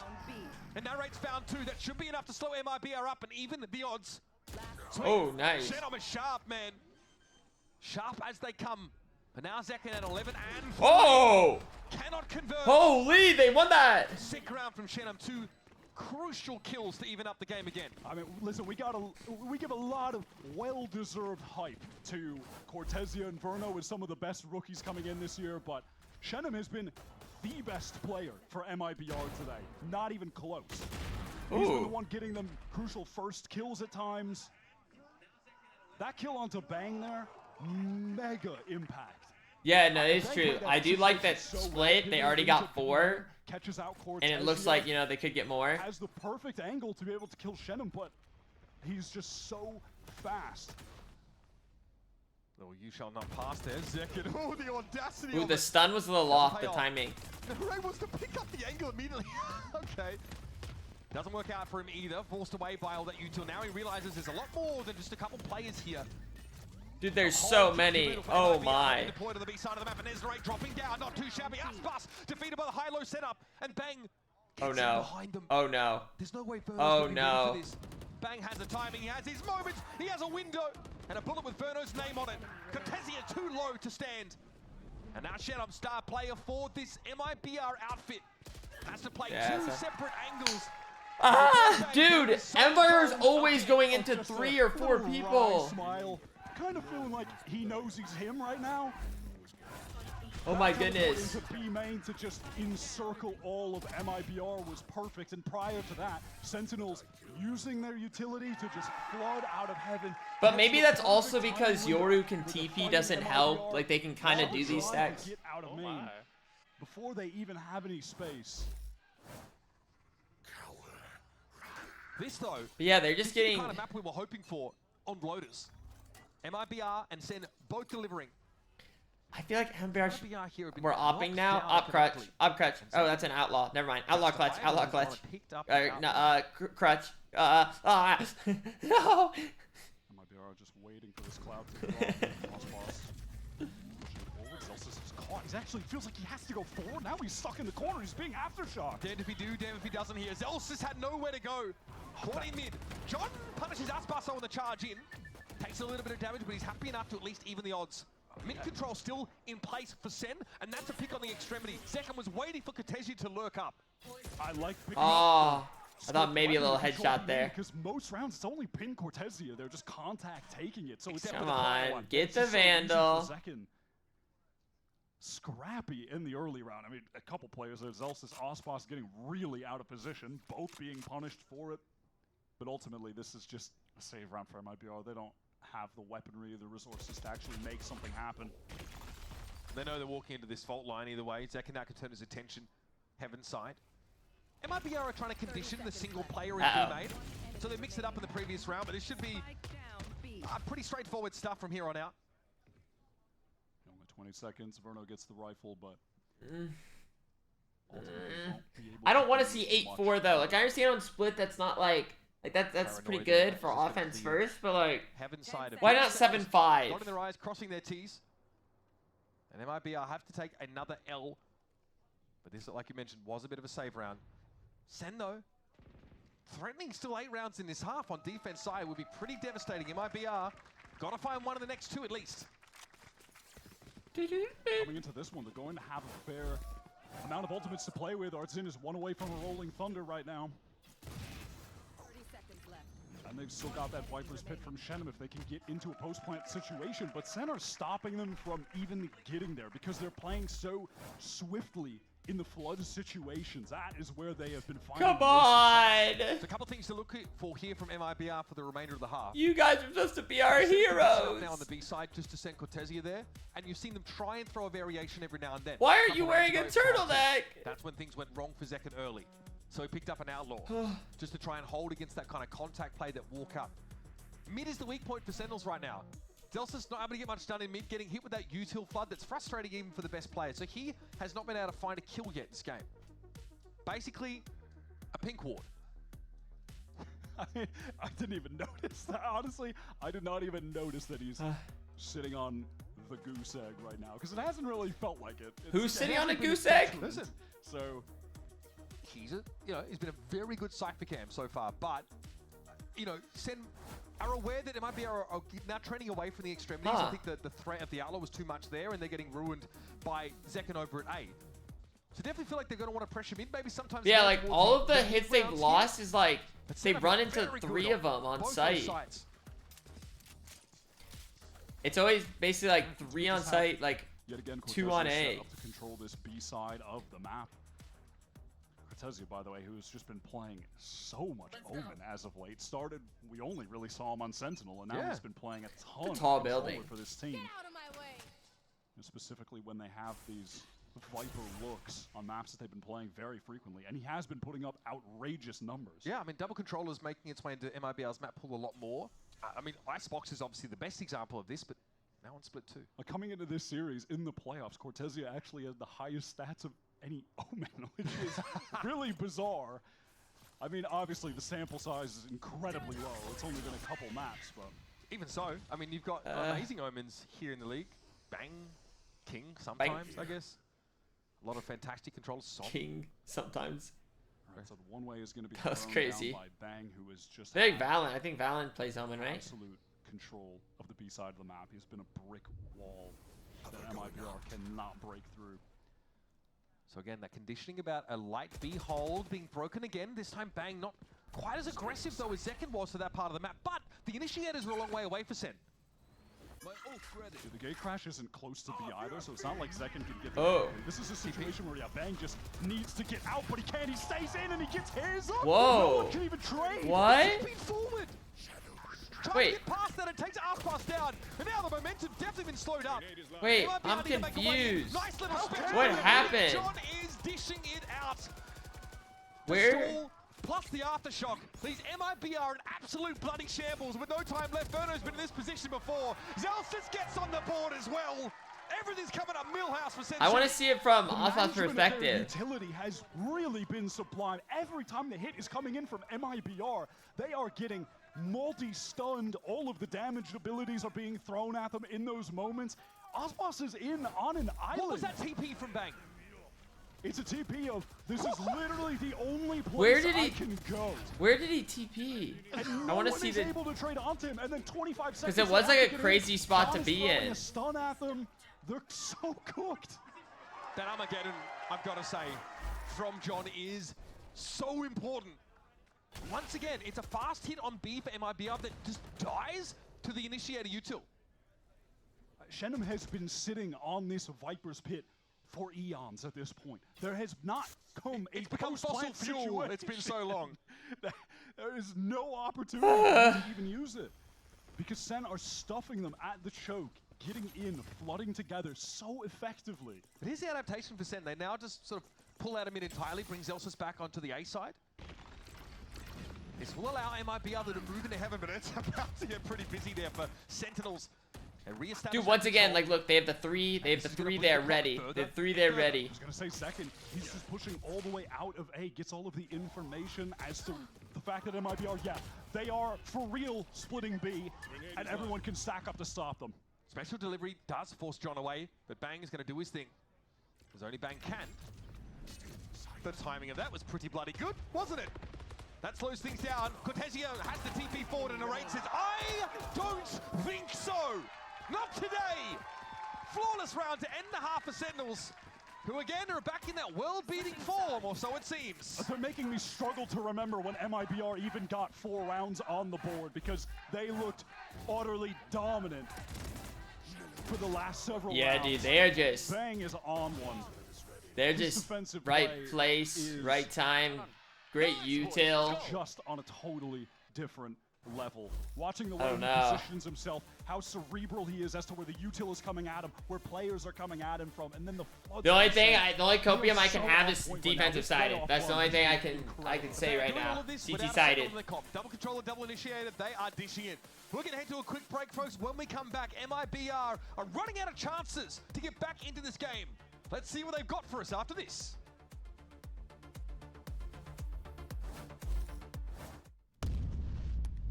And Narrate's found two. That should be enough to slow MIBR up and even the odds. Sweet. Oh, nice. Shen is sharp, man. Sharp as they come. But now Zekken at 11 and oh! Cannot convert. Holy, they won that. Sick round from Shenum. Two crucial kills to even up the game again. I mean, listen, we give a lot of well-deserved hype to Cortesia and Verno as some of the best rookies coming in this year, but Shenum has been the best player for MIBR today. Not even close. He's been the one getting them crucial first kills at times. That kill onto Bang there, mega impact. Yeah, no, it's true. I do like that split. They already got 4. And it looks like, you know, they could get more. Has the perfect angle to be able to kill Shenum, but he's just so fast. Oh, you shall not pass there, Zekken. Oh, the audacity. Ooh, the stun was a little off, the timing. Ray wants to pick up the angle immediately. Okay. Doesn't work out for him either. Forced away by all that util. Now he realizes there's a lot more than just a couple players here. Dude, there's so many. Oh my. Deployed to the B side of the map, and there's Ray dropping down. Not too shabby. Aspas defeated by the high-low setup, and Bang. Oh no. Oh no. There's no way Verno's oh going to no. be this. Bang has the timing. He has his moment. He has a window, and a bullet with Verno's name on it. Cortesia too low to stand. And now Shenum, star player for this MIBR outfit, has to play two separate angles. Dude, Empire is always going into 3 or 4 people. Smile. Kind of feeling like he knows he's him right now. Oh my goodness. Into B main to just encircle all of MIBR was perfect, and prior to that, Sentinels using their utility to just flood out of heaven. But maybe that's also because Yoru can TP doesn't help. Like they can kind of do these stacks. Get out of main before they even have any space. This though, but yeah, they're just getting the kind of map we were hoping for on Lotus. MIBR and Sen both delivering. I feel like MIBR we're opping now. Up crutch. Up crutch. Oh, that's an outlaw. Never mind. Outlaw clutch. Outlaw clutch. Crutch. No. MIBR just waiting for this cloud to go off. He actually feels like he has to go forward. Now he's stuck in the corner. He's being aftershocked. Damned if he do, damned if he doesn't here. Zelsis had nowhere to go. Caught in mid. John punishes Aspaso on the charge in. Takes a little bit of damage, but he's happy enough to at least even the odds. Mid control still in place for Sen, and that's a pick on the extremity. Zekken was waiting for Cortesia to lurk up. I like picking up. I thought maybe a little headshot there. Because most rounds it's only pin Cortesia. They're just contact taking it. So it's come on, get the Vandal. Scrappy in the early round. I mean, a couple players there. Zelsis, Ospas getting really out of position, both being punished for it. But ultimately, this is just a save round for MIBR. They don't have the weaponry or the resources to actually make something happen. They know they're walking into this fault line either way. Zekken now can turn his attention heaven side. MIBR are trying to condition the single player in B-Main. So they mixed it up in the previous round, but it should be pretty straightforward stuff from here on out. 20 seconds, Verno gets the rifle, but I don't want to see 8-4 though. Like I understand on split that's not like that's pretty good for offense first, but like why not 7-5? Not in their eyes, crossing their T's. And MIBR have to take another L. But this, like you mentioned, was a bit of a save round. Sen though, threatening still 8 rounds in this half on defense side would be pretty devastating. MIBR gotta find one of the next 2 at least. Coming into this one, they're going to have a fair amount of ultimates to play with. Artzin is 1 away from a Rolling Thunder right now. 30 seconds left. And they've still got that Viper's Pit from Shenum if they can get into a post-plant situation. But Sen are stopping them from even getting there because they're playing so swiftly in the flood situations, that is where they have been finding. Come on! So a couple things to look for here from MIBR for the remainder of the half. You guys are supposed to be our heroes. Now on the B side, just to send Cortesia there, and you've seen them try and throw a variation every now and then. Why aren't you wearing a turtleneck? That's when things went wrong for Zekken early. So he picked up an outlaw just to try and hold against that kind of contact play that walk up. Mid is the weak point for Sentinels right now. Delsa's not able to get much done in mid, getting hit with that util flood that's frustrating even for the best player. So he has not been able to find a kill yet this game. Basically, a pink ward. I didn't even notice that. Honestly, I did not even notice that he's sitting on the goose egg right now, because it hasn't really felt like it. Who's sitting on a goose egg? Listen, so he's he's been a very good Cypher cam so far, but Sen are aware that MIBR are now trending away from the extremities. I think the threat of the outlaw was too much there, and they're getting ruined by Zekken over at A. So definitely feel like they're going to want to pressure mid. Maybe sometimes. Yeah, like all of the hits they've lost is like they've run into 3 of them on site. It's always basically like 3 on site, like yet again, 2 on A. Set up to control this B side of the map. Cortesia, by the way, who has just been playing so much Omen as of late. We only really saw him on Sentinel, and now he's been playing a ton tall of building for this team. Get out of my way. And specifically when they have these Viper looks on maps that they've been playing very frequently, and he has been putting up outrageous numbers. Yeah, I mean, double control is making its way into MIBR's map pool a lot more. I mean, Icebox is obviously the best example of this, but now on split 2. Coming into this series, in the playoffs, Cortesia actually has the highest stats of any Omen, which is really bizarre. I mean, obviously the sample size is incredibly low. It's only been a couple maps, but even so, I mean, you've got amazing Omens here in the league. Bang, King sometimes, I guess. A lot of fantastic controls. King sometimes. Right, so the one way is going to be that was crazy. By Bang, who is just I think Valen plays Omen, right? Absolute control of the B side of the map. He's been a brick wall that MIBR cannot break through. So again, that conditioning about a light B hold being broken again. This time Bang not quite as aggressive though as Zekken was for that part of the map, but the initiators are a long way away for Sen. The gate crash isn't close to B either, so it's not like Zekken can get the This is a situation where Bang just needs to get out, but he can't. He stays in and he gets his up. Whoa. No one can even trade. What? Forward. Wait. To get past that, it takes Arthas down, and now the momentum's definitely been slowed up. Wait, I'm confused. Nice little what happened? John is dishing it out. Where? Plus the aftershock. These MIBR are in absolute bloody shambles with no time left. Verno's been in this position before. Zelsis gets on the board as well. Everything's coming up Millhouse for Sensei. I want to see it from Arthas' perspective. Utility has really been sublime. Every time the hit is coming in from MIBR, they are getting multi-stunned. All of the damaged abilities are being thrown at them in those moments. Osmos is in on an island. What was that TP from Bang? It's a TP of, this is literally the only place I can go. Where did he TP? I want to see the... able to trade onto him, and then 25 seconds. Because it was like a crazy spot to be in. A stun at them. They're so cooked. That Armageddon, I've got to say, from John is so important. Once again, it's a fast hit on B for MIBR that just dies to the initiator util. Shenum has been sitting on this Viper's pit for eons at this point. There has not come it's become fossil fuel. It's been so long. There is no opportunity to even use it. Because Sen are stuffing them at the choke, getting in, flooding together so effectively. But here's the adaptation for Sen. They now just sort of pull out a mid entirely, bring Zelsis back onto the A side. This will allow MIBR to move into heaven, but it's about to get pretty busy there for Sentinels. Dude, once again, like, look, they have the 3. They have the 3 there ready. They have 3 there ready. I was gonna say second. He's just pushing all the way out of A. Gets all of the information as to the fact that MIBR, they are for real splitting B, and everyone can stack up to stop them. Special delivery does force John away, but Bang is gonna do his thing. Because only Bang can. The timing of that was pretty bloody good, wasn't it? That slows things down. Cortesia has the TP forward and narrates it. I don't think so. Not today! Flawless round to end the half for Sentinels, who again are back in that world-beating form, or so it seems. They're making me struggle to remember when MIBR even got 4 rounds on the board, because they looked utterly dominant for the last several rounds. Yeah, dude, they are just... Bang is on one. They're His just defensive right play place, is right time, great util. just on a totally different level. Watching the I way don't he know. positions himself, how cerebral he is as to where the util is coming at him, where players are coming at him from, and then the flood. The only thing, the only He copium is I can so have on is point right now. defensive This sided. playoff That's the run only is thing incredible. I can say right Doing all now. of this CT without sided. Second on the clock. Double controller, double initiated. They are dishing it. We're going to head to a quick break, folks. When we come back, MIBR are running out of chances to get back into this game. Let's see what they've got for us after this.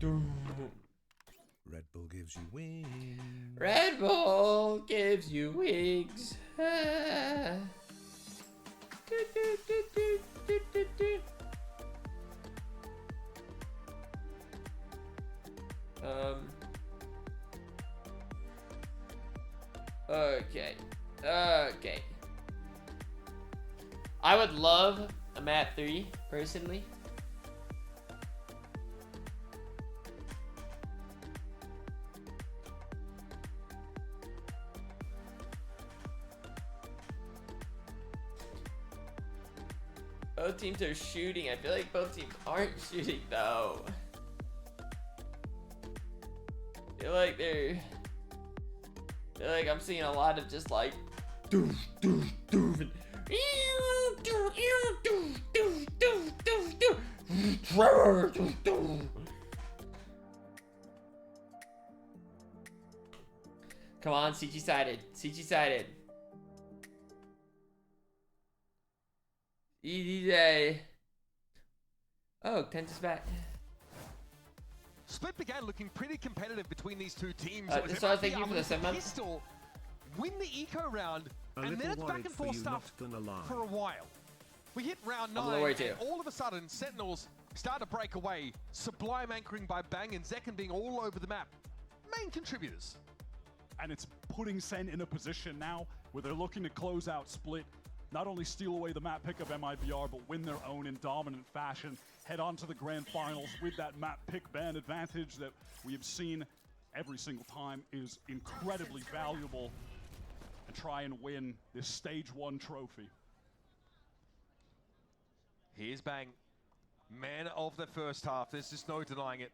Red Bull gives you wings. Red Bull gives you wigs. Ah. Do, do, do, do, do, do, do. Okay. Okay. I would love a map 3, personally. Both teams are shooting. I feel like both teams aren't shooting though. I feel like I'm seeing a lot of just like doof doof doof and come on, CG sided. CG sided. EDJ. Oh, Tense is back. Split began looking pretty competitive between these two teams. So thank you for the 7 months. Pistol win the eco round, A and then little it's back and worried for forth you, stuff not gonna lie. for a while. We hit round I'm a 9, little worried too. and all of a sudden, Sentinels start to break away. Sublime anchoring by Bang and Zekken being all over the map. Main contributors. And it's putting Sen in a position now where they're looking to close out Split, not only steal away the map pick of MIBR, but win their own in dominant fashion, head on to the grand finals with that map pick ban advantage that we have seen every single time is incredibly valuable, and try and win this stage 1 trophy. Here's Bang, man of the first half. There's just no denying it.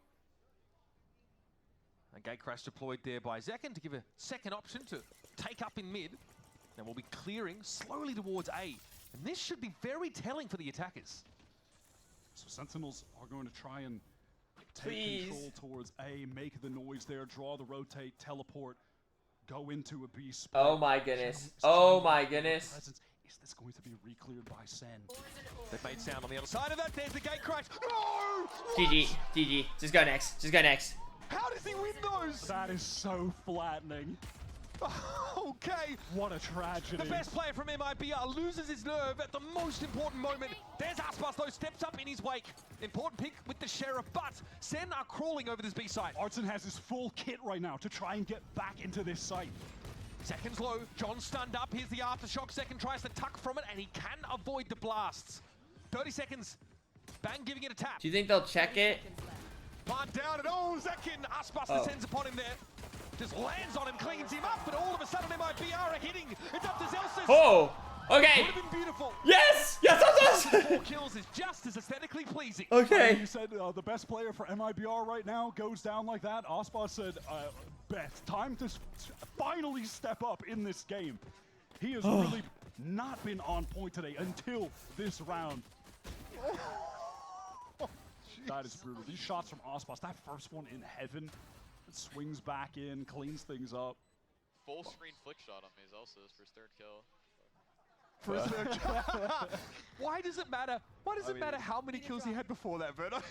A gate crash deployed there by Zekken to give a second option to take up in mid. And we'll be clearing slowly towards A. And this should be very telling for the attackers. So Sentinels are going to try and take Please. control towards A, make the noise there, draw the rotate, teleport, go into a B spot. Oh my goodness. Oh my goodness. Presence. Is this going to be re-cleared by Sen? They've made sound on the other side of that. There's the gate crash. No! GG. GG. Just go next. Just go next. How does he win those? That is so flattening. Okay. What a tragedy. The best player from MIBR loses his nerve at the most important moment. There's Aspas though, steps up in his wake. Important pick with the Sheriff, but Sen are crawling over this B side. Artson has his full kit right now to try and get back into this site. Seconds low, John stunned up. Here's the aftershock. Second tries to tuck from it, and he can avoid the blasts. 30 seconds. Bang giving it a tap. Do you think they'll check it? Plant down, and oh, Zekken! Aspas descends upon him there. Just lands on him, cleans him up, but all of a sudden MIBR are hitting. It's up to Zelsis. Oh! Okay. Would have been beautiful. Yes! Yes, yes, yes! 4 kills is just as aesthetically pleasing. Okay. You said the best player for MIBR right now goes down like that. Aspas said, Beth, time to finally step up in this game. He has really not been on point today until this round. That is brutal. These shots from Aspas, that first one in heaven, it swings back in, cleans things up. Full screen flick shot on me is also for his 3rd kill. For his 3rd kill. Why does it matter? Why does it matter how many kills he had before that, Verno?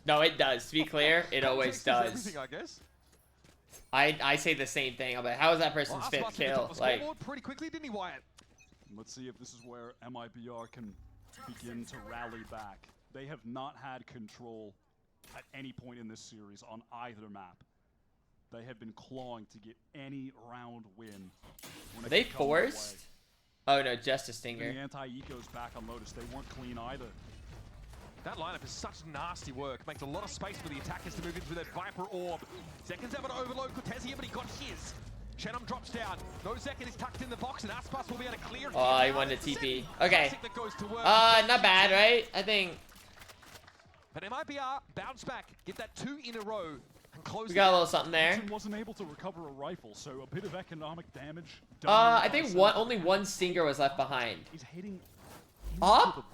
No, it does. To be clear, it always does. Everything, I guess. I say the same thing. I'm like, how is that person's 5th kill? Like, pretty quickly, didn't he, Wyatt? Let's see if this is where MIBR can begin to rally back. They have not had control at any point in this series on either map. They have been clawing to get any round win. Are they forced? Oh no, just a stinger. The anti-ecos back on Lotus, they weren't clean either. That lineup is such nasty work. Makes a lot of space for the attackers to move in through that Viper orb. Seconds have an overload, Cortezia, but he got his. Shenum drops down. No Zekin is tucked in the box, and Aspas will be able to clear. Oh, he wanted to TP. Okay. Not bad, right? I think But MIBR bounce back, get that 2 in a row, and close. we got a little something there. Wasn't able to recover a rifle, so a bit of economic damage. I think only one stinger was left behind. He's hitting Up?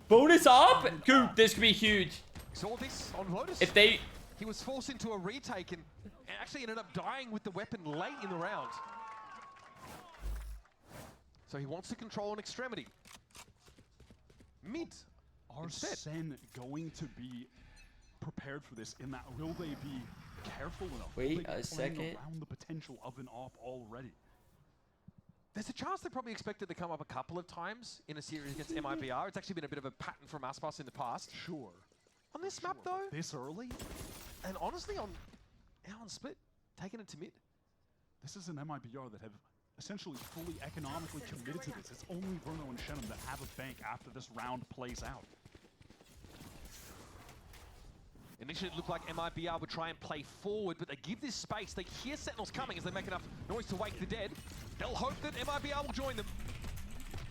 Bonus up? Dude, this could be huge. Saw this on Lotus. If they... He was forced into a retake and actually ended up dying with the weapon late in the round. So he wants to control an extremity. Mid. Are SEN going to be prepared for this? In that, will they be careful enough? Wait will they a be second. playing around the potential of an op already? There's a chance they probably expect it to come up a couple of times in a series against MIBR. It's actually been a bit of a pattern from Aspas in the past. Sure. On this map, though, this early, and honestly, on split, taking it to mid. This is an MIBR that have essentially fully economically committed to this. It's only Bruno and Shenum that have a bank after this round plays out. Initially, it looked like MIBR would try and play forward, but they give this space. They hear Sentinels coming as they make enough noise to wake the dead. They'll hope that MIBR will join them.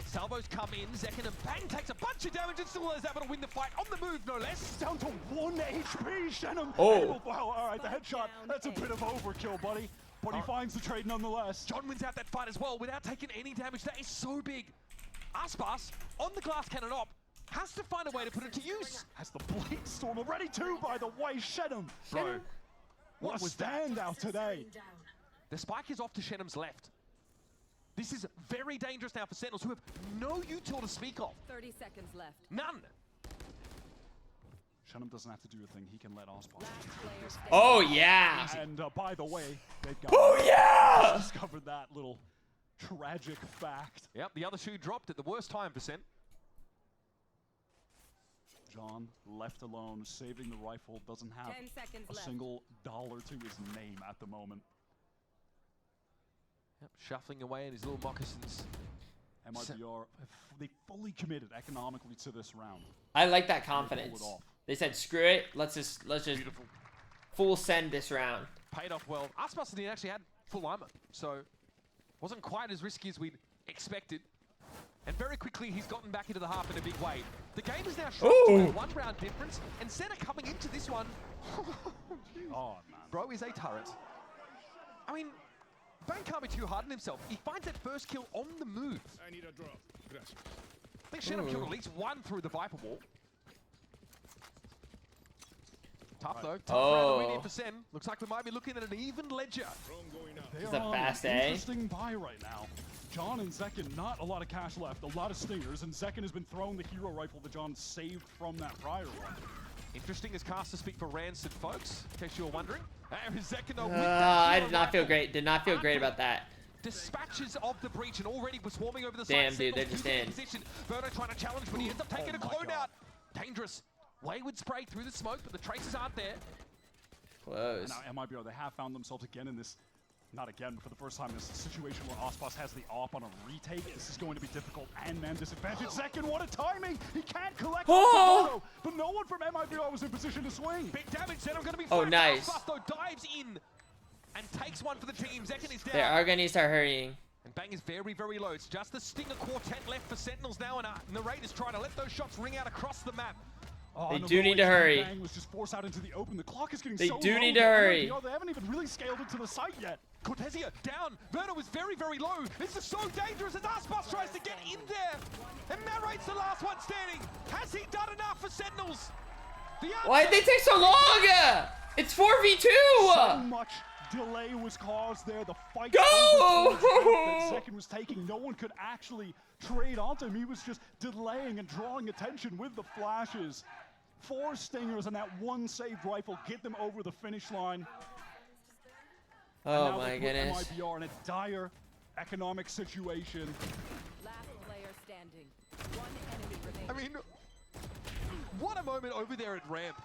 Salvos come in, Zekin and bang takes a bunch of damage and still is able to win the fight on the move, no less. Down to 1 HP, Shenum. Oh. Wow, all right, the headshot. That's a bit of overkill, buddy. But he finds the trade nonetheless. John wins out that fight as well without taking any damage. That is so big. Aspas, on the glass cannon op, has to find a way to put it to use. Has the Blade Storm already too, by the way, Shenum. Bro, what a standout today. The spike is off to Shenum's left. This is very dangerous now for Sentinels, who have no util to speak of. 30 seconds left. None. Shenum doesn't have to do a thing. He can let Aspas. Oh, yeah. And by the way, they've got... Oh, yeah! Discovered that little tragic fact. Yep, the other shoe dropped at the worst time for Sen. John, left alone, saving the rifle, doesn't have 10 seconds a left. single dollar to his name at the moment. Yep, shuffling away in his little moccasins. MIBR, they fully committed economically to this round. I like that confidence. They said, screw it. Let's just Beautiful. full send this round. Paid off well. Aspas actually had full armor, so wasn't quite as risky as we'd expected. And very quickly, he's gotten back into the half in a big way. The game is now shrunk to a 1 round difference, and Sen are coming into this one. Oh, man. Bro is a turret. I mean, Bang can't be too hard on himself. He finds that first kill on the move. I need a drop. Gracias. I think Shenum killed at least 1 through the Viper wall. Tough though. Tough round to win here for Sen. Looks like we might be looking at an even ledger. It's a fast A. Interesting buy right now. John and Zekin, not a lot of cash left, a lot of stingers, and Zekin has been throwing the hero rifle that John saved from that prior one. Interesting as casters speak for Rancid, folks, in case you were wondering. Zekin though with I did not feel great. Did not feel great about that. Dispatches of the breach and already was swarming over the Damn, side. dude, they're just in. Verno trying to challenge, but he ends up taking a clone out. Dangerous. Wayward spray through the smoke, but the traces aren't there. Close. Now MIBR, they have found themselves again in this, not again, but for the first time in this situation where Aspas has the op on a retake. This is going to be difficult and man disadvantage. Zekin, what a timing! He can't collect Oh! but no one from MIBR was in position to swing. Big damage, Zekin going to be Oh, fine. nice. Aspas though dives in and takes one for the team. Zekin is down. They are going to start hurrying. And Bang is very, very low. It's just the Stinger quartet left for Sentinels now, and the Raiders trying to let those shots ring out across the map. Oh, They no, do the need to way hurry. Bang was just forced out into the open. The clock is getting They so do low need to that hurry. MIBR, they haven't even really scaled into the site yet. Cortesia down. Verno was very, very low. This is so dangerous as Aspas tries to get in there. And Marrate's the last one standing. Has he done enough for Sentinels? Why did they take so long? It's 4v2. So much delay was caused there. The fight Go! that Zekin was taking, no one could actually trade onto him. He was just delaying and drawing attention with the flashes. 4 stingers and that 1 saved rifle get them over the finish line. Oh my goodness. MIBR in a dire economic situation. Last player standing. 1 enemy remaining. I mean, what a moment over there at ramp.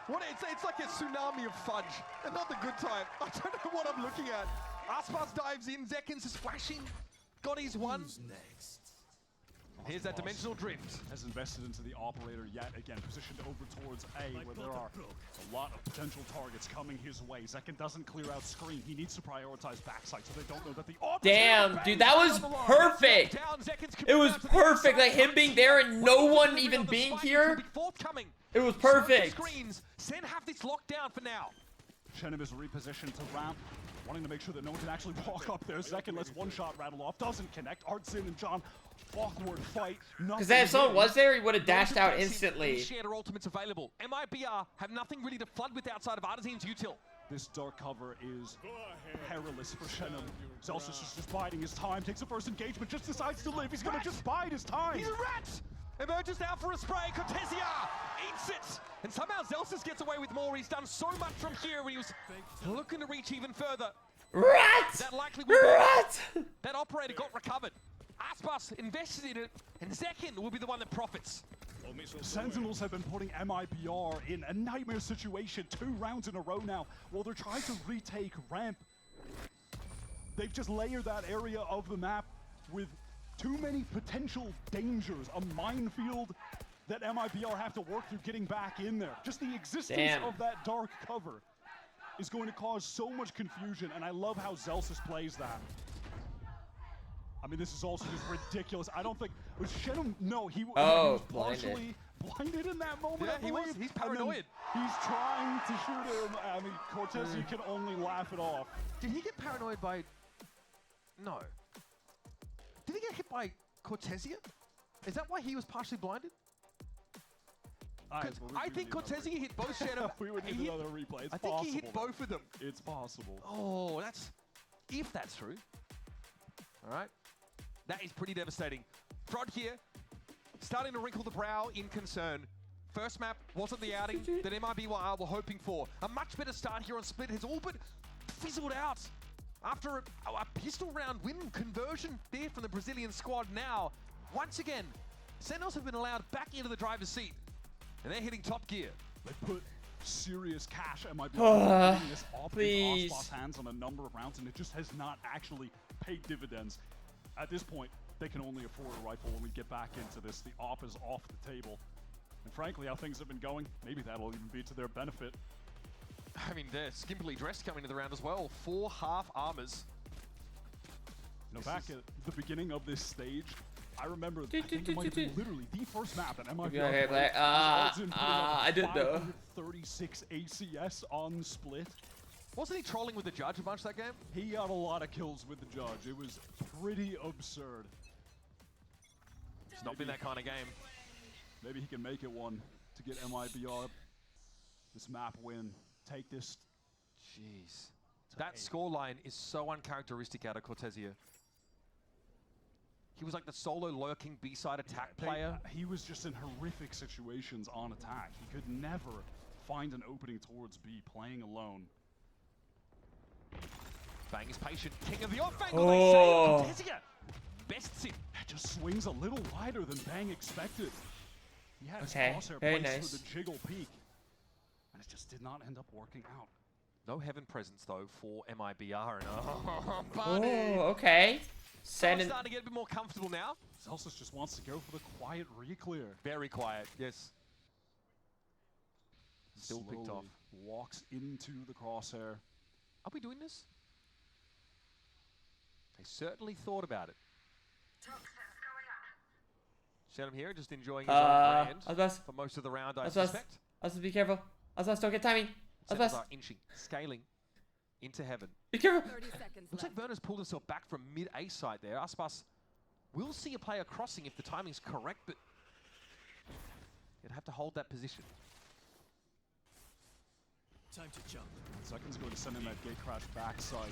It's like a tsunami of fudge. Another good time. I don't know what I'm looking at. Aspas dives in. Zekin's is flashing. Got his one. Oh Here's that dimensional drift. Has invested into the operator yet again, positioned over towards A, where there are a lot of potential targets coming his way. Zekin doesn't clear out screen. He needs to prioritize backside so they don't know that the Damn, dude, that was perfect. It was perfect. Like him being there and no one even being here. It was perfect. SEN have this locked down for now. Shenim is repositioned to ramp, wanting to make sure that no one can actually walk up there. Second lets one shot rattle off, doesn't connect. Artsin and John, awkward fight. Because if someone was there, he would have dashed out instantly. Shared ultimates available. MIBR have nothing really to flood with outside of Artisan's util. This dark cover is perilous for Shenim. Zelsis is just biding his time, takes the first engagement, just decides to live. He's gonna just bide his time. He's a rat! Emerges now for a spray. Cortesia eats it! And somehow Zelsis gets away with more. He's done so much from here when he was looking to reach even further. Rat! That likely will Rat! That operator got recovered. Aspas invested in it, and Zekin will be the one that profits. Sentinels have been putting MIBR in a nightmare situation 2 rounds in a row now while they're trying to retake ramp. They've just layered that area of the map with too many potential dangers, a minefield that MIBR have to work through getting back in there. Just the existence of that dark cover is going to cause so much confusion, and I love how Zelsis plays that. I mean, this is also just ridiculous. I don't think, was Shenim, no, he was partially blinded in that moment. Yeah, he was. He's paranoid. He's trying to shoot him. I mean, Cortez, you can only laugh it off. Did he get paranoid by... No. Did he get hit by Cortesia? Is that why he was partially blinded? I think Cortesia hit both Shenim. We would need another replay. It's I think he hit both of them. It's possible. Oh, that's... If that's true. All right. That is pretty devastating. Front here, starting to wrinkle the brow in concern. First map wasn't the outing that MIBR were hoping for. A much better start here on Split has all but fizzled out. After a pistol round win conversion there from the Brazilian squad now, once again, Sentinels have been allowed back into the driver's seat, and they're hitting top gear. They put serious cash at MIBR in this please. Off hands on a number of rounds, and it just has not actually paid dividends. At this point, they can only afford a rifle when we get back into this. The op is off the table. And frankly, how things have been going, maybe that'll even be to their benefit. I mean, they're skimpily dressed coming into the round as well. 4 half armors. You know, back at the beginning of this stage, I remember, I think it might have been literally the first map that MIBR I didn't know. 36 ACS on Split. Wasn't he trolling with the judge a bunch that game? He got a lot of kills with the judge. It was pretty absurd. It's not been that kind of game. Maybe he can make it one to get MIBR this map win. Take this. Jeez. That scoreline is so uncharacteristic out of Cortesia. He was like the solo lurking B-side attack player. He was just in horrific situations on attack. He could never find an opening towards B playing alone. Bang is patient. King of the off angle, they say. Cortesia bests it. It just swings a little wider than Bang expected. He had his crosshair very placed nice. for the jiggle peak, and it just did not end up working out. No heaven presence though for MIBR. And Oh, okay. Starting to get a bit more comfortable now. Celsius just wants to go for the quiet re-clear. Very quiet, yes. Still picked off. Walks into the crosshair. Are we doing this? They certainly thought about it. Shenim here, just enjoying his own brand for most of the round, I suspect. Aspas, be careful. Aspas, don't get timing. Sentinels are inching, scaling into heaven. Be careful. 30 seconds Looks like Werner's pulled himself back from mid-A side there. Aspas will see a player crossing if the timing's correct, but you'd have to hold that position. Time to jump. Seconds going to send in that gate crash backside.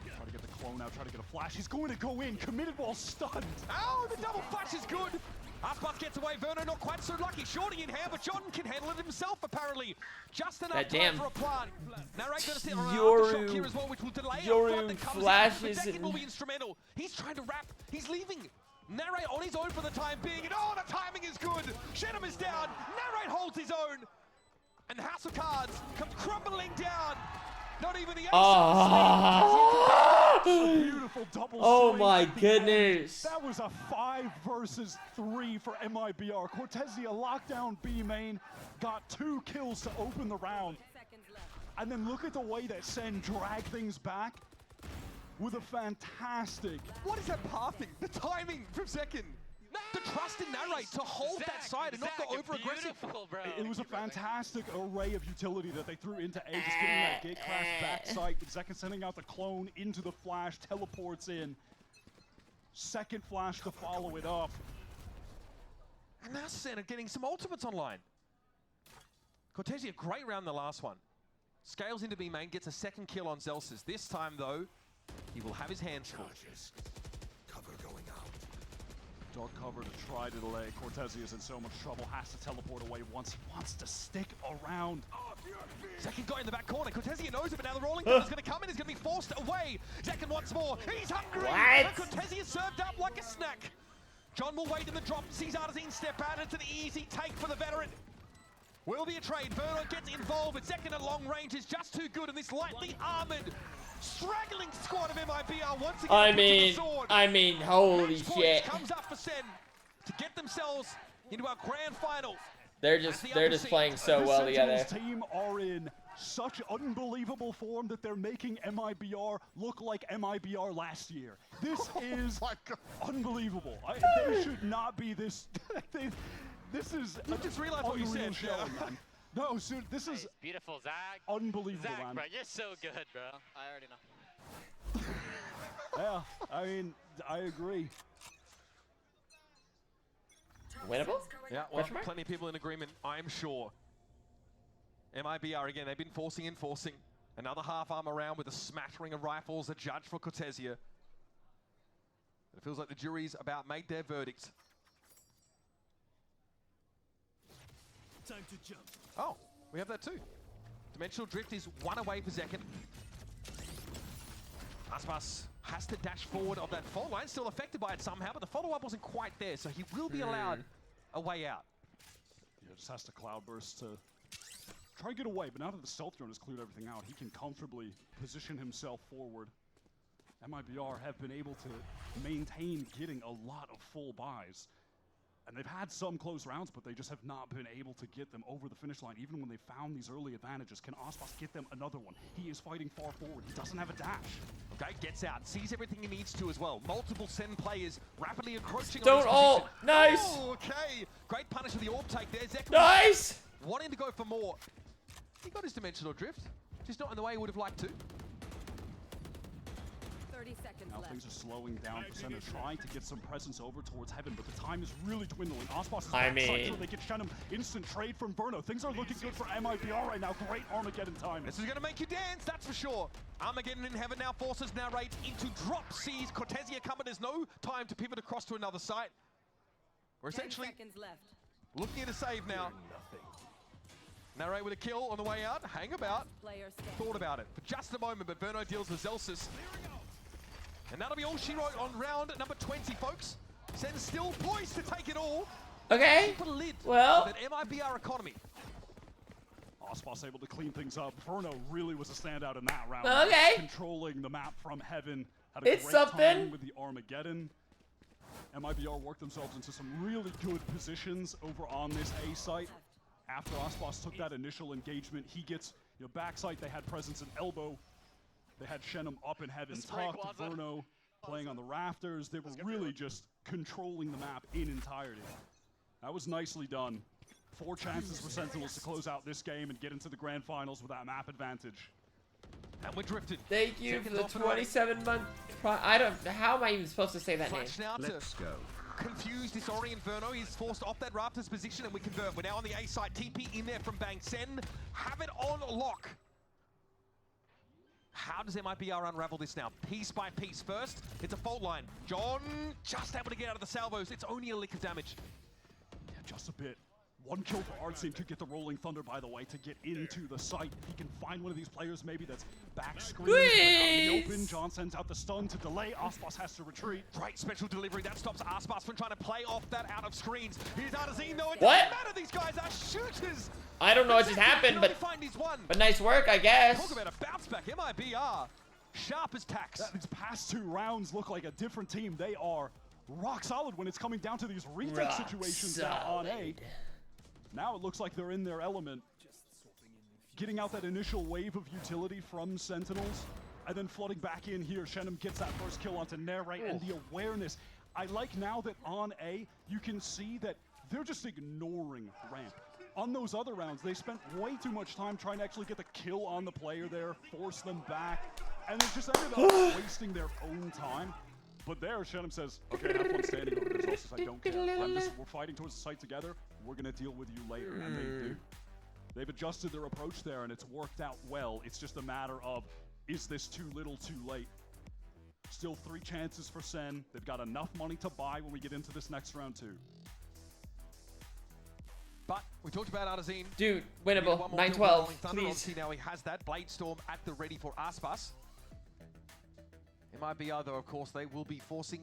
Try to get the clone out, try to get a flash. He's going to go in, committed while stunned. Oh, the double flash is good. Aspas gets away. Werner not quite so lucky. Shorty in hand, but Jordan can handle it himself apparently. Just enough time for a plant. Narrate going to sit on an aftershock here as well, which will delay a flood that comes in. The second will be instrumental. He's trying to wrap. He's leaving. Narrate on his own for the time being. And oh, the timing is good. Shenim is down. Narrate holds his own. And House of Cards comes crumbling down. Not even the ace. beautiful double Oh swing my at the end. goodness. That was a 5 versus 3 for MIBR. Cortezia locked down B main, got 2 kills to open the round. And then look at the way that SEN dragged things back with a fantastic... What is that pathing? The timing from second. The trust in Narrate to hold that side and not go over-aggressive. It was a fantastic array of utility that they threw into A, just getting that gate crash back sight. Zek sending out the clone into the flash, teleports in. Second flash to follow it up. And now SEN are getting some ultimates online. Cortezia, great round the last one. Scales into B main, gets a second kill on Zelsis. This time, though, he will have his hands full. Cover going out. Dark cover to try to delay. Cortezia is in so much trouble, has to teleport away once. He wants to stick around. Second guy in the back corner. Cortezia knows it, but now the rolling thunder is going to come in. He's going to be forced away. Second once more. He's hungry. What? Cortezia served up like a snack. John will wait in the drop. Sees Artazine step out. It's an easy take for the veteran. Will be a trade. Verno gets involved, but second at long range is just too good, and this lightly armored, straggling squad of MIBR once again. I mean, holy Match point shit. comes up for SEN to get themselves into our grand final. They're just playing so well together. This team are in such unbelievable form that they're making MIBR look like MIBR last year. This is unbelievable. They should not be this. This is. I just realized what you said. No, so this is beautiful, Zach. Unbelievable, Zach, man. bro, you're so good, bro. I already know. Yeah, I mean, I agree. Winnable? Yeah, well, plenty of people in agreement, I'm sure. MIBR again, they've been forcing. Another half arm around with a smattering of rifles, a judge for Cortezia. It feels like the jury's about made their verdict. Time to jump. Oh, we have that too. Dimensional Drift is 1 away for Zekken. Aspas has to dash forward of that fault line, still affected by it somehow, but the follow-up wasn't quite there, so he will be allowed a way out. Yeah, just has to cloudburst to try to get away, but now that the stealth drone has cleared everything out, he can comfortably position himself forward. MIBR have been able to maintain getting a lot of full buys. And they've had some close rounds, but they just have not been able to get them over the finish line, even when they found these early advantages. Can Aspas get them another one? He is fighting far forward. He doesn't have a dash. Okay, gets out, sees everything he needs to as well. Multiple SEN players rapidly encroaching on Don't his ult. position. Nice. Oh, okay. Great punish with the orb take there. Zek Nice. wanting to go for more. He got his dimensional drift, just not in the way he would have liked to. 30 seconds Now left. things are slowing down for Senna, trying to get some presence over towards heaven, but the time is really dwindling. Aspas is I backside, mean- so they get Shenum. Instant trade from Verno. Things are looking good for MIBR right now. Great Armageddon time. This is going to make you dance, that's for sure. Armageddon in heaven now forces Narrate into drop. Sees Cortezia coming. There's no time to pivot across to another site. We're 10 essentially seconds left. looking at a save now. Narrate with a kill on the way out. Hang about. Player stand. Thought about it for just a moment, but Verno deals with Zelsis. And that'll be all she wrote on round number 20, folks. SEN still poised to take it all. Okay. Keep a lid Well. on that MIBR economy. Aspas able to clean things up. Verno really was a standout in that round. Okay. Controlling the map from heaven. Had a It's great something. time with the Armageddon. MIBR worked themselves into some really good positions over on this A site. After Aspas took that initial engagement, he gets backside. They had presence in elbow. They had Shenum up in heaven, tucked, Verno playing on the rafters. They were really just controlling the map in entirety. That was nicely done. 4 chances for Sentinels to close out this game and get into the grand finals with that map advantage. And we're drifted. Thank you for Seconds the off and away. 27-month. I don't. How am I even supposed to say that name? Flash now to go. confuse, disorient Verno. He's forced off that Raptors position, and we convert. We're now on the A side. TP in there from Bang. SEN have it on lock. How does MIBR unravel this now? Piece by piece. First, it's a fault line. John just able to get out of the salvos. It's only a lick of damage. Yeah, just a bit. 1 kill for Artsy could get the Rolling Thunder, by the way, to get into the site. He can find one of these players maybe that's back screening out in the open. John sends out the stun to delay. Aspas has to retreat. Great special delivery. That stops Aspas from trying to play off that out of screens. Here's Artazine, though. It What? doesn't matter. These guys are shooters. I don't know what just happened, but nice work, I guess. Talk about a bounce back. MIBR Sharp as tacks. These past 2 rounds look like a different team. They are rock solid when it's coming down to these retake situations out on A. Now it looks like they're in their element. Getting out that initial wave of utility from Sentinels, and then flooding back in here. Shenum gets that first kill onto Narrate, and the awareness. I like now that on A, you can see that they're just ignoring ramp. On those other rounds, they spent way too much time trying to actually get the kill on the player there, force them back, and they just ended up wasting their own time. But there, Shenum says, okay, have fun standing over there. Also, I don't care. We're fighting towards the site together. We're going to deal with you later. And they do. They've adjusted their approach there, and it's worked out well. It's just a matter of, is this too little, too late? Still 3 chances for Sen. They've got enough money to buy when we get into this next round, too. But we talked about Artazine. Dude, winnable. 9-12, please. Obviously now he has that Blade Storm at the ready for Aspas. MIBR, though, of course, they will be forcing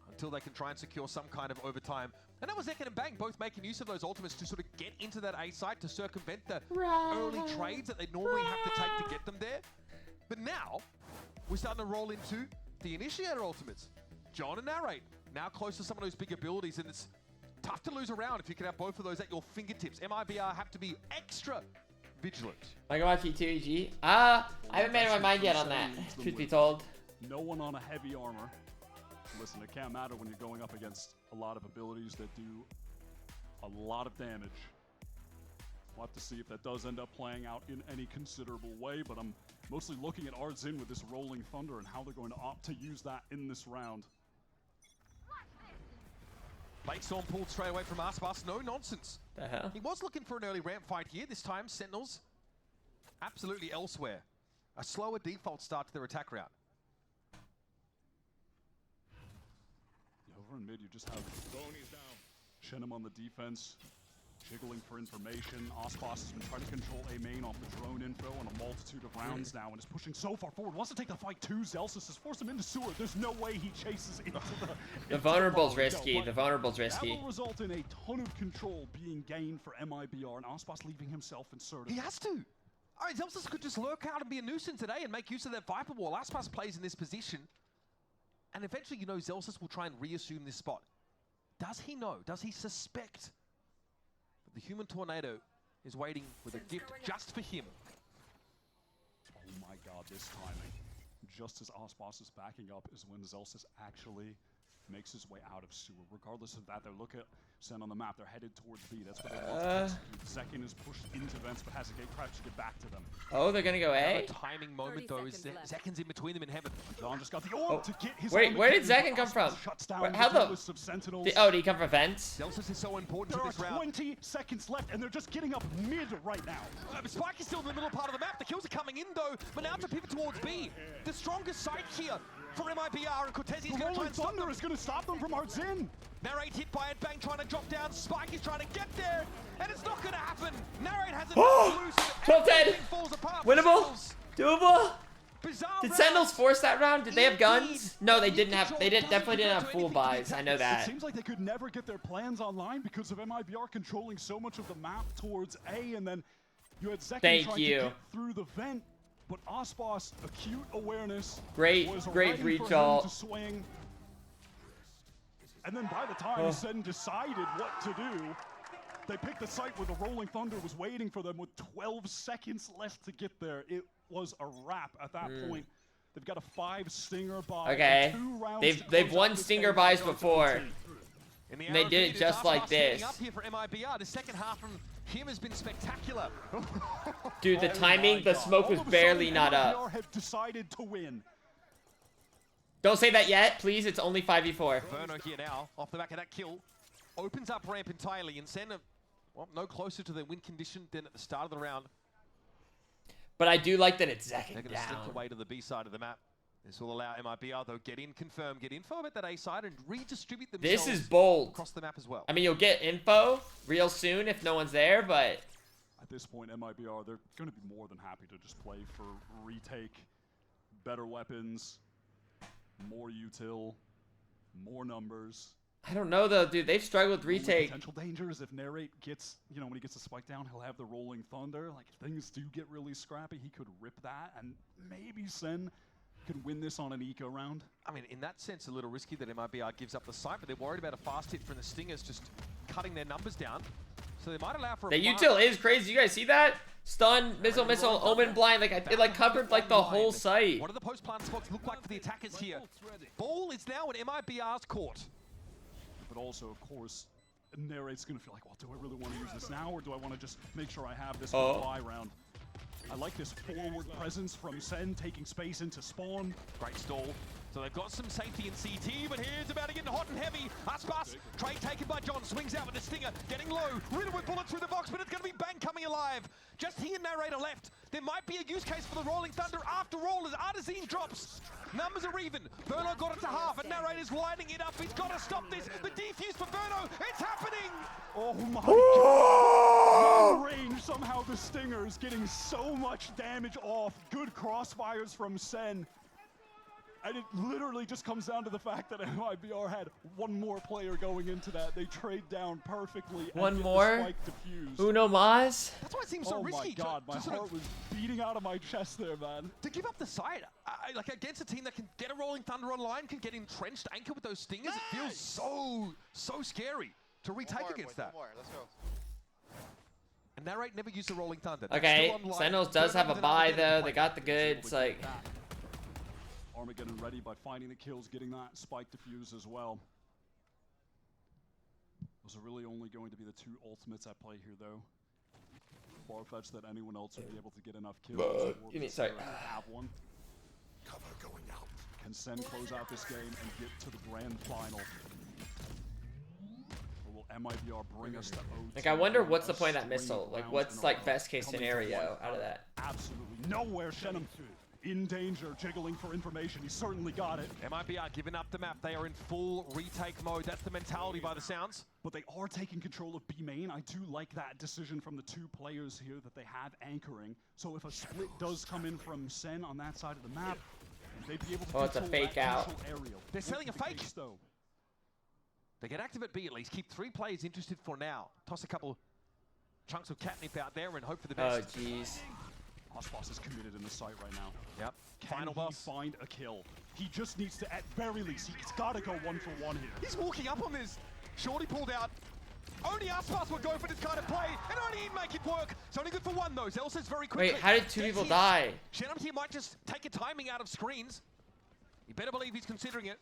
until they can try and secure some kind of overtime. And that was Zekken and Bang both making use of those ultimates to sort of get into that A site to circumvent the early trades that they normally have to take to get them there. But now, we're starting to roll into the Initiator ultimates. John and Narrate, now close to some of those big abilities, and it's tough to lose around if you can have both of those at your fingertips. MIBR have to be extra vigilant. Valkyrae T2EG? I haven't made up my mind yet on that, truth be told. No one on a heavy armor. Listen, it can't matter when you're going up against a lot of abilities that do a lot of damage. We'll have to see if that does end up playing out in any considerable way, but I'm mostly looking at Artzin with this Rolling Thunder and how they're going to opt to use that in this round. Blade Storm pulled straight away from Aspas, no nonsense. The hell? He was looking for an early ramp fight here. This time, Sentinels absolutely elsewhere. A slower default start to their attack route. Over in mid, you just have Shenum on the defense, jiggling for information. Aspas has been trying to control A main off the drone info on a multitude of rounds now, and is pushing so far forward. Wants to take the fight too. Zelsis has forced him into sewer. There's no way he chases into the vulnerable's risky. The vulnerable's risky. That will result in a ton of control being gained for MIBR, and Aspas leaving himself inserted. He has to. All right, Zelsis could just lurk out and be a nuisance today and make use of that Viper Wall. Aspas plays in this position. And eventually, you know, Zelsis will try and reassume this spot. Does he know? Does he suspect that the Human Tornado is waiting with a gift just for him? Oh my god, this timing. Just as Aspas is backing up is when Zelsis actually makes his way out of sewer. Regardless of that, they look at Sen on the map. They're headed towards B. That's what they want to execute. Zekken is pushed into vents, but has a gate crash to get back to them. Oh, they're gonna go A? A timing moment, though, is Zekken's in between them in heaven. John just got the orb to get his Wait, where did Zekken come from? How the... Oh, did he come from vents? Zelsis is so important there to this round. There are 20 seconds left, and they're just getting up mid right now. Spike is still in the middle part of the map. The kills are coming in, though, but now to pivot towards B. The strongest side here for MIBR, and Cortez is going to try and stop them. Thunder is going to stop them from Artzin. Narrate hit by Edbang trying to drop down. Spike is trying to get there, and it's not going to happen. Narrate has a 12-10. Winnable. Doable. Did Sentinels force that round? Did they have guns? No, they didn't have. They definitely didn't have full buys. I know that. It seems like they could never get their plans online because of MIBR controlling so much of the map towards A, and then you had Zekken trying to get through the vent. But Aspas, acute awareness. Great reach all. To swing. And then by the time Sen decided what to do, they picked the site where the Rolling Thunder was waiting for them with 12 seconds left to get there. It was a wrap at that point. They've got a 5 stinger buy. Okay. They've won stinger buys before. And they did it just like this. Up here for MIBR. The second half from him has been spectacular. Dude, the timing, the smoke was barely not up. Have decided to win. Don't say that yet, please. It's only 5v4. Verno here now, off the back of that kill, opens up ramp entirely, and Sen, well, no closer to their win condition than at the start of the round. But I do like that it's Zekken They're going to slip away to the B side of the map. This will allow MIBR, though, get in, confirm, get info about that A side, and redistribute themselves. This is bold across the map as well. I mean, you'll get info real soon if no one's there, but at this point, MIBR, they're going to be more than happy to just play for retake, better weapons, more util, more numbers. I don't know though, dude. They've struggled with retake. Potential dangers if Narrate gets, you know, when he gets the spike down, he'll have the Rolling Thunder. Like, if things do get really scrappy, he could rip that, and maybe Sen can win this on an eco round. I mean, in that sense, a little risky that MIBR gives up the site, but they're worried about a fast hit from the Stingers just cutting their numbers down. So they might allow for a The util is crazy. You guys see that? Stun, missile, Omen blind. Like it like covered like the whole site. What do the post-plant spots look like for the attackers here? Ball is now in MIBR's court. But also, of course, Narrate's going to feel like, well, do I really want to use this now, or do I want to just make sure I have this for the buy round? I like this forward presence from Sen, taking space into spawn. Great stall. So they've got some safety in CT, but here's about to get hot and heavy. Aspas, trade taken by John, swings out with the Stinger, getting low. Riddle with bullets through the box, but it's going to be Bang coming alive. Just he and Narrator left. There might be a use case for the Rolling Thunder after all as Artazine drops. Numbers are even. Verno got it to half, and Narrator's lining it up. He's got to stop this. The defuse for Verno. It's happening. Oh my god. Long range, somehow the Stinger's getting so much damage off. Good crossfires from Sen. And it literally just comes down to the fact that MIBR had one more player going into that. They trade down perfectly. One more? Uno mas? That's why it seems so risky. Oh my god, my heart was beating out of my chest there, man. To give up the site, like against a team that can get a Rolling Thunder online, can get entrenched, anchor with those Stingers, it feels so scary to retake against that. Let's go. And Narrate never used the Rolling Thunder. Okay, Sentinels does have a buy though. They got the goods, like... Armageddon ready by finding the kills, getting that spike defuse as well. Those are really only going to be the two ultimates at play here, though. Far-fetched that anyone else would be able to get enough kills. Give me, sorry. Have one. Cover going out. Can Sen close out this game and get to the grand final? Or will MIBR bring us to OT? Like, I wonder what's the point of that missile? Like, what's like best case scenario out of that? Absolutely nowhere. Shenum in danger, jiggling for information. He certainly got it. MIBR giving up the map. They are in full retake mode. That's the mentality by the sounds. But they are taking control of B main. I do like that decision from the two players here that they have anchoring. So if a split does come in from Sen on that side of the map, they'd be able to it's a fake out. They're selling a fake. They get active at B at least. Keep 3 players interested for now. Toss a couple chunks of catnip out there and hope for the best. Oh, jeez. Aspas is committed in the site right now. Yep. Can he find a kill? He just needs to, at very least, he's got to go 1-for-1 here. He's walking up on this. Shorty pulled out. Only Aspas would go for this kind of play, and only he'd make it work. It's only good for one, though. Zelsa's very quickly. Wait, how did 2 people die? Shenum here might just take a timing out of screens. You better believe he's considering it.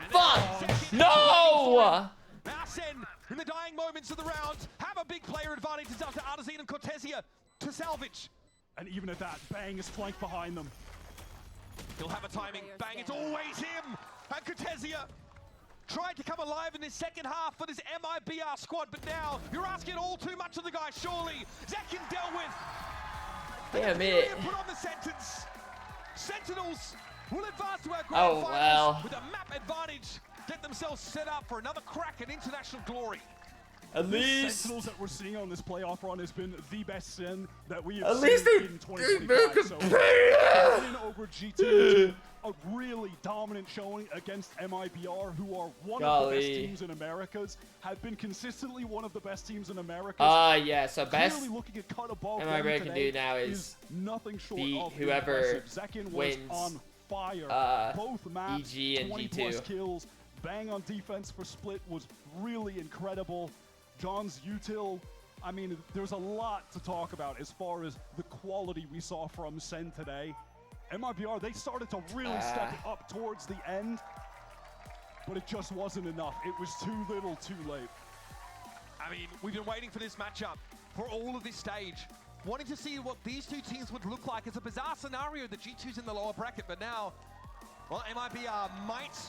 Fuck! No! Now Sen, in the dying moments of the round, have a big player advantage. It's up to Artazine and Cortesia to salvage. And even at that, Bang is flanked behind them. He'll have a timing. Bang, it's always him. And Cortesia tried to come alive in this second half for this MIBR squad, but now you're asking all too much of the guy, surely. Zekin dealt with. Damn it. Put on the sentence. Sentinels will advance to our grand finals well. with a map advantage. Get themselves set up for another crack at international glory. At least Sentinels that we're seeing on this playoff run has been the best Sen that we have At seen least they in 2025. So, win over GT, a really dominant showing against MIBR, who are one of the best teams in Americas, have been consistently one of the best teams in Americas. Yeah, so best looking at cut above MIBR can do now is nothing short beat of whoever Zekin wins was on fire. Both maps, EG and 20 G2. plus kills. Bang on defense for Split was really incredible. John's util, I mean, there's a lot to talk about as far as the quality we saw from Sen today. MIBR, they started to really step it up towards the end, but it just wasn't enough. It was too little, too late. I mean, we've been waiting for this matchup for all of this stage. Wanting to see what these two teams would look like. It's a bizarre scenario, the G2's in the lower bracket, but now, well, MIBR might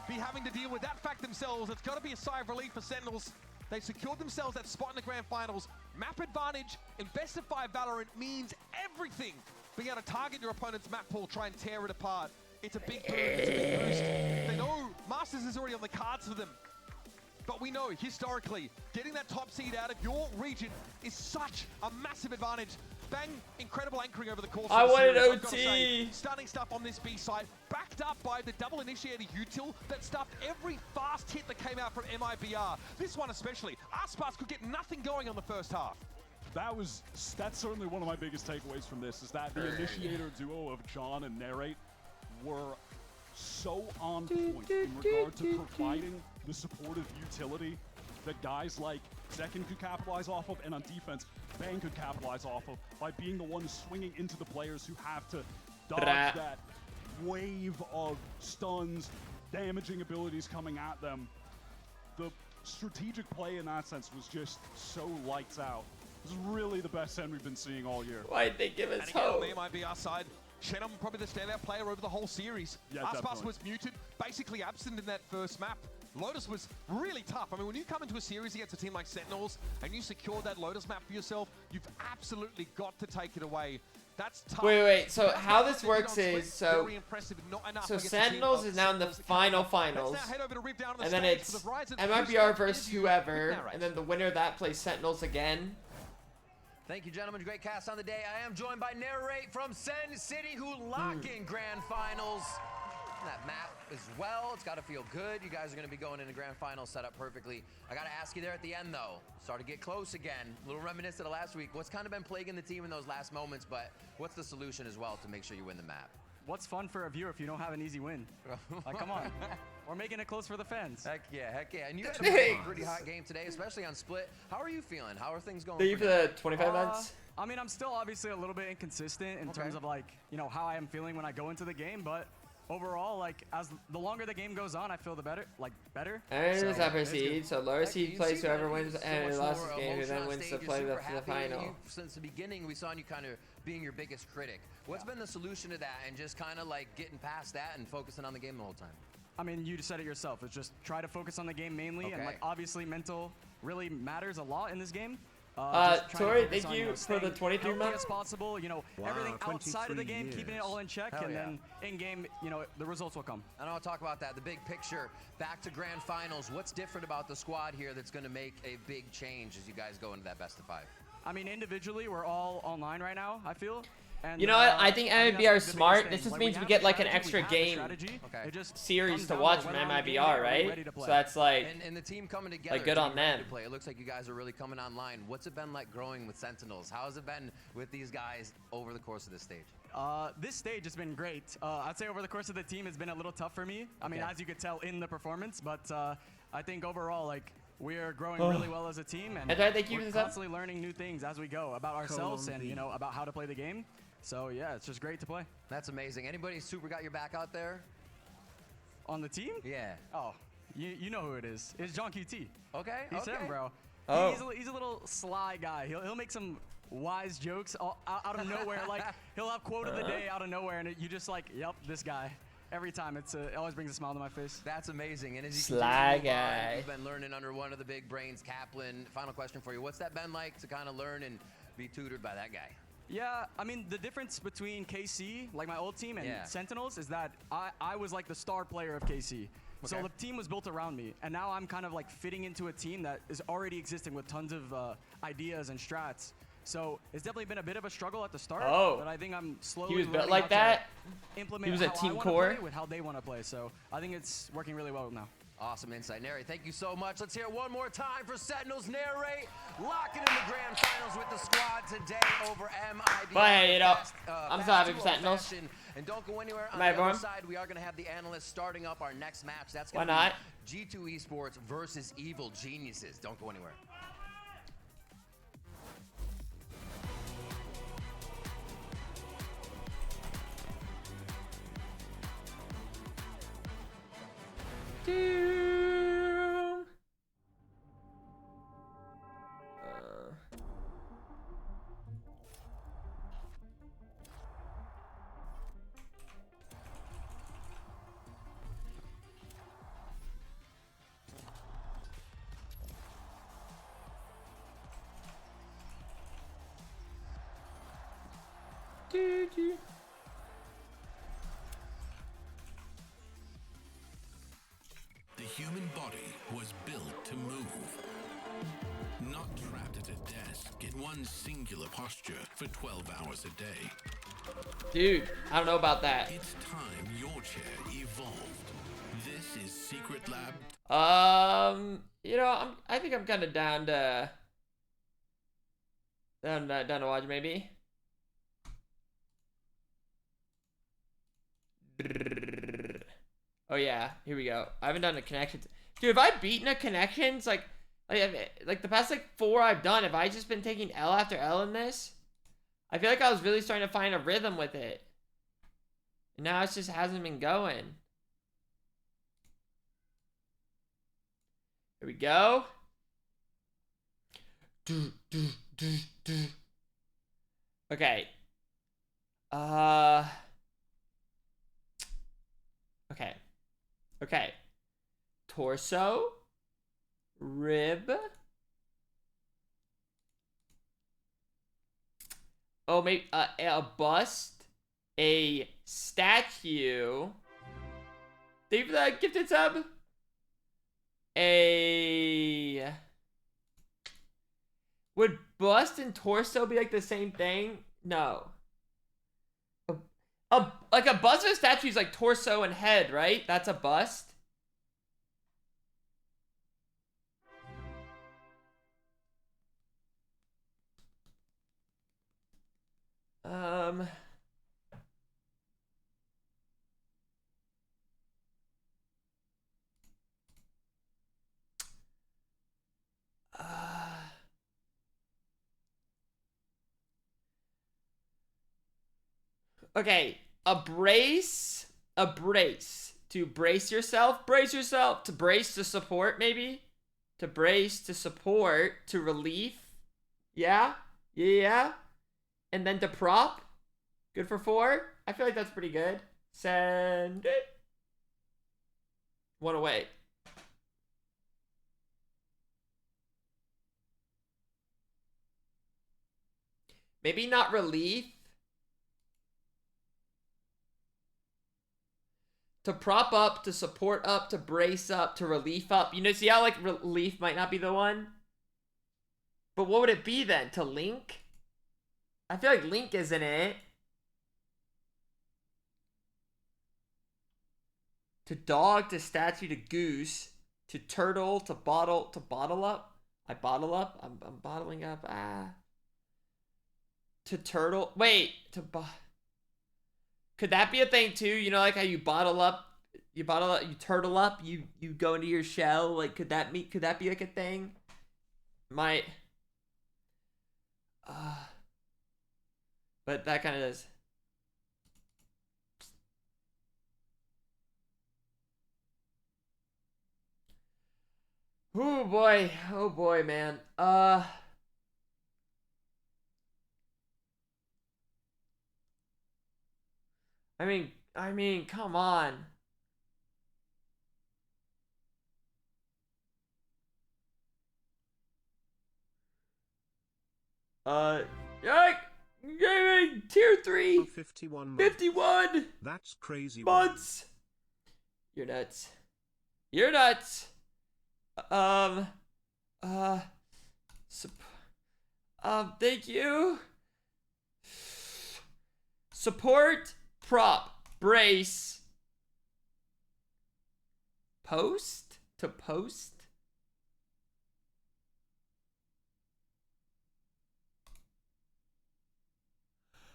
be having to deal with that fact themselves. It's got to be a sigh of relief for Sentinels. They secured themselves that spot in the grand finals. Map advantage in best of 5 Valorant means everything. Being able to target your opponent's map pool, try and tear it apart. It's a big boom, it's a big boost. They know Masters is already on the cards for them. But we know, historically, getting that top seed out of your region is such a massive advantage. Bang, incredible anchoring over the course of the series, I've got to say. Stunning stuff on this B side. Back backed up by the double initiator util that stuffed every fast hit that came out from MIBR. This one especially. Aspas could get nothing going on the first half. That's certainly one of my biggest takeaways from this, is that the initiator duo of John and Narrate were so on point in regard to providing the supportive utility that guys like Zekin could capitalize off of, and on defense, Bang could capitalize off of by being the ones swinging into the players who have to dodge that wave of stuns, damaging abilities coming at them. The strategic play in that sense was just so lights out. This is really the best SEN we've been seeing all year. Why'd they give us and again, hope? on the MIBR side, Shenum probably the standout player over the whole series. Yeah, Aspas definitely. was muted, basically absent in that first map. Lotus was really tough. I mean, when you come into a series against a team like Sentinels and you secure that Lotus map for yourself, you've absolutely got to take it away. That's tough. Wait. So That's how what this they did works on Split. is, so Very impressive, not enough so against a team Sentinels of is now in the Sentinels that came up. finals, Let's now head over to Rip Down on the and then stage it's for the Verizon MIBR first versus interview whoever, with Narrate. and then the winner of that plays Sentinels again. Thank you, gentlemen. Great cast on the day. I am joined by Narrate from SEN City, who lock in grand finals. That map as well. It's got to feel good. You guys are going to be going into grand finals set up perfectly. I got to ask you there at the end, though. Started to get close again. A little reminiscent of last week. What's kind of been plaguing the team in those last moments, but what's the solution as well to make sure you win the map? What's fun for a viewer if you don't have an easy win? Like, come on. We're making it close for the fans. Heck yeah. And you had a pretty hot game today, especially on Split. How are you feeling? How are things going? Thank you for the 25 months. I mean, I'm still obviously a little bit inconsistent in terms of, like, you know, how I am feeling when I go into the game, but overall, like, as the longer the game goes on, I feel better. And it's upper seed, so lower seed plays whoever wins and lost this game, who then wins to play the final. Since the beginning, we saw you kind of being your biggest critic. What's been the solution to that, and just kind of like getting past that and focusing on the game the whole time? I mean, you just said it yourself. It's just try to focus on the game mainly, and like obviously mental really matters a lot in this game. Tori, thank you for the 23 months. As possible, you know, everything outside of the game, keeping it all in check, and then in game, you know, the results will come. And I'll talk about that. The big picture, back to grand finals. What's different about the squad here that's going to make a big change as you guys go into that best of 5? I mean, individually, we're all online right now, I feel. And, you know what? I think MIBR is smart. This just means we get like an extra game series to watch from MIBR, right? So that's like, and the team coming together, like good on them. It looks like you guys are really coming online. What's it been like growing with Sentinels? How has it been with these guys over the course of this stage? This stage has been great. I'd say over the course of the team, it's been a little tough for me. I mean, as you could tell in the performance, but I think overall, like, we are growing really well as a team, and we're constantly learning new things as we go about ourselves and, you know, about how to play the game. So, yeah, it's just great to play. That's amazing. Anybody super got your back out there? On the team? Yeah. Oh, you know who it is. It's John QT. Okay. He's him, bro. Oh. He's a little sly guy. He'll make some wise jokes out of nowhere. Like, he'll have quote of the day out of nowhere, and you just like, yep, this guy. Every time. It always brings a smile to my face. That's amazing. And as you sly continue to move guy. on, you've been learning under one of the big brains, Kaplan. Final question for you. What's that been like to kind of learn and be tutored by that guy? Yeah, I mean, the difference between KC, like my old team, and Sentinels is that I was like the star player of KC. So the team was built around me, and now I'm kind of like fitting into a team that is already existing with tons of ideas and strats. So it's definitely been a bit of a struggle at the start, but I think I'm slowly He was built learning like how that? to implement He was a how team I wanna core? play with how they want to play. So I think it's working really well now. Awesome insight. Narrate, thank you so much. Let's hear it one more time for Sentinels. Narrate, locking in the grand finals with the squad today over MIBR. But you know, I'm so happy for Sentinels. And don't go anywhere. On My the born. other side, we are going to have the analysts starting up our next match. That's going Why to not? be G2 Esports versus Evil Geniuses. Don't go anywhere. The human body was built to move. Not trapped at a desk in one singular posture for 12 hours a day. Dude, I don't know about that. It's time your chair evolved. This is Secret Lab. You know, I think I'm kind of down to watch maybe. Oh yeah, here we go. I haven't done a connections. Dude, have I beaten a connections like the past like 4 I've done? Have I just been taking L after L in this? I feel like I was really starting to find a rhythm with it. And now it just hasn't been going. Here we go. Okay. Okay. Okay. Torso. Rib. Oh, maybe a bust. A statue. Thank you for that gifted sub. Would bust and torso be like the same thing? No. Like a bust of a statue is like torso and head, right? That's a bust. Okay, a brace, to brace yourself, to brace to support maybe, to brace to support, to relief, yeah, and then to prop, good for 4. I feel like that's pretty good. Send it. 1 away. Maybe not relief. To prop up, to support up, to brace up, to relief up. You know, see how like relief might not be the one? But what would it be then? To link? I feel like link isn't it. To dog, to statue, to goose, to turtle, to bottle up. I bottle up. I'm bottling up. To turtle. Wait, could that be a thing too? You know, like how you bottle up, you turtle up, you go into your shell. Like, could that be like a thing? Might. But that kind of is. Oh boy, man. I mean, come on. Gaming tier 3. 51. 51. That's crazy. Months. You're nuts. You're nuts. Thank you. Support, prop, brace, post, to post.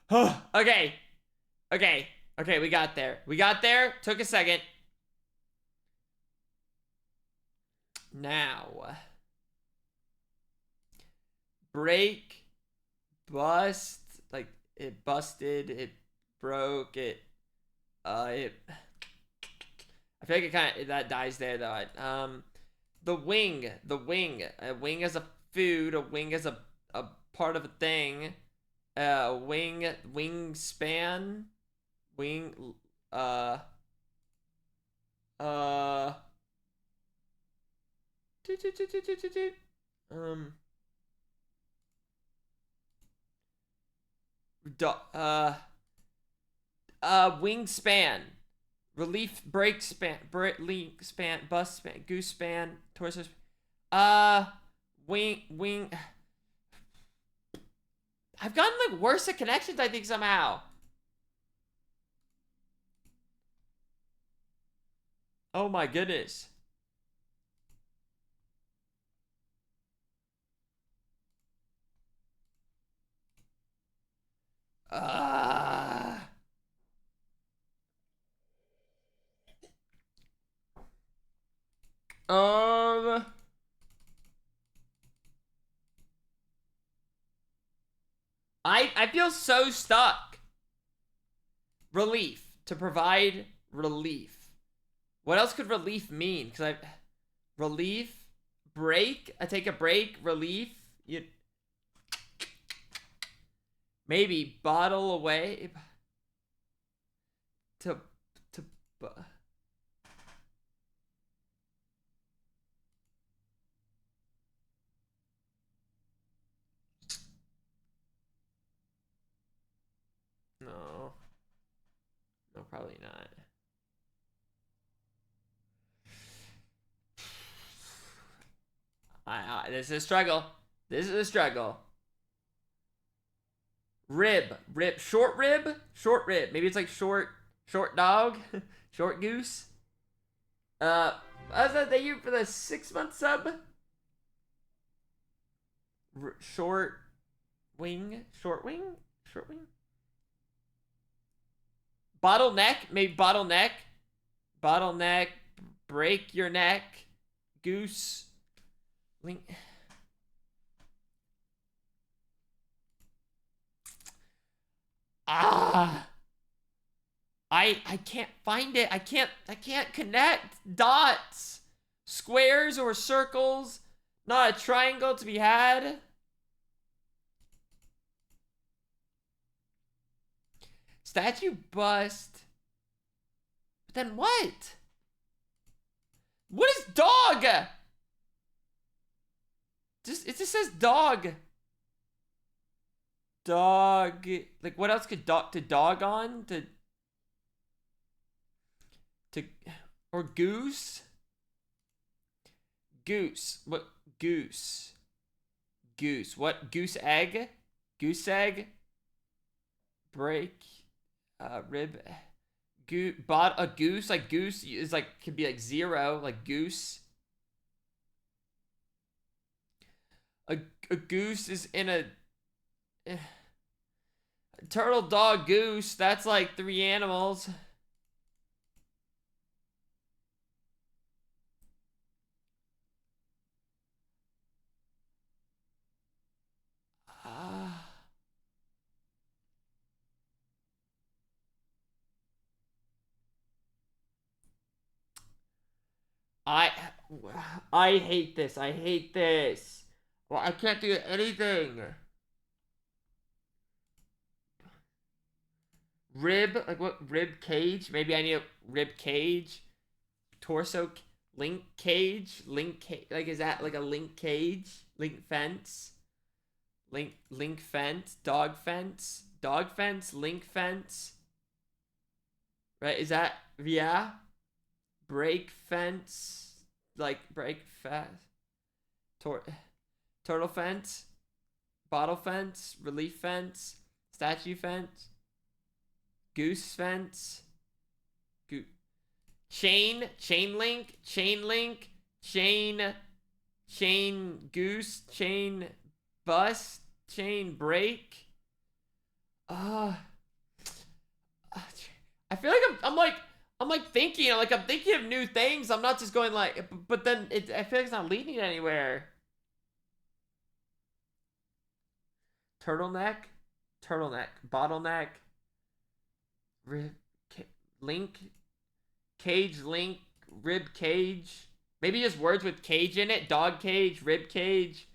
Okay, we got there. Took a second. Now, break, bust, like it busted, it broke, I feel like it kind of, that dies there though. The wing, a wing as a food, a wing as a part of a thing, wingspan, wingspan, relief, break span, link span, bus span, goose span, torso span. Wing. I've gotten like worse at connections, I think, somehow. Oh my goodness. I feel so stuck. Relief. To provide relief. What else could relief mean? Because relief, break. I take a break. Relief. Maybe bottle away. No. No, probably not. This is a struggle. This is a struggle. Rib. Short rib? Short rib. Maybe it's like short dog? Short goose? Thank you for the 6-month sub. Short wing? Bottleneck? Maybe bottleneck. Bottleneck. Break your neck. Goose. Link. I can't find it. I can't connect dots. Squares or circles. Not a triangle to be had. Statue bust. But then what? What is dog? It just says dog. Dog. Like, what else could dog on? Or goose? Goose. What? Goose. What? Goose egg? Goose egg? Break. Rib. A goose? Like, goose is like, could be like 0. Like, goose. A goose is in a... Turtle, dog, goose. That's like 3 animals. I hate this. I hate this. Well, I can't do anything. Rib, like what? Rib cage? Maybe I need a rib cage. Torso, link cage? Like, is that like a link cage? Link fence? Link fence? Dog fence? Dog fence? Link fence? Right, is that, yeah? Break fence? Like, break fast. Turtle fence? Bottle fence? Relief fence? Statue fence? Goose fence? Chain link? Chain goose? Chain bus? Chain break? I feel like I'm thinking of new things. I'm not just going like, but then I feel like it's not leading anywhere. Turtleneck, bottleneck, link, cage, link, rib cage. Maybe just words with cage in it. Dog cage, rib cage.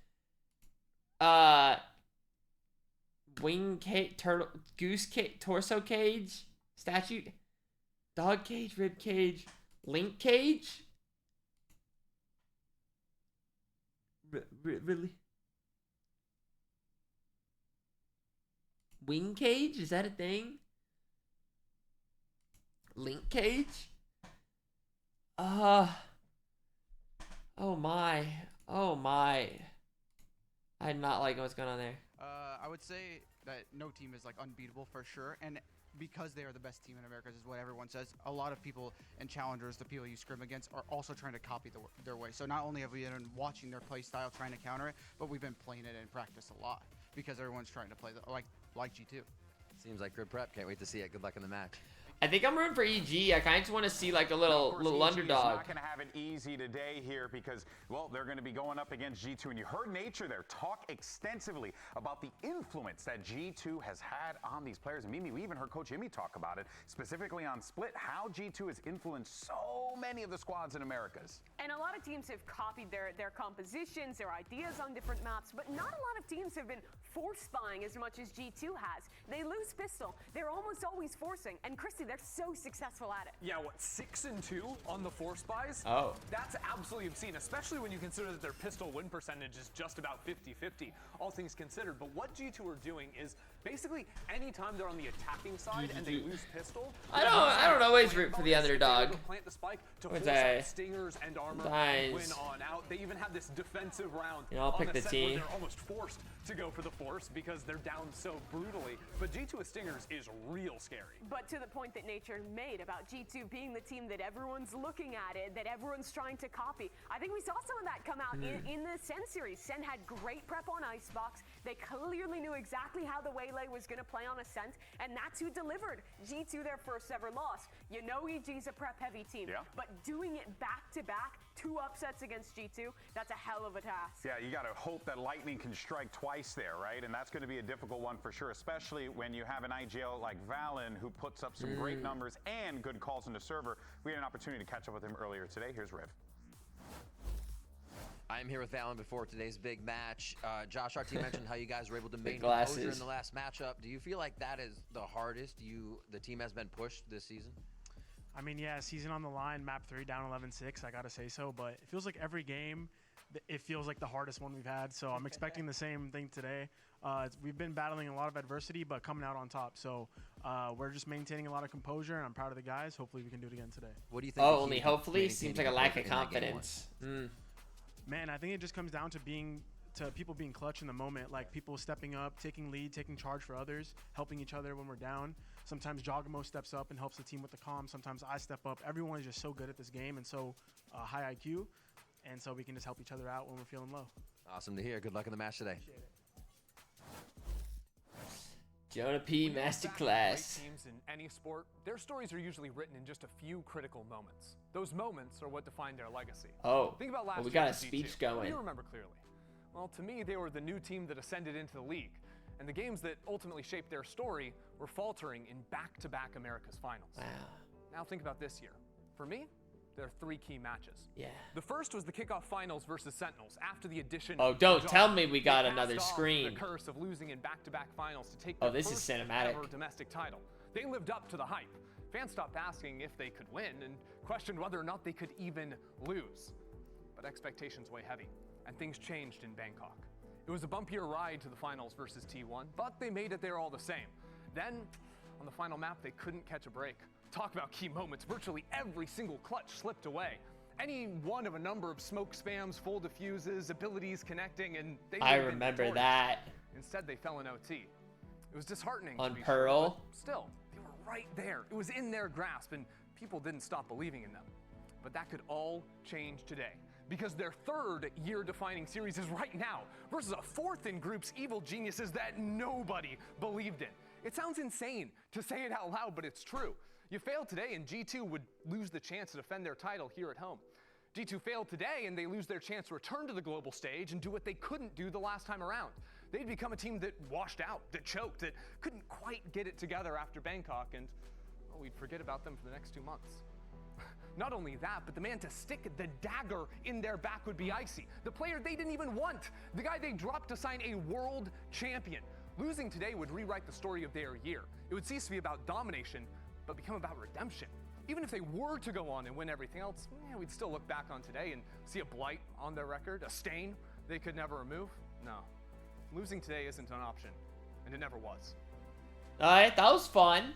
Wing cage, turtle, goose cage, torso cage, statue. Dog cage, rib cage, link cage? Really? Wing cage? Is that a thing? Link cage? Oh my. I'm not liking what's going on there. I would say that no team is like unbeatable for sure, and because they are the best team in America, is what everyone says. A lot of people and challengers, the people you scrim against, are also trying to copy their way. So not only have we been watching their play style, trying to counter it, but we've been playing it in practice a lot because everyone's trying to play like G2. Seems like good prep. Can't wait to see it. Good luck in the match. I think I'm rooting for EG. I kind of just want to see like a little underdog. Not going to have it easy today here because, well, they're going to be going up against G2. And you heard Nature there talk extensively about the influence that G2 has had on these players. And Mimi, we even heard Coach Imi talk about it, specifically on Split, how G2 has influenced so many of the squads in Americas. And a lot of teams have copied their compositions, their ideas on different maps, but not a lot of teams have been force buying as much as G2 has. They lose pistol. They're almost always forcing. And Christy, they're so successful at it. Yeah, what, 6-2 on the force buys? Oh. That's absolutely obscene, especially when you consider that their pistol win percentage is just about 50-50, all things considered. But what G2 are doing is basically anytime they're on the attacking side and they lose pistol, I don't always root for the underdog. Plant the spike to What's force that? out stingers and armor Nice. and win on out. They even have this defensive round You know, I'll on pick the set team. where they're almost forced to go for the force because they're down so brutally. But G2 with stingers is real scary. But to the point that Nature made about G2 being the team that everyone's looking at it, that everyone's trying to copy, I think we saw some of that come out in the SEN series. SEN had great prep on Icebox. They clearly knew exactly how the Waylay was going to play on Ascent, and that's who delivered G2 their first ever loss. You know EG's a prep heavy team, but doing it back to back, 2 upsets against G2, that's a hell of a task. Yeah, you got to hope that lightning can strike twice there, right? And that's going to be a difficult one for sure, especially when you have an IGL like Valen who puts up some great numbers and good calls in the server. We had an opportunity to catch up with him earlier today. Here's Riv. I'm here with Valen before today's big match. Josh, our team mentioned how you guys were able to maintain glasses. composure in the last matchup. Do you feel like that is the hardest the team has been pushed this season? I mean, yeah, season on the line, map 3 down 11-6, I gotta say so, but it feels like every game, it feels like the hardest one we've had, so I'm expecting the same thing today. We've been battling a lot of adversity, but coming out on top, so we're just maintaining a lot of composure, and I'm proud of the guys. Hopefully we can do it again today. What do you think? Oh, only hopefully? Seems like a lack of confidence. Man, I think it just comes down to people being clutch in the moment, like people stepping up, taking lead, taking charge for others, helping each other when we're down. Sometimes Jogamo steps up and helps the team with the comm. Sometimes I step up. Everyone is just so good at this game and so high IQ, and so we can just help each other out when we're feeling low. Awesome to hear. Good luck in the match today. Jonah P. Masterclass. Great teams in any sport, their stories are usually written in just a few critical moments. Those moments are what define their legacy. Oh, think about last well, we year got a in speech G2. going. What do you remember clearly? Well, to me, they were the new team that ascended into the league. And the games that ultimately shaped their story were faltering in back-to-back Americas finals. Wow. Now think about this year. For me, there are 3 key matches. Yeah. The first was the kickoff finals versus Sentinels after the addition Oh, of don't Josh. tell me we got They another cast off screen. The curse of losing in back-to-back finals to take Oh, their this is first cinematic. ever domestic title. They lived up to the hype. Fans stopped asking if they could win and questioned whether or not they could even lose. But expectations weigh heavy, and things changed in Bangkok. It was a bumpier ride to the finals versus T1, but they made it there all the same. Then, on the final map, they couldn't catch a break. Talk about key moments. Virtually every single clutch slipped away. Any one of a number of smoke spams, full diffuses, abilities connecting, and they I would've been remember victorious. that. Instead, they fell in OT. It was disheartening On to be Pearl? sure, but still, they were right there. It was in their grasp, and people didn't stop believing in them. But that could all change today, because their 3rd year-defining series is right now, versus a 4th in groups evil geniuses that nobody believed in. It sounds insane to say it out loud, but it's true. You failed today, and G2 would lose the chance to defend their title here at home. G2 failed today, and they lose their chance to return to the global stage and do what they couldn't do the last time around. They'd become a team that washed out, that choked, that couldn't quite get it together after Bangkok, and well, we'd forget about them for the next 2 months. Not only that, but the man to stick the dagger in their back would be Icy, the player they didn't even want, the guy they dropped to sign a world champion. Losing today would rewrite the story of their year. It would cease to be about domination, but become about redemption. Even if they were to go on and win everything else, we'd still look back on today and see a blight on their record, a stain they could never remove. No, losing today isn't an option, and it never was. All right, that was fun.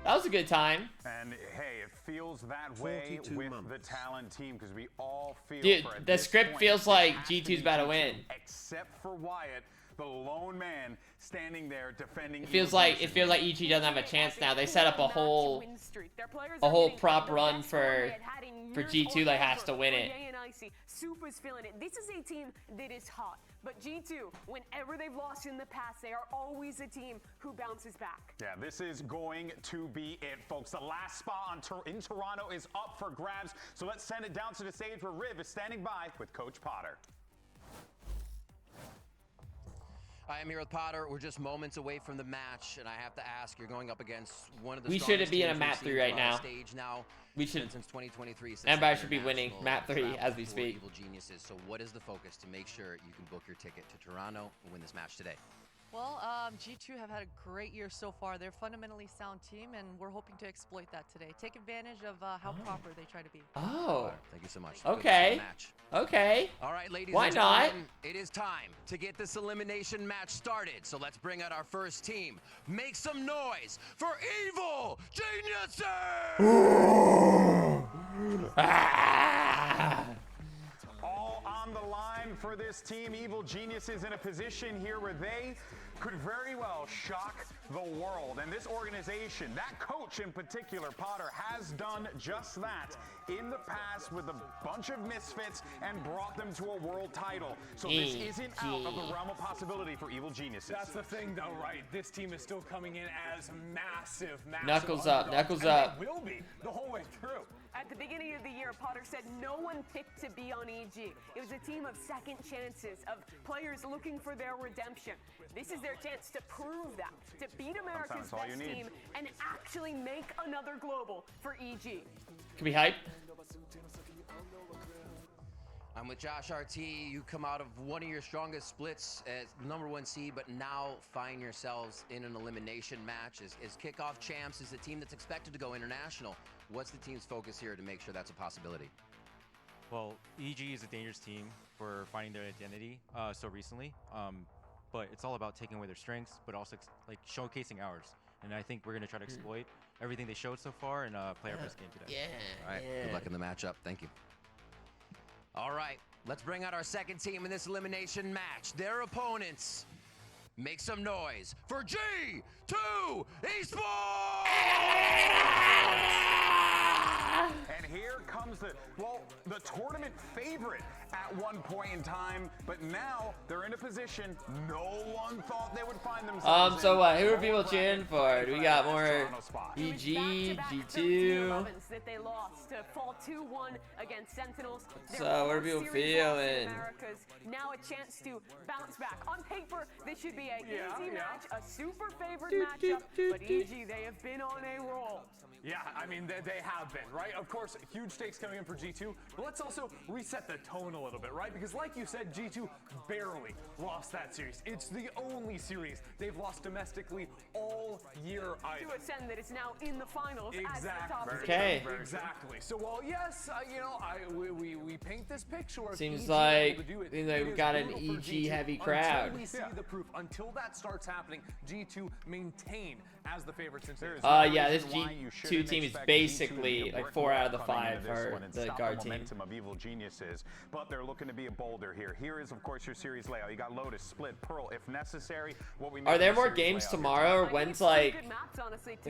That was a good time. And hey, it feels that way with the talent team because we all feel. Dude, the script feels like G2's about to win. Except for Wyatt, the lone man standing there defending. It feels like EG doesn't have a chance now. They set up a whole prop run for G2 that has to win it. Super's feeling it. This is a team that is hot. But G2, whenever they've lost in the past, they are always a team who bounces back. Yeah, this is going to be it, folks. The last spot in Toronto is up for grabs. So let's send it down to the stage where Riv is standing by with Coach Potter. I am here with Potter. We're just moments away from the match, and I have to ask, you're going up against one of the We shouldn't be in a map 3 right now. We should. Since 2023. Everybody should be winning map 3 as we speak. Evil Geniuses. So what is the focus to make sure you can book your ticket to Toronto and win this match today? Well, G2 have had a great year so far. They're a fundamentally sound team, and we're hoping to exploit that today. Take advantage of how proper they try to be. Oh. Thank you so much. Okay. Okay. All right, ladies Why and not? gentlemen, it is time to get this elimination match started. So let's bring out our first team. Make some noise for Evil Geniuses! All on the line for this team. Evil Geniuses in a position here where they could very well shock the world. And this organization, that coach in particular, Potter, has done just that in the past with a bunch of misfits and brought them to a world title. So this isn't out of the realm of possibility for Evil Geniuses. That's the thing, though, right? This team is still coming in as massive. Knuckles up, knuckles and up. They will be the whole way through. At the beginning of the year, Potter said no one picked to be on EG. It was a team of second chances, of players looking for their redemption. This is their chance to prove that, to beat America's best team and actually make another global for EG. Can we hype? I'm with Josh RT. You come out of one of your strongest splits as #1 seed, but now find yourselves in an elimination match. As kickoff champs, is a team that's expected to go international. What's the team's focus here to make sure that's a possibility? Well, EG is a dangerous team for finding their identity so recently, but it's all about taking away their strengths, but also like showcasing ours. And I think we're going to try to exploit everything they showed so far and play our best game today. Yeah. All right. Good luck in the matchup. Thank you. All right. Let's bring out our second team in this elimination match. Their opponents. Make some noise for G2 Esports! And here comes the tournament favorite at one point in time, but now they're in a position no one thought they would find themselves So who are people cheering for? Do we got more EG, G2? That they lost to fall 2-1 against Sentinels. So what are people feeling? Now a chance to bounce back. On paper, this should be an easy match, a super favored matchup, but EG, they have been on a roll. Yeah, I mean, they have been, right? Of course, huge stakes coming in for G2, but let's also reset the tone a little bit, right? Because like you said, G2 barely lost that series. It's the only series they've lost domestically all year either. To a SEN that is now in the finals as the top seed. Okay. Exactly. So while, yes, we paint this picture of Seems EG like able to do it, we've got an EG heavy crowd. Until we see the proof, until that starts happening, G2 maintain as the favorite since yeah, this G2 team is basically like 4 out of the 5 are the guard team. Momentum of Evil Geniuses, but they're looking to be a boulder here. Here is, of course, your series layout. You got Lotus, Split, Pearl, if necessary. Are there more games tomorrow, or when's like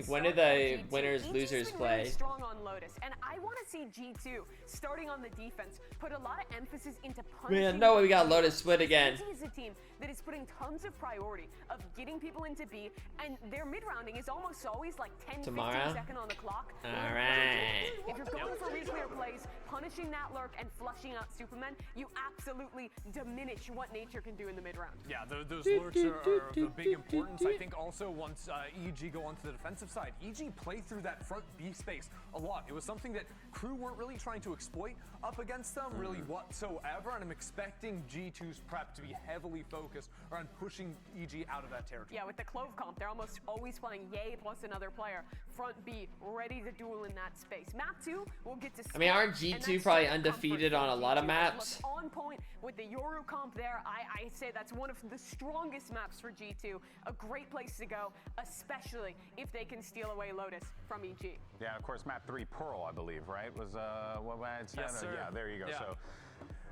when do the winners losers play? Strong on Lotus, and I want to see G2 starting on the defense, put a lot of emphasis into punishing. Man, no way we got Lotus Split again. G2 is a team that is putting tons of priority of getting people into B, and their mid-rounding is almost always like 10, 15 seconds on the clock. All right. If you're going for replayer plays, punishing that lurk and flushing out Superman, you absolutely diminish what Nature can do in the mid-round. Yeah, those lurks are of a big importance. I think also once EG go onto the defensive side, EG play through that front B space a lot. It was something that Crew weren't really trying to exploit up against them really whatsoever, and I'm expecting G2's prep to be heavily focused around pushing EG out of that territory. Yeah, with the Clove comp, they're almost always playing Yay plus another player, front B, ready to duel in that space. Map 2, we'll get to I mean, aren't G2 probably undefeated on a lot of maps? maps. Look on point with the Yoru comp there. I say that's one of the strongest maps for G2. A great place to go, especially if they can steal away Lotus from EG. Yeah, of course, map 3 Pearl, I believe, right? Was what it's Yes, sir. Yeah, there you go. Yeah. So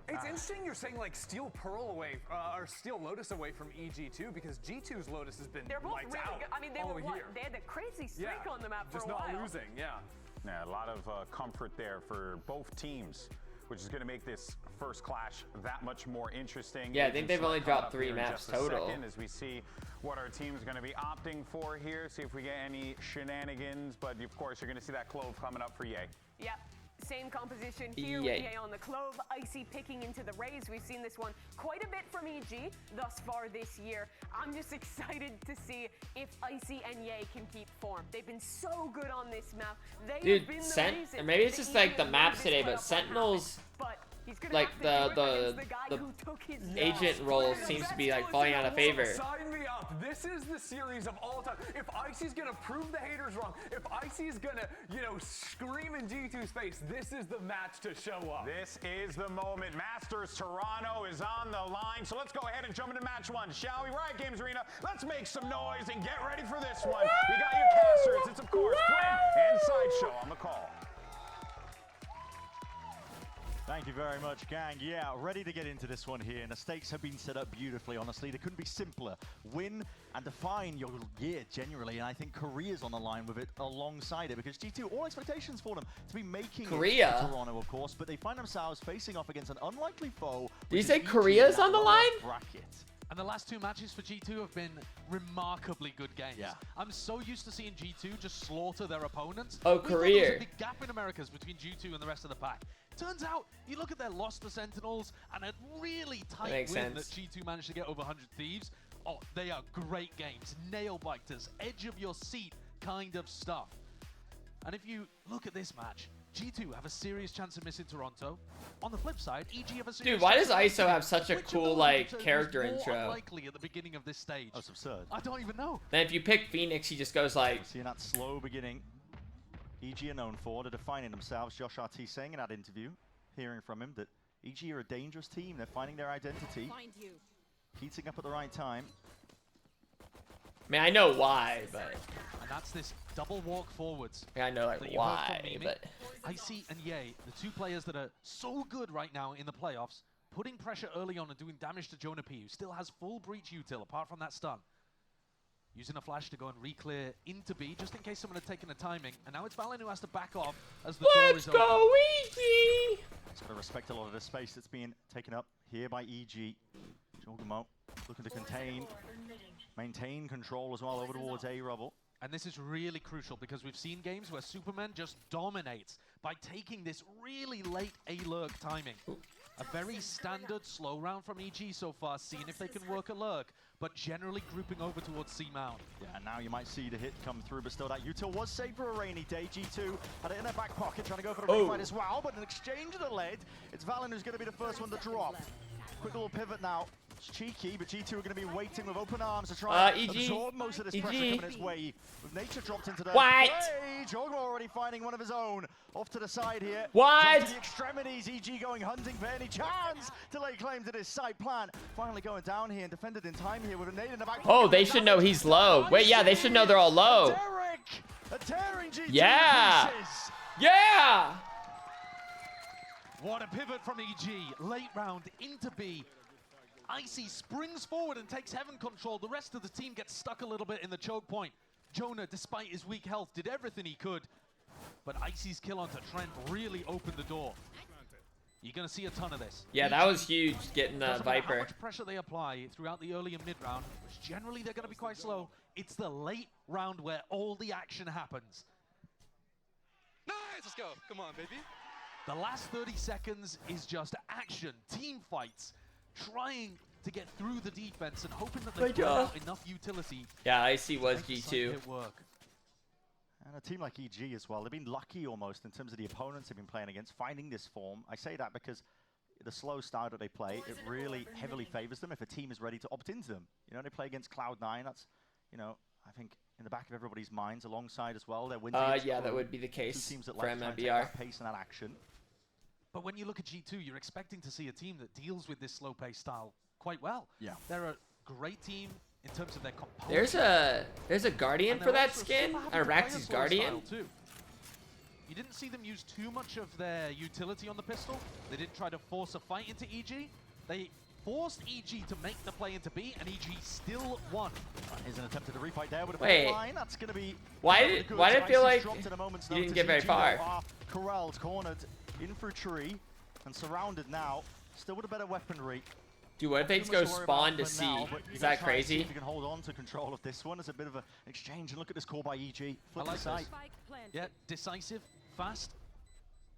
it's interesting you're saying like steal Pearl away or steal Lotus away from EG2 because G2's Lotus has been They're both lights really out good. I mean, they all were year. they had a crazy streak on the map for just a while. not losing. Yeah. Yeah, a lot of comfort there for both teams, which is going to make this first clash that much more interesting. Yeah, I think they've only dropped 3 maps total. As we see what our team is going to be opting for here, see if we get any shenanigans. But of course, you're going to see that Clove coming up for Ye. Yep. Same composition here with Ye on the Clove, Icy picking into the Rays. We've seen this one quite a bit from EG thus far this year. I'm just excited to see if Icy and Ye can keep form. They've been so good on this map. They have been the reason or maybe it's just like the maps today, but Sentinels, like the agent role seems to be like falling out of favor. Sign me up. This is the series of all time. If Icy's gonna prove the haters wrong, if Icy's gonna, scream in G2's face, this is the match to show up. This is the moment. Masters Toronto is on the line. So let's go ahead and jump into match 1, shall we? Riot Games Arena, let's make some noise and get ready for this one. We got your casters. It's, of course, Brent and Sideshow on the call. Thank you very much, gang. Yeah, ready to get into this one here, and the stakes have been set up beautifully, honestly. They couldn't be simpler. Win and define your year, generally, and I think Korea's on the line with it alongside it, because G2, all expectations for them to be making Korea. it to Toronto, of course, but they find themselves facing off against an unlikely foe. Did you say Korea's on the line? Bracket. And the last 2 matches for G2 have been remarkably good games. Yeah. I'm so used to seeing G2 just slaughter their opponents. Oh, We thought there Korea. was a big gap in Americas between G2 and the rest of the pack. Turns out, you look at their loss to Sentinels and a really tight makes win sense. that G2 managed to get over 100 Thieves. Oh, they are great games. Nail-biters, edge of your seat kind of stuff. And if you look at this match, G2 have a serious chance of missing Toronto. On the flip side, EG have a serious Dude, why chance does of ISO missing have such a which of cool, those like, matches was character more intro? unlikely at the beginning of this stage? That's absurd. I don't even know. Then if you pick Phoenix, he just goes like... Seeing that slow beginning. EG are known for, they're defining themselves. Joshseki saying in that interview, hearing from him, that EG are a dangerous team. They're finding their identity. Heating up at the right time. I mean, I know why, but... And that's this double walk forwards. Yeah, I know like that you heard from why, Mimi. but... Icy and Ye, the 2 players that are so good right now in the playoffs, putting pressure early on and doing damage to Jonah P, who still has full breach util apart from that stun. Using a flash to go and re-clear into B, just in case someone had taken the timing. And now it's Valen who has to back off as the door is open. Let's go, EG! It's got to respect a lot of the space that's being taken up here by EG. Jogamo looking to contain, maintain control as well over towards A Rubble. And this is really crucial because we've seen games where Superman just dominates by taking this really late A-lurk timing. A very standard slow round from EG so far, seeing if they can work a lurk, but generally grouping over towards C-Mount. Yeah, now you might see the hit come through, but still that util was saved for a rainy day. G2 had it in their back pocket, trying to go for the refight as well, but an exchange of the lead. It's Valen who's going to be the first one to drop. Quick little pivot now. It's cheeky, but G2 are going to be waiting with open arms to try and absorb most of this pressure coming its way. With Nature dropped into the What? Jogamo already finding one of his own. Off to the side here. What? Dropped to the extremities. EG going hunting for any chance to lay claim to this side plan. Finally going down here and defended in time here with a nade in the back. Oh, they should know he's low. Wait, yeah, they should know they're all low. Derek, a tearing G2 Yeah. pieces. Yeah! What a pivot from EG. Late round into B. Icy springs forward and takes heaven control. The rest of the team gets stuck a little bit in the choke point. Jonah, despite his weak health, did everything he could. But Icy's kill onto Trent really opened the door. You're going to see a ton of this. Yeah, that was huge, getting the Doesn't matter Viper. how much pressure they apply throughout the early and mid round, which generally they're going to be quite slow. It's the late round where all the action happens. Nice, let's go. Come on, baby. The last 30 seconds is just action, team fights, trying to get through the defense and hoping that they put out enough utility. Yeah, Icy was to make the G2. side work. And a team like EG as well, they've been lucky almost in terms of the opponents they've been playing against, finding this form. I say that because the slow style that they play, it really heavily favors them if a team is ready to opt into them. You know, they play against Cloud9, that's, you know, I think in the back of everybody's minds alongside as well. Their win Yeah, that would be the case teams that for like to try and take MIBR. that pace and that action. But when you look at G2, you're expecting to see a team that deals with this slow-paced style quite well. Yeah. They're a great team in terms of their composure. There's a Guardian for that skin, or Raxi's Guardian. Too. You didn't see them use too much of their utility on the pistol. They didn't try to force a fight into EG. They forced EG to make the play into B, and EG still won. Here's an attempt at a refight there with a Wait. line. That's going to be. Why did it feel like you didn't get very far? Corralled, cornered, in for a tree, and surrounded now. Still with a better weaponry. Dude, what if they just go spawn to C? Is that crazy? You can hold on to control of this one as a bit of an exchange. And look at this call by EG. Flip I like the site. Yeah, decisive, fast,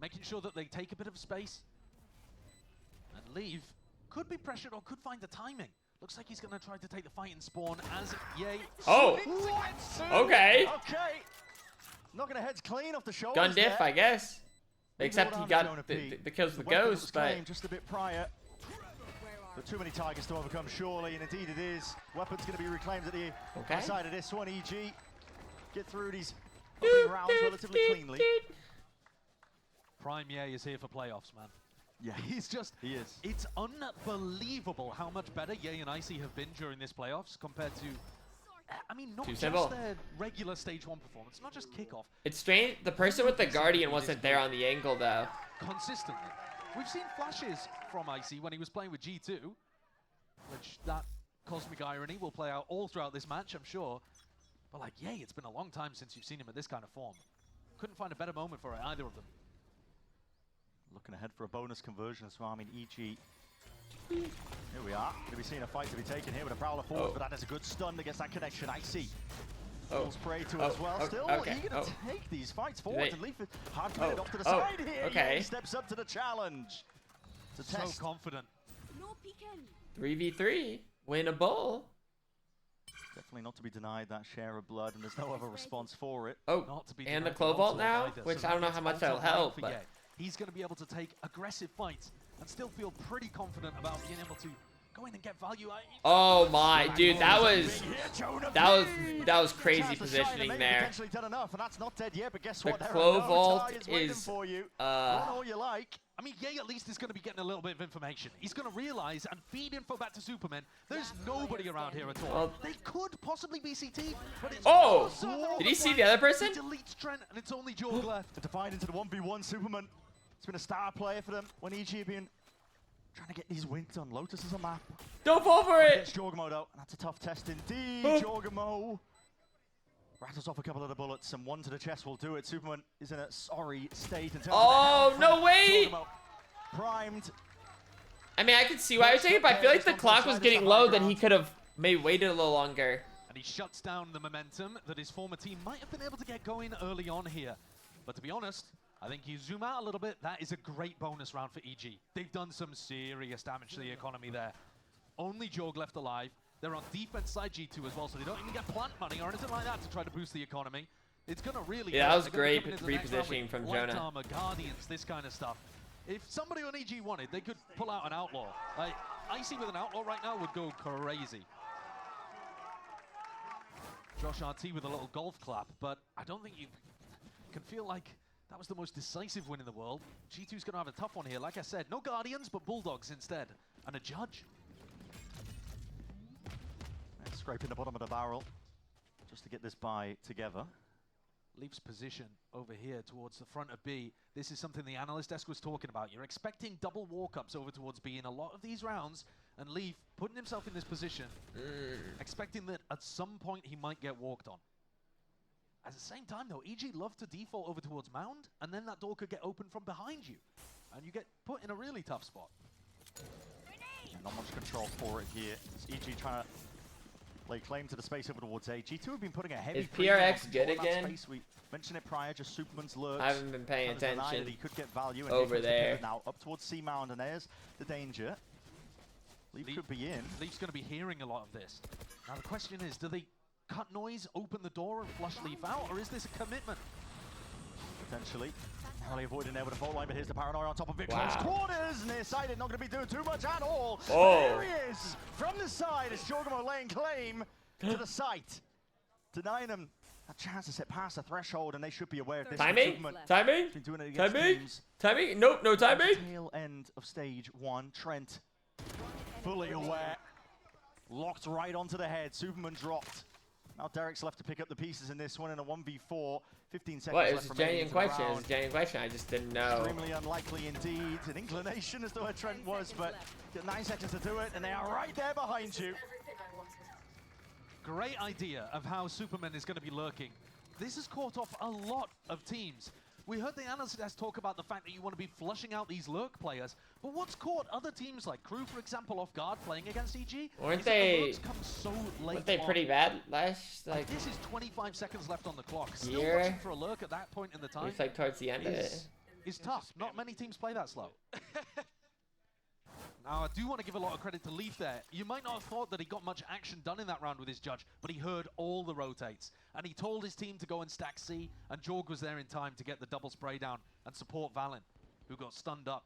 making sure that they take a bit of space and leave. Could be pressured or could find the timing. Looks like he's going to try to take the fight and spawn as Yay. Oh, okay. Okay. Knocking heads clean off the shoulders. Gun diff, there. I guess. Except he got the kills with the ghost, but just a bit prior. But too many targets to overcome, surely, and indeed it is. Weapons going to be reclaimed at the side of this one. EG get through these opening rounds relatively cleanly. Prime Yay is here for playoffs, man. Yeah, He is. It's unbelievable how much better Yay and Icy have been during this playoffs compared to, I mean, not just their regular stage 1 performance, not just kickoff. It's strange. The person with the Guardian wasn't there on the angle, though. Consistently. We've seen flashes from Icy when he was playing with G2, which that cosmic irony will play out all throughout this match, I'm sure. But like, Yay, it's been a long time since you've seen him at this kind of form. Couldn't find a better moment for either of them. Looking ahead for a bonus conversion as well. I mean, EG. Here we are. Going to be seeing a fight to be taken here with a Prowler forward, but that is a good stun against that connection. Icy falls prey to it as well. Still eager to take these fights forward and leave it hard to get off to the side here. Okay. He steps up to the challenge. So confident. 3v3. Winnable. Definitely not to be denied that share of blood, and there's no other response for it. Oh, and the Clovalt now, which I don't know how much that'll help, but he's going to be able to take aggressive fights and still feel pretty confident about being able to go in and get value. Oh my, dude, that was crazy positioning there. Done enough, and that's not dead yet, but guess The what? Clovalt is for you. Run all you like. I mean, Yay at least is going to be getting a little bit of information. He's going to realize and feed info back to Superman. There's nobody around here at all. Well, they could possibly be CT, but it's did he see the other person? He deletes Trent, and it's only Jorg left. To find into the 1v1 Superman. It's been a star player for them when EG have been trying to get these wins on. Lotus is a map. Don't fall for it! It's Jorgamo though, and that's a tough test indeed. Jorgamo rattles off a couple of the bullets, and one to the chest will do it. Superman is in a sorry state in terms of no way! Jorgamo primed. I mean, I could see why I was saying, but I feel like the clock was getting low, then he could have maybe waited a little longer. And he shuts down the momentum that his former team might have been able to get going early on here. But to be honest, I think you zoom out a little bit, that is a great bonus round for EG. They've done some serious damage to the economy there. Only Jorg left alive. They're on defense side G2 as well, so they don't even get plant money or anything like that to try to boost the economy. It's going to really... Yeah, that was great repositioning from Jonah. Light armor, Guardians, this kind of stuff. If somebody on EG wanted, they could pull out an Outlaw. Like, Icy with an Outlaw right now would go crazy. Josh RT with a little golf clap, but I don't think you can feel like that was the most decisive win in the world. G2's going to have a tough one here. Like I said, no Guardians, but Bulldogs instead. And a Judge. And scraping the bottom of the barrel just to get this buy together. Leaf's position over here towards the front of B. This is something the analyst desk was talking about. You're expecting double walk-ups over towards B in a lot of these rounds, and Leaf putting himself in this position, expecting that at some point he might get walked on. At the same time, though, EG love to default over towards Mound, and then that door could get open from behind you, and you get put in a really tough spot. Yeah, not much control for it here. It's EG trying to lay claim to the space over towards A. G2 have been putting a heavy... Is PRX good again? Space. We mentioned it prior, just Superman's lurks. I haven't been paying attention. He could get value and over there. Now up towards C Mound, and there's the danger. Leaf could be in. Leaf's going to be hearing a lot of this. Now the question is, do they cut noise, open the door, and flush Leaf out, or is this a commitment? Potentially. Narrowly avoiding there with a fault line, but here's the paranoia on top of it. Wow. Close quarters, nearsighted, not going to be doing too much at all. Oh. There he is, from the side, as Jorgamo laying claim to the site. Denying him a chance to set past the threshold, and they should be aware of this. Timing? Timing? Been doing it against Timing? teams. Timing? Nope, no timing. Tail end of stage 1. Trent fully aware. Locked right onto the head. Superman dropped. Now Derek's left to pick up the pieces in this one in a 1v4. 15 seconds What? It left was a remaining genuine into the question. It round. was a genuine question. I just didn't know. Extremely unlikely indeed. An inclination as to where Trent was, but got 9 seconds to do it, and they are right there behind you. Great idea of how Superman is going to be lurking. This has caught off a lot of teams. We heard the analysts talk about the fact that you want to be flushing out these lurk players, but what's caught other teams like Crew, for example, off guard playing against EG? Weren't they pretty bad last? Like this is 25 seconds left on the clock. Still year? watching for a lurk at that point in the time. It's like towards the end of it. Is tough. Not many teams play that slow. Now, I do want to give a lot of credit to Leaf there. You might not have thought that he got much action done in that round with his judge, but he heard all the rotates. And he told his team to go and stack C, and Jorg was there in time to get the double spray down and support Valen, who got stunned up.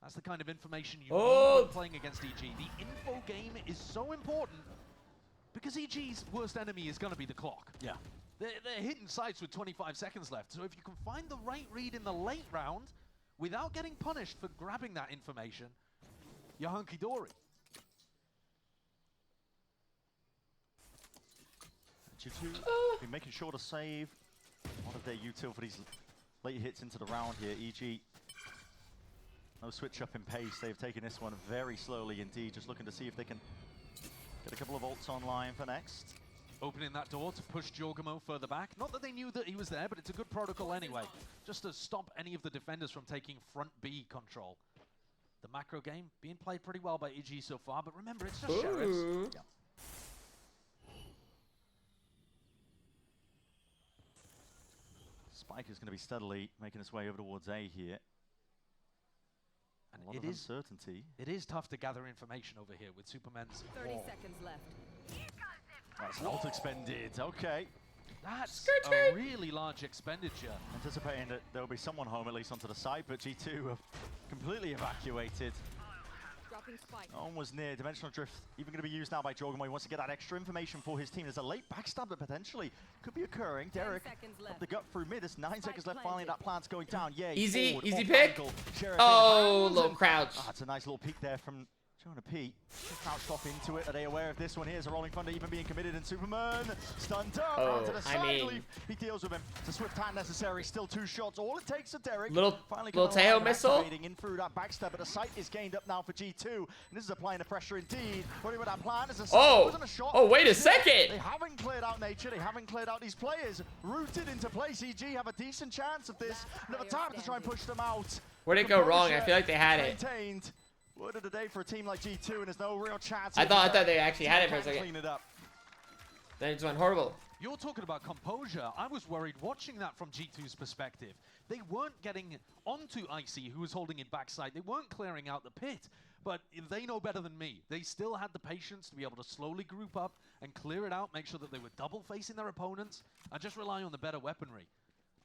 That's the kind of information you need when playing against EG. The info game is so important because EG's worst enemy is going to be the clock. Yeah. They're hitting sites with 25 seconds left, so if you can find the right read in the late round, without getting punished for grabbing that information, you're hunky-dory. G2 been making sure to save a lot of their util for these late hits into the round here. EG, no switch up in pace. They've taken this one very slowly indeed, just looking to see if they can get a couple of ults online for next. Opening that door to push Jorgamo further back. Not that they knew that he was there, but it's a good protocol anyway. Just to stop any of the defenders from taking front B control. The macro game being played pretty well by EG so far, but remember, it's just Sheriffs. Yeah. Spike is going to be steadily making its way over towards A here. And a lot of uncertainty. It is tough to gather information over here with Superman's 30 wall. seconds left. That's an ult expended. Okay. That's a really large expenditure. Anticipating that there will be someone home at least onto the side, but G2 have completely evacuated. Dropping spike. No one was near. Dimensional Drift even going to be used now by Jorgamo. He wants to get that extra information for his team. There's a late backstab that potentially could be occurring. Derek up the gut through mid. There's 9 seconds left. Finally, that plant's going down. Yeah, easy forward, pick. Angle. Oh, little crouch. That's a nice little peek there from Jonah P. Crouched off into it. Are they aware of this one? Here's a Rolling Thunder even being committed, and Superman stunned up onto the side. Leaf. He deals with him. It's a swift hand necessary. Still 2 shots. All it takes for Derek. Little tail missile. In through that backstab, but the sight is gained up now for G2. And this is applying the pressure indeed. Running with that plan is a wasn't a shot. Oh, wait a second. They haven't cleared out nature. They haven't cleared out these players. Rooted into place. EG have a decent chance of this. Another time to try and push them out. Where'd it go wrong? I feel like they had it. Maintained. Word of the day for a team like G2, and there's no real chance. I thought they actually had it for a second. Clean it up. Then it just went horrible. You're talking about composure. I was worried watching that from G2's perspective. They weren't getting onto Icy, who was holding it backside. They weren't clearing out the pit. But they know better than me. They still had the patience to be able to slowly group up and clear it out, make sure that they were double facing their opponents, and just rely on the better weaponry.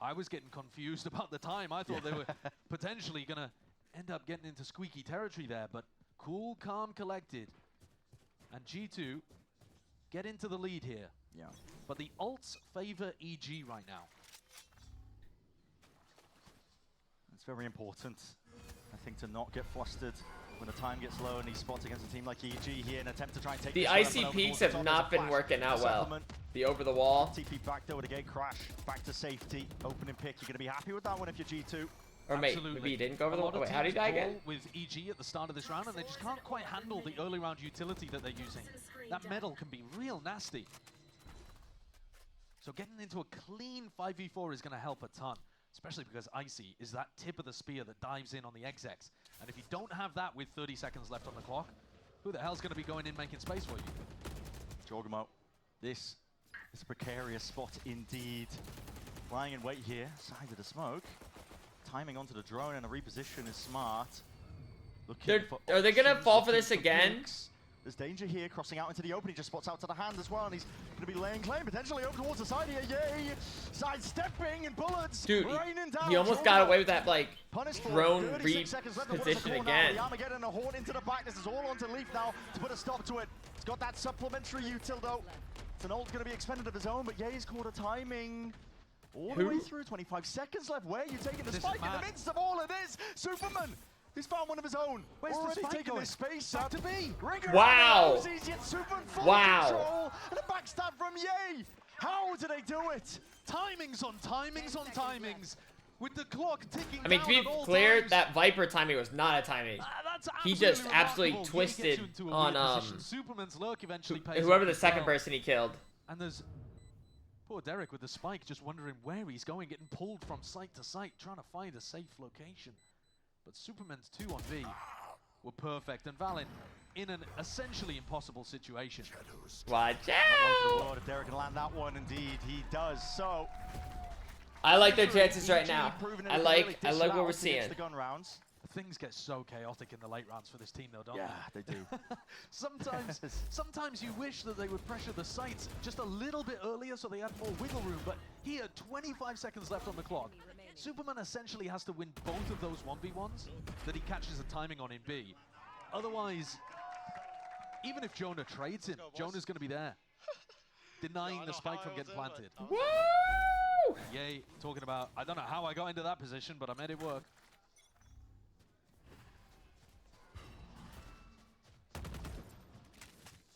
I was getting confused about the time. I thought they were potentially going to end up getting into squeaky territory there, but cool, calm, collected. And G2 get into the lead here. Yeah. But the ults favor EG right now. It's very important, I think, to not get flustered when the time gets low and these spots against a team like EG here in an attempt to try and take the icy peaks have not been working out well. The over the wall. TP back door to get crash, back to safety, opening pick. You're going to be happy with that one if you're G2. Or maybe he didn't go over the wall. Wait, how did he die again? With EG at the start of this round, and they just can't quite handle the early round utility that they're using. That metal can be real nasty. So getting into a clean 5v4 is going to help a ton, especially because Icy is that tip of the spear that dives in on the XX. And if you don't have that with 30 seconds left on the clock, who the hell's going to be going in making space for you? Jorgamo, this is a precarious spot indeed. Lying in wait here, side of the smoke. Timing onto the drone and a reposition is smart. Are they going to fall for this again? There's danger here, crossing out into the open. He just spots out to the hand as well, and he's going to be laying claim, potentially over towards the side here. Yay! Sidestepping and bullets raining down. He almost got away with that, like, drone reposition again. The Armageddon, a horn into the back. This is all onto Leaf now to put a stop to it. It's got that supplementary util, though. An ult going to be expended of his own, but Ye's caught a timing all the way through. 25 seconds left. Where are you taking the spike in the midst of all of this? Superman, he's found one of his own. Where's the spike taking this space up to be? Wow. Superman full Wow. control and a backstab from Ye. How do they do it? Timings on timings on timings. With the clock ticking I mean, to be clear, that Viper timing was not a timing. He just absolutely twisted on Superman's lurk eventually whoever the second person he killed. And there's poor Derek with the spike, just wondering where he's going, getting pulled from site to site, trying to find a safe location. But Superman's 2 on B were perfect, and Valen in an essentially impossible situation. Watch out! If Derek can land that one, indeed, he does. So I like their chances right now. I like what we're seeing. The gun rounds. Things get so chaotic in the late rounds for this team, though, don't they? They do. Sometimes you wish that they would pressure the sites just a little bit earlier so they had more wiggle room, but here, 25 seconds left on the clock. Superman essentially has to win both of those 1v1s that he catches a timing on in B. Otherwise, even if Jonah trades him, Jonah's going to be there, denying the spike from getting planted. Woo! Yay, talking about, I don't know how I got into that position, but I made it work.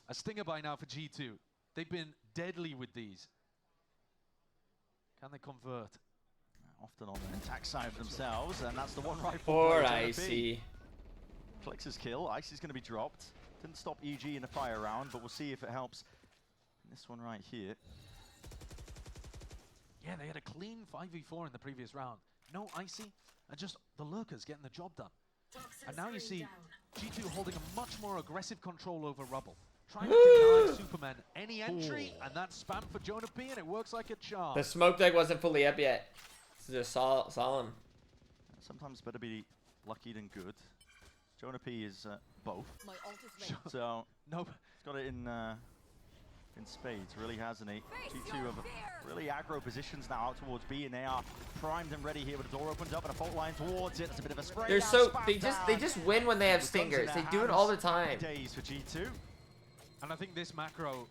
A stinger by now for G2. They've been deadly with these. Can they convert? Often on the attack side themselves, and that's the one rifle. Poor Icy. Clicks his kill. Icy's going to be dropped. Didn't stop EG in the fire round, but we'll see if it helps. This one right here. Yeah, they had a clean 5v4 in the previous round. No Icy, and just the lurkers getting the job done. And now you see G2 holding a much more aggressive control over Rubble. Trying to deny Superman any entry, and that's spam for Jonah P, and it works like a charm. The smoke deck wasn't fully up yet. It's just solemn. Sometimes better be lucky than good. Jonah P is both. So nope, he's got it in spades, really, hasn't he? G2 have really aggro positions now out towards B, and they are primed and ready here. But the door opens up and a fault line towards it. It's a bit of a spray. They're so they just win when they have stingers. They do it all the time. Days for G2. And I think this macro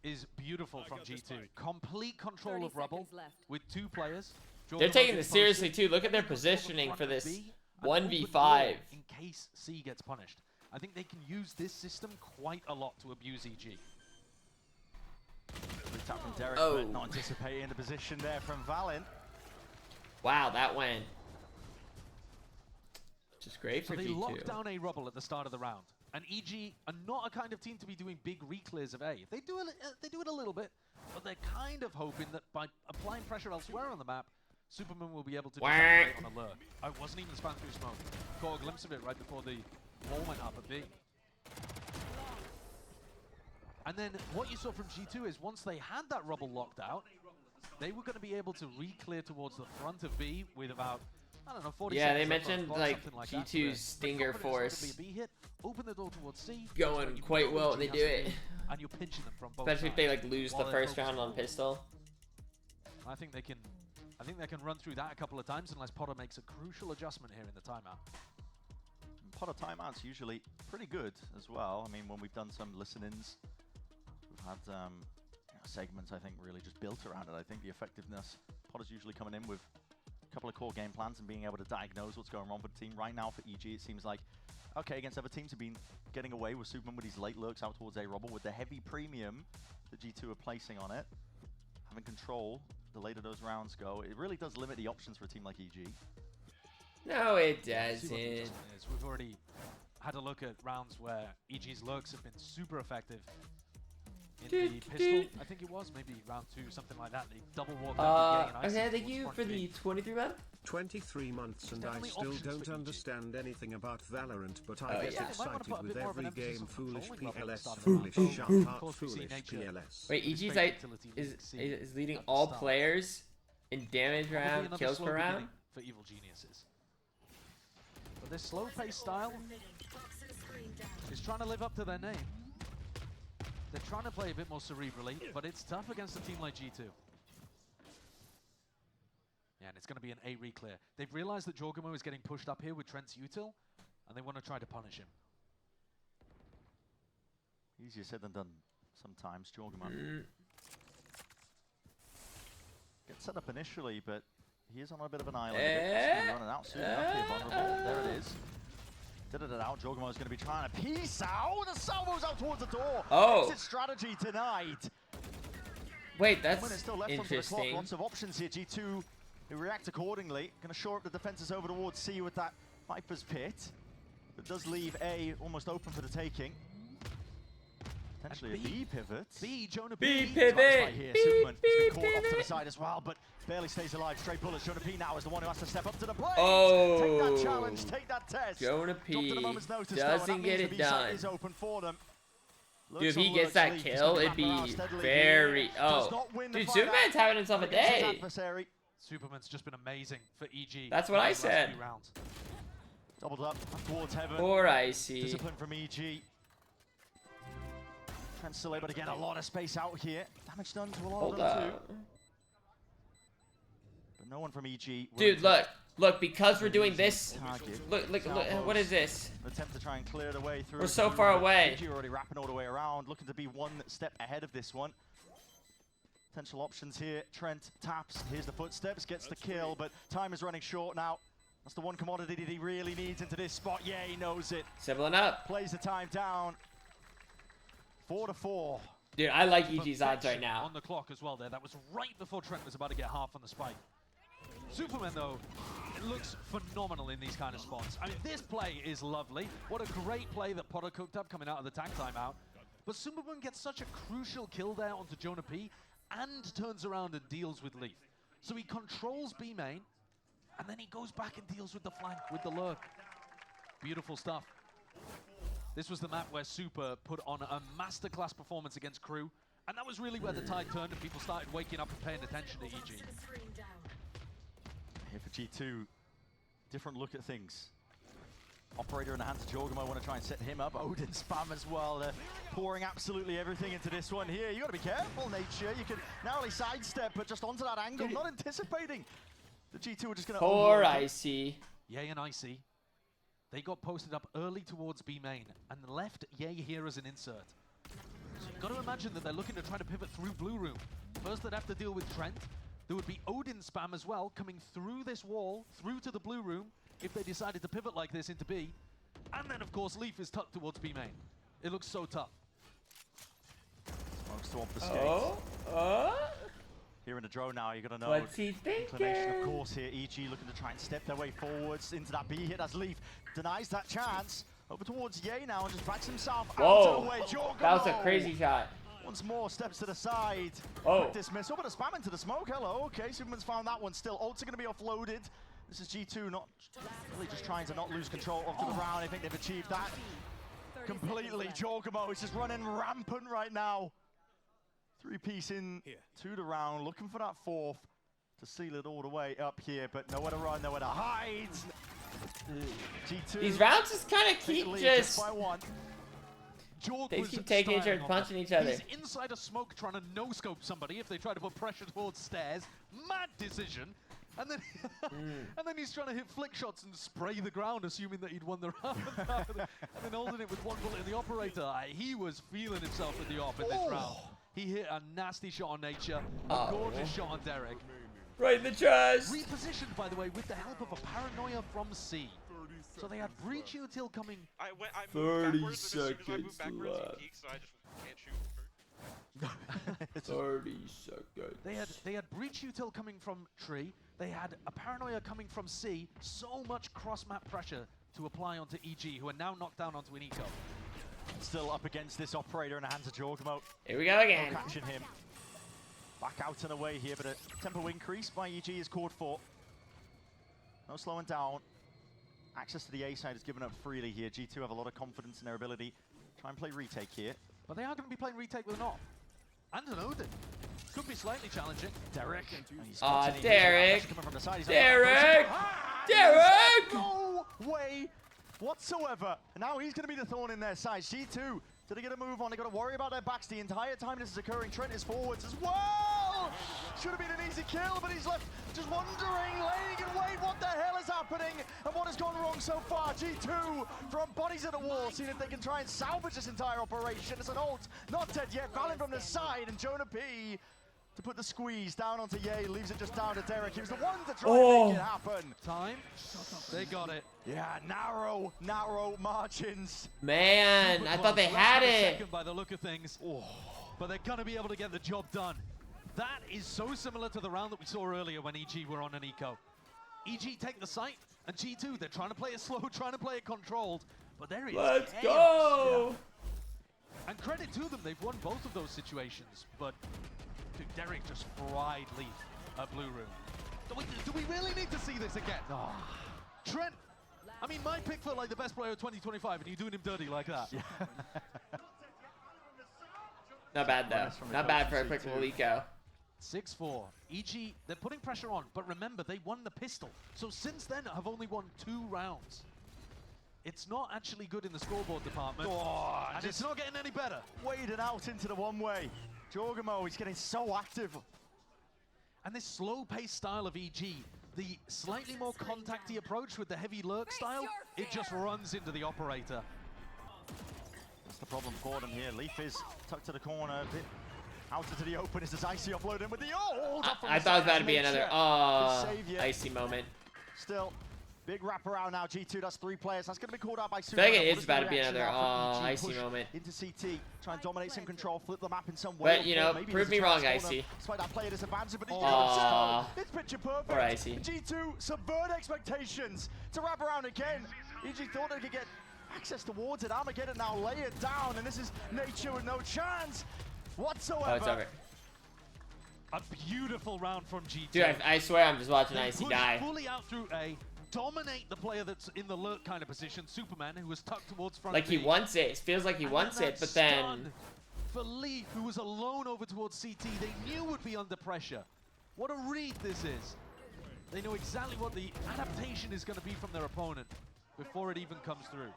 is beautiful from G2. Complete control of Rubble with 2 players. They're taking this seriously too. Look at their positioning for this 1v5. In case C gets punished. I think they can use this system quite a lot to abuse EG. Tap from Derek, but not anticipating the position there from Valen. Wow, that went just great for G2. So they G2. locked down a Rubble at the start of the round. And EG are not a kind of team to be doing big reclears of A. They do it a little bit, but they're kind of hoping that by applying pressure elsewhere on the map, Superman will be able to do something on alert. I wasn't even spanned through smoke. Caught a glimpse of it right before the wall went up at B. And then what you saw from G2 is once they had that Rubble locked out, they were going to be able to re-clear towards the front of B with about, I don't know, 40 yeah, seconds. they mentioned like G2's stinger force open the door towards C, going quite well when they do it. And you're pinching them from both Especially if they like sides lose the while first round on pistol. I think they can run through that a couple of times unless Potter makes a crucial adjustment here in the timeout. Potter timeout's usually pretty good as well. I mean, when we've done some listen-ins, we've had segments, I think, really just built around it. I think the effectiveness, Potter's usually coming in with a couple of core game plans and being able to diagnose what's going wrong with the team. Right now for EG, it seems like, okay, against other teams have been getting away with Superman with his late lurks out towards A Rubble with the heavy premium that G2 are placing on it. Having control, the later those rounds go, it really does limit the options for a team like EG. No, it doesn't. We've already had a look at rounds where EG's lurks have been super effective. In the pistol, I think it was, maybe round 2, something like that. They double walked up the okay, thank you for the 23 month. 23 months and I still don't understand anything about Valorant, but I get excited with every game. Foolish PLS, foolish sharp heart, foolish PLS. Wait, EG's is leading all players in damage round, kills per round? For Evil Geniuses. But this slow-paced style is trying to live up to their name. They're trying to play a bit more cerebrally, but it's tough against a team like G2. Yeah, and it's going to be an A reclear. They've realized that Jorgamo is getting pushed up here with Trent's util, and they want to try to punish him. Easier said than done sometimes, Jorgamo. set up initially, but he is on a bit of an island. He's running out soon enough here, vulnerable. There it is. Did it out. Jogomo is going to be trying to piece out. The salvo's out towards the door. Oh. Exit strategy tonight. Wait, that's still left interesting. Onto the clock. Lots of options here. G2, who react accordingly. Going to shore up the defenses over towards C with that Viper's Pit. It does leave A almost open for the taking. Potentially a B pivot. Jonah B pivot. Right here. Superman has been caught off to the side as well, but barely stays alive. Straight bullets. Jonah P now is the one who has to step up to the plate. Oh. Take that challenge. Take that test. Jonah P notice, doesn't get it done. Is open for them. Dude, if he gets that kill, it'd be very... Oh. Dude, Superman's having himself a day. Superman's just been amazing for EG. That's what I said. Doubled up towards heaven. Poor Icy. Discipline from EG. Translate, but again, a lot of space out here. Damage done to a lot of them too. But no one from EG. Dude, look, because we're doing this. Look, what is this? An attempt to try and clear the way through. We're so far away. EG already wrapping all the way around, looking to be one step ahead of this one. Potential options here. Trent taps. Here's the footsteps, gets the kill, but time is running short now. That's the one commodity that he really needs into this spot. Yeah, he knows it. Sibling up. Plays the time down. 4-4. Dude, I like EG's odds right now. On the clock as well there. That was right before Trent was about to get half on the spike. Superman, though, it looks phenomenal in these kind of spots. I mean, this play is lovely. What a great play that Potter cooked up coming out of the tag timeout. But Superman gets such a crucial kill there onto Jonah P and turns around and deals with Leaf. So he controls B main, and then he goes back and deals with the flank, with the lurk. Beautiful stuff. This was the map where Super put on a masterclass performance against Crew, and that was really where the tide turned and people started waking up and paying attention to EG. Here for G2, different look at things. Operator in the hands of Jorgum, I want to try and set him up. Odin spam as well. They're pouring absolutely everything into this one here. You got to be careful, Nature. You can narrowly sidestep, but just onto that angle, not anticipating. The G2 are just going to... Poor Icy. Yay and Icy. They got posted up early towards B main and left Yay here as an insert. So you've got to imagine that they're looking to try to pivot through Blue Room. First they'd have to deal with Trent. There would be Odin spam as well, coming through this wall, through to the Blue Room, if they decided to pivot like this into B. And then, of course, Leaf is tucked towards B main. It looks so tough. Smokes to obfuscate. Here in the drone now, you're going to know. What's he thinking? Inclination, of course, here. EG looking to try and step their way forwards into that B hit as Leaf denies that chance. Over towards Yay now and just backs himself out of the way. That was a crazy shot. Once more, steps to the side. Oh. Dismissal, but a spam into the smoke. Hello, okay, Superman's found that one still. Ults are going to be offloaded. This is G2 not really just trying to not lose control of the round. I think they've achieved that completely. Jorgamo is just running rampant right now. 3-piece in to the round, looking for that fourth to seal it all the way up here, but nowhere to run, nowhere to hide. G2. These rounds just kind of keep just by one. They keep taking each other, punching each other. He's inside a smoke trying to no-scope somebody if they try to put pressure towards stairs. Mad decision. And then, and then he's trying to hit flick shots and spray the ground, assuming that he'd won the round. And then holding it with one bullet in the operator. He was feeling himself in the op in this round. He hit a nasty shot on Nature, a gorgeous shot on Derek. Right in the chest. Repositioned, by the way, with the help of a paranoia from C. So they had breach util coming. I 30 seconds left. 30 seconds. They had breach util coming from Tree. They had a paranoia coming from C. So much cross-map pressure to apply onto EG, who are now knocked down onto an eco. Still up against this operator in the hands of Jorgamo. Here we go again. No catching him. Back out and away here, but a tempo increase by EG is called for. No slowing down. Access to the A side is given up freely here. G2 have a lot of confidence in their ability. Try and play retake here. But they are going to be playing retake with an op. And an Odin. Could be slightly challenging. Derek. Derek. Derek. Derek. No way whatsoever. And now he's going to be the thorn in their side. G2, did they get a move on? They got to worry about their backs the entire time this is occurring. Trent is forwards as well. Should have been an easy kill, but he's left just wondering, laying in wait, what the hell is happening? And what has gone wrong so far? G2 from bodies at the wall, seeing if they can try and salvage this entire operation. It's an ult, not dead yet. Valen from the side, and Jonah P to put the squeeze down onto Ye, leaves it just down to Derek. He was the one to try and make it happen. Time. They got it. Yeah, narrow margins. Man, I thought they had it. By the look of things, but they're gonna be able to get the job done. That is so similar to the round that we saw earlier when EG were on an eco. EG take the site, and G2, they're trying to play it slow, trying to play it controlled, but there is Let's chaos. go. Yeah. And credit to them, they've won both of those situations, but dude, Derek just fried Leaf at Blue Room. Do we really need to see this again? Trent, I mean, my pick for like the best player of 2025, and you're doing him dirty like that. Yeah. Not bad though. Not bad for a quick little eco. 6-4. EG, they're putting pressure on, but remember, they won the pistol. So since then, have only won 2 rounds. It's not actually good in the scoreboard department, and it's not getting any better. Wading out into the one-way. Jorgamo, he's getting so active. And this slow-paced style of EG, the slightly more contacty approach with the heavy lurk style, it just runs into the operator. That's the problem for them here. Leaf is tucked to the corner, a bit out into the open. This is Icy offloading with the I thought it was about to be another Icy moment. Still, big wraparound now. G2 does 3 players. That's going to be called out by Super. I feel like it is about to be another Icy moment. Into CT, try and dominate some control, flip the map in some way. But you know, prove me wrong, Icy. Despite that player disadvantage, but it's picture perfect. Or Icy. G2 subvert expectations to wrap around again. EG thought they could get access towards it. Armageddon now lay it down, and this is Nature with no chance whatsoever. Oh, it's over. A beautiful round from G2. Dude, I swear I'm just watching Icy die. Fully out through A, dominate the player that's in the lurk kind of position, Superman, who was tucked towards front. Like he wants it. It feels like he wants it, but then. For Leaf, who was alone over towards CT, they knew would be under pressure. What a read this is. They know exactly what the adaptation is going to be from their opponent before it even comes through.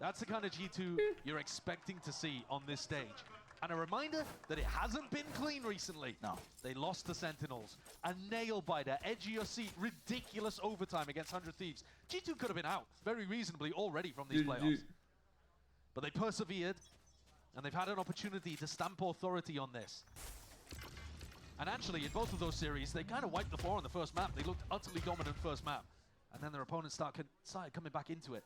That's the kind of G2 you're expecting to see on this stage. And a reminder that it hasn't been clean recently. No. They lost the Sentinels. A nail-biter, edge of your seat, ridiculous overtime against 100 Thieves. G2 could have been out very reasonably already from these playoffs. But they persevered, and they've had an opportunity to stamp authority on this. And actually, in both of those series, they kind of wiped the floor on the first map. They looked utterly dominant first map. And then their opponents started coming back into it.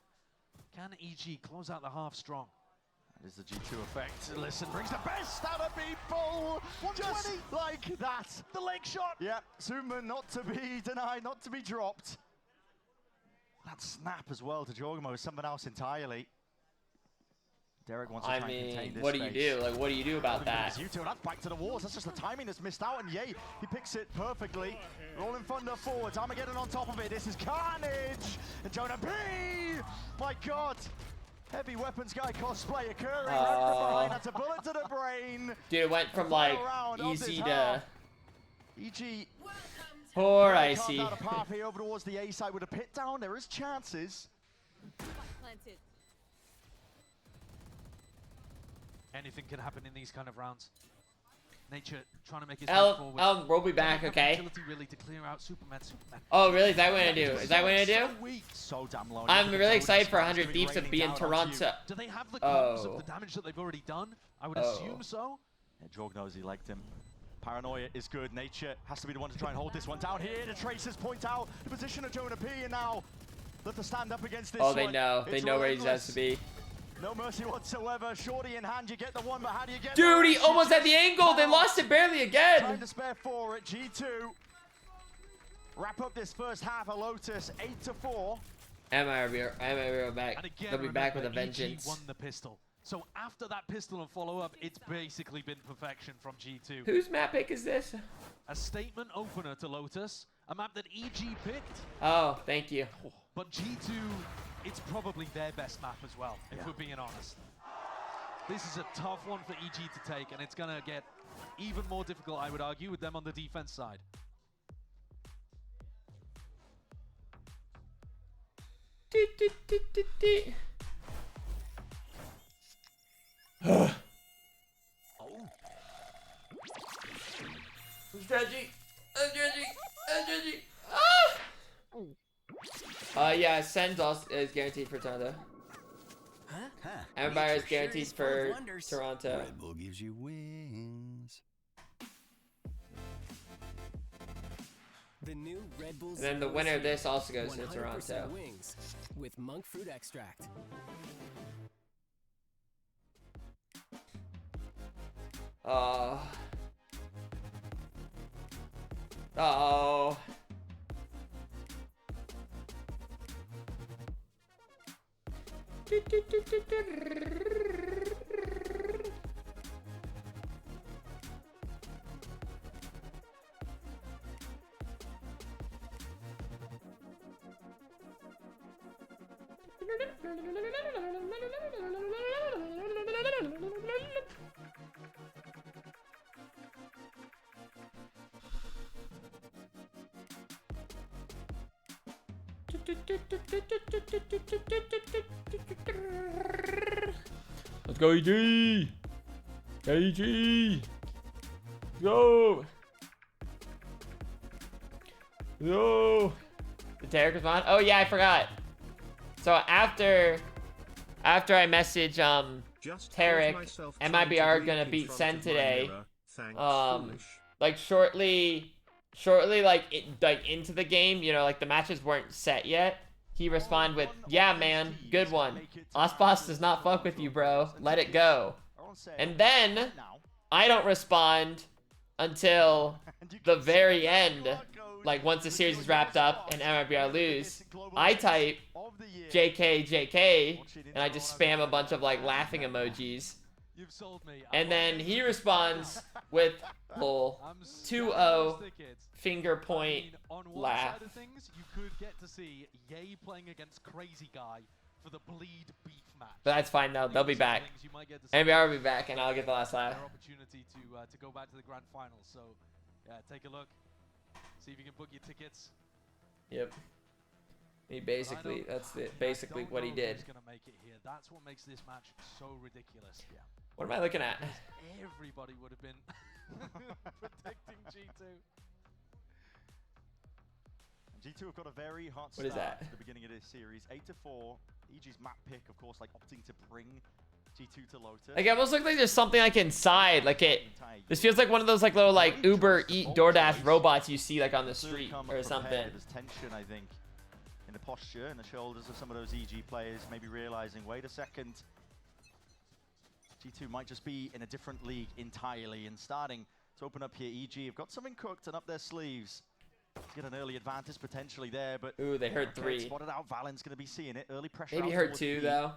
Can EG close out the half strong? That is the G2 effect. Listen, brings the best out of people. 120. Just like that. The leg shot. Yeah, Zuma not to be denied, not to be dropped. That snap as well to Jorgamo is something else entirely. Derek wants to try and contain this what do you do? Like, what do you do about that? U2, that's back to the walls. That's just the timing that's missed out, and Ye, he picks it perfectly. Rolling thunder forwards. Armageddon on top of it. This is carnage. And Jonah P. My God. Heavy weapons guy cosplay occurring right from behind. That's a bullet to the brain. Dude, it went from like easy to EG. Poor Icy. Out a path here over towards the A side with a pit down. There is chances. Anything can happen in these kind of rounds. Nature trying to make his way forward. Ellum, we'll be back, okay? Really to clear out Superman. Oh, really? Is that what I do? Is that what I do? So damn low. I'm really excited for 100 Thieves to be in Toronto. Do they have the comms of the damage that they've already done? I would assume so. Yeah, Jorg knows he liked him. Paranoia is good. Nature has to be the one to try and hold this one down here. The Tracers point out the position of Jonah P, and now let to stand up against this one. Oh, they know. They know where he has to be. No mercy whatsoever. Shorty in hand, you get the one, but how do you get Dude, he almost had the angle. They lost it barely again. Time to spare 4 at G2. Wrap up this first half of Lotus, 8-4. MIBR back. Again, They'll be back with a vengeance. EG won the pistol. So after that pistol and follow-up, it's basically been perfection from G2. Whose map pick is this? A statement opener to Lotus. A map that EG picked. Oh, thank you. But G2, it's probably their best map as well, if we're being honest. This is a tough one for EG to take, and it's going to get even more difficult, I would argue, with them on the defense side. I'm stretching. Yeah, SEN is guaranteed for Toronto. MIBR is guaranteed for Toronto. Red Bull gives you wings. The new Red Bull And then the Zero winner of this Zero, also goes to 100% Toronto. wings with monk fruit extract. Oh. Let's go, EG! EG! Go! Yo! Did Tarek respond? Oh yeah, I forgot. So after I message Tarek, MIBR are gonna beat SEN today. Like shortly like into the game, you know, like the matches weren't set yet. He responded with, "Yeah, man, good one. Osboss does not fuck with you, bro. Let it go." And then I don't respond until the very end, like once the series is wrapped up and MIBR lose. I type JK JK and I just spam a bunch of like laughing emojis. And then he responds with lol 2-0 finger point laugh. Side of things, you could get to see Ye playing against Crazy Guy for the Bleed Beef match. But that's fine though. They'll be back. MIBR will be back, and I'll get the last laugh. Opportunity to go back to the grand final. So yeah, take a look. See if you can book your tickets. Yep. He basically, basically what he did. Gonna make it here. That's what makes this match so ridiculous. Yeah. What am I looking at? Everybody would have been predicting G2. G2 have got a very hot What is start that? at the beginning of this series. 8-4. EG's map pick, of course, like opting to bring G2 to Lotus. Like it almost looks like there's something like inside. Like this feels like one of those like little like Uber Eat DoorDash robots you see like on the street or something. There's tension, I think, in the posture and the shoulders of some of those EG players, maybe realizing, wait a second, G2 might just be in a different league entirely, and starting to open up here. EG have got something cooked and up their sleeves to get an early advantage potentially there, but ooh, they heard 3. Spotted out. Valen's going to be seeing it. Early pressure. Maybe out heard towards 2 B. though.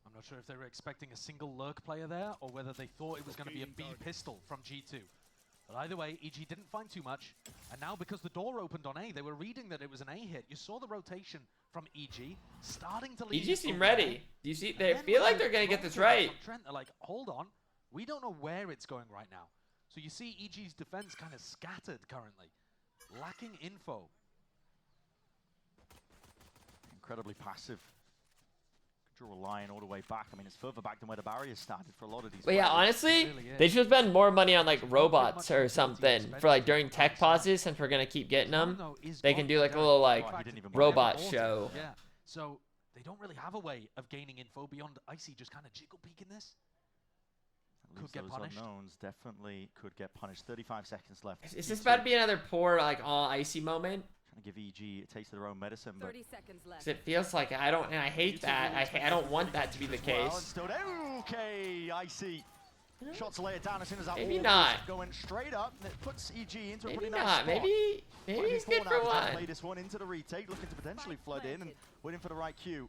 I'm not sure if they were expecting a single lurk player there or whether they thought it was going to be a B pistol from G2. But either way, EG didn't find too much. And now because the door opened on A, they were reading that it was an A hit. You saw the rotation from EG starting to lead. EG seem ready. Do you see? They feel like they're going to get this right. Trent are like, hold on. We don't know where it's going right now. So you see EG's defense kind of scattered currently. Lacking info. Incredibly passive. Draw a line all the way back. I mean, it's further back than where the barrier started for a lot of these. But yeah, honestly, they should spend more money on like robots or something for like during tech pauses, since we're gonna keep getting them. They can do like a little like robot show. Yeah. So they don't really have a way of gaining info beyond Icy just kind of jiggle peeking this. Could get punished. Unknowns definitely could get punished. 35 seconds left. Is this about to be another poor like all Icy moment? Trying to give EG a taste of their own medicine, but 30 seconds left. It feels like I hate that. I don't want that to be the case. Okay, Icy. Shots laid down as soon as that Maybe wall not. Going straight up, and it puts EG into a Maybe pretty not. nice spot. Maybe he's good for one. Play this one into the retake, looking to potentially flood in and waiting for the right cue.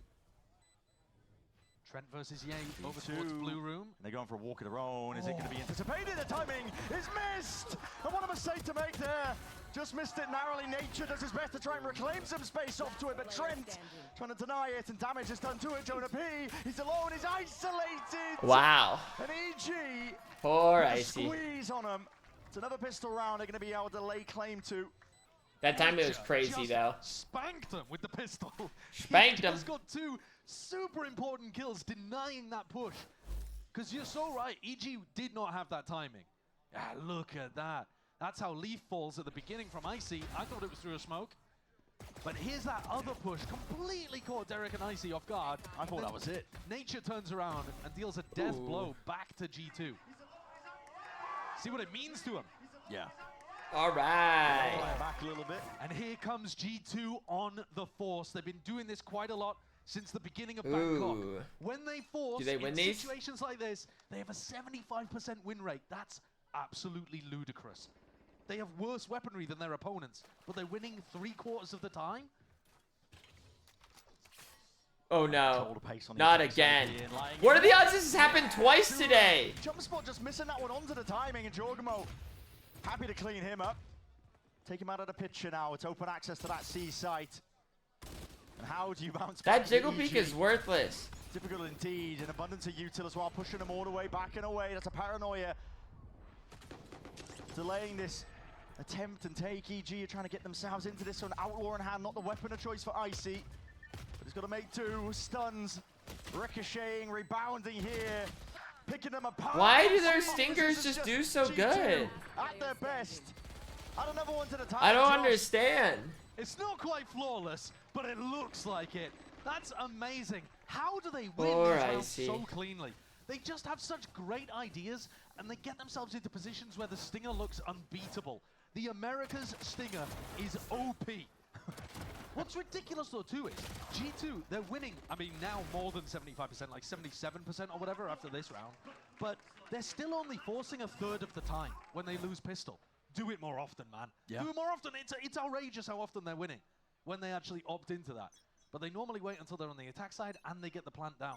Trent versus Ye over towards Blue Room. And they're going for a walk of their own. Is it going to be anticipated? The timing is missed! And what a mistake to make there. Just missed it narrowly. Nature does his best to try and reclaim some space off to it, but Trent trying to deny it, and damage is done to it. Jonah P, he's alone, he's isolated! Wow. And EG, poor Icy. Squeeze on him. It's another pistol round they're going to be able to lay claim to. That time it was crazy though. Spanked him with the pistol. Spanked him. He just got 2 super important kills denying that push. Because you're so right, EG did not have that timing. Ah, look at that. That's how Leaf falls at the beginning from Icy. I thought it was through a smoke. But here's that other push. Completely caught Derek and Icy off guard. I thought that was it. Nature turns around and deals a death blow back to G2. See what it means to him? Yeah. All right. Back a little bit. And here comes G2 on the force. They've been doing this quite a lot since the beginning of Ooh. Bangkok. When they force Do they win in these? situations like this, they have a 75% win rate. That's absolutely ludicrous. They have worse weaponry than their opponents, but they're winning 3/4 of the time. Oh no. Shoulder pace on the Not attack again. side here, lying What are in the there. odds this has happened twice today? Jump spot just missing that one onto the timing, and Jorgamo happy to clean him up. Take him out of the picture now. It's open access to that C site. And how do you bounce back? That jiggle peek is worthless. Difficult indeed. An abundance of util as well, pushing them all the way back and away. That's a paranoia. Delaying this attempt and take. EG are trying to get themselves into this one. Outlaw in hand, not the weapon of choice for Icy. But he's got to make do. Stuns, ricocheting, rebounding here. Picking them apart. Why do their stinkers just do so G2 good? At their best. Add another one to the time. I don't Josh. understand. It's not quite flawless, but it looks like it. That's amazing. How do they win Poor these rounds Icy. so cleanly? They just have such great ideas, and they get themselves into positions where the Stinger looks unbeatable. The America's Stinger is OP. What's ridiculous though too is G2, they're winning, I mean now more than 75%, like 77% or whatever after this round, but they're still only forcing a third of the time when they lose pistol. Do it more often, man. Yeah. Do it more often. It's outrageous how often they're winning when they actually opt into that. But they normally wait until they're on the attack side and they get the plant down.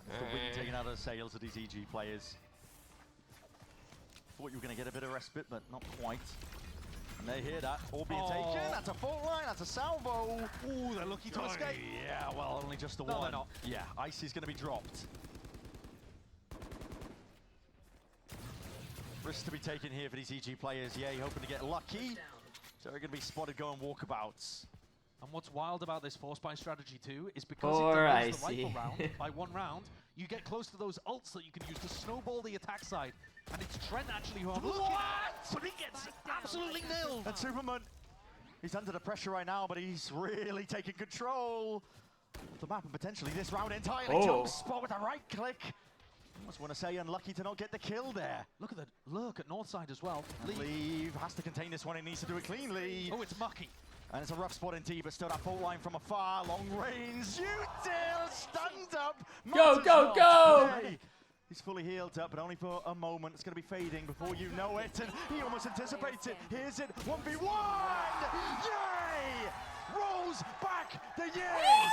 And the wind taken out of the sails of these EG players. Thought you were going to get a bit of respite, but not quite. And they hear that. All being taken. That's a full line. That's a salvo. Ooh, they're lucky to escape. Yeah, well, only just the No, one. they're not. Yeah, Icy's going to be dropped. Risk to be taken here for these EG players. Yeah, you're hoping to get lucky. So they're going to be spotted going walkabouts. And what's wild about this force buy strategy too is because Poor it delays the Icy. rifle round by 1 round, you get close to those ults that you can use to snowball the attack side. And it's Trent actually who I'm looking at, but he gets absolutely nailed. And Superman, he's under the pressure right now, but he's really taking control of the map and potentially this round entirely. Oh. Jump spot with a right click. I just want to say unlucky to not get the kill there. Look at the lurk at north side as well. Leave has to contain this one. He needs to do it cleanly. Oh, it's mucky. And it's a rough spot indeed, but still that fault line from afar. Long range. Util stunned up. Go, go, go! Hey, he's fully healed up, but only for a moment. It's going to be fading before you know it. And he almost anticipates it. Here's it. 1v1. Yay! Rolls back the years.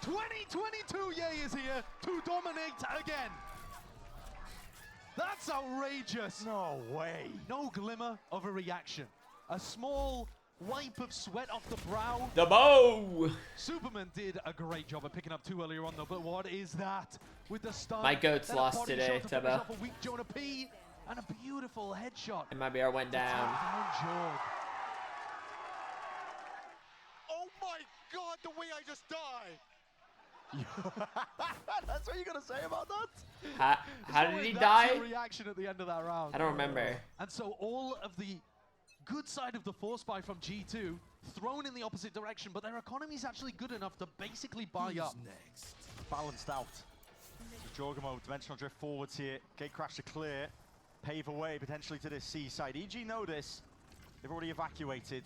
2022 Yay is here to dominate again. That's outrageous. No way. No glimmer of a reaction. A small wipe of sweat off the brow. The bow. Superman did a great job of picking up 2 earlier on though, but what is that? With the stun. My goat's then a lost body today, shot to finish Tubbo. off a weak Jonah P. And a beautiful headshot. And MIBR went down. Jorg. Oh my god, the way I just died. That's what you're going to say about that? How did he That's die? your reaction at the end of that round. I don't remember. And so all of the good side of the force buy from G2 thrown in the opposite direction, but their economy is actually good enough to basically buy up. Next. Balanced out. So Jorgamo, dimensional drift forwards here. Gate crash to clear. Pave a way potentially to this C side. EG know this. They've already evacuated.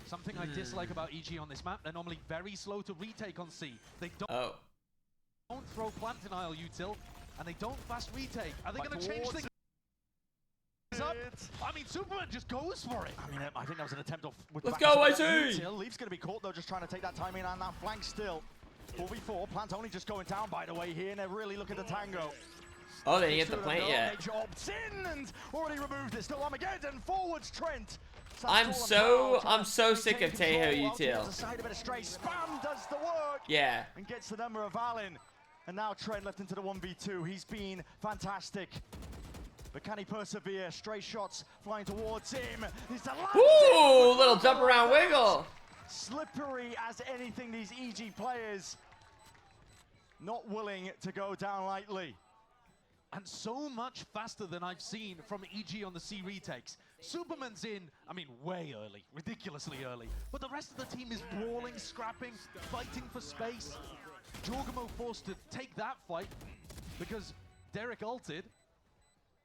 Something I dislike about EG on this map, they're normally very slow to retake on C. They don't, don't throw plant denial util, and they don't fast retake. Are they going to change things up? I mean, Superman just goes for it. I mean, I think that was an attempt off with Let's back go, to Icy! util. Leaf's going to be caught though, just trying to take that timing and that flank still. 4v4, plant only just going down by the way here, and they're really looking to tango. Oh, they didn't get the plant yet. They opts in and already removed it. Still Armageddon, forwards Trent. I'm so sick of Teho util. Side a bit of stray spam does the work. Yeah. And gets the number of Allen. And now Trent left into the 1v2. He's been fantastic. But can he persevere? Stray shots flying towards him. He's the last. Ooh, little jump around wiggle. Slippery as anything, these EG players. Not willing to go down lightly. And so much faster than I've seen from EG on the C retakes. Superman's in, I mean, way early, ridiculously early. But the rest of the team is brawling, scrapping, fighting for space. Jorgamo forced to take that fight because Derek ulted.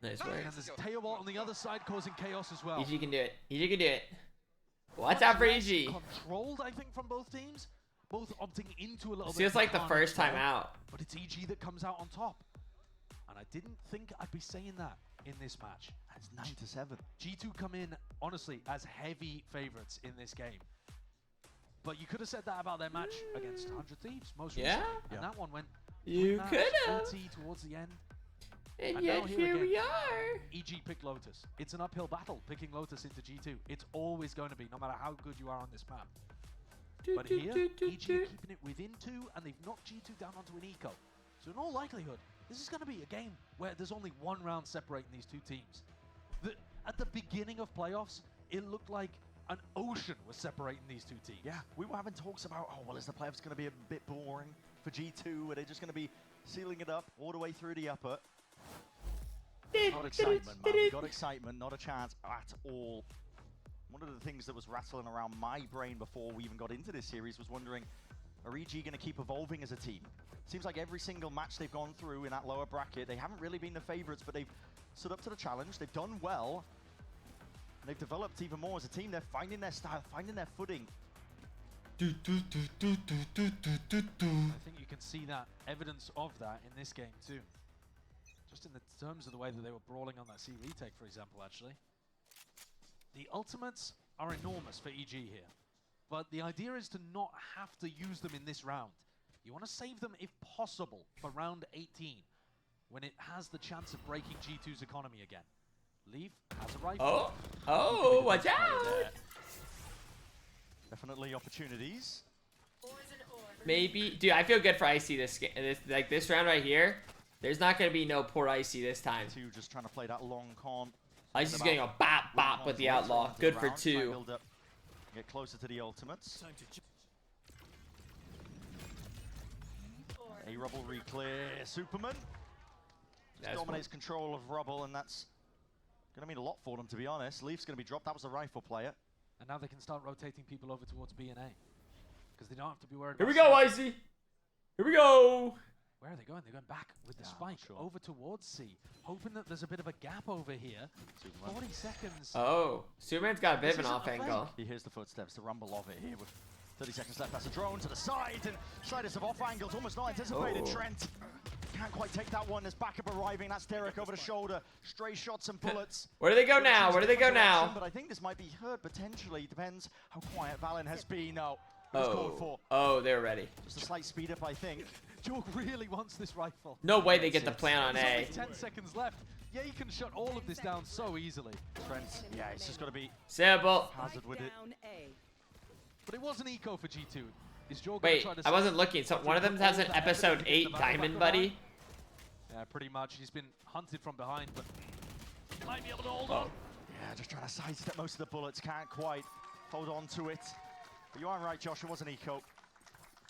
Nice work. And there's Teobot on the other side causing chaos as well. EG can do it. EG can do it. Watch out for EG. Controlled, I think, from both teams. Both opting into a little bit. Feels like the first time out. But it's EG that comes out on top. And I didn't think I'd be saying that in this match. It's 9-7. G2 come in, honestly, as heavy favorites in this game. But you could have said that about their match against 100 Thieves most recently. And that one went You could have. towards the end. And yet here we are. EG picked Lotus. It's an uphill battle picking Lotus into G2. It's always going to be, no matter how good you are on this map. But here, EG keeping it within 2, and they've knocked G2 down onto an eco. So in all likelihood, this is going to be a game where there's only one round separating these two teams. At the beginning of playoffs, it looked like an ocean was separating these two teams. Yeah, we were having talks about, oh, well, is the playoffs going to be a bit boring for G2? Are they just going to be sealing it up all the way through the upper? Not excitement, man. We got excitement, not a chance at all. One of the things that was rattling around my brain before we even got into this series was wondering, are EG going to keep evolving as a team? Seems like every single match they've gone through in that lower bracket, they haven't really been the favorites, but they've stood up to the challenge. They've done well. And they've developed even more as a team. They're finding their style, finding their footing. I think you can see that evidence of that in this game too. Just in the terms of the way that they were brawling on that C retake, for example, actually. The ultimates are enormous for EG here. But the idea is to not have to use them in this round. You want to save them, if possible, for round 18, when it has the chance of breaking G2's economy again. Leaf has a rifle. Oh, watch out! Definitely opportunities. Maybe, dude, I feel good for Icy this round right here. There's not gonna be no poor Icy this time. Two just trying to play that long con. Icy's getting a bop with the outlaw. Good for 2. Get closer to the ultimates. A Rubble re-clear. Superman just dominates control of Rubble, and that's going to mean a lot for them, to be honest. Leaf's going to be dropped. That was a rifle player. And now they can start rotating people over towards B and A. Because they don't have to be worried Here about... we go, Icy! Here we go! Where are they going? They're going back with the spike over towards C. Hoping that there's a bit of a gap over here. 40 seconds. Oh, Superman's got a bit of an off angle. He hears the footsteps, the rumble of it here with 30 seconds left. That's a drone to the side, and Sliders of off angles, almost not anticipated. Trent can't quite take that one. There's backup arriving. That's Derek over the shoulder. Stray shots and bullets. Where do they go now? Where do they go now? But I think this might be hurt potentially. Depends how quiet Valen has been. No. Oh, they're ready. Just a slight speed up, I think. Jorg really wants this rifle. No way they get the plan on A. There's only 10 seconds left. Yeah, you can shut all of this down so easily. Trent, yeah, it's just got to be simple. Hazard with it. But it was an eco for G2. Is Jorg Wait, try to I wasn't looking. So one of them has an episode 8 diamond buddy. Yeah, pretty much. He's been hunted from behind, but he might be able to hold on. Yeah, just trying to sidestep most of the bullets. Can't quite hold on to it. But you are right, Josh. It was an eco.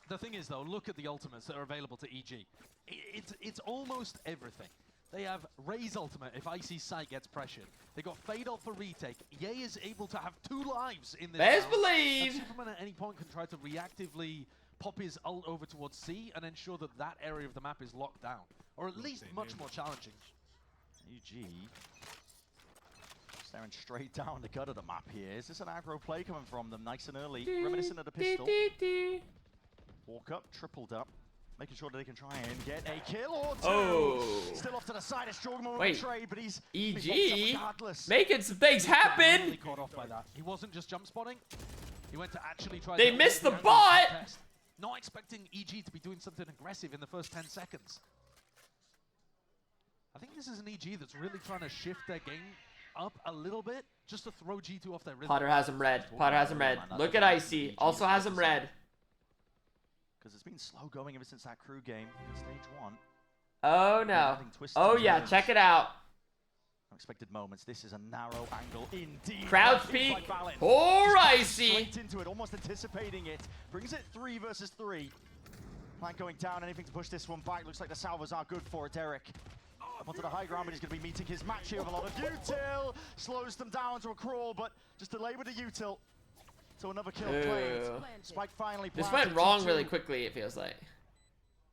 The thing is, though, look at the ultimates that are available to EG. It's almost everything. They have Ray's ultimate if Icy's site gets pressured. They got Fade Out for retake. Ye is able to have 2 lives in this Best round. believe! And Superman at any point can try to reactively pop his ult over towards C and ensure that that area of the map is locked down. Or at least much more challenging. EG staring straight down the gut of the map here. Is this an aggro play coming from them nice and early? Reminiscent of the pistol. Walk up, tripled up. Making sure that they can try and get a kill or 2. Still off to the side. It's Strongman with the trade, but he's EG making some things happen. Really caught off by that. He wasn't just jump spotting. He went to actually try. They missed the bot. Not expecting EG to be doing something aggressive in the first 10 seconds. I think this is an EG that's really trying to shift their game up a little bit, just to throw G2 off their rhythm. Potter has him red. Potter has him red. Look at Icy. Also has him red. Because it's been slow going ever since that crew game in stage 1. Oh no. Oh yeah, check it out. Unexpected moments. This is a narrow angle indeed. Crouch peek. Poor Icy. Straight into it, almost anticipating it. Brings it 3 versus 3. Plank going down, anything to push this one back. Looks like the salvos are good for it, Derek. Up onto the high ground, but he's going to be meeting his match here with a lot of util. Slows them down to a crawl, but just delay with the util. So another kill played. Spike finally planted. This went wrong really quickly, it feels like.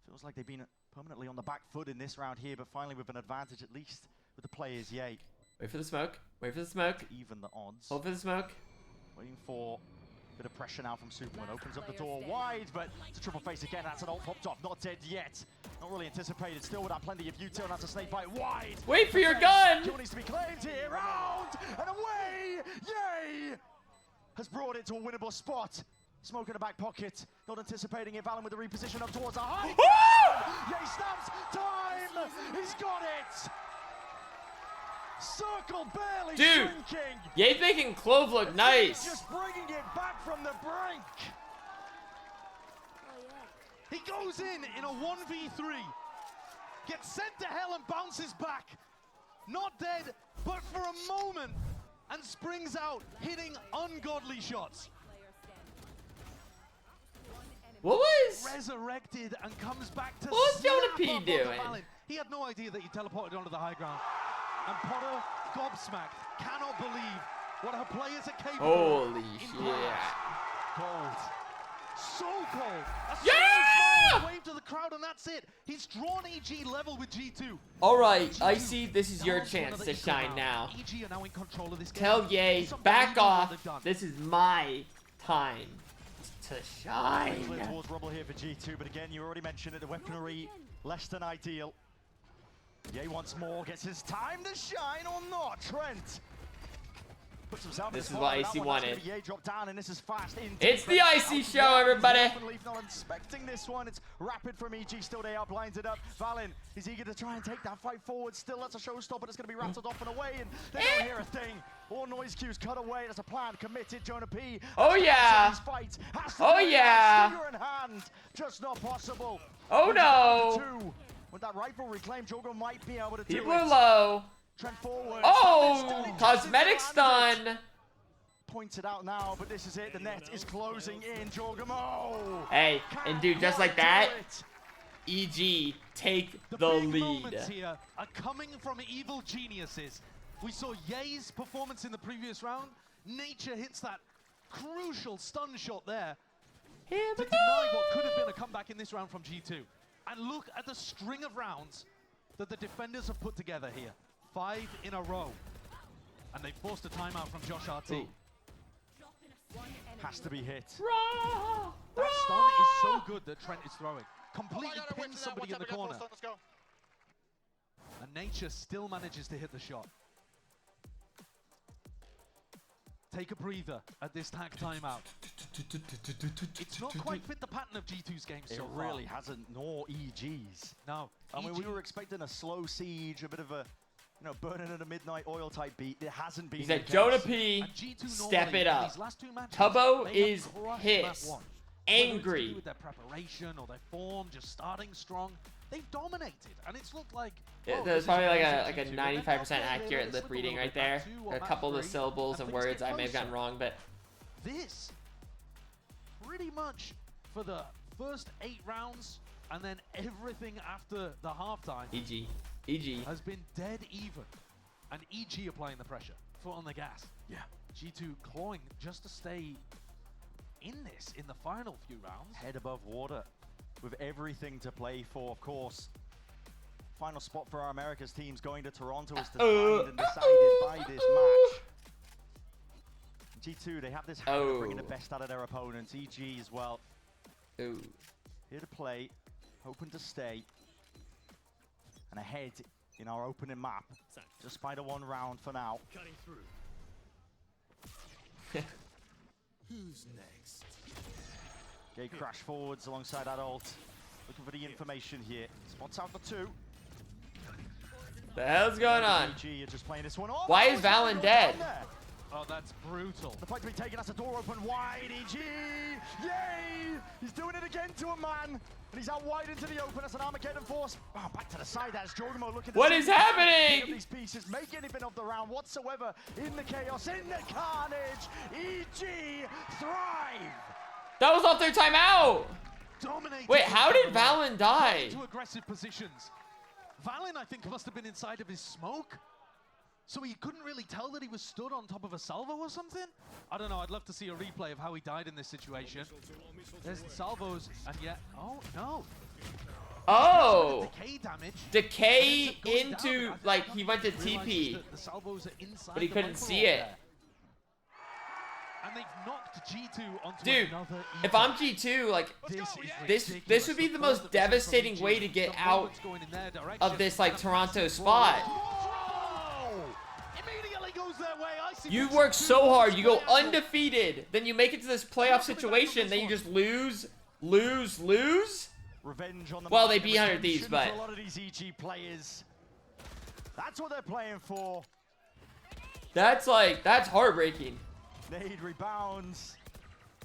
Feels like they've been permanently on the back foot in this round here, but finally with an advantage at least with the players. Yay. Wait for the smoke. Wait for the smoke. Even the odds. Hold for the smoke. Waiting for a bit of pressure now from Superman. Opens up the door wide, but it's a triple face again. That's an ult popped off. Not dead yet. Not really anticipated. Still without plenty of util. That's a snake bite wide. Wait for your gun. Kill needs to be claimed here. Round and away. Yay! Has brought it to a winnable spot. Smoke in the back pocket. Not anticipating it. Valorant with the reposition up towards a high. Yay snaps. Time. He's got it. Circle barely shrinking. Ye's making Clove look nice. Just bringing it back from the brink. He goes in a 1v3, gets sent to hell and bounces back. Not dead, but for a moment, and springs out, hitting ungodly shots. What was? Resurrected and comes back to What was snap Joshseki up doing? onto Valin. He had no idea that he teleported onto the high ground. And Potter, gobsmacked, cannot believe what her players are capable of. Holy shit. Cold. So cold. A Yeah! wave to the crowd and that's it. He's drawn EG level with G2. All right, Icy, this is your chance to shine now. EG are now in control of this game. Tell Ye, It's back unbelievable what off. they've done. This is my time to shine. Clear towards Rubble here for G2, but again, you already mentioned it, the weaponry less than ideal. Ye once more gets his time to shine or not. Trent puts himself This in is the what spot, Icy that one, that's wanted. gonna be Ye drop down, and this is fast. It's the Icy show, everybody. Leaf not expecting this one. It's rapid from EG. Still they out, blinds it up. Valin is eager to try and take that fight forward. Still, that's a showstopper. It's going to be rattled off and away, and they don't hear a thing. All noise cues cut away. That's a plan. Committed. Jonah P. Oh yeah. Oh yeah. Finger in hand. Just not possible. Oh no. With that rifle reclaimed, Jogo might be able to do it. People are low. Trent forward. Oh, cosmetic stun. Pointed out now, but this is it. The net is closing in. Jorgamo. Hey, and dude, just like that, EG take the big lead. moments here are coming from evil geniuses. We saw Ye's performance in the previous round. Nature hits that crucial stun shot there to deny what could have been a comeback in this round from G2. And look at the string of rounds that the defenders have put together here. 5 in a row. And they forced a timeout from Joshseki. Has to be hit. That stun is so good that Trent is throwing. Completely pins somebody in the corner. Let's go. And Nature still manages to hit the shot. Take a breather at this tag timeout. It's not quite fit the pattern of G2's game so far. It really hasn't, nor EG's. No. I mean, we were expecting a slow siege, a bit of a, you know, burning at a midnight oil type beat. It hasn't been. He said, Jonah P, step it up. Tubbo is pissed, angry. With their preparation or their form, just starting strong, they've dominated, and it's looked like. There's probably like a 95% accurate lip reading right there. A couple of the syllables and words I may have gotten wrong, but this pretty much for the first 8 rounds, and then everything after the halftime. EG has been dead even, and EG applying the pressure, foot on the gas. Yeah. G2 clawing just to stay in this in the final few rounds. Head above water, with everything to play for, of course. Final spot for our Americas teams going to Toronto is defined and decided by this match. G2, they have this habit of bringing the best out of their opponents. EG as well. Here to play, hoping to stay. And ahead in our opening map, just by the 1 round for now. Cutting through. Who's next? Gay crash forwards alongside that ult. Looking for the information here. Spots out for 2. The hell's going on? EG are just playing this one off. Why is Valen dead? Oh, that's brutal. The fight to be taken, that's the door open wide. EG, yay! He's doing it again to a man. And he's out wide into the open. That's an Armageddon force. Oh, back to the side. That's Jorgamo looking to What is happening? These pieces make anything of the round whatsoever. In the chaos, in the carnage. EG thrive. That was off their timeout. Dominated. Wait, how did Valen die? Two aggressive positions. Valen, I think, must have been inside of his smoke. So he couldn't really tell that he was stood on top of a salvo or something? I don't know, I'd love to see a replay of how he died in this situation. There's salvos, and yet, oh no. Oh! Decay damage. Decay into, like, he went to TP. But he couldn't see it. And they've knocked G2 onto Dude, another if I'm G2, like, this would be the most devastating way to get out of this, like, Toronto spot. You work so hard, you go undefeated, then you make it to this playoff situation, then you just lose. Revenge on the well, they beat 100 Thieves, but a lot of these EG players. That's what they're playing for. That's heartbreaking. Nade rebounds.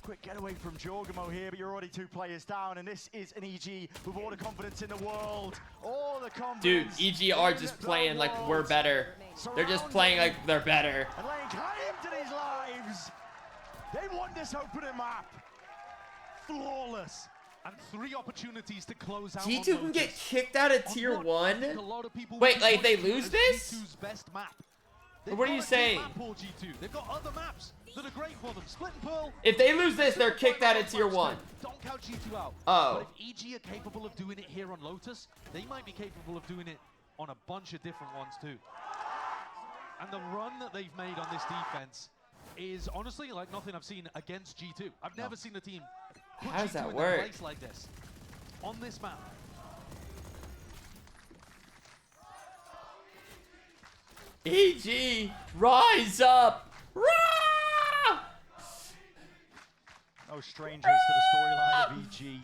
Quick getaway from Jorgamo here, but you're already 2 players down, and this is an EG with all the confidence in the world. All the confidence. Dude, EG are just playing like we're better. They're just playing like they're better. And laying claim to these lives. They won this opening map. Flawless. And 3 opportunities to close out. G2 can get kicked out of tier 1? Wait, like if they lose this? What are you saying? They've got other maps that are great for them. Split and Pearl. If they lose this, they're kicked out of tier 1. Don't count G2 out. Oh. But if EG are capable of doing it here on Lotus, they might be capable of doing it on a bunch of different ones too. And the run that they've made on this defense is honestly like nothing I've seen against G2. I've never seen a team put How does G2 that in work? a place like this on this map. EG, rise up! Rah! No strangers to the storyline of EG.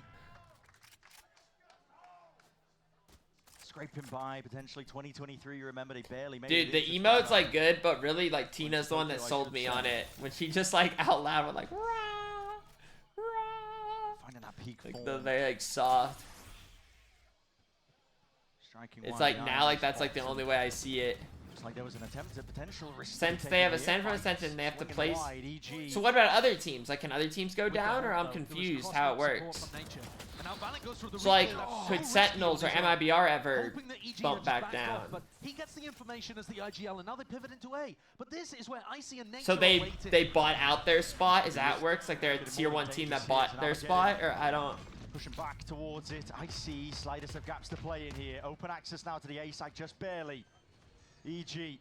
Scraping by potentially 2023. You remember they barely made it. Dude, the emote's like good, but really like Tina's the one that sold me on it. When she just like out loud went like, rah, rah. Finding that peak Like form. very like soft. Striking It's wide like behind now like these that's like the spots. only way I see it. Looks like there was an attempt at potential risk. Since they have a Sen from Ascension, they have to place. Wide, So what about other teams? Like, can other teams go down, or I'm confused how it works? So like, could Sentinels or MIBR ever bump back down? But he gets the information as the IGL, and now they pivot into A. But this is where Icy and Nature So are they waiting. bought out their spot? Is that how it works? Like they're a tier 1 team that bought their spot, or I don't. Pushing back towards it. Icy, slightest of gaps to play in here. Open access now to the A side, just barely. EG.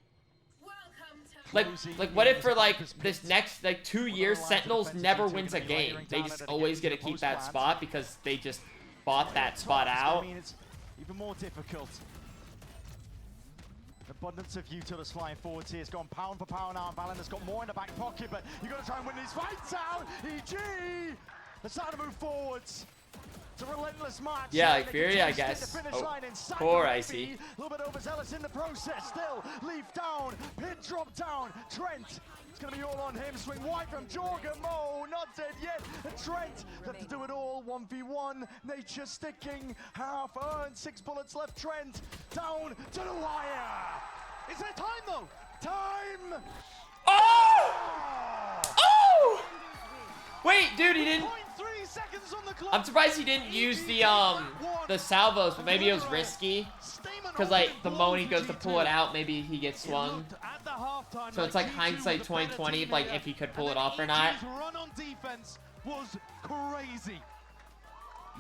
Like what if for like this next like 2 years, Sentinels never wins a game? They just always get to keep that spot because they just bought that spot out. I mean, it's even more difficult. Abundance of utilities flying forwards here. It's gone pound for pound now. Valen has got more in the back pocket, but you got to try and win these fights out. EG, they're starting to move forwards. It's a relentless march. Yeah, like Fury, I guess. Oh, poor Icy. A little bit overzealous in the process. Still, Leaf down, Pit drop down. Trent, it's going to be all on him. Swing wide from Jorgamo, not dead yet. And Trent, they have to do it all. 1v1, Nature sticking, half earned, 6 bullets left. Trent, down to the wire. Is there time though? Time! Oh! Oh! Wait, dude, he didn't. 0.3 seconds on the clock. I'm surprised he didn't use the salvos, but maybe it was risky. Because like the moment he goes to pull it out, maybe he gets swung. So it's like hindsight 2020, like if he could pull it off or not. Run on defense was crazy.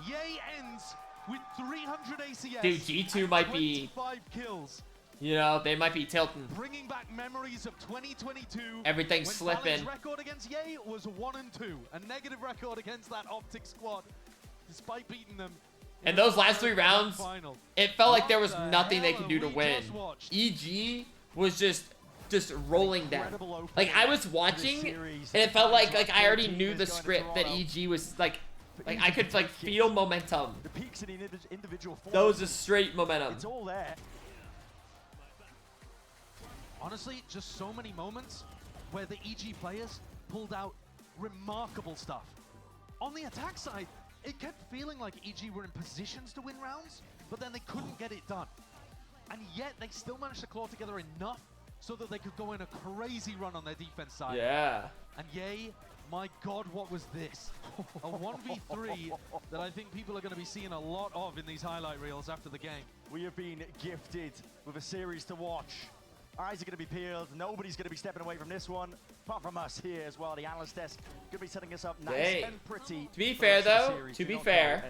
Yay ends with 300 ACS. Dude, G2 might be, 25 kills. you know, they might be tilting. Bringing back memories of 2022. Everything's when slipping. Valen's record against Yay was 1-2, a negative record against that Optic squad, despite beating them. And those last 3 rounds, it felt like there was nothing they could do to win. EG was just rolling them. Like I was watching, and it felt like I already knew the script that EG was like I could like feel momentum. The peaks in the individual form. That was just straight momentum. It's all there. Honestly, just so many moments where the EG players pulled out remarkable stuff. On the attack side, it kept feeling like EG were in positions to win rounds, but then they couldn't get it done. And yet they still managed to claw together enough so that they could go in a crazy run on their defense side. Yeah. And Yay, my God, what was this? A 1v3 that I think people are going to be seeing a lot of in these highlight reels after the game. We have been gifted with a series to watch. Eyes are going to be peeled. Nobody's going to be stepping away from this one, apart from us here as well. The analyst desk going to be setting us up nice and pretty. To be fair, though, to be fair,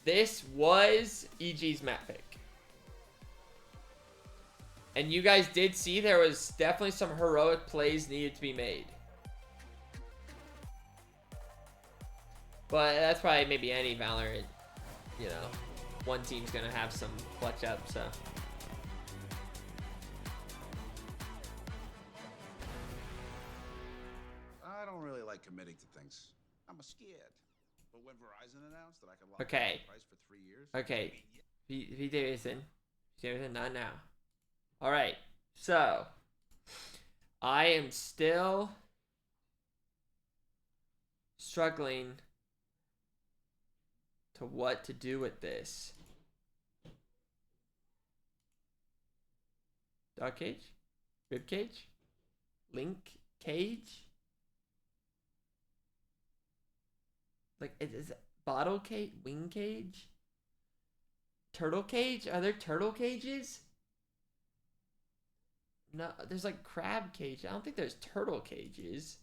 This was EG's map pick. And you guys did see there was definitely some heroic plays needed to be made. But that's probably maybe any Valorant, you know. One team's gonna have some clutch up, so. I don't really like committing to things. I'm scared. But when Verizon announced that I could lock Okay. the price for 3 years. Okay. V Davidson. Not now. Alright. So. I am still struggling to what to do with this. Dog cage? Rib cage? Link cage? Like, is it bottle cage? Wing cage? Turtle cage? Are there turtle cages? No, there's like crab cage. I don't think there's turtle cages.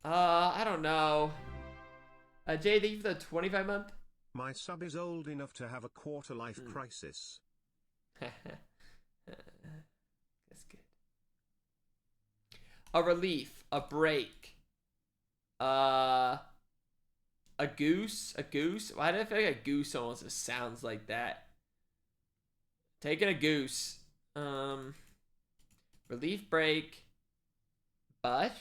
I don't know. Jay, thank you for the 25 month. My sub is old enough to have a quarter life crisis. That's good. A relief, a break, a goose. Why do I feel like a goose almost just sounds like that? Taking a goose. Relief break, but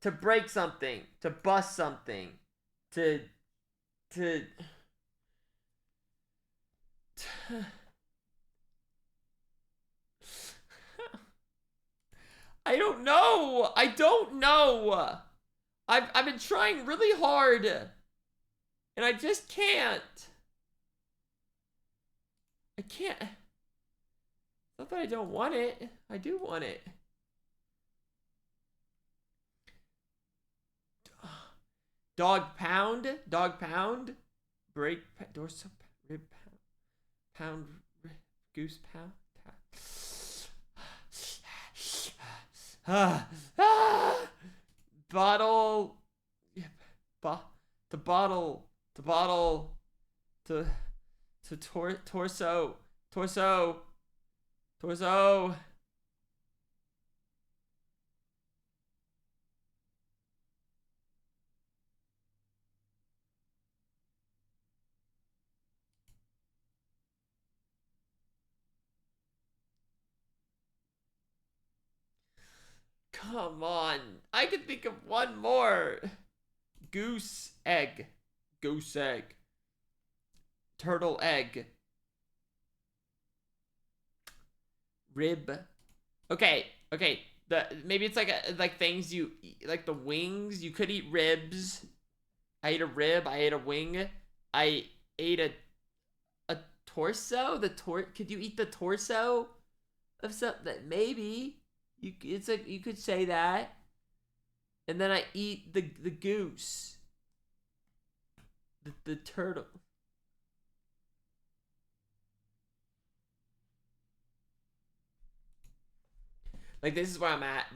to break something, to bust something, to I don't know. I don't know. I've been trying really hard, and I just can't. I can't. Not that I don't want it. I do want it. Dog pound, break, dorsal, rib pound, goose pound. Bottle, torso. Come on. I can think of one more. Goose egg. Turtle egg. Rib. Okay. Maybe it's like things you eat, like the wings. You could eat ribs. I ate a rib. I ate a wing. I ate a torso. Could you eat the torso of something? Maybe. It's like you could say that, and then I eat the goose, the turtle. Like this is where I'm at.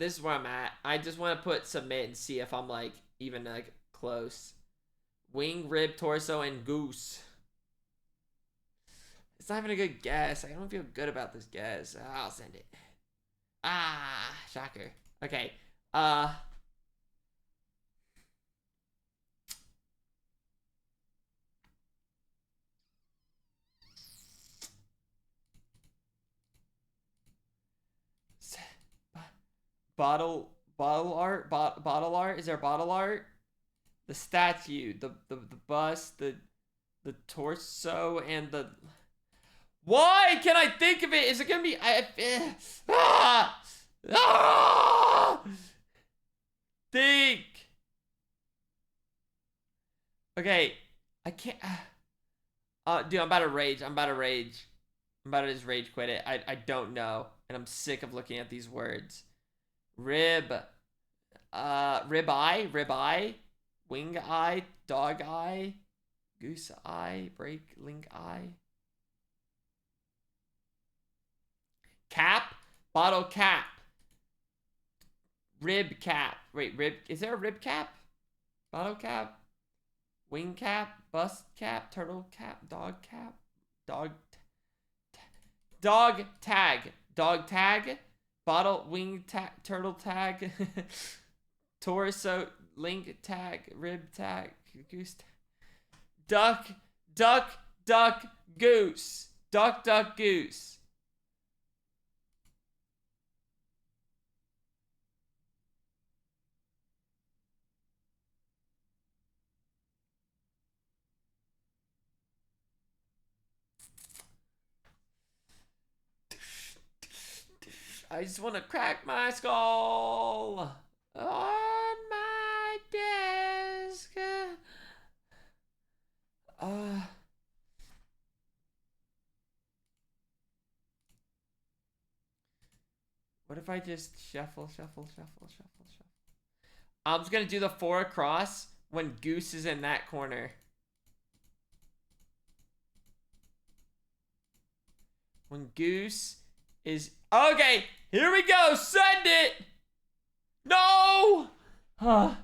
I just want to put submit and see if I'm like even like close. Wing, rib, torso, and goose. It's not even a good guess. I don't feel good about this guess. I'll send it. Shocker. Okay. Bottle art. Is there bottle art? The statue, the bust, the torso, and the. Why can't I think of it? Is it gonna be? Think. Okay, I can't. Dude, I'm about to rage. I'm about to just rage quit it. I don't know, and I'm sick of looking at these words. Rib eye, wing eye, dog eye, goose eye, break, link eye. Cap, bottle cap, Rib cap. Wait, rib. Is there a rib cap? Bottle cap? Wing cap? Bust cap? Turtle cap? Dog cap? Dog tag. Dog tag? Bottle wing tag? Turtle tag? Torso link tag? Rib tag? Goose tag? Duck, goose. Duck, goose. I just want to crack my skull on my desk. What if I just shuffle? I'm just gonna do the 4 across when Goose is in that corner. When Goose is... Okay, here we go. Send it. No. Okay.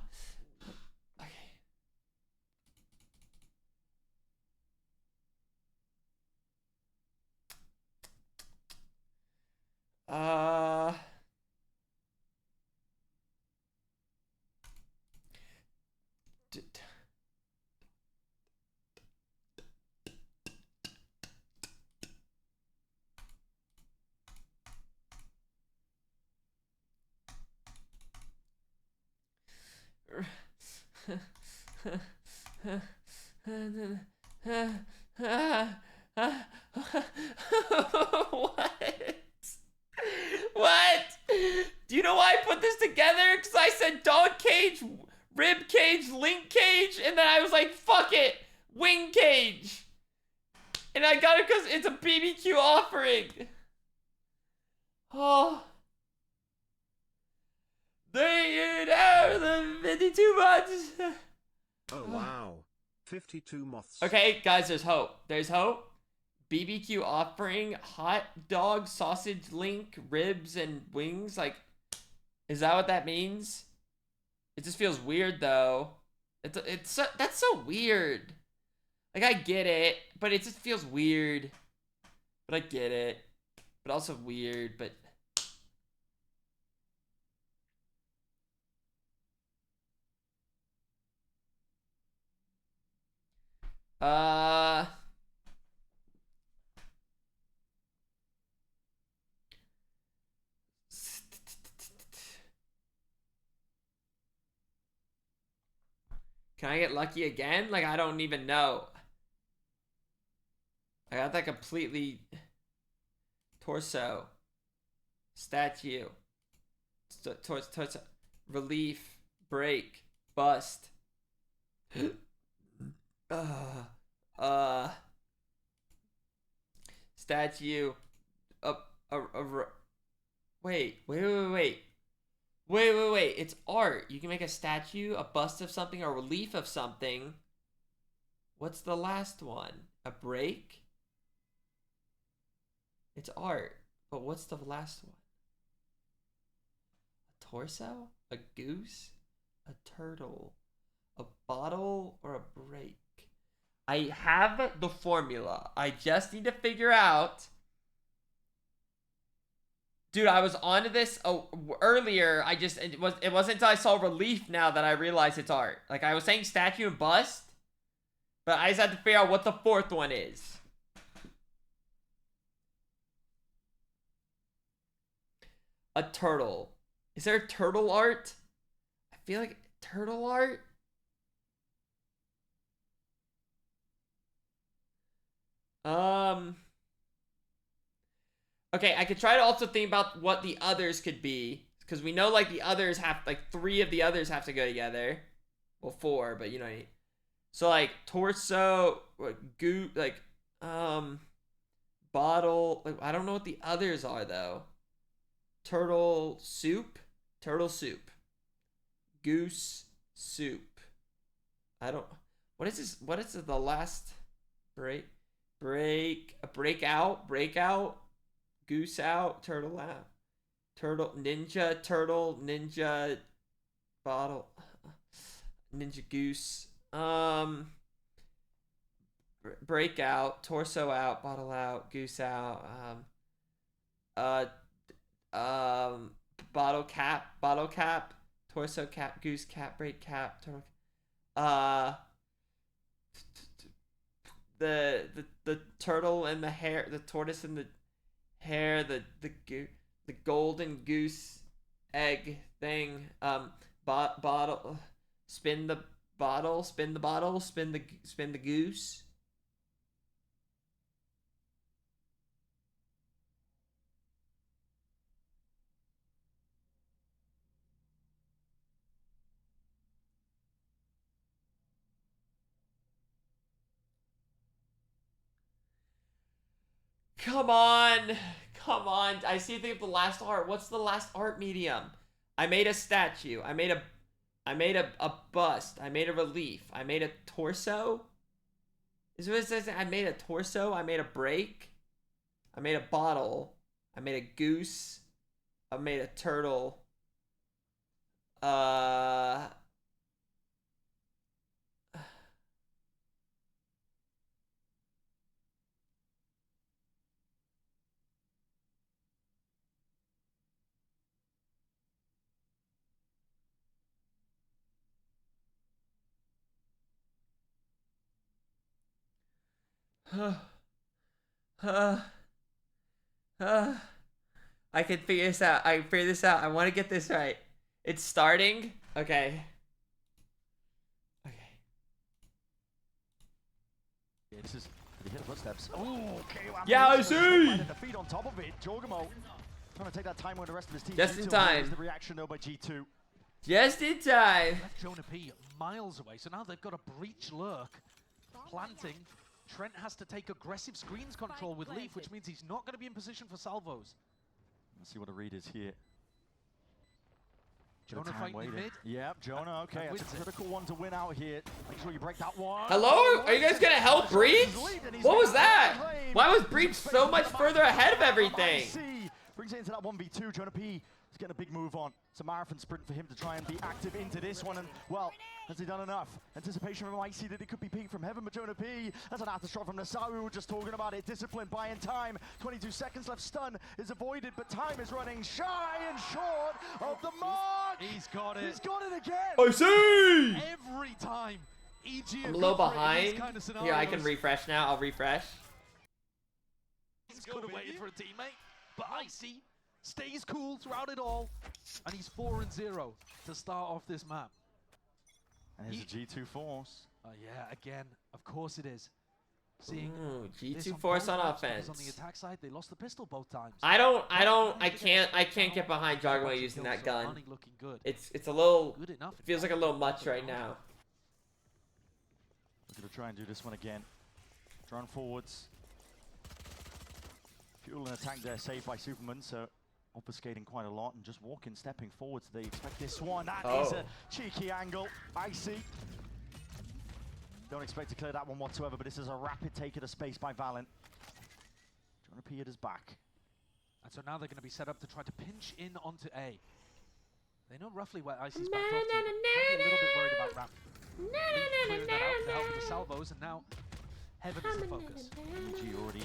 What? Do you know why I put this together? Because I said dog cage, rib cage, link cage, and then I was like, fuck it, wing cage. And I got it because it's a BBQ offering. Oh. They are the 52 months. Oh, wow. 52 moths. Okay, guys, there's hope. There's hope. BBQ offering, hot dog, sausage link, ribs, and wings. Like, is that what that means? It just feels weird, though. That's so weird. Like, I get it, but it just feels weird. But I get it. But also weird, but... Can I get lucky again? Like, I don't even know. I got that completely... Torso. Statue. Torso. Relief. Break. Bust. Statue. Wait. It's art. You can make a statue, a bust of something, a relief of something. What's the last one? A break? It's art. But what's the last one? A torso? A goose? A turtle? A bottle or a break? I have the formula. I just need to figure out. Dude, I was onto this earlier. It wasn't until I saw relief now that I realized it's art. Like, I was saying statue and bust, but I just had to figure out what the fourth one is. A turtle. Is there turtle art? I feel like turtle art. Okay, I could try to also think about what the others could be. Because we know, like, the others have, like, 3 of the others have to go together. Well, 4, but you know what I mean. So, like, torso, bottle. Like, I don't know what the others are, though. Turtle soup. Goose soup. I don't... What is this? What is the last... Breakout, goose out, turtle out. turtle, ninja, bottle, ninja goose. Breakout, torso out, bottle out, goose out. Bottle cap, torso cap, goose cap, break cap, turtle. The turtle and the hare, the tortoise and the hare, the golden goose egg thing. Bottle, spin the bottle, spin the goose. Come on. I see the last art. What's the last art medium? I made a statue. I made a bust. I made a relief. I made a torso. Is what it says? I made a torso. I made a break. I made a bottle. I made a goose. I made a turtle. I can figure this out. I want to get this right. It's starting. Okay. Yeah, this is the hit footsteps. Oh, okay. Yeah, I see. The feet on top of it. Jorgamo trying to take that time with the rest of his team. Just in time. The reaction though by G2. Just in time. Left Jonah P miles away, so now they've got a breach lurk. Planting. Trent has to take aggressive screens control with Leaf, which means he's not going to be in position for salvos. Let's see what the read is here. Jonah fighting in mid. Yep, Jonah, okay, that's a critical one to win out here. Make sure you break that one. Hello? Are you guys gonna help Breach? What was that? Why was Breach so much further ahead of everything? Brings it into that 1v2. Jonah P is getting a big move on. It's a marathon sprint for him to try and be active into this one. And, well, has he done enough? Anticipation from Icy that it could be peak from heaven, but Jonah P, that's an aftershock from Nasaru. We were just talking about it. Discipline, buying time. 22 seconds left. Stun is avoided, but time is running shy and short of the mark. He's got it. He's got it again. I see. Every time. EG I'm a little behind. Here, I can refresh now. I'll refresh. He's could have waited for a teammate, but Icy stays cool throughout it all, and he's 4-0 to start off this map. And here's a G2 force. Oh yeah, again, of course it is. Seeing G2 force on offense. On the attack side, they lost the pistol both times. I can't get behind Jogma using that gun. It's a little, it feels like a little much right now. We're gonna try and do this one again. Run forwards. Fuel and attack there saved by Superman, so obfuscating quite a lot and just walking, stepping forwards. They expect this one. That is a cheeky angle. Icy. Don't expect to clear that one whatsoever, but this is a rapid take of the space by Valen. Jonah P at his back. And so now they're going to be set up to try to pinch in onto A. They know roughly where Icy's backed off to. Probably a little bit worried about Ramp. Clearing that out to help with the salvos, and now Heaven is the focus. EG already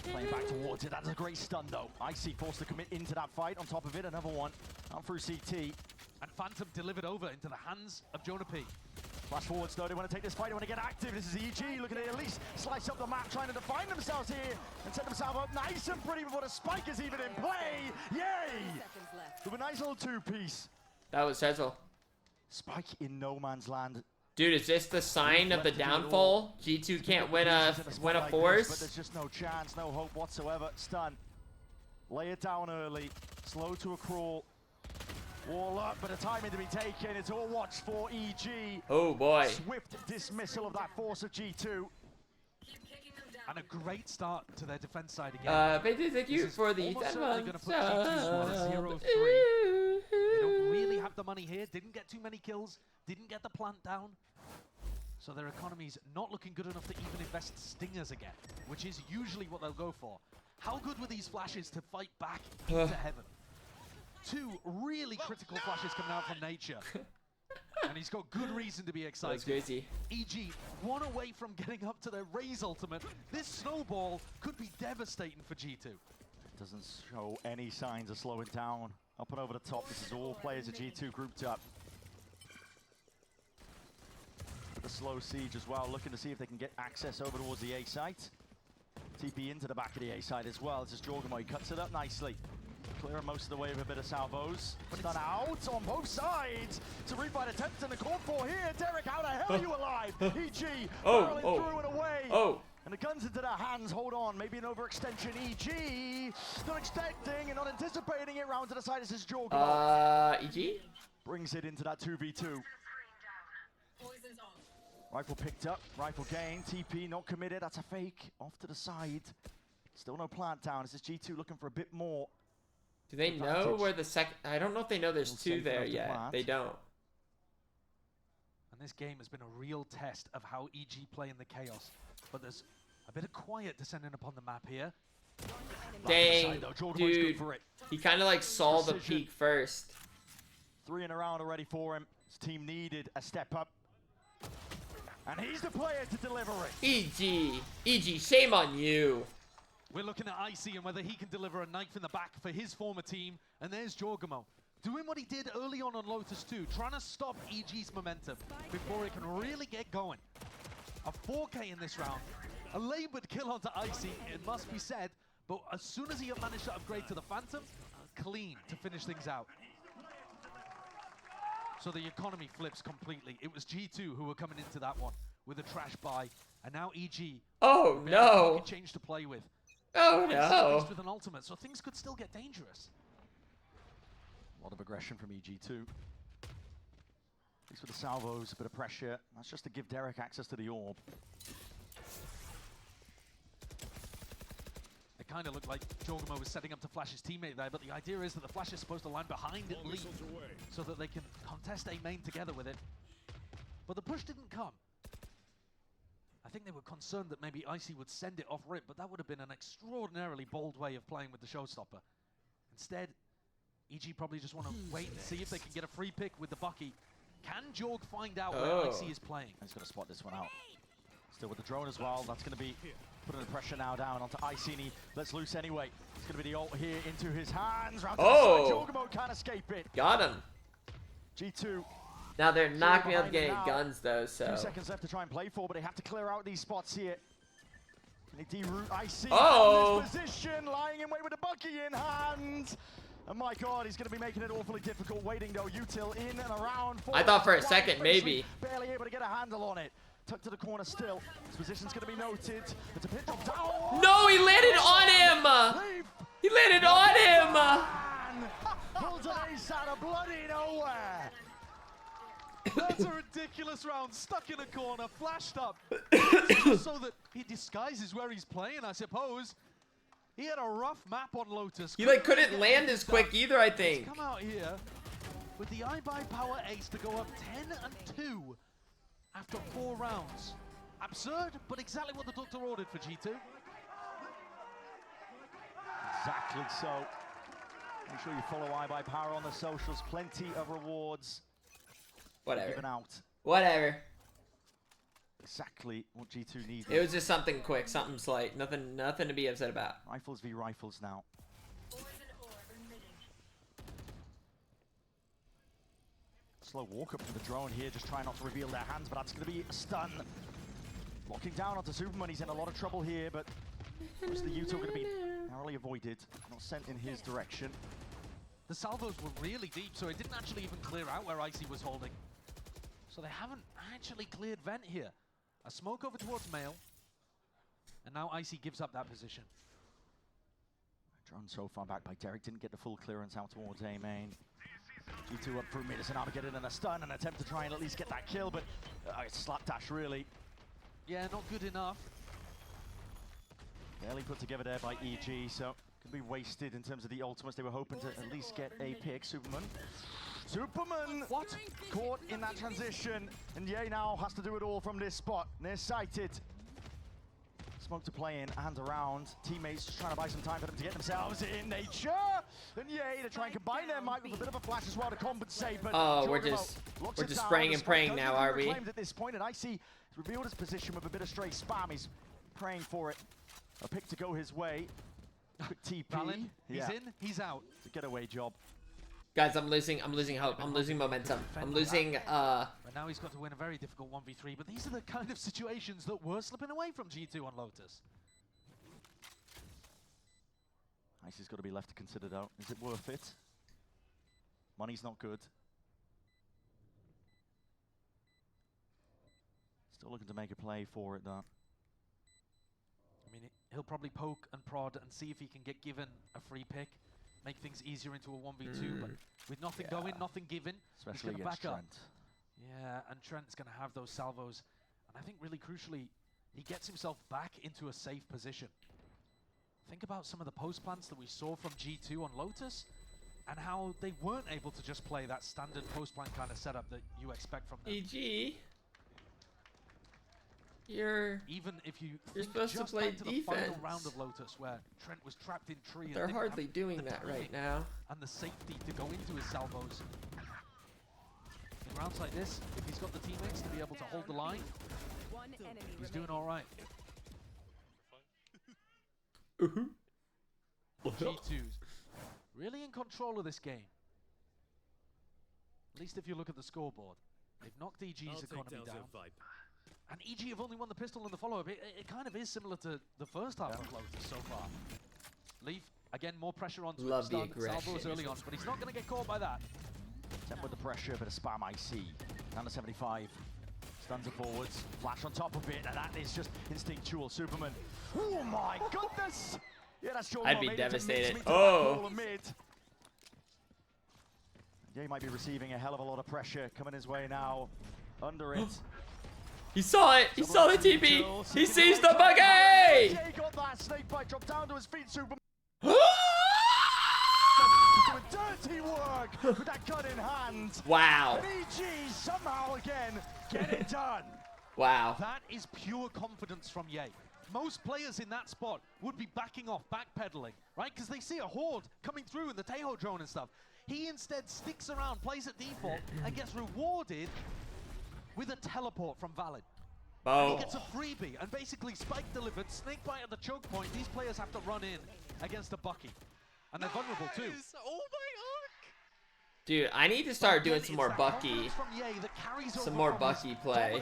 playing back towards it. That's a great stun though. Icy forced to commit into that fight. On top of it, another one out through CT. And Phantom delivered over into the hands of Jonah P. Flash forwards though, they want to take this fight, they want to get active. This is EG looking at least slice up the map, trying to define themselves here and set themselves up nice and pretty before the spike is even in play. Yay! With a nice little two-piece. That was Cecil. Spike in no man's land. Dude, is this the sign of the downfall? G2 can't win a force? But there's just no chance, no hope whatsoever. Stun. Lay it down early. Slow to a crawl. Wall up, but a timing to be taken. It's all watch for EG. Oh boy. Swift dismissal of that force of G2. And a great start to their defense side again. Thank you for the almost certainly going to put G2's 0-3. They don't really have the money here. Didn't get too many kills. Didn't get the plant down. So their economy's not looking good enough to even invest stingers again, which is usually what they'll go for. How good were these flashes to fight back into heaven? 2 really critical flashes coming out from Nature. And he's got good reason to be excited. That's crazy. EG, 1 away from getting up to their Raze ultimate. This snowball could be devastating for G2. Doesn't show any signs of slowing down. Up and over the top, this is all players of G2 grouped up. The slow siege as well, looking to see if they can get access over towards the A site. TP into the back of the A site as well. This is Jorgamo, he cuts it up nicely. Clearing most of the way with a bit of salvos. Stun out on both sides. It's a refight attempt in the call for here. Derek, how the hell are you alive? EG barreling through and away. And the gun's into their hands. Hold on, maybe an overextension. EG not expecting and not anticipating it. Round to the side. This is Jorgamo. EG brings it into that 2v2. Rifle picked up, rifle gain, TP not committed, that's a fake, off to the side. Still no plant down, this is G2 looking for a bit more. Do they know where the second, I don't know if they know there's 2 there yet, they don't. And this game has been a real test of how EG play in the chaos. But there's a bit of quiet descending upon the map here. Dang, dude, he kind of like saw the peak first. 3 in a round already for him, his team needed a step up. And he's the player to deliver it. EG, shame on you. We're looking at Icy and whether he can deliver a knife in the back for his former team. And there's Jorgamo, doing what he did early on Lotus 2, trying to stop EG's momentum before it can really get going. A 4K in this round, a labored kill onto Icy, it must be said, but as soon as he managed to upgrade to the Phantom, clean to finish things out. So the economy flips completely. It was G2 who were coming into that one with a trash buy, and now EG. Oh no! Change to play with. Oh no! At least with an ultimate, so things could still get dangerous. A lot of aggression from EG2. At least with the salvos, a bit of pressure. That's just to give Derek access to the orb. It kind of looked like Jorgamo was setting up to flash his teammate there, but the idea is that the flash is supposed to line behind Lee so that they can contest A main together with it. But the push didn't come. I think they were concerned that maybe Icy would send it off rip, but that would have been an extraordinarily bold way of playing with the showstopper. Instead, EG probably just want to wait and see if they can get a free pick with the Bucky. Can Jorg find out where Icy is playing? He's going to spot this one out. Still with the drone as well. That's going to be putting the pressure now down onto Icy. Let's loose anyway. It's going to be the ult here into his hands. Round to the side. Jorgamo can't escape it. Got him. G2. Now they're not going to be able to get any guns though, so. 2 seconds left to try and play for, but they have to clear out these spots here. Can they deroute Icy? Oh! This position, lying in wait with the Bucky in hand. And my God, he's going to be making it awfully difficult. Waiting though, Util in and around. I thought for a second, maybe. Barely able to get a handle on it. Tucked to the corner still. His position's going to be noted. It's a pit drop down. No, he landed on him! He landed on him! Pulls an ace out of bloody nowhere. That's a ridiculous round. Stuck in a corner, flashed up. So that he disguises where he's playing, I suppose. He had a rough map on Lotus. He like couldn't land as quick either, I think. He's come out here with the iBuy power ace to go up 10-2 after 4 rounds. Absurd, but exactly what the doctor ordered for G2. Exactly so. Make sure you follow iBuy Power on the socials. Plenty of rewards. Whatever. Given out. Whatever. Exactly what G2 needed. It was just something quick, something slight. Nothing to be upset about. Rifles v rifles now. Slow walk up to the drone here, just trying not to reveal their hands, but that's going to be a stun. Locking down onto Superman, he's in a lot of trouble here, but is the Util going to be narrowly avoided, not sent in his direction. The salvos were really deep, so it didn't actually even clear out where Icy was holding. So they haven't actually cleared vent here. A smoke over towards Mail, and now Icy gives up that position. Drone so far back by Derek, didn't get the full clearance out towards A main. G2 up through mid, and Armageddon and a stun, and attempt to try and at least get that kill, but it's slapdash really. Yeah, not good enough. Barely put together there by EG, so could be wasted in terms of the ultimates. They were hoping to at least get a pick. Superman. What? Caught in that transition, and Ye now has to do it all from this spot. Near sighted. smoke to play in and around. Teammates just trying to buy some time for them to get themselves in. Nature and yay to try and combine their might with a bit of a flash as well to compensate. But oh, we're just spraying and praying now, are we? At this point, and Icy has revealed his position with a bit of stray spam. He's praying for it. A pick to go his way. Quick TP. Valin, he's in, he's out. It's a getaway job. Guys, I'm losing hope. I'm losing momentum. I'm losing But now he's got to win a very difficult 1v3, but these are the kind of situations that we're slipping away from G2 on Lotus. Icy's got to be left to consider though. Is it worth it? Money's not good. Still looking to make a play for it though. I mean, he'll probably poke and prod and see if he can get given a free pick. Make things easier into a 1v2, but with nothing going, nothing given, especially he's against back Trent. Up. Yeah, and Trent's going to have those salvos, and I think really crucially, he gets himself back into a safe position. Think about some of the post plants that we saw from G2 on Lotus, and how they weren't able to just play that standard post plant kind of setup that you expect from them. EG. Even if you're supposed to play to defense. The final round of Lotus where Trent was trapped in tree. They're hardly doing that right now. And the safety to go into his salvos. In rounds like this, if he's got the teammates to be able to hold the line, he's doing all right. G2's really in control of this game. At least if you look at the scoreboard. They've knocked EG's economy down. And EG have only won the pistol in the follow-up. It kind of is similar to the first half of Lotus so far. Leaf, again, more pressure on Love the aggression. Salvo's early on, but he's not going to get caught by that. Temp with the pressure, bit of spam IC. Down to 75. Stuns it forwards. Flash on top of it, and that is just instinctual. Superman. Oh my goodness! Yeah, that's Jordan. I'd be devastated. Oh! Yeah, he might be receiving a hell of a lot of pressure coming his way now. Under it. He saw it! He saw the TP! He sees the buggy! Yeah, he got that snake bite, dropped down to his feet, Superman. Doing dirty work with that gun in hand. Wow. And EG somehow again get it done. Wow. That is pure confidence from Ye. Most players in that spot would be backing off, backpedaling, right? Because they see a horde coming through in the Tejo drone and stuff. He instead sticks around, plays at default, and gets rewarded with a teleport from Valid. Oh. He gets a freebie, and basically Spike delivered, snake bite at the choke point. These players have to run in against a Bucky. And they're vulnerable too. Oh my arc! Dude, I need to start doing some more Bucky. Some more Bucky play.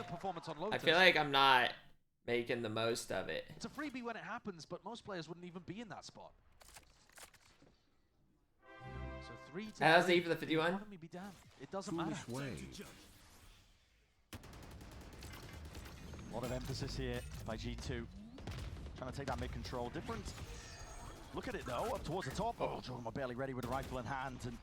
I feel like I'm not making the most of it. It's a freebie when it happens, but most players wouldn't even be in that spot. So 3 to How's 3. the E for the 51? Be damned. It doesn't matter. A lot of emphasis here by G2. Trying to take that mid control. Different. Look at it though, up towards the top. Oh, Jordan barely ready with a rifle in hand. And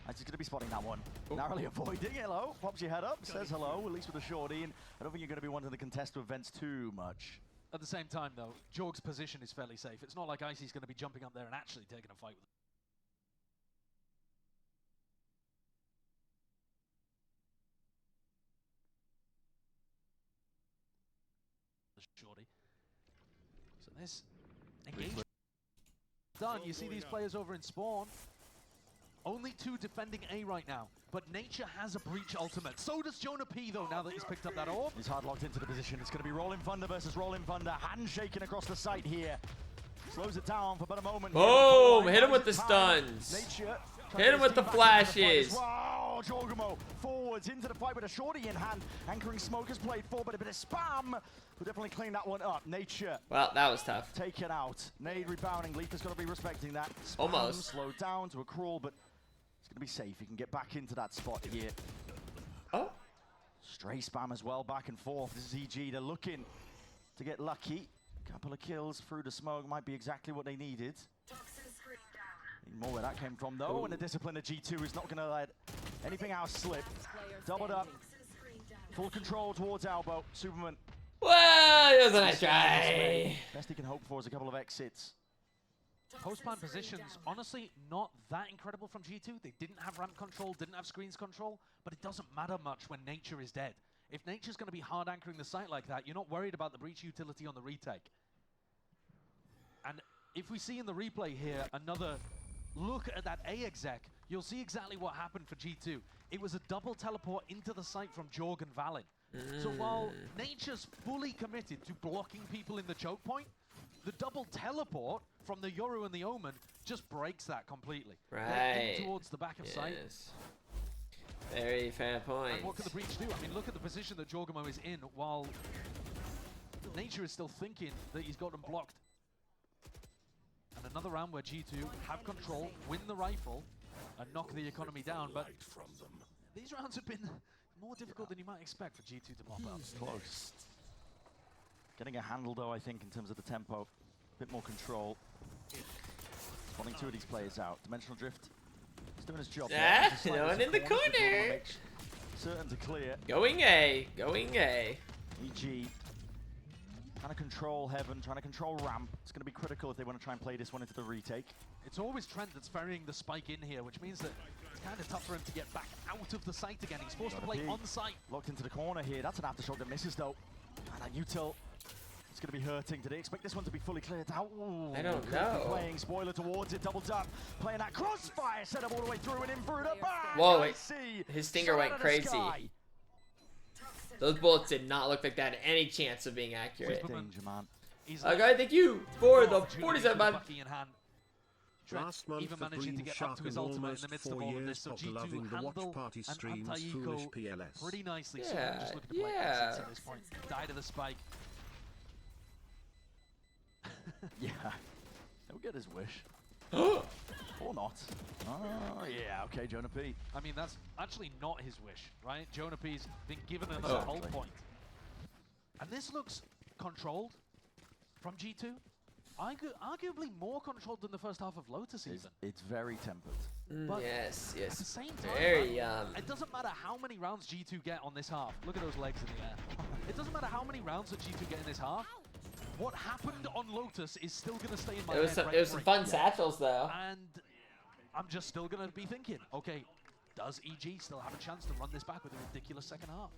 he's going to be spotting that one. Narrowly avoiding. Hello. Pops your head up. Says hello, at least with a shorty. And I don't think you're going to be wanting to contest with events too much. At the same time though, Jorg's position is fairly safe. It's not like Icy's going to be jumping up there and actually taking a fight with him. Shorty. So this engagement done. You see these players over in spawn. Only 2 defending A right now, but Nature has a breach ultimate. So does Jonah P though, now that he's picked up that orb. He's hard locked into the position. It's going to be Rolling Thunder versus Rolling Thunder. Handshaking across the site here. Slows it down for about a moment. Boom! Hit him with the stuns. Nature. Hit him with the flashes. Wow, Jorgamo forwards into the fight with a shorty in hand. Anchoring smoke has played for, but a bit of spam. We'll definitely clean that one up. Nature. Well, that was tough. Taken out. Nade rebounding. Leaf has got to be respecting that. Spam Almost. Slowed down to a crawl, but it's going to be safe. He can get back into that spot here. Oh. Stray spam as well, back and forth. This is EG. They're looking to get lucky. Couple of kills through the smoke might be exactly what they needed. Need more where that came from though, and the discipline of G2 is not going to let anything else slip. Doubled up. Full control towards elbow. Superman. Well, it was a nice try. Best he can hope for is a couple of exits. Post-plant positions, honestly, not that incredible from G2. They didn't have ramp control, didn't have screens control, but it doesn't matter much when Nature is dead. If Nature's going to be hard anchoring the site like that, you're not worried about the breach utility on the retake. And if we see in the replay here another look at that A exec, you'll see exactly what happened for G2. It was a double teleport into the site from Jorg and Valen. So while Nature's fully committed to blocking people in the choke point, the double teleport from the Yoru and the Omen just breaks that completely. Right. In towards the back of sight. Very fair point. And what can the Breach do? I mean, look at the position that Jorgamo is in while Nature is still thinking that he's got them blocked. And another round where G2 have control, win the rifle, and knock the economy down. But these rounds have been more difficult than you might expect for G2 to mop up. Close. Getting a handle, though, I think, in terms of the tempo. A bit more control. Spawning two of these players out. Dimensional Drift. He's doing his job. No one in the corner. Certain to clear. Going A. Going A. EG. Trying to control Heaven, trying to control Ramp. It's going to be critical if they want to try and play this one into the retake. It's always Trent that's ferrying the spike in here, which means that it's kind of tough for him to get back out of the site again. He's forced to play on site. Locked into the corner here. That's an aftershock that misses, though. And that util is going to be hurting. Did they expect this one to be fully cleared out? Ooh, I don't know. Playing spoiler towards it, doubled up. Playing that crossfire set up all the way through and in through the back. Whoa, wait. His stinger went crazy. Those bullets did not look like that had any chance of being accurate. Danger, man. Okay, thank you for the 47 man. Last month, the Green Shark and almost 4 years for loving the Watchparty streams, foolish PLS. Pretty nicely, so Yeah, just looking to play assets at this point. Die to the spike. Yeah, he'll get his wish. Or not. Oh, yeah, okay, Jonah P. I mean, that's actually not his wish, right? Jonah P's been given another whole point. And this looks controlled from G2. Arguably more controlled than the first half of Lotus even. It's very tempered. But yes, at the same time, very it doesn't matter how many rounds G2 get on this half. Look at those legs in the air. It doesn't matter how many rounds that G2 get in this half. What happened on Lotus is still going to stay in my head. It was some fun satchels, though. And I'm just still going to be thinking, okay, does EG still have a chance to run this back with a ridiculous second half?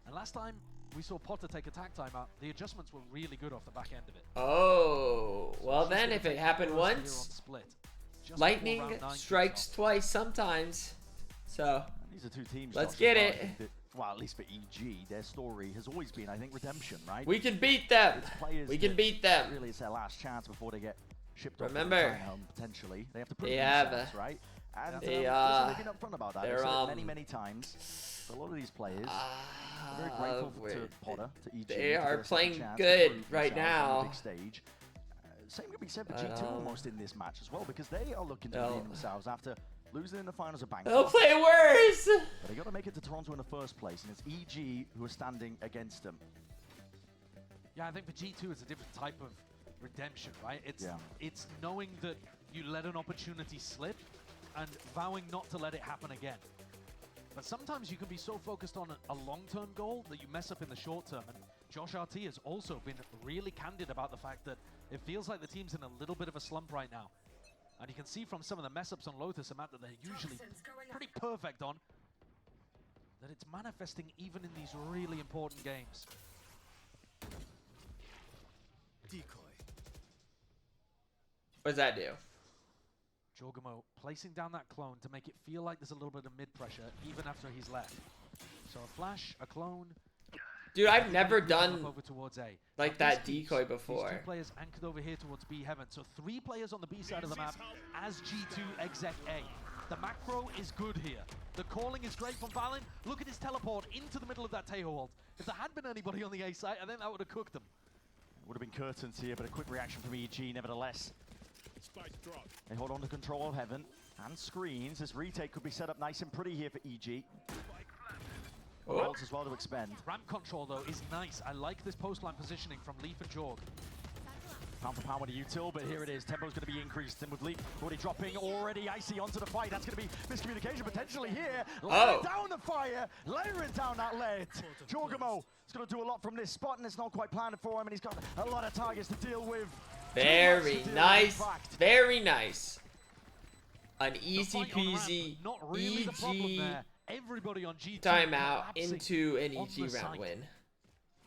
And last time we saw Potter take attack timeout, the adjustments were really good off the back end of it. Oh, well then if it happened once, lightning strikes twice sometimes. So, these are two teams. Let's get it. Well, at least for EG, their story has always been, I think, redemption, right? We can beat them. We can beat them. Really, it's their last chance before they get shipped off Remember, home, potentially. They have to prove themselves, right? And they they've been upfront about that. They've said it many, many times. For a lot of these players, I'm very grateful to Potter, to EG. They are playing good right now. Big stage. Same could be said for G2 almost in this match as well, because they are looking to redeem themselves after losing in the finals of Bangkok. They'll play worse! But they got to make it to Toronto in the first place, and it's EG who are standing against them. Yeah, I think for G2 it's a different type of redemption, right? It's knowing that you let an opportunity slip and vowing not to let it happen again. But sometimes you can be so focused on a long-term goal that you mess up in the short term. And Josh RT has also been really candid about the fact that it feels like the team's in a little bit of a slump right now. And you can see from some of the mess-ups on Lotus, a map that they're usually pretty perfect on, that it's manifesting even in these really important games. Decoy. What does that do? Jorgamo placing down that clone to make it feel like there's a little bit of mid-pressure even after he's left. So a flash, a clone. Dude, I've never done over towards A. like that decoy before. These two players anchored over here towards B heaven. So 3 players on the B side of the map as G2 exec A. The macro is good here. The calling is great from Valen. Look at his teleport into the middle of that Taeho ult. If there had been anybody on the A side, I think that would have cooked them. Would have been curtains here, but a quick reaction from EG nevertheless. They hold on to control of heaven and screens. This retake could be set up nice and pretty here for EG. Else as well to expend. Ramp control though is nice. I like this post line positioning from Leaf and Jorg. Pound for pound with a util, but here it is. Tempo's going to be increased, and with Leaf already dropping, already Icy onto the fight. That's going to be miscommunication potentially here. Layering down the fire, layering down that lead. Jorgamo is going to do a lot from this spot, and it's not quite planned for him, and he's got a lot of targets to deal with. Very nice. Very nice. An easy peasy really EG everybody on G2 timeout into an EG round win.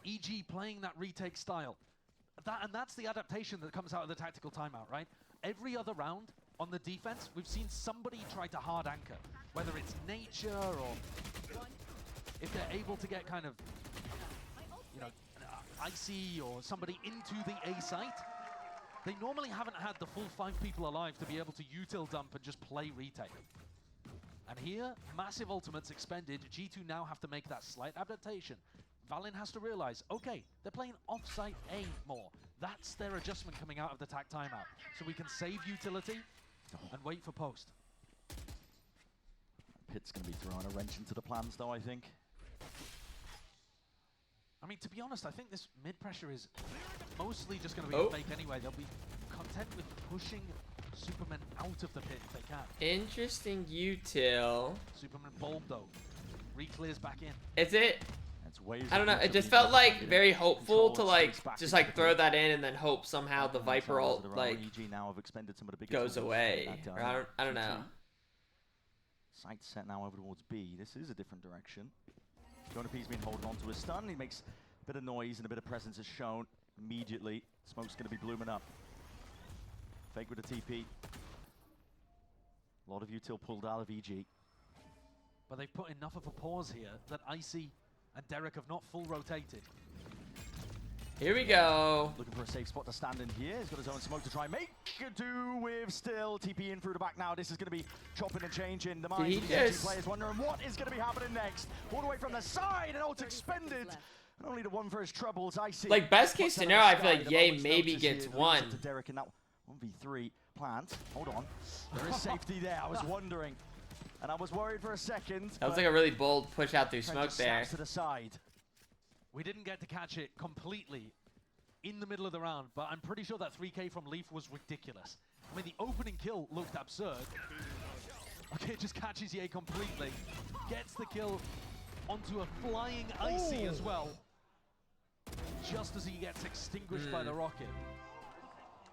EG playing that retake style. And that's the adaptation that comes out of the tactical timeout, right? Every other round on the defense, we've seen somebody try to hard anchor, whether it's nature or if they're able to get kind of, you know, Icy or somebody into the A site. They normally haven't had the full 5 people alive to be able to util dump and just play retake. And here, massive ultimates expended. G2 now have to make that slight adaptation. Valin has to realize, okay, they're playing off-site A more. That's their adjustment coming out of the tac timeout. So we can save utility and wait for post. Pit's going to be throwing a wrench into the plans, though, I think. I mean, to be honest, I think this mid-pressure is mostly just going to be a fake anyway. They'll be content with pushing Superman out of the pit if they can. Interesting util. Superman bulb, though. Re-clears back in. Is it? I don't know. It just felt like very hopeful to like just like throw that in and then hope somehow the Viper ult like goes away. Or I don't know. Sight set now over towards B. This is a different direction. Jonapi's been holding on to his stun. He makes a bit of noise and a bit of presence is shown immediately. Smoke's going to be blooming up. Fake with a TP. A lot of util pulled out of EG. But they've put enough of a pause here that Icy and Derek have not full rotated. Here we go. Looking for a safe spot to stand in here. He's got his own smoke to try and make do with still. TP in through the back now. This is going to be chopping and changing. The minds of the GG players wondering what is going to be happening next. All the way from the side and ult expended. And only the one for his troubles. I see. Like best case scenario, I feel like Ye maybe gets one. To Derek in that 1v3 plant. Hold on. There is safety there. I was wondering. And I was worried for a second. That was like a really bold push out through smoke there. To the side. We didn't get to catch it completely in the middle of the round, but I'm pretty sure that 3K from Leaf was ridiculous. I mean, the opening kill looked absurd. Okay, just catches Ye completely. Gets the kill onto a flying Icy as well. Just as he gets extinguished by the rocket.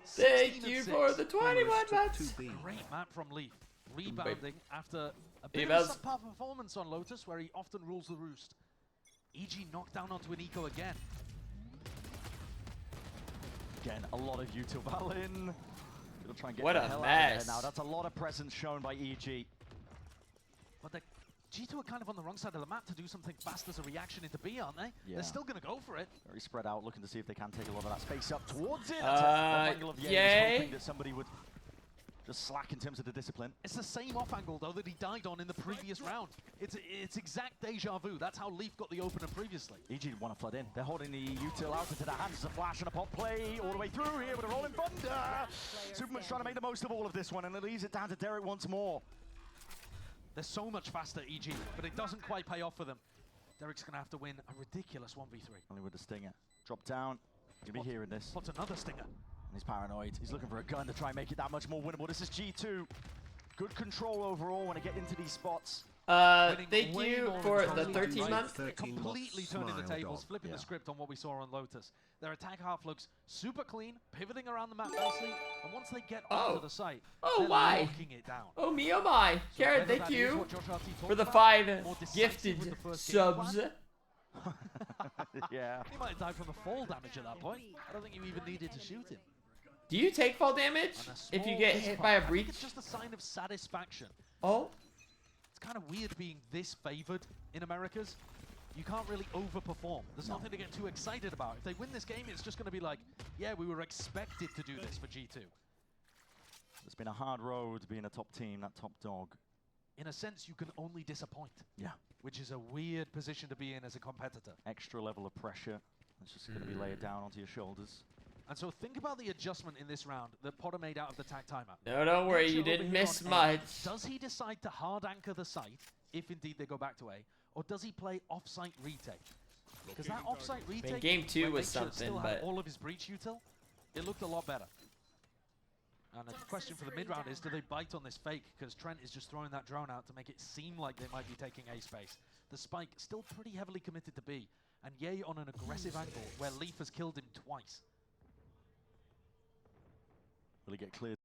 Thank you for the 21 months. Great map from Leaf. Rebounding after a bit of a subpar performance on Lotus, where he often rules the roost. EG knocked down onto an eco again. Again, a lot of util Valin. It'll try and get what the a hell mess. Out of there now. That's a lot of presence shown by EG. But the G2 are kind of on the wrong side of the map to do something fast as a reaction into B, aren't they? Yeah. They're still going to go for it. Very spread out, looking to see if they can take a lot of that space up towards it. Hoping that somebody would just slack in terms of the discipline. It's the same off angle though that he died on in the previous round. It's exact deja vu. That's how Leaf got the opener previously. EG want to flood in. They're holding the util out into their hands as a flash and a pop play all the way through here with a rolling thunder. Superman's trying to make the most of all of this one, and it leaves it down to Derek once more. They're so much faster, EG, but it doesn't quite pay off for them. Derek's going to have to win a ridiculous 1v3. Only with the stinger. Drop down. You'll be hearing this. What's another stinger? And he's paranoid. He's looking for a gun to try and make it that much more winnable. This is G2. Good control overall when they get into these spots. Thank you for the 13 months. Completely turning the tables, flipping the script on what we saw on Lotus. Their attack half looks super clean, pivoting around the map nicely, and once they get onto the site, they're locking it down. Oh me, oh my. Karen, thank you for the 5 gifted subs. Yeah. He might have died from the fall damage at that point. I don't think you even needed to shoot him. Do you take fall damage if you get hit by a breach? It's just a sign of satisfaction. Oh. It's kind of weird being this favored in Americas. You can't really overperform. There's nothing to get too excited about. If they win this game, it's just going to be like, yeah, we were expected to do this for G2. It's been a hard road being a top team, that top dog. In a sense, you can only disappoint. Yeah. Which is a weird position to be in as a competitor. Extra level of pressure. It's just going to be laid down onto your shoulders. And so think about the adjustment in this round that Potter made out of the tag timeout. No, don't worry, you didn't miss much. Does he decide to hard anchor the site, if indeed they go back to A, or does he play off-site retake? Because that off-site retake, game 2 was something, but all of his breach util, it looked a lot better. And the question for the mid-round is, do they bite on this fake? Because Trent is just throwing that drone out to make it seem like they might be taking A space. The spike still pretty heavily committed to B, and Ye on an aggressive angle where Leaf has killed him twice. Will he get cleared?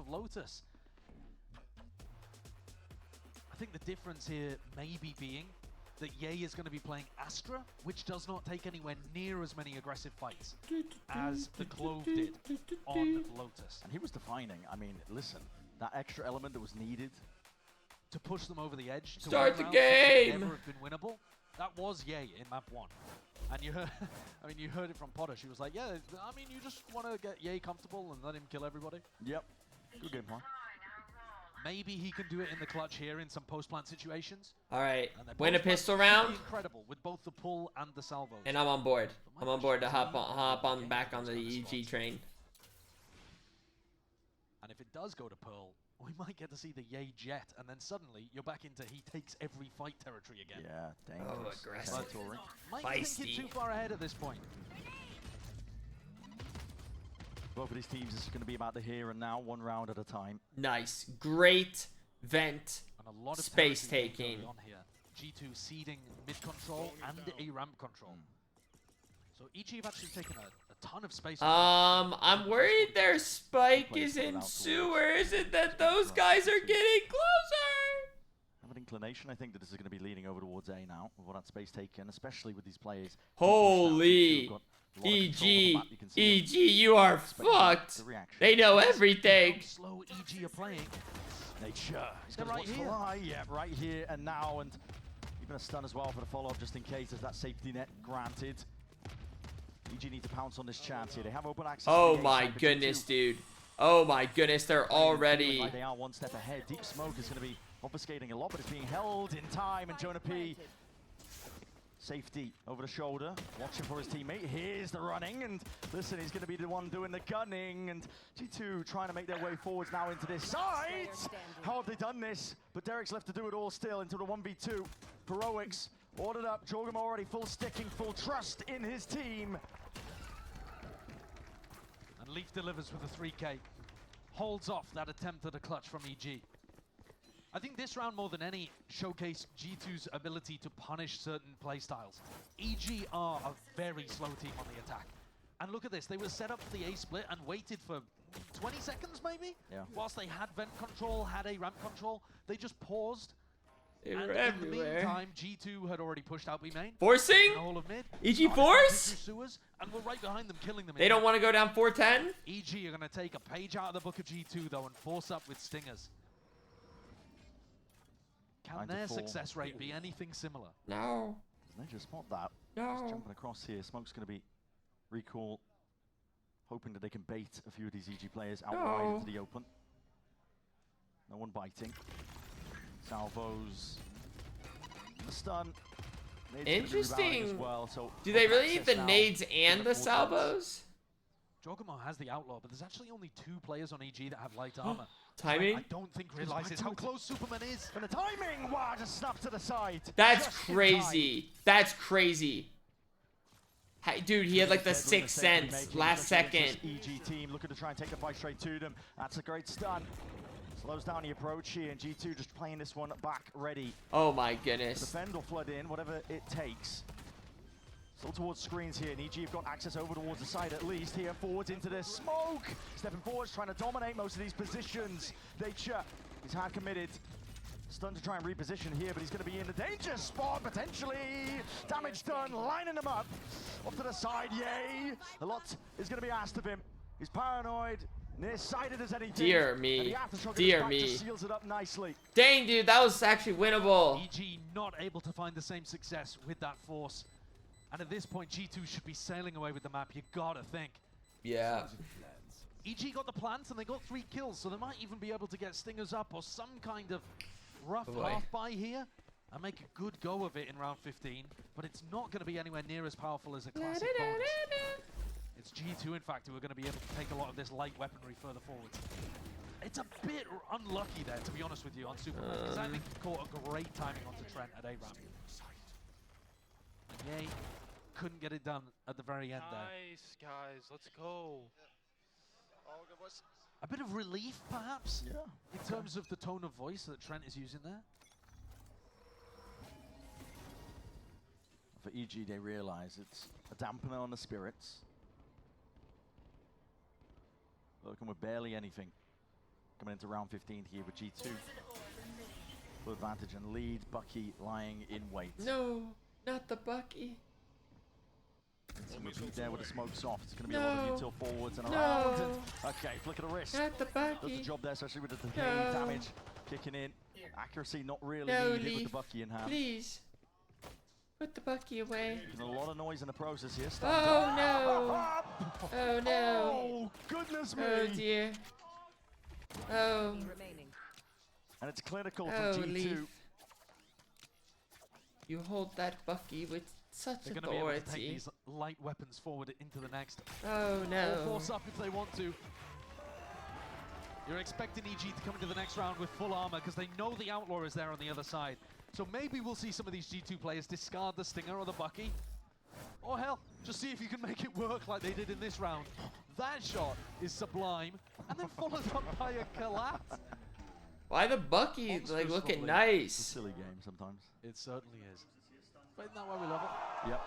of Lotus. I think the difference here maybe being that Ye is going to be playing Astra, which does not take anywhere near as many aggressive fights as the Clove did on Lotus. And he was defining, I mean, listen, that extra element that was needed to push them over the edge. To Start the win rounds game! that never have been winnable. That was Ye in map 1. And you heard, I mean, you heard it from Potter. She was like, yeah, I mean, you just want to get Ye comfortable and let him kill everybody. Yep. Good game plan. Maybe he can do it in the clutch here in some post-plant situations. All right, win a pistol round. Incredible with both the pull and the salvos. And I'm on board. I'm on board to hop on back on the EG train. And if it does go to Pearl, we might get to see the Ye jet, and then suddenly you're back into he takes every fight territory again. Yeah, dangerous. Oh, aggressive. Might think it too far ahead at this point. Both of these teams is going to be about the here and now, one round at a time. Nice. Great vent and a lot of space taking. On here. G2 seeding mid control and a ramp control. So EG have actually taken a ton of space. I'm worried their spike is in sewers and that those guys are getting closer. I have an inclination, I think, that this is going to be leaning over towards A now, with all that space taken, especially with these players. Holy EG, EG, you are fucked. They know everything. How slow EG are playing. Nature. He's going to fly. Yeah, right here and now, and even a stun as well for the follow-up, just in case there's that safety net granted. EG need to pounce on this chance here. They have open access. Oh my goodness, dude. Oh my goodness, they're already. Like they are one step ahead. Deep Smoke is going to be obfuscating a lot, but it's being held in time, and Jonah P. Safety over the shoulder, watching for his teammate. Here's the running, and listen, he's going to be the one doing the gunning, and G2 trying to make their way forwards now into this side. How have they done this? But Derek's left to do it all still into the 1v2. Heroics ordered up. Jorgum already full sticking, full trust in his team. And Leaf delivers with a 3K. Holds off that attempt at a clutch from EG. I think this round, more than any, showcased G2's ability to punish certain playstyles. EG are a very slow team on the attack. And look at this, they were set up for the A split and waited for 20 seconds maybe? Yeah. Whilst they had vent control, had a ramp control, they just paused. They were and everywhere. In the meantime, G2 had already pushed out B main. Forcing? The whole of mid. EG force? Sewers, and we're right behind them, killing them. They don't want to go down 410? EG are going to take a page out of the book of G2 though and force up with stingers. Can their success rate be anything similar? No. They just spot that. No. Just jumping across here. Smoke's going to be recall, hoping that they can bait a few of these EG players out wide into the open. No one biting. Salvos. The stun. Interesting. As well, so do they really need the nades and the salvos? Jorgum has the outlaw, but there's actually only 2 players on EG that have light armor. Timing? I don't think realizes how close Superman is. And the timing! Wow, just snapped to the side. That's crazy. That's crazy. Hey, dude, he had like the 6th sense last second. EG team looking to try and take the fight straight to them. That's a great stun. Slows down the approach here, and G2 just playing this one back ready. Oh my goodness. Defend or flood in, whatever it takes. Still towards screens here, and EG have got access over towards the side at least. Here, forwards into the smoke. Stepping forwards, trying to dominate most of these positions. Nature is hard committed. Stun to try and reposition here, but he's going to be in the danger spot, potentially. Damage done, lining him up. Off to the side, yay. A lot is going to be asked of him. He's paranoid, nearsighted as anything. Dear me, dear me. Seals it up nicely. Dang, dude, that was actually winnable. EG not able to find the same success with that force. And at this point, G2 should be sailing away with the map, you gotta think. Yeah. EG got the plant and they got 3 kills, so they might even be able to get stingers up or some kind of rough half-buy here and make a good go of it in round 15, but it's not going to be anywhere near as powerful as a classic bonus. It's G2, in fact, who are going to be able to take a lot of this light weaponry further forward. It's a bit unlucky there, to be honest with you, on Superman, because I think he caught a great timing onto Trent at A-Ramp. And Ye couldn't get it done at the very end there. Nice, guys. Let's go. A bit of relief, perhaps, in terms of the tone of voice that Trent is using there. For EG, they realize it's a dampener on the spirits. Working with barely anything coming into round 15 here with G2. Full advantage and lead. Bucky lying in wait. No, not the Bucky. Some repeat there with the smoke soft. It's going to be a lot of util forwards and around. And, okay, flick of the wrist. Not the Bucky. Does the job there, especially with the decay damage kicking in. Accuracy not really needed with the Bucky in hand. Please. Put the Bucky away. Making a lot of noise in the process here. Oh no! Oh no! Oh goodness me! Oh dear! Oh. And it's clinical Oh, from G2. Leaf. You hold that Bucky with such They're authority. going to be able to take these light weapons forward into the next. Oh no! All force up if they want to. You're expecting EG to come into the next round with full armor because they know the Outlaw is there on the other side. So maybe we'll see some of these G2 players discard the Stinger or the Bucky. Or hell, just see if you can make it work like they did in this round. That shot is sublime, and then followed up by a collapse. Why the Bucky like looking nice? It's a silly game sometimes. It certainly is. But isn't that why we love it? Yep.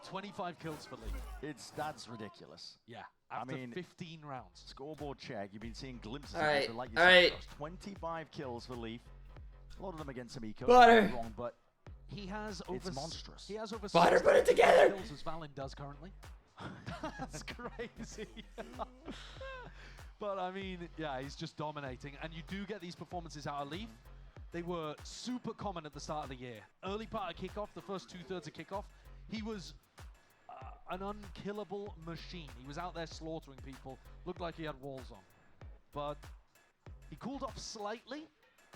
25 kills for Lee. That's ridiculous. Yeah. After 15 rounds. Scoreboard check. You've been seeing glimpses All of right. it. Like you All said, right. 25 kills for Leaf. A lot of them against some eco. Butter. Wrong, but he has over. It's monstrous. He has over. Butter, put it together. Kills as Valen does currently. That's crazy. But I mean, yeah, he's just dominating, and you do get these performances out of Leaf. They were super common at the start of the year. Early part of kickoff, the first 2/3 of kickoff, he was an unkillable machine. He was out there slaughtering people. Looked like he had walls on. But he cooled off slightly,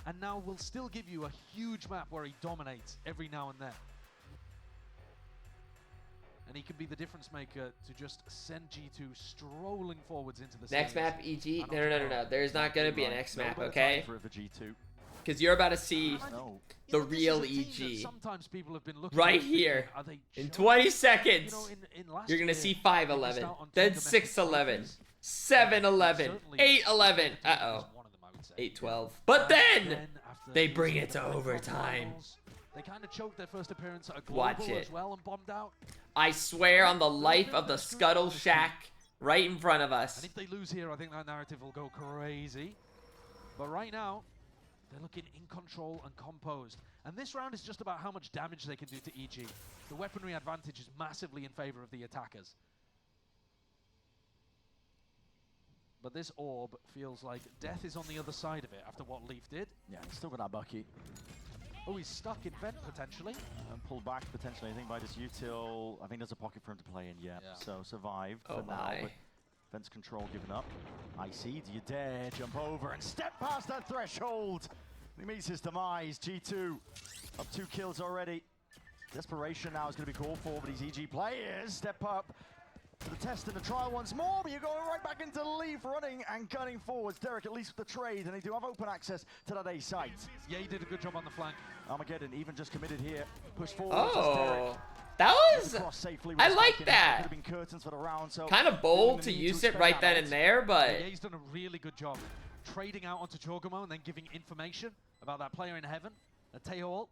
and now will still give you a huge map where he dominates every now and then. And he can be the difference maker to just send G2 strolling forwards into the Next series. map, EG. No. There's not gonna be a next map, okay? For G2. Because you're about to see the real EG Sometimes people have been looking right at here are they in 20 seconds. You know, in last You're gonna year, see they 5-11, missed out on two then domestic 6-11, trophies. 7-11, 8-11. Uh-oh. 8-12. But then they bring it to overtime. They kind of choked their first appearance at a global Watch it. as well and bombed out. I swear on the life of the Scuttle Shack right in front of us. And if they lose here, I think that narrative will go crazy. But right now, they're looking in control and composed. And this round is just about how much damage they can do to EG. The weaponry advantage is massively in favor of the attackers. But this orb feels like death is on the other side of it after what Leaf did. Yeah, he's still got that Bucky. Oh, he's stuck in vent potentially. And pulled back potentially, I think, by this util. I think there's a pocket for him to play in, yeah. So survived for now. But Vent's control given up. Icy, do you dare jump over and step past that threshold? He meets his demise. G2 up 2 kills already. Desperation now is going to be called for, but these EG players step up to the test and the trial once more, but you're going right back into Leaf running and gunning forwards. Derek, at least with the trade, and they do have open access to that A site. Yeah, he did a good job on the flank. Armageddon even just committed here. Push forward. Oh, that was... I like that. Could have been curtains for the round, so kind of bold to use it right then and there, but... Yeah, he's done a really good job trading out onto Jorgamo and then giving information about that player in heaven, a Teo ult,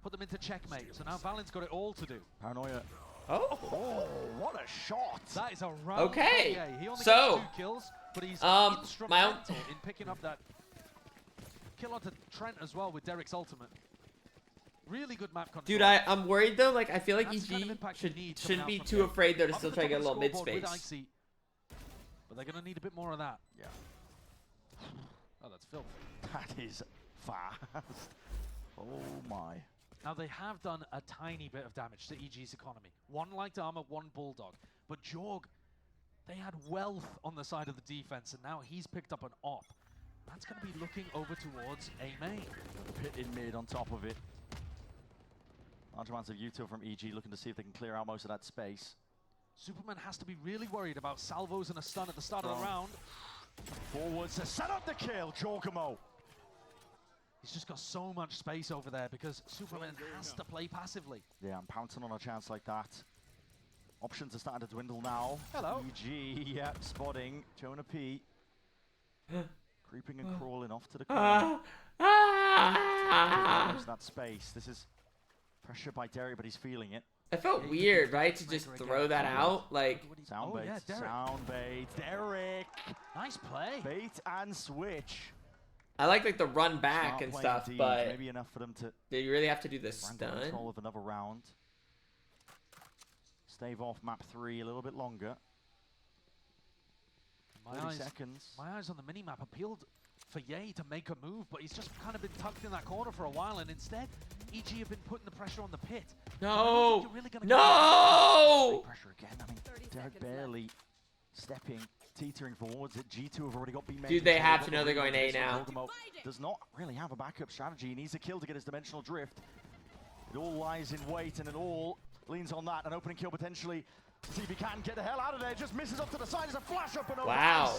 put them into checkmate. So now Valen's got it all to do. Paranoia. Oh, what a shot! That is a round. Okay, he only so got 2 kills, but he's my instrumental in picking up that kill onto Trent as well with Derek's ultimate. Really good map control. Dude, I'm worried though. Like I feel like EG shouldn't be too afraid though to still try to get a little mid space. But they're gonna need a bit more of that. Yeah. Oh, that's filthy. That is fast. Oh my. Now they have done a tiny bit of damage to EG's economy. 1 light armor, 1 bulldog. But Jorg, they had wealth on the side of the defense, and now he's picked up an op. That's going to be looking over towards A main. Pit in mid on top of it. Large amounts of util from EG looking to see if they can clear out most of that space. Superman has to be really worried about salvos and a stun at the start of the round. Forwards to set up the kill, Jorgamo. He's just got so much space over there because Superman has to play passively. Yeah, I'm pouncing on a chance like that. Options are starting to dwindle now. Hello. EG, yep, spotting. Jonah P. Creeping and crawling off to the corner. That space. This is pressure by Derry, but he's feeling it. It felt weird, right, to just throw that out, like. Sound bait, sound bait, Derek. Nice play. Bait and switch. I like the run back and stuff, indeed. but Maybe enough for them to. Did you really have to do the stun? Control of another round. Stave off map 3 a little bit longer. My eyes on the mini-map appealed for Ye to make a move, but he's just kind of been tucked in that corner for a while, and instead, EG have been putting the pressure on the pit. No! Really No! Pressure again. I mean, Derek barely stepping, teetering forwards. G2 have already got B. Dude, they have to know they're going A now. Does not really have a backup strategy. He needs a kill to get his dimensional drift. It all lies in wait, and it all leans on that. An opening kill potentially. See if he can get the hell out of there. Just misses up to the side. There's a flash up and over. Wow.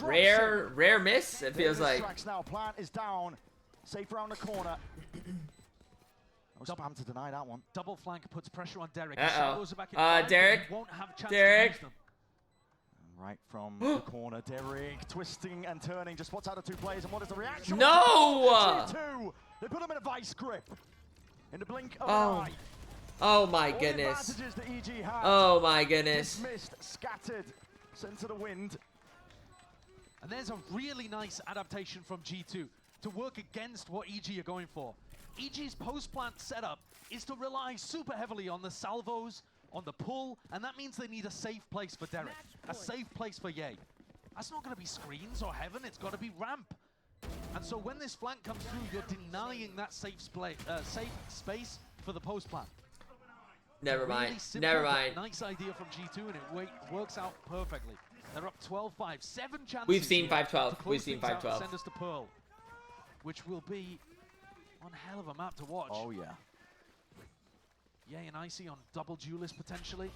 Rare miss, it feels like. Now. Plant is down. Safe around the corner. No spam to deny that one. Double flank puts pressure on Derek. Derek. Won't have chance Derek. to use them. Right from the corner, Derek twisting and turning, just spots out of 2 players, and what is the reaction? No! G2, they put him in a vice grip. In the blink of an eye. Oh my goodness. Oh my goodness. Dismissed, scattered, sent to the wind. And there's a really nice adaptation from G2 to work against what EG are going for. EG's post-plant setup is to rely super heavily on the salvos, on the pull, and that means they need a safe place for Derek, a safe place for Ye. That's not going to be screens or heaven, it's got to be ramp. And so when this flank comes through, you're denying that safe space for the post-plant. Never mind. Really simple, Never mind. Nice idea from G2, and it works out perfectly. They're up 12-5, 7 chances. We've seen 5-12. We've seen 5-12. Send us to Pearl, which will be one hell of a map to watch. Oh yeah. Ye and Icy on double duelist potentially.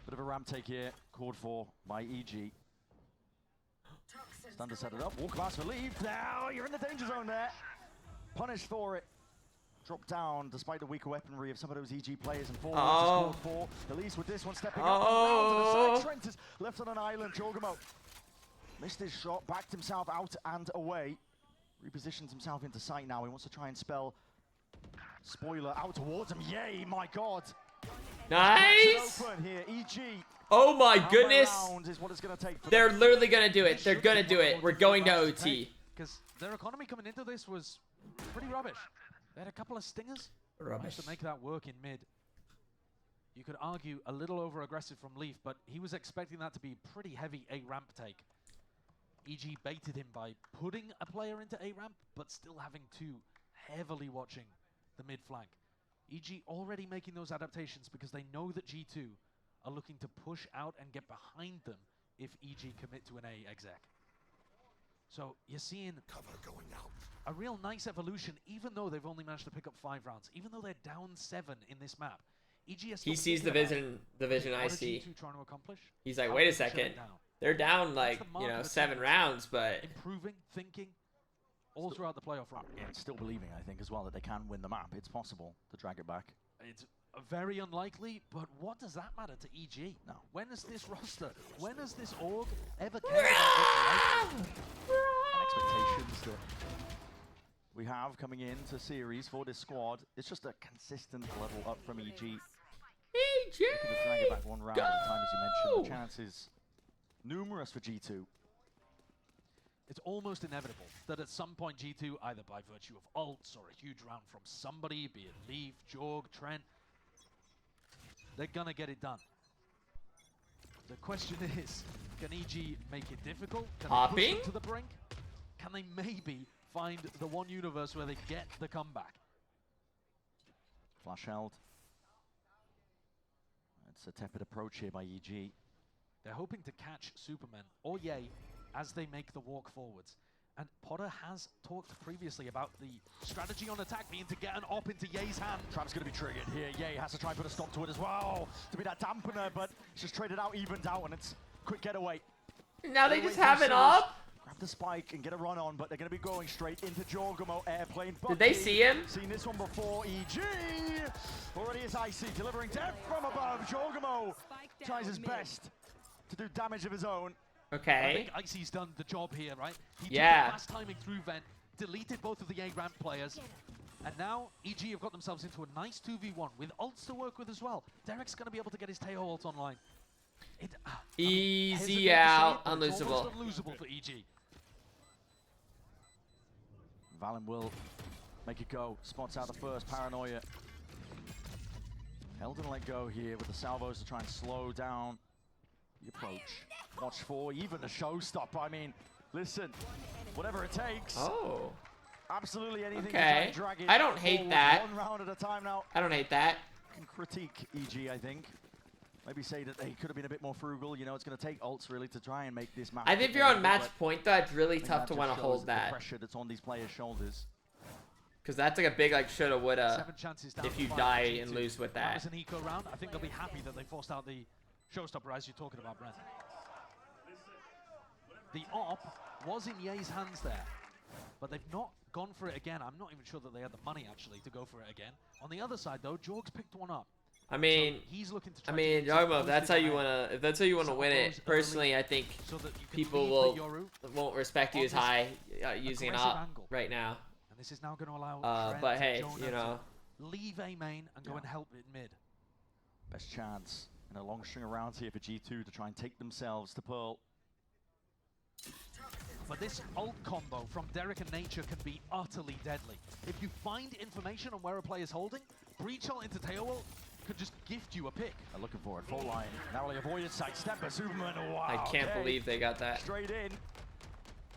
Bit of a ramp take here, called for by EG. Stand to set it up. Walk pass for leave. Now you're in the danger zone there. Punished for it. Drop down despite the weaker weaponry of some of those EG players and forwards. Called for. At least with this one stepping up around to the side. Trent is left on an island. Jorgamo missed his shot, backed himself out and away. Repositions himself into sight now. He wants to try and spell spoiler out towards him. Yay, my God. Nice. Open here. EG. Oh my goodness. Is what it's gonna take for They're literally going to do it. They're going to do it. We're going to OT. Because their economy coming into this was pretty rubbish. They had a couple of stingers. Rubbish. To make that work in mid. You could argue a little over-aggressive from Leaf, but he was expecting that to be pretty heavy A ramp take. EG baited him by putting a player into A ramp, but still having 2 heavily watching the mid flank. EG already making those adaptations because they know that G2 are looking to push out and get behind them if EG commit to an A exec. So you're seeing cover going out. A real nice evolution, even though they've only managed to pick up 5 rounds, even though they're down 7 in this map. EG He sees the vision I see. Trying to accomplish? He's like, wait a second. They're down like, 7 rounds, but improving, thinking, all throughout the playoff run. Yeah, still believing, I think, as well, that they can win the map. It's possible to drag it back. It's very unlikely, but what does that matter to EG? No. When has this roster, when has this org ever cared about and expectations that we have coming into series for this squad? It's just a consistent level up from EG. EG! Looking to drag it back 1 round at a time, as you mentioned. The chances numerous for G2. It's almost inevitable that at some point G2, either by virtue of ults or a huge round from somebody, be it Leaf, Jorg, Trent, they're gonna get it done. The question is, can EG make it difficult? Can they push them to the brink? Can they maybe find the one universe where they get the comeback? Flash held. It's a tepid approach here by EG. They're hoping to catch Superman or Ye as they make the walk forwards. And Potter has talked previously about the strategy on attack being to get an op into Ye's hand. Trap's going to be triggered here. Ye has to try and put a stop to it as well. To be that dampener, but it's just traded out, evened out, and it's quick getaway. Now they just have it up. Grab the spike and get a run on, but they're going to be going straight into Jorgamo airplane. Did they see him? Seen this one before. EG already is Icy, delivering death from above. Jorgamo tries his best to do damage of his own. Okay. I think Icy's done the job here, right? He took the fast timing through vent, deleted both of the A ramp players, And now EG have got themselves into a nice 2v1 with ults to work with as well. Derek's going to be able to get his Teo ult online. Easy out, it's unlosable. almost unlosable for EG. Valen will make it go. Spots out the first paranoia. Held and let go here with the salvos to try and slow down the approach. Watch for even a showstopper. I mean, listen, whatever it takes. Oh. Absolutely anything. Okay. To drag it I don't hate forward. that. One round at a time now. I don't hate that. Can critique EG, I think. Maybe say that they could have been a bit more frugal. You know, it's going to take ults really to try and make this match. I think if you're on match point, though, it's really tough to want to hold that. The pressure that's on these players' shoulders. Because that's like a big like shoulda woulda 7 chances down if you to 5 die for and G2. lose with That that. was an eco round. I think they'll be happy that they forced out the showstopper, as you're talking about, Brent. The op was in Ye's hands there, but they've not gone for it again. I'm not even sure that they had the money actually to go for it again. On the other side, though, Jorg's picked one up. I mean, So he's looking to try Jomo, if that's how you wanna win it. Personally, I think people won't respect you as high using an op right now. And this is now going to allow but Trent hey, and Jonah you know, to leave A main and go and help in mid. Best chance in a long string of rounds here for G2 to try and take themselves to Pearl. But this ult combo from Derek and Nature can be utterly deadly. If you find information on where a player is holding, breach ult into Teo ult could just gift you a pick. They're looking for it. Full line. Narrowly avoided. Sidestep by Superman. Wow. I can't believe they got that. Straight in.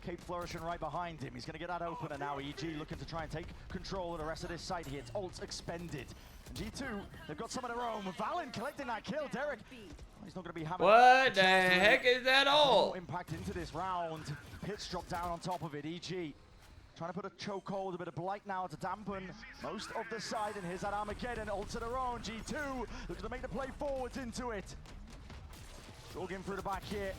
Cape flourishing right behind him. He's going to get that open, and now EG looking to try and take control of the rest of this side here. It's ults expended. And G2, they've got some of their own. Valen collecting that kill. Derek, he's not going to be having... What the heck is that all? Impact into this round. Hits drop down on top of it. EG trying to put a chokehold, a bit of blight now to dampen most of the side. And here's that Armageddon. Ult of their own. G2 looking to make the play forwards into it. Jogging through the back here.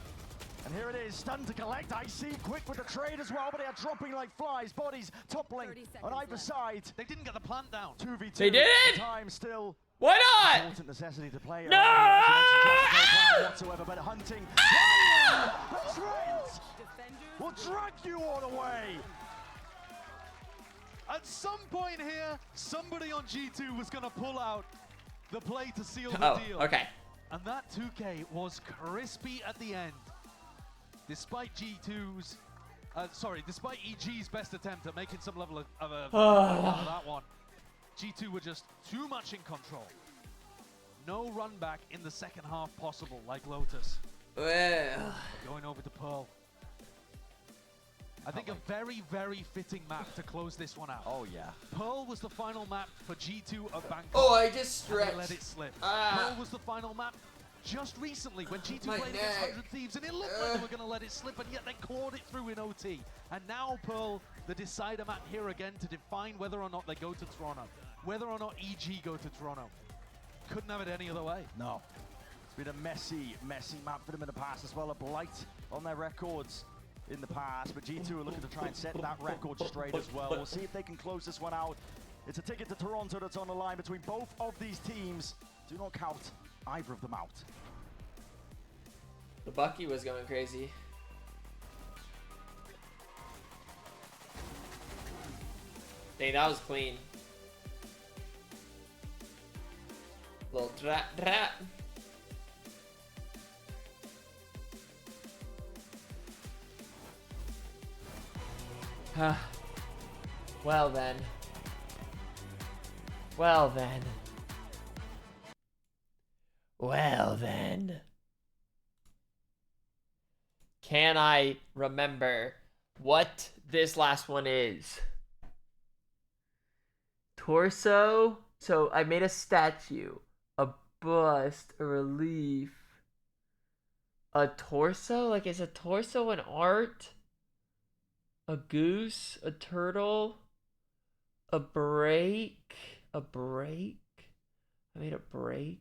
And here it is, stun to collect. IC quick with the trade as well, but they are dropping like flies. Bodies toppling on either side. They didn't get the plant down. 2v2. They did it? Time still. Why not? Important necessity to play. No! Whatsoever, but hunting. The Trent will drag you all the way. At some point here, somebody on G2 was going to pull out the play to seal the deal. Okay. And that 2K was crispy at the end. Despite G2's, despite EG's best attempt at making some level of that one, G2 were just too much in control. No run back in the second half possible, like Lotus. Well. Going over to Pearl. I think a very, very fitting map to close this one out. Oh, yeah. Pearl was the final map for G2 of Bangkok. Oh, I just stretched. And they let it slip. Pearl was the final map just recently when G2 played against 100 Thieves, and it looked like they were going to let it slip, and yet they clawed it through in OT. And now Pearl, the decider map here again to define whether or not they go to Toronto, whether or not EG go to Toronto. Couldn't have it any other way. No. It's been a messy, messy map for them in the past as well. A blight on their records in the past, but G2 are looking to try and set that record straight as well. We'll see if they can close this one out. It's a ticket to Toronto that's on the line between both of these teams. Do not count either of them out. The Bucky was going crazy. Dang, that was clean. Little drap. Well then. Well then. Well then. Can I remember what this last one is? Torso. So I made a statue, a bust, a relief, a torso. Like, is a torso an art? A goose, a turtle, a break, a break. I made a break.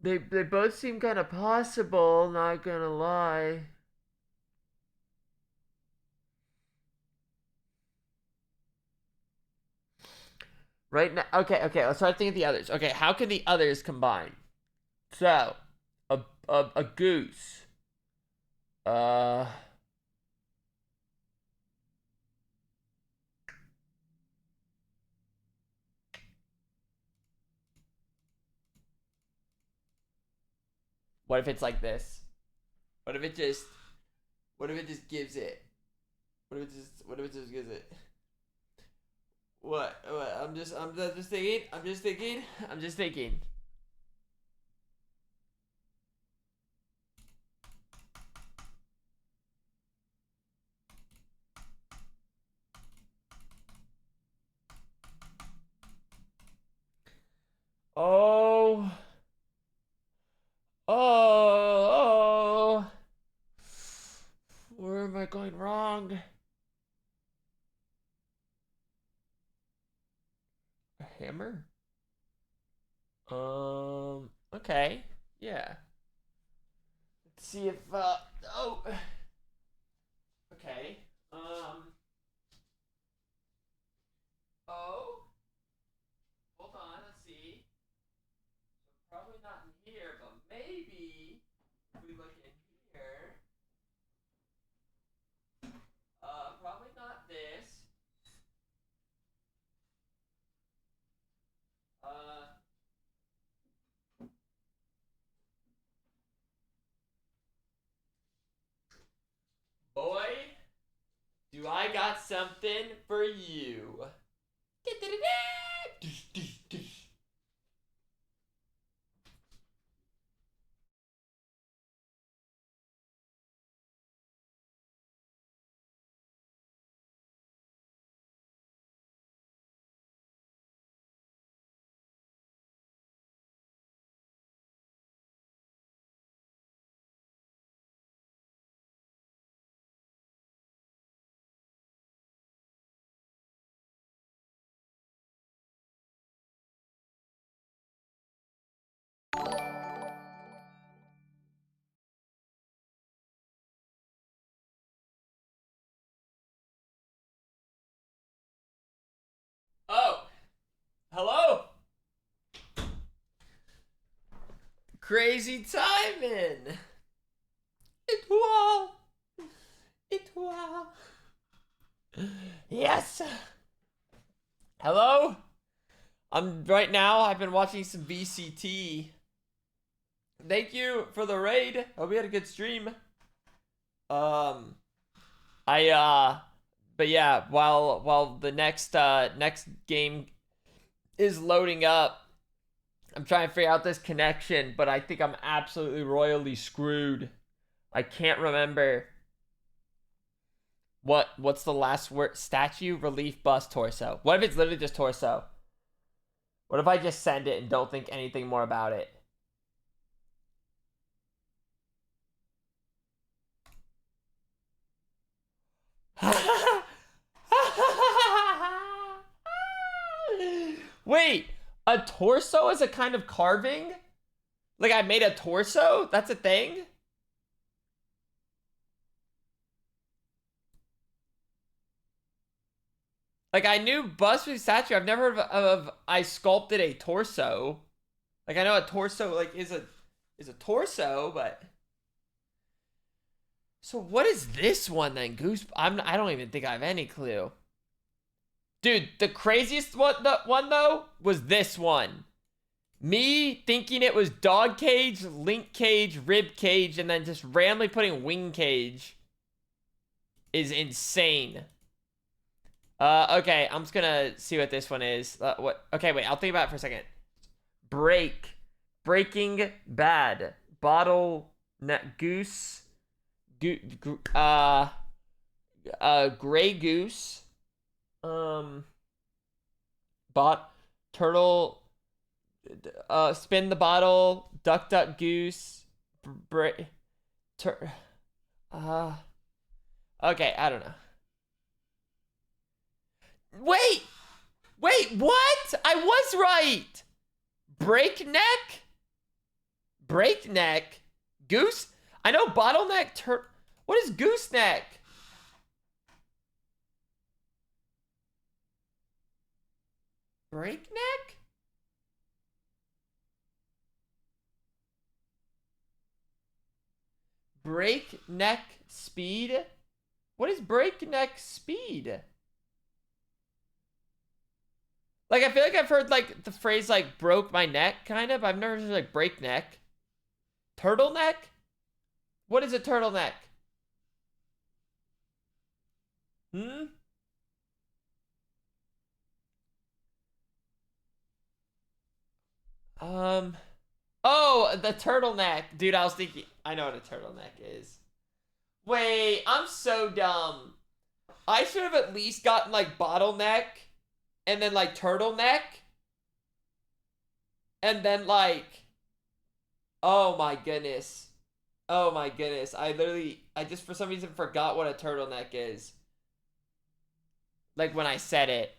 They both seem kind of possible, not gonna lie. Right now, okay, let's start thinking of the others. Okay, how can the others combine? So, a goose. What if it's like this? What if it just gives it? What if it just gives it? What? I'm just thinking. Oh. Where am I going wrong? A hammer? Okay. Yeah. Let's see if, oh. Okay. Oh. Hold on, let's see. Probably not in here, but maybe if we look in here. Probably not this. Boy, do I got something for you. Oh, hello. Crazy timing. It was. Yes. Hello. Right now. I've been watching some VCT. Thank you for the raid. Hope you had a good stream. But yeah, while the next game is loading up, I'm trying to figure out this connection, but I think I'm absolutely royally screwed. I can't remember what's the last word. Statue, relief, bust, torso. What if it's literally just torso? What if I just send it and don't think anything more about it? Wait, a torso is a kind of carving? Like I made a torso? That's a thing? Like I knew bust with statue. I've never heard of I sculpted a torso. Like I know a torso like is a torso, but so what is this one then? Goose? I don't even think I have any clue. Dude, the craziest one though was this one. Me thinking it was dog cage, link cage, rib cage, and then just randomly putting wing cage is insane. Okay, I'm just gonna see what this one is. Okay, wait, I'll think about it for a second. Breaking Bad, bottle, goose, gray goose. Turtle, spin the bottle, duck goose, okay, I don't know. Wait, what? I was right. Breakneck, goose. I know bottleneck, what is gooseneck? Breakneck? Breakneck speed? What is breakneck speed? Like, I feel like I've heard, like, the phrase, like, broke my neck, kind of. I've never heard, like, breakneck. Turtleneck? What is a turtleneck? Oh, the turtleneck. Dude, I was thinking, I know what a turtleneck is. Wait, I'm so dumb. I should have at least gotten, like, bottleneck, and then, like, turtleneck, and then, like, oh my goodness. Oh my goodness. I just for some reason forgot what a turtleneck is. Like, when I said it.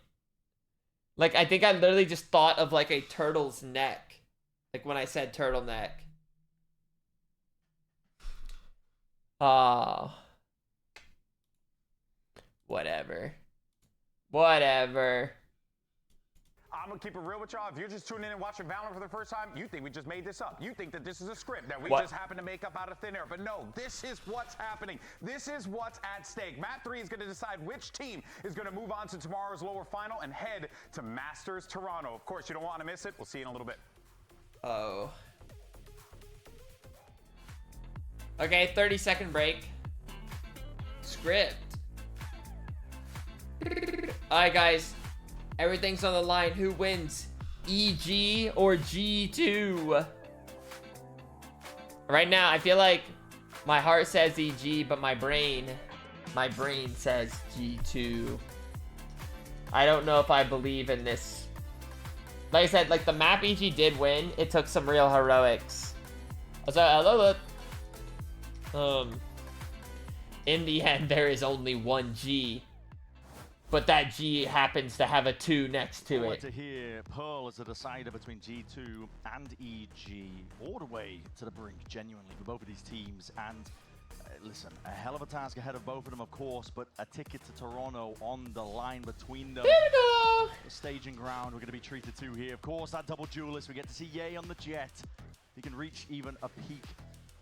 Like, I think I literally just thought of, like, a turtle's neck. Like, when I said turtleneck. Whatever. Whatever. I'm gonna keep it real with y'all. If you're just tuning in and watching Valorant for the first time, you think we just made this up. You think that this is a script that we just happen to make up out of thin air. But no, this is what's happening. This is what's at stake. Map 3 is gonna decide which team is gonna move on to tomorrow's lower final and head to Masters Toronto. Of course, you don't want to miss it. We'll see you in a little bit. Oh. Okay, 30-second break. Script. Alright, guys. Everything's on the line. Who wins? EG or G2? Right now, I feel like my heart says EG, but my brain says G2. I don't know if I believe in this. Like I said, like the map EG did win. It took some real heroics. So, in the end, there is only one G. But that G happens to have a 2 next to it. To hear Pearl as a decider between G2 and EG, all the way to the brink, genuinely, for both of these teams. And listen, a hell of a task ahead of both of them, of course, but a ticket to Toronto on the line between them. The staging ground we're going to be treated to here. Of course, that double duelist, we get to see Ye on the Jet. He can reach even a peak.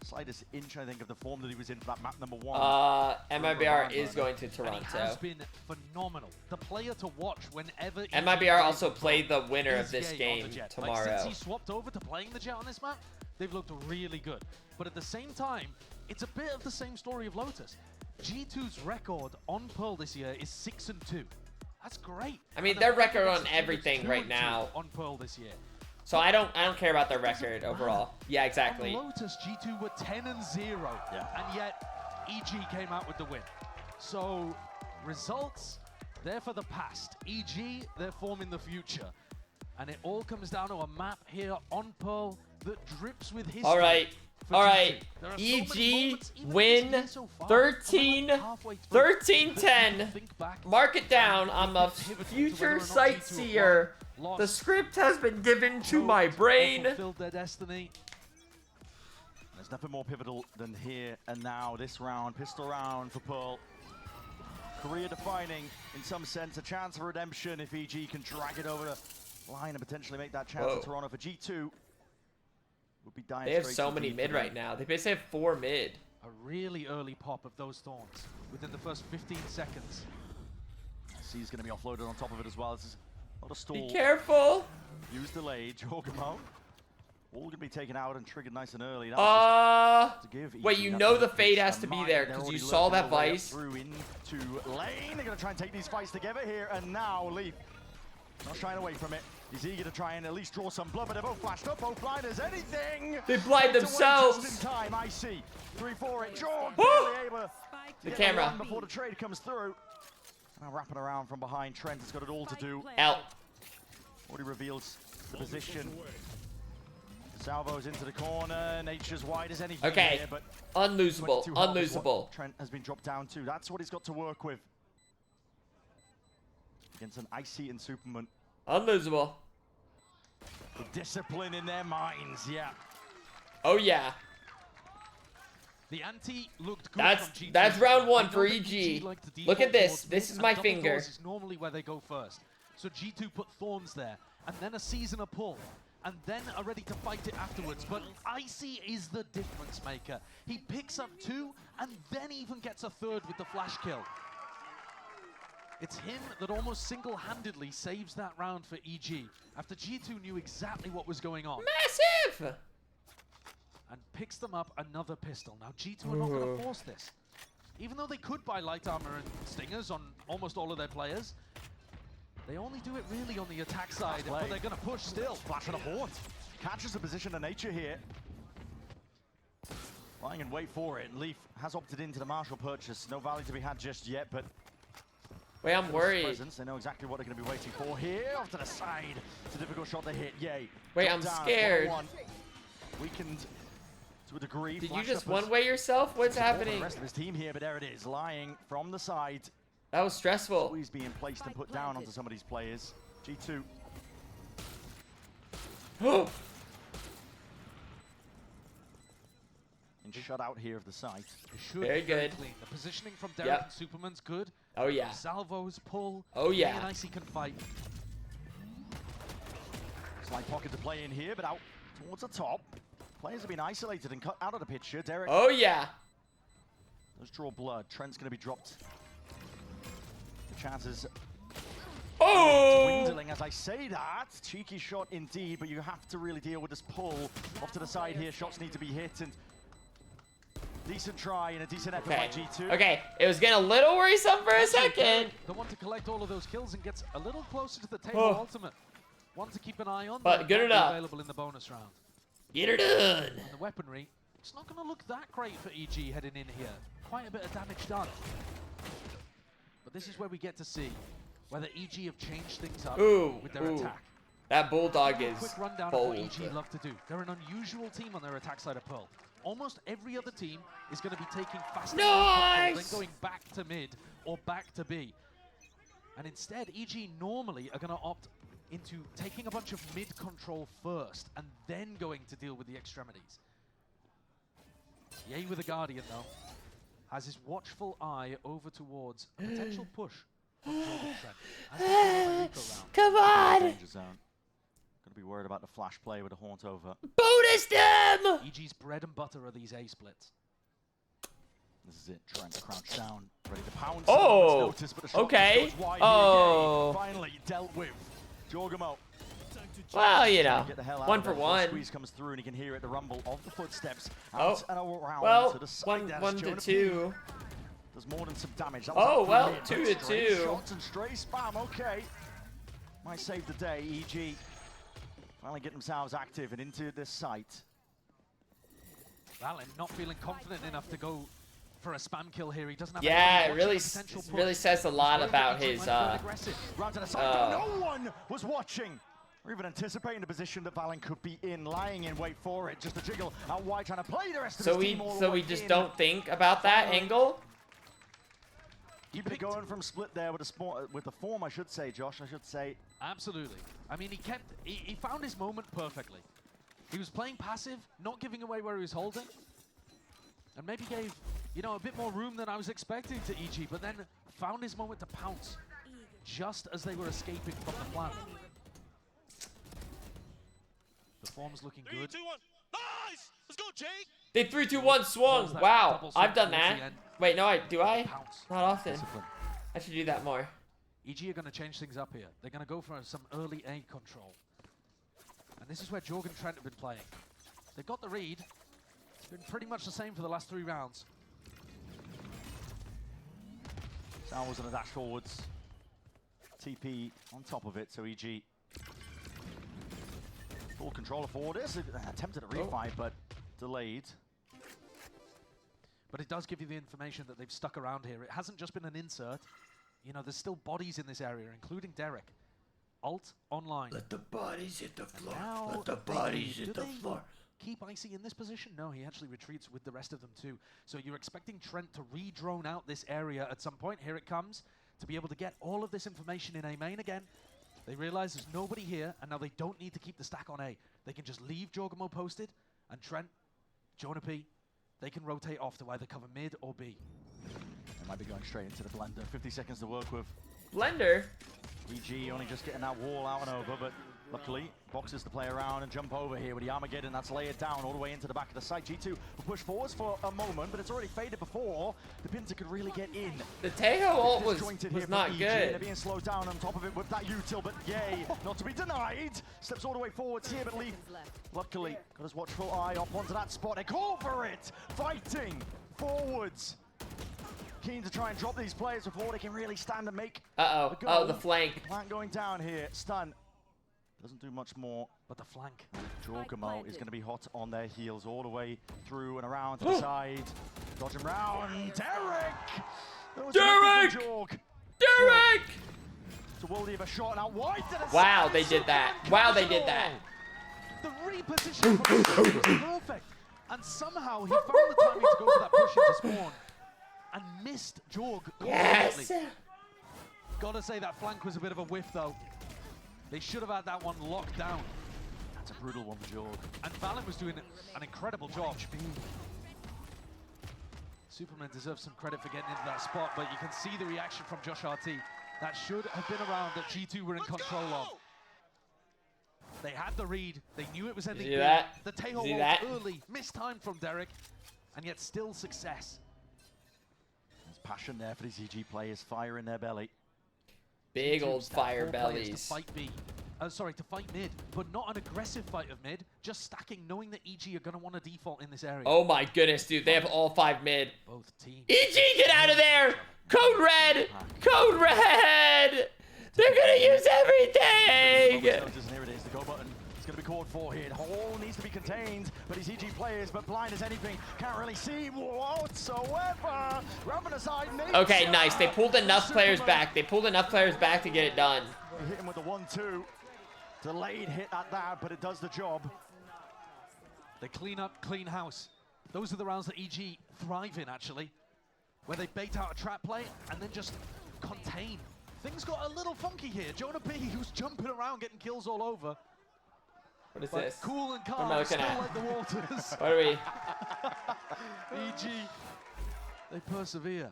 Slightest inch, I think, of the form that he was in for that map number 1. MIBR is going to Toronto. And he has been phenomenal. The player to watch whenever... MIBR also played the winner of this game tomorrow. Like, since he swapped over to playing the Jet on this map, they've looked really good. But at the same time, it's a bit of the same story of Lotus. G2's record on Pearl this year is 6-2. That's great. I mean, their record on everything right now. On Pearl this year. So I don't care about their record overall. Yeah, exactly. On Lotus, G2 were 10-0, and yet EG came out with the win. So results, they're for the past. EG, they're forming the future. And it all comes down to a map here on Pearl that drips with history. All right. EG win 13-10. Mark it down. I'm a future sightseer. The script has been given to my brain. Their destiny. There's nothing more pivotal than here and now. This round, pistol round for Pearl. Career defining in some sense. A chance of redemption if EG can drag it over the line and potentially make that chance at Toronto. For G2 would be dying. They have so many mid right now. They basically have 4 mid. A really early pop of those thorns within the first 15 seconds. C's going to be offloaded on top of it as well. This is a lot of stall. Be careful. Use delay. Jorgamo. All going to be taken out and triggered nice and early. Wait, you know the fade has to be there because you saw that Vice. Through into lane. They're going to try and take these fights together here. And now Leaf not shying away from it. He's eager to try and at least draw some blood, but they're both flashed up, both blinders, anything! They blind themselves! Just in time, I see. 3-4 it. Jordan barely able to the camera before the trade comes through. Now wrapping around from behind, Trent has got it all to do. Out. Already reveals the position. Salvo's into the corner, Nature's wide as anything. Okay, here, but unlosable, unlosable. Trent has been dropped down to. That's what he's got to work with. Against an Icy and Superman. Unlosable. The discipline in their minds, yeah. Oh yeah. The ante looked good. That's round 1 for EG. Look at this. This is my finger. This is normally where they go first. So G2 put thorns there, and then a seasoner pull, and then are ready to fight it afterwards. But Icy is the difference maker. He picks up 2, and then even gets a 3rd with the flash kill. It's him that almost single-handedly saves that round for EG, after G2 knew exactly what was going on. Massive! And picks them up another pistol. Now G2 are not going to force this. Even though they could buy light armor and stingers on almost all of their players, they only do it really on the attack side, but they're going to push still. Flash and a haunt. Catches the position of nature here. Lying in wait for it, and Leaf has opted into the Marshall purchase. No value to be had just yet, but... Wait, I'm worried. Presence. They know exactly what they're going to be waiting for here. Off to the side. It's a difficult shot to hit. Yay. Wait, Drop I'm down. scared. 1-on-1. Weakened to a degree. Did Flash you just uppers. one-way yourself? What's happening? The rest of his team here, but there it is. Lying from the side. That was stressful. Squeeze being placed and put down onto some of these players. G2. And shut out here of the site. Very good. Clean. The positioning from Derek and Superman's good. Oh yeah. Salvo's pull. Oh yeah. And Icy can fight. Slight pocket to play in here, but out towards the top. Players have been isolated and cut out of the picture. Derek. Oh yeah. Does draw blood. Trent's going to be dropped. The chances. Dwindling as I say that. Cheeky shot indeed, but you have to really deal with this pull. Off to the side here. Shots need to be hit, and decent try and a decent effort by G2. Okay, it was getting a little worrisome for a second. The one to collect all of those kills and gets a little closer to the table ultimate. One to keep an eye on, but good enough. Available in the bonus round. Get her done. And the weaponry, it's not going to look that great for EG heading in here. Quite a bit of damage done. But this is where we get to see whether EG have changed things up with their attack. That Bulldog is quick rundown bold. of what EG love to do. They're an unusual team on their attack side of Pearl. Almost every other team is going to be taking faster then going back to mid or back to B. And instead, EG normally are going to opt into taking a bunch of mid control first and then going to deal with the extremities. Yay with the Guardian though. Has his watchful eye over towards a potential push on Jordan Trent. Come on! Danger zone. Gonna be worried about the flash play with the haunt over. Bonus them! EG's bread and butter are these A splits. This is it. Trent crouched down, ready to pounce. Oh, notice, but the shot okay. goes wide Oh. here. Finally dealt with. Jorgamo. Well, you know, Get the hell out 1 of for it. 1. Squeeze comes through and you can hear it, the rumble of the footsteps. Oh, Out and around well, to the side. 1 to 2. Does more than some damage. That was Oh, up from well, mid, 2 but to straight 2. Shots and stray spam, okay. Might save the day, EG. Finally get themselves active and into this site. Valen not feeling confident enough to go for a spam kill here. He doesn't have it really says a lot about his Round to the side, no one was watching or even anticipating the position that Valen could be in, lying in wait for it. Just a jiggle out wide, trying to play the rest of his team all the way we just in. don't think about that angle. You've been going from split there with the form, I should say, Josh. I should say. Absolutely. I mean, he found his moment perfectly. He was playing passive, not giving away where he was holding, and maybe gave, you know, a bit more room than I was expecting to EG, but then found his moment to pounce just as they were escaping from the plant. The form's looking good. 3, 2, 1. Nice! Let's go, Jake! They 3, 2, 1 swung. Wow, I've done that. Wait, no, do I? Not often. I should do that more. EG are going to change things up here. They're going to go for some early A control. And this is where Jorgen Trent have been playing. They've got the read. It's been pretty much the same for the last 3 rounds. Salvos on a dash forwards. TP on top of it, so EG full control for this. Attempted a refi, but delayed. But it does give you the information that they've stuck around here. It hasn't just been an insert. You know, there's still bodies in this area, including Derek. Ult online. Let the bodies hit the floor. Now Let the bodies hit the floor. Keep Icy in this position? No, he actually retreats with the rest of them too. So you're expecting Trent to re-drone out this area at some point. Here it comes. To be able to get all of this information in A main again. They realize there's nobody here, and now they don't need to keep the stack on A. They can just leave Jorgamo posted, and Trent, Jonah P, they can rotate off to either cover mid or B. They might be going straight into the blender. 50 seconds to work with. Blender? EG only just getting that wall out and over, but Luckily, boxes to play around and jump over here with the Armageddon. That's lay it down all the way into the back of the site. G2 will push forwards for a moment, but it's already faded before the Pinter could really get in. The Tejo ult was not good. They're being slowed down on top of it with that util, but yay, not to be denied. Steps all the way forwards here, but Leaf, luckily, got his watchful eye up onto that spot. They call for it! Fighting forwards. Keen to try and drop these players before they can really stand and make Uh-oh. the Oh, the flank. The plant going down here. Stun. Doesn't do much more, but the flank. Jorgamo is going to be hot on their heels all the way through and around to the side. Dodge him round. Derek! Derek! So Worldy have a shot now wide. Wow, they did that. Wow, they did that. The reposition was perfect. And somehow he found the timing to go for that push into spawn and missed Jorg completely. Yes! Gotta say that flank was a bit of a whiff though. They should have had that one locked down. That's a brutal one for Jorg. And Valen was doing an incredible job. Superman deserves some credit for getting into that spot, but you can see the reaction from Joshseki. That should have been around that G2 were in control of. They had the read. They knew it was ending big. The Tejo ult early, mistimed from Derek, and yet still success. There's passion there for these EG players, fire in their belly. Big old fire bellies. To fight B. To fight mid, but not an aggressive fight of mid, just stacking, knowing that EG are going to want to default in this area. Oh my goodness, dude. They have all 5 mid. Both teams. EG, get out of there! Code red! Code red! They're going to use everything! Here it is, the go button. It's going to be called for here. Hole needs to be contained, but he's EG players, but blind as anything. Can't really see whatsoever. Ramping aside, okay, nice. They pulled enough players back. They pulled enough players back to get it done. Hit him with the 1-2. Delayed hit at that, but it does the job. They clean up, clean house. Those are the rounds that EG thrive in, actually, where they bait out a trap play and then just contain. Things got a little funky here. Jonah B, who's jumping around, getting kills all over. What is this? Cool and What am I calm, looking still at? like the waters. What are we? EG, they persevere.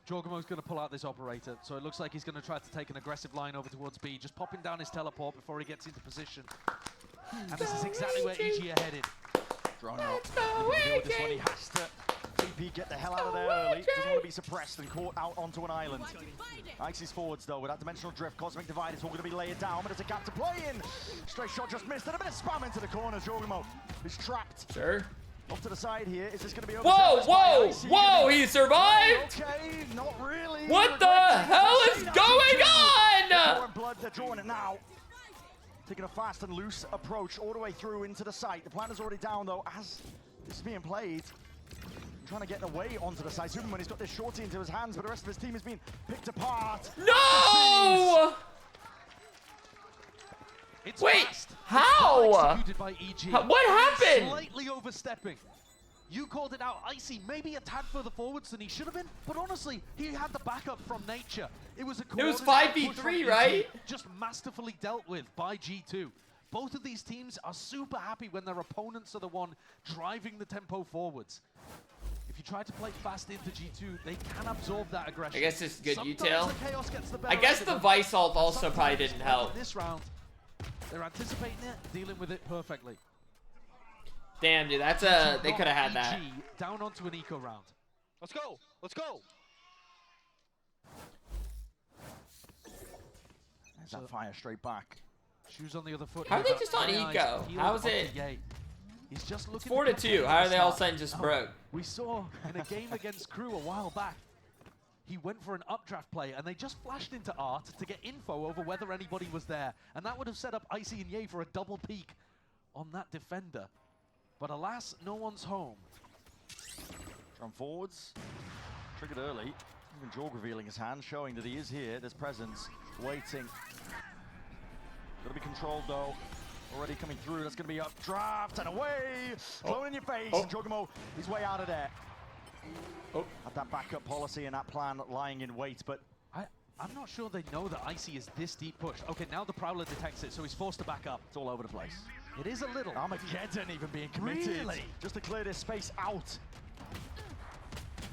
Jorgamo's going to pull out this operator, so it looks like he's going to try to take an aggressive line over towards B, just popping down his teleport before he gets into position. And this is exactly where EG are headed. Drone up. This one he has to TP, get the hell out of there early. Doesn't want to be suppressed and caught out onto an island. Icy's forwards though, with that dimensional drift, Cosmic Divide is all going to be laid down, but there's a gap to play in. Straight shot just missed, and a bit of spam into the corner. Jorgamo is trapped. Sure. Off to the side here. Is this going to be over? Whoa! He survived? Okay, not really. What the hell is going on? Blood, they're drawing it now. Taking a fast and loose approach all the way through into the site. The plan is already down though, as this is being played. Trying to get away onto the side. Superman, he's got this shorty into his hands, but the rest of his team is being picked apart. No! It's wait, fast. how? Executed by EG. What happened? Slightly overstepping. You called it out, Icy, maybe a tad further forwards than he should have been, but honestly, he had the backup from nature. It was 5v3, right? Just masterfully dealt with by G2. Both of these teams are super happy when their opponents are the one driving the tempo forwards. If you try to play fast into G2, they can absorb that aggression. I guess it's good Sometimes util. the chaos gets the better I guess of the them. Vice ult also probably didn't help. This round, they're anticipating it, dealing with it perfectly. Damn, dude, that's they could have had that. Down onto an eco round. Let's go. Let's go. There's that fire straight back. Shoes on the other foot. How are they just on eco? How is it? He's just looking. 4-2. How are they all of a sudden just broke? We saw in a game against Crew a while back, he went for an updraft play and they just flashed into Art to get info over whether anybody was there. And that would have set up Icy and Ye for a double peek on that defender. But alas, no one's home. From forwards, triggered early. Even Jorg revealing his hand, showing that he is here. There's presence, waiting. Got to be controlled though. Already coming through. That's going to be up, draft and away. Blown in your face. Jorgamo, he's way out of there. Had that backup policy and that plan lying in wait, but I'm not sure they know that Icy is this deep pushed. Okay, now the Prowler detects it, so he's forced to back up. It's all over the place. It is a little. Armageddon even being committed. Really? Just to clear this space out.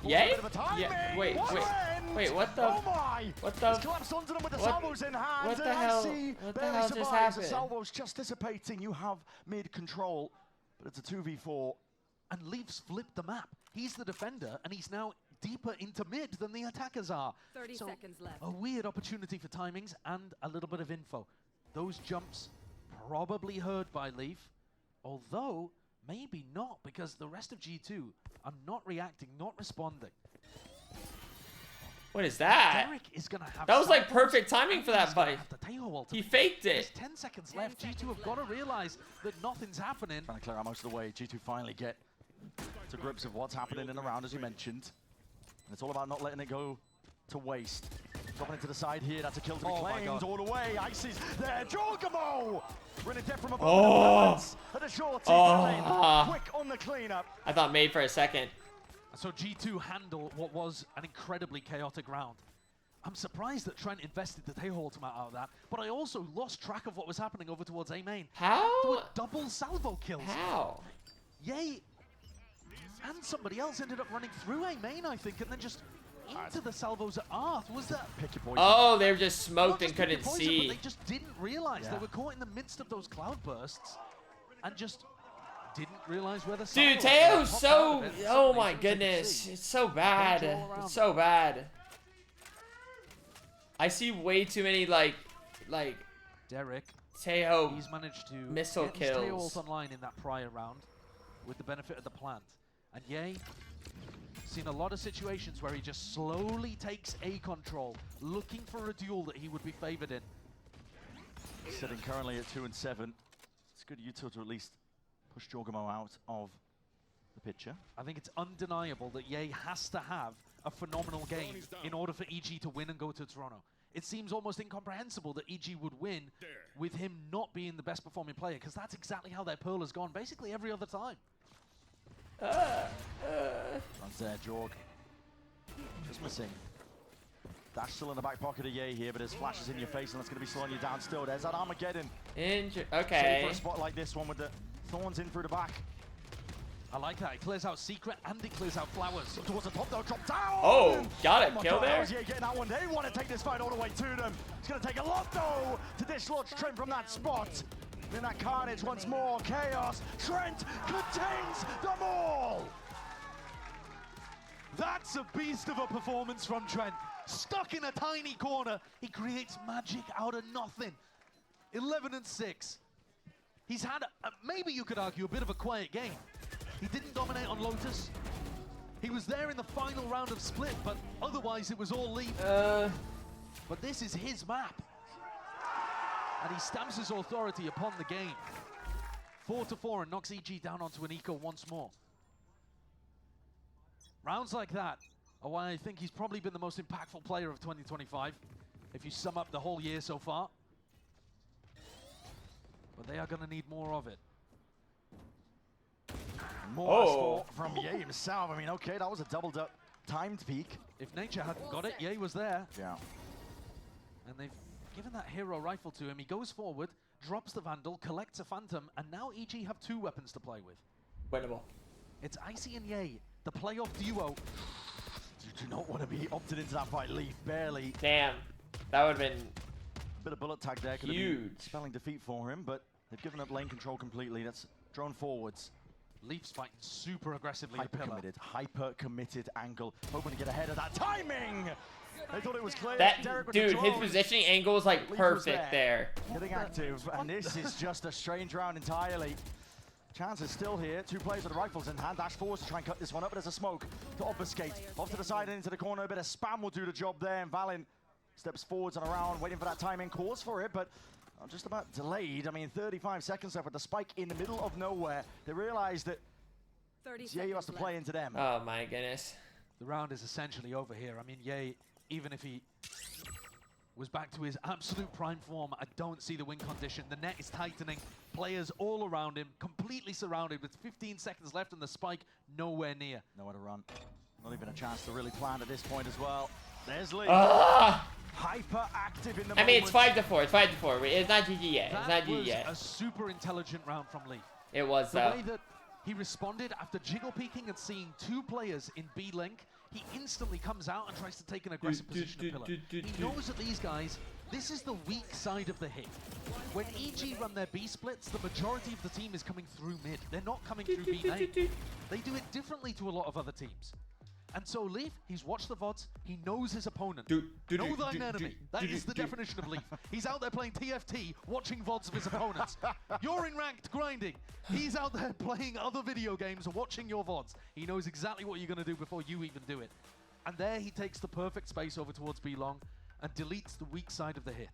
Yeah? Yeah. Wait. What the? Oh my! What the? He's collapsed onto them with the salvos in hand. What the and hell? IC What the barely hell just survives. happened? The salvos just dissipating. You have mid-control, but it's a 2v4. And Leafs flipped the map. He's the defender, and he's now deeper into mid than the attackers are. 30 seconds left. A weird opportunity for timings and a little bit of info. Those jumps probably heard by Leaf, although maybe not, because the rest of G2 are not reacting, not responding. What is that? Derek is gonna have That was like salvos, perfect timing for that fight. He faked There's it. 10 seconds left. G2 have got to realize that nothing's happening. Trying to clear out most of the way. G2 finally get to grips of what's happening in the round, as you mentioned. And it's all about not letting it go to waste. Dropping it to the side here. That's a kill to be claimed all the way. Icy's there. Jorgamo! Running dead from above. At a short quick on the cleanup. I thought made for a second. So G2 handle what was an incredibly chaotic round. I'm surprised that Trent invested the tail ultimate out of that, but I also lost track of what was happening over towards A main. How? There were double salvo kills. How? Yay. And somebody else ended up running through A main, I think, and then just into the salvos at Arth. Was that? Pick your poison. Oh, they were just smoked and Not just pick your couldn't poison, see. but they just didn't realize they were caught in the midst of those cloud bursts and just didn't realize where the Dude, salvo Teo's was. so... Oh my goodness. It's so bad. It's so bad. I see way too many, like Derek. Teo He's managed to missile get his Teo kills. ult online in that prior round with the benefit of the plant. And Ye, seen a lot of situations where he just slowly takes A control, looking for a duel that he would be favored in. Sitting currently at 2 and 7. It's good Yuto to at least push Jorgamo out of the picture. I think it's undeniable that Ye has to have a phenomenal game in order for EG to win and go to Toronto. It seems almost incomprehensible that EG would win with him not being the best performing player, because that's exactly how their Pearl has gone basically every other time. Runs there, Jorg. Just missing. Dash still in the back pocket of Ye here, but his flashes in your face, and that's going to be slowing you down still. There's that Armageddon. Okay. Shape for a spot like this one with the thorns in through the back. I like that. It clears out Secret and it clears out Flowers. Towards the top, though, drop down! Oh, got it. Oh Kill God, there. Yeah, getting that one. They want to take this fight all the way to them. It's going to take a lot, though, to dislodge Trent from that spot. In that carnage once more. Chaos. Trent contains them all! That's a beast of a performance from Trent. Stuck in a tiny corner, he creates magic out of nothing. 11 and 6. He's had, maybe you could argue, a bit of a quiet game. He didn't dominate on Lotus. He was there in the final round of Split, but otherwise it was all Leaf. But this is his map. And he stamps his authority upon the game. 4-4 and knocks EG down onto an eco once more. Rounds like that are why I think he's probably been the most impactful player of 2025, if you sum up the whole year so far. But they are going to need more of it. More from Ye himself. I mean, okay, that was a doubled up timed peak. If Nature hadn't got it, Ye was there. Yeah. And they've given that hero rifle to him. He goes forward, drops the Vandal, collects a Phantom, and now EG have 2 weapons to play with. Winnable. It's Icy and Ye, the playoff duo. You do not want to be opted into that fight, Leaf, barely. Damn. That would have been bit of bullet tag there. Could huge. have been spelling defeat for him, but they've given up lane control completely. That's drone forwards. Leafs fighting super aggressively. Hyper committed angle. Hoping to get ahead of that timing. They thought it was clear. Dude, his positioning angle is like perfect there. Getting active, and this is just a strange round entirely. Chance is still here. 2 players with the rifles in hand. Dash forwards to try and cut this one up, but there's a smoke to obfuscate. Off to the side and into the corner. A bit of spam will do the job there, and Valin steps forwards and around, waiting for that timing. Calls for it, but just about delayed. I mean, 35 seconds left with the spike in the middle of nowhere. They realize that Ye has to play into them. Oh my goodness. The round is essentially over here. I mean, Ye, even if he was back to his absolute prime form, I don't see the win condition. The net is tightening. Players all around him, completely surrounded with 15 seconds left and the spike nowhere near. Nowhere to run. Not even a chance to really plan at this point as well. There's Lee. Hyper active in the moment. I mean, it's 5-4. It's 5-4. It's not GG yet. It's not GG was yet. A super intelligent round from Lee. It was, The way that he responded after jiggle peeking and seeing 2 players in B link, he instantly comes out and tries to take an aggressive position at pillar. He knows that these guys, this is the weak side of the hit. When EG run their B splits, the majority of the team is coming through mid. They're not coming through B main. They do it differently to a lot of other teams. And so Leaf, he's watched the VODs, he knows his opponent. Know thine enemy. That is the definition of Leaf. He's out there playing TFT, watching VODs of his opponents. You're in ranked grinding. He's out there playing other video games, watching your VODs. He knows exactly what you're going to do before you even do it. And there he takes the perfect space over towards B long and deletes the weak side of the hit.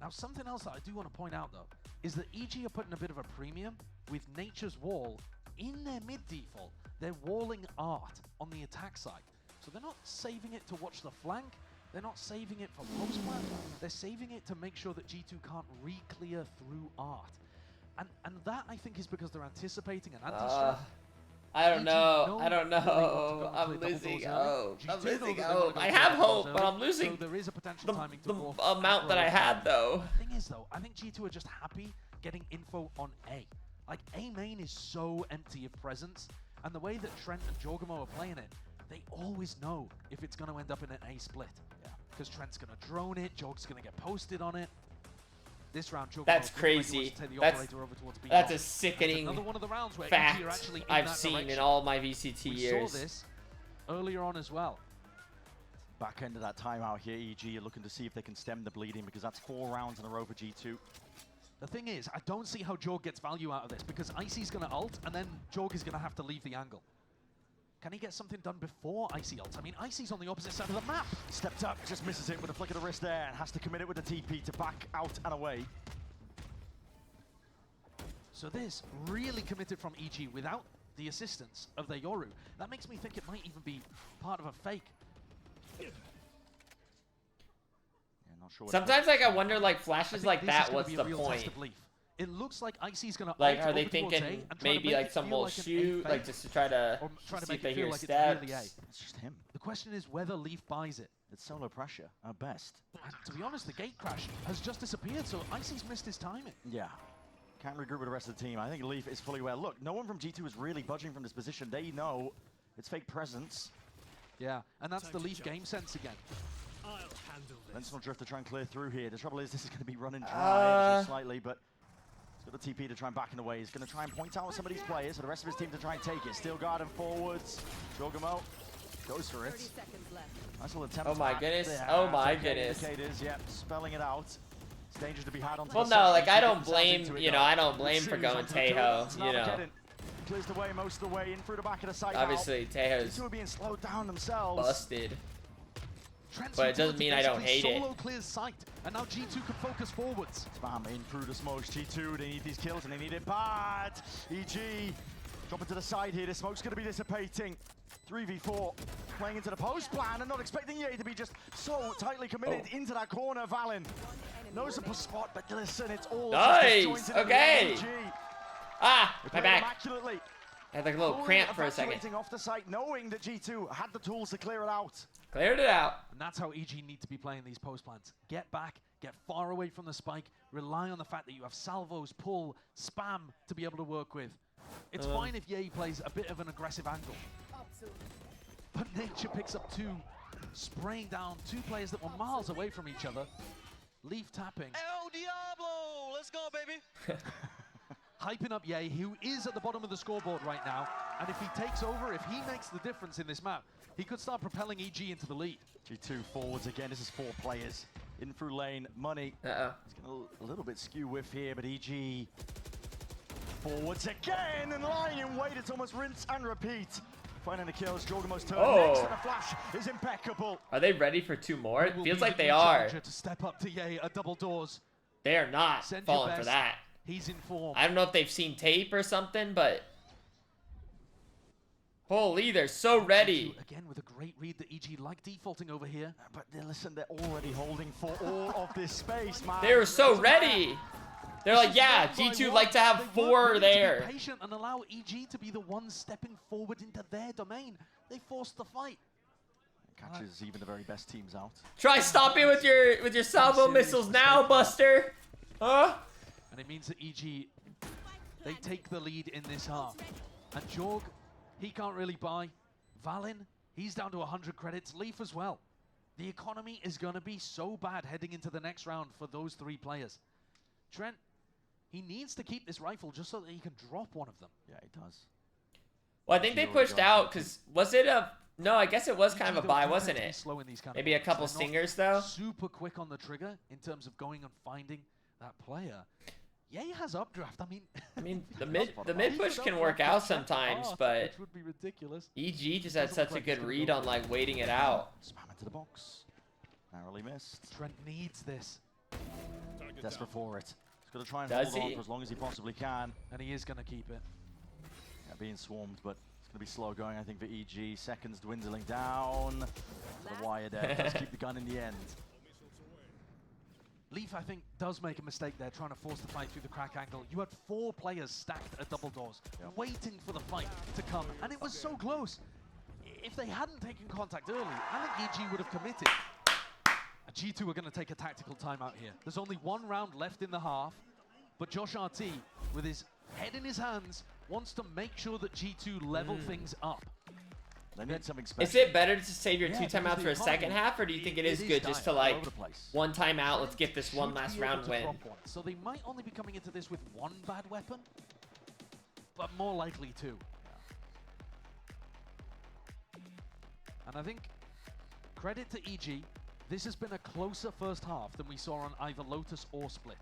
Now something else that I do want to point out though, is that EG are putting a bit of a premium with Nature's Wall in their mid default. They're walling art on the attack side. So they're not saving it to watch the flank. They're not saving it for post-plant. They're saving it to make sure that G2 can't re-clear through art. And that, I think, is because they're anticipating an anti-strike. I don't know. I don't know. I'm losing hope. I'm losing hope. I have hope, but I'm losing there is a potential timing to the amount that I had, though. The thing is, though, I think G2 are just happy getting info on A. Like, A main is so empty of presence. And the way that Trent and Jorgamo are playing it, they always know if it's going to end up in an A split. Yeah. Because Trent's going to drone it, Jorg's going to get posted on it. This round, Jorgamo that's crazy. That's a sickening fact I've seen in all my VCT years. We saw this earlier on as well. Back end of that timeout here, EG are looking to see if they can stem the bleeding because that's 4 rounds in a row for G2. The thing is, I don't see how Jorg gets value out of this because Icy's going to ult and then Jorg is going to have to leave the angle. Can he get something done before Icy ults? I mean, Icy's on the opposite side of the map. Stepped up, just misses it with a flick of the wrist there and has to commit it with the TP to back out and away. So this really committed from EG without the assistance of their Yoru. That makes me think it might even be part of a fake. Sure sometimes like I wonder like flashes like that, what's the point? It looks like Icy's gonna like are they thinking maybe like some will shoot like just to try to see if they hear steps? Really it's just him. The question is whether Leaf buys it. It's solo pressure at best. And to be honest, the gate crash has just disappeared, so Icy's missed his timing. Yeah. Can't regroup with the rest of the team. I think Leaf is fully aware. Look, no one from G2 is really budging from this position. They know it's fake presence. Yeah, and that's the Leaf game sense again. Sentinel Drift to try and clear through here. The trouble is this is going to be running dry just slightly, but he's got the TP to try and back in the way. He's going to try and point out some of these players for the rest of his team to try and take it. Still guarding forwards. Jorgamo goes for it. Nice little attempt. Oh my goodness. Oh my goodness. Indicators, yep, spelling it out. It's dangerous to be had on. Well, no, like I don't blame, you know, I don't blame for going Tejo, you know. Clears the way most of the way in through the back of the site. Obviously, Tejo's being slowed down themselves. Busted. But it doesn't mean I don't hate it. Solo clears sight, and now G2 can focus forwards. Spam in through the smokes. G2, they need these kills, and they need it bad. EG, dropping to the side here. The smoke's going to be dissipating. 3v4, playing into the post plan, and not expecting Ye to be just so tightly committed into that corner. Valen knows the spot, but listen, it's all nice. Okay. Ah, my back. Immaculately. I had like a little cramp for a second. Off the site, knowing that G2 had the tools to clear it out. Cleared it out. And that's how EG need to be playing these post plants. Get back, get far away from the spike, rely on the fact that you have salvos, pull, spam to be able to work with. It's fine if Ye plays a bit of an aggressive angle. Absolutely. But Nature picks up 2, spraying down 2 players that were miles away from each other. Leaf tapping. El Diablo! Let's go, baby! Hyping up Ye, who is at the bottom of the scoreboard right now. And if he takes over, if he makes the difference in this map, he could start propelling EG into the lead. G2 forwards again. This is 4 players in through lane. Money. It's going a little bit skew whiff here, but EG forwards again and lying in wait. It's almost rinse and repeat. Finding the kills. Jorgamo's turn next, and the flash is impeccable. Are they ready for 2 more? It feels like they are. To step up to Ye at double doors. They are not falling for that. He's in form. I don't know if they've seen tape or something, but holy, they're so ready. Again, with a great read that EG like defaulting over here. But listen, they're already holding for all of this space, man. They were so ready. They're like, yeah, G2 like to have 4 there. To be patient and allow EG to be the ones stepping forward into their domain. They forced the fight. Catches even the very best teams out. Try stopping with your salvo missiles now, Buster. Huh? And it means that EG, they take the lead in this half. And Jorg, he can't really buy. Valin, he's down to 100 credits. Leaf as well. The economy is going to be so bad heading into the next round for those 3 players. Trent, he needs to keep this rifle just so that he can drop one of them. Yeah, he does. Well, I think they pushed out because was it a... No, I guess it was kind of a buy, wasn't it? Maybe a couple stingers, though. Super quick on the trigger in terms of going and finding that player. Yeah, he has updraft. I mean, the mid push can work out sometimes, but which would be ridiculous. EG just had such a good read on like waiting it out. Spam into the box. Narrowly missed. Trent needs this. Desperate for it. He's got to try and Does hold on he? for as long as he possibly can. And he is going to keep it. Yeah, being swarmed, but it's going to be slow going, I think, for EG. Seconds dwindling down. The wire there. Let's keep the gun in the end. Leaf, I think, does make a mistake there, trying to force the fight through the crack angle. You had 4 players stacked at double doors, waiting for the fight to come, and it was so close. If they hadn't taken contact early, I think EG would have committed. G2 are going to take a tactical timeout here. There's only 1 round left in the half, but Joshseki, with his head in his hands, wants to make sure that G2 level things up. They need something special. Is it better to save your 2 timeouts for a second half, or do you think it is good just to like 1 timeout, let's get this one last round win? So they might only be coming into this with 1 bad weapon, but more likely 2. And I think, credit to EG, this has been a closer first half than we saw on either Lotus or Split.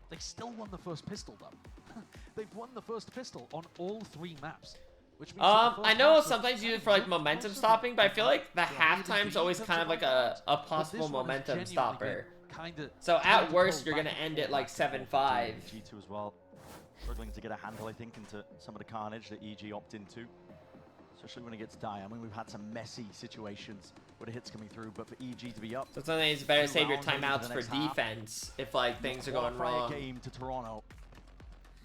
They still won the first pistol though. They've won the first pistol on all 3 maps. Which means I know sometimes you use it for like momentum stopping, but I feel like the halftime's always kind of like a possible momentum stopper. So at worst, you're gonna end it like 7-5. G2 as well, struggling to get a handle, I think, into some of the carnage that EG opt into, especially when it gets dire. I mean, we've had some messy situations where the hits coming through, but for EG to be up, So sometimes it's better to save your timeouts for defense if like things are going wrong. Game to Toronto.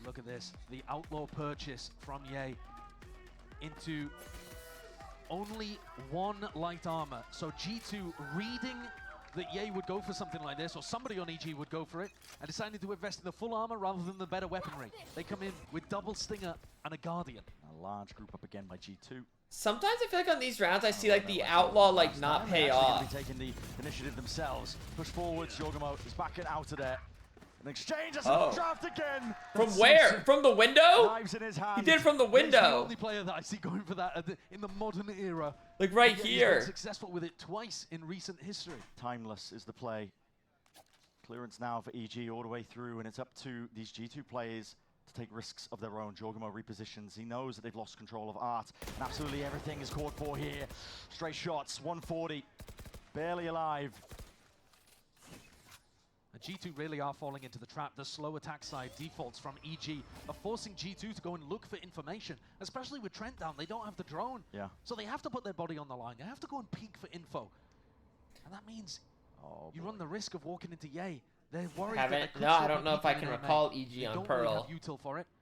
Look at this, the outlaw purchase from Ye into only 1 light armor. So G2 reading that Ye would go for something like this, or somebody on EG would go for it, and decided to invest in the full armor rather than the better weaponry. They come in with double stinger and a guardian. A large group up again by G2. Sometimes I feel like on these rounds I see like the outlaw like not pay off. Taking the initiative themselves. Push forwards, Jorgamo is backing out of there. An exchange, that's draft again. From where? From the window? Knives in his hand. He did from the window. He's the only player that I see going for that in the modern era. Like right He's here. been successful with it twice in recent history. Timeless is the play. Clearance now for EG all the way through, and it's up to these G2 players to take risks of their own. Jorgamo repositions. He knows that they've lost control of Art, and absolutely everything is called for here. Straight shots, 140, barely alive. G2 really are falling into the trap. The slow attack side defaults from EG are forcing G2 to go and look for information, especially with Trent down. They don't have the drone. Yeah. So they have to put their body on the line. They have to go and peek for info. And that means you run the risk of walking into Ye. They're worried I don't know if I can recall EG on Pearl.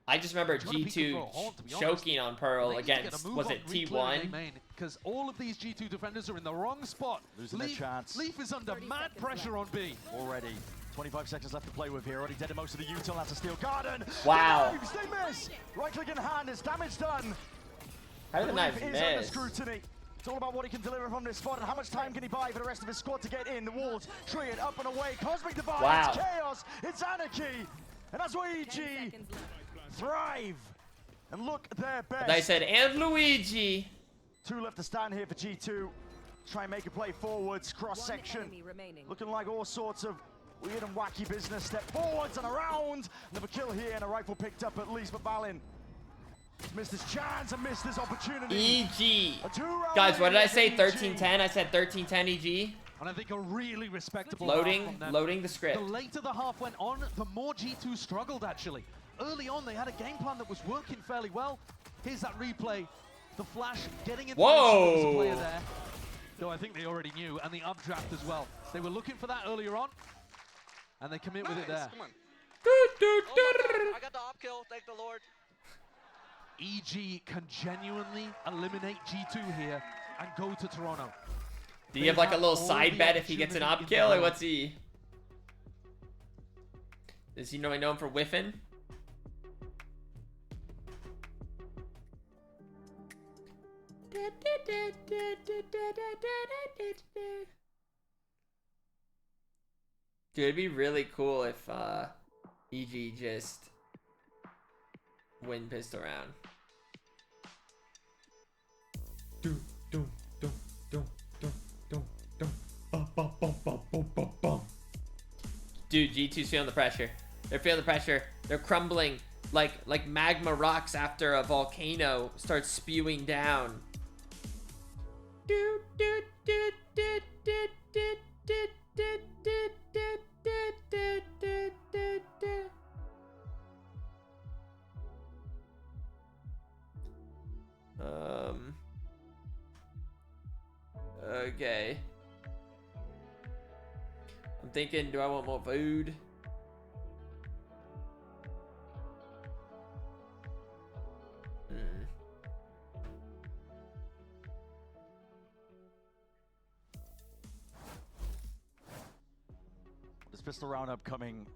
I just remember G2 choking on Pearl against, was it T1? Because all of these G2 defenders are in the wrong spot. Losing their chance. Leaf is under mad pressure on B. Already. 25 seconds left to play with here. Already dead in most of the util. That's a steel garden. Wow. The knives, they miss. Right click in hand. It's damage done. How did the knives Leaf is under miss? scrutiny. It's all about what he can deliver from this spot and how much time can he buy for the rest of his squad to get in. The walls triggered up and away. Cosmic Divide. Wow. It's chaos. It's anarchy. And that's why EG thrive. And look their best. I said, and Luigi. 2 left to stand here for G2. Try and make a play forwards. Cross section. Looking like all sorts of weird and wacky business. Step forwards and around. Another kill here and a rifle picked up at least for Valin. Missed his chance and missed his opportunity. EG. Guys, what did I say? 13-10? I said 13-10 EG. And I think a really respectable loading the script. The later the half went on, the more G2 struggled actually. Early on, they had a game plan that was working fairly well. Here's that replay. The flash getting into the player there. Though I think they already knew, and the updraft as well. They were looking for that earlier on, and they commit with it there. Come on. I got the op kill, thank the Lord. EG can genuinely eliminate G2 here and go to Toronto. Do you have like a little side bet if he gets an op kill, or what's he? Is he normally known for whiffing? Dude, it'd be really cool if EG just win pistol round. Dude, G2's feeling the pressure. They're feeling the pressure. They're crumbling like magma rocks after a volcano starts spewing down. Okay. I'm thinking, do I want more food? This pistol round upcoming.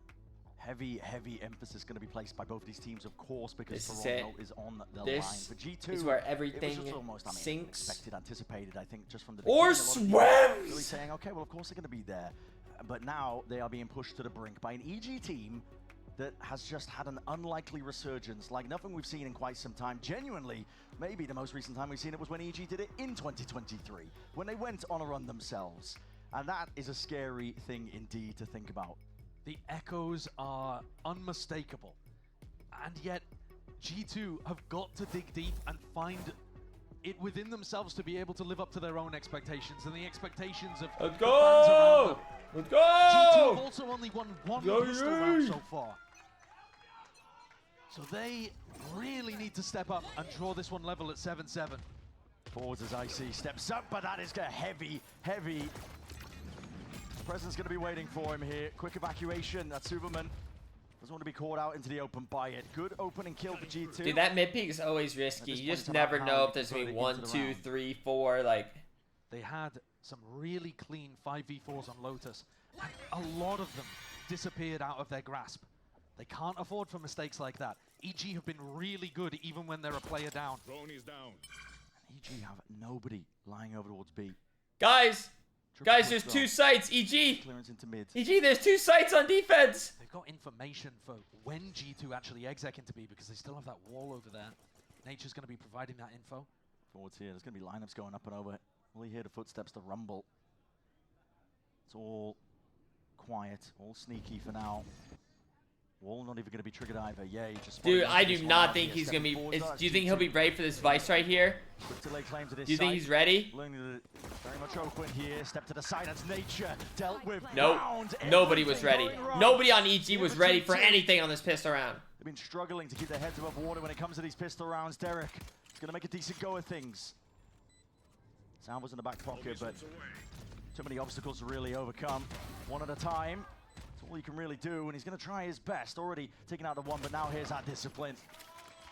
Heavy emphasis going to be placed by both these teams, of course, because Toronto is on the line. For G2, is where everything it was just almost, sinks. Expected, anticipated, I think, just from the or beginning. Swims! Really saying, okay, well, of course they're going to be there. But now they are being pushed to the brink by an EG team that has just had an unlikely resurgence, like nothing we've seen in quite some time. Genuinely, maybe the most recent time we've seen it was when EG did it in 2023, when they went on a run themselves. And that is a scary thing indeed to think about. The echoes are unmistakable, and yet G2 have got to dig deep and find it within themselves to be able to live up to their own expectations and the expectations of Let's the fans around them. Let's go! G2 have also only won one pistol round so far, so they really need to step up and draw this one level at 7-7. Forwards as IC steps up, but that is a heavy presence going to be waiting for him here. Quick evacuation. That's Superman. Doesn't want to be caught out into the open by it. Good opening kill for G2. Dude, that mid peek is always risky. You just never know if there's going to be 1, 2, 3, 4. Like, they had some really clean 5v4s on Lotus, and a lot of them disappeared out of their grasp. They can't afford for mistakes like that. EG have been really good even when they're a player down. And EG have nobody lying over towards B. Guys, there's 2 sites. EG. Clearance into mid. EG, there's 2 sites on defense. They've got information for when G2 actually exec into B because they still have that wall over there. Nature's going to be providing that info. Forwards here. There's going to be lineups going up and over. We'll hear the footsteps, the rumble. It's all quiet, all sneaky for now. Wall not even going to be triggered either. Yeah, just. Dude, I do not think he's going to be. Do you think he'll be brave for this Vice right here? Quick delay claim to this do you think he's ready? Very much open here. Step to the side. That's Nature dealt with. Nope. Nobody was ready. Nobody on EG was ready for anything on this pistol round. They've been struggling to keep their heads above water when it comes to these pistol rounds. Derek is going to make a decent go of things. Sound was in the back pocket, but too many obstacles to really overcome. One at a time. That's all he can really do, and he's going to try his best. Already taking out the one, but now here's that discipline.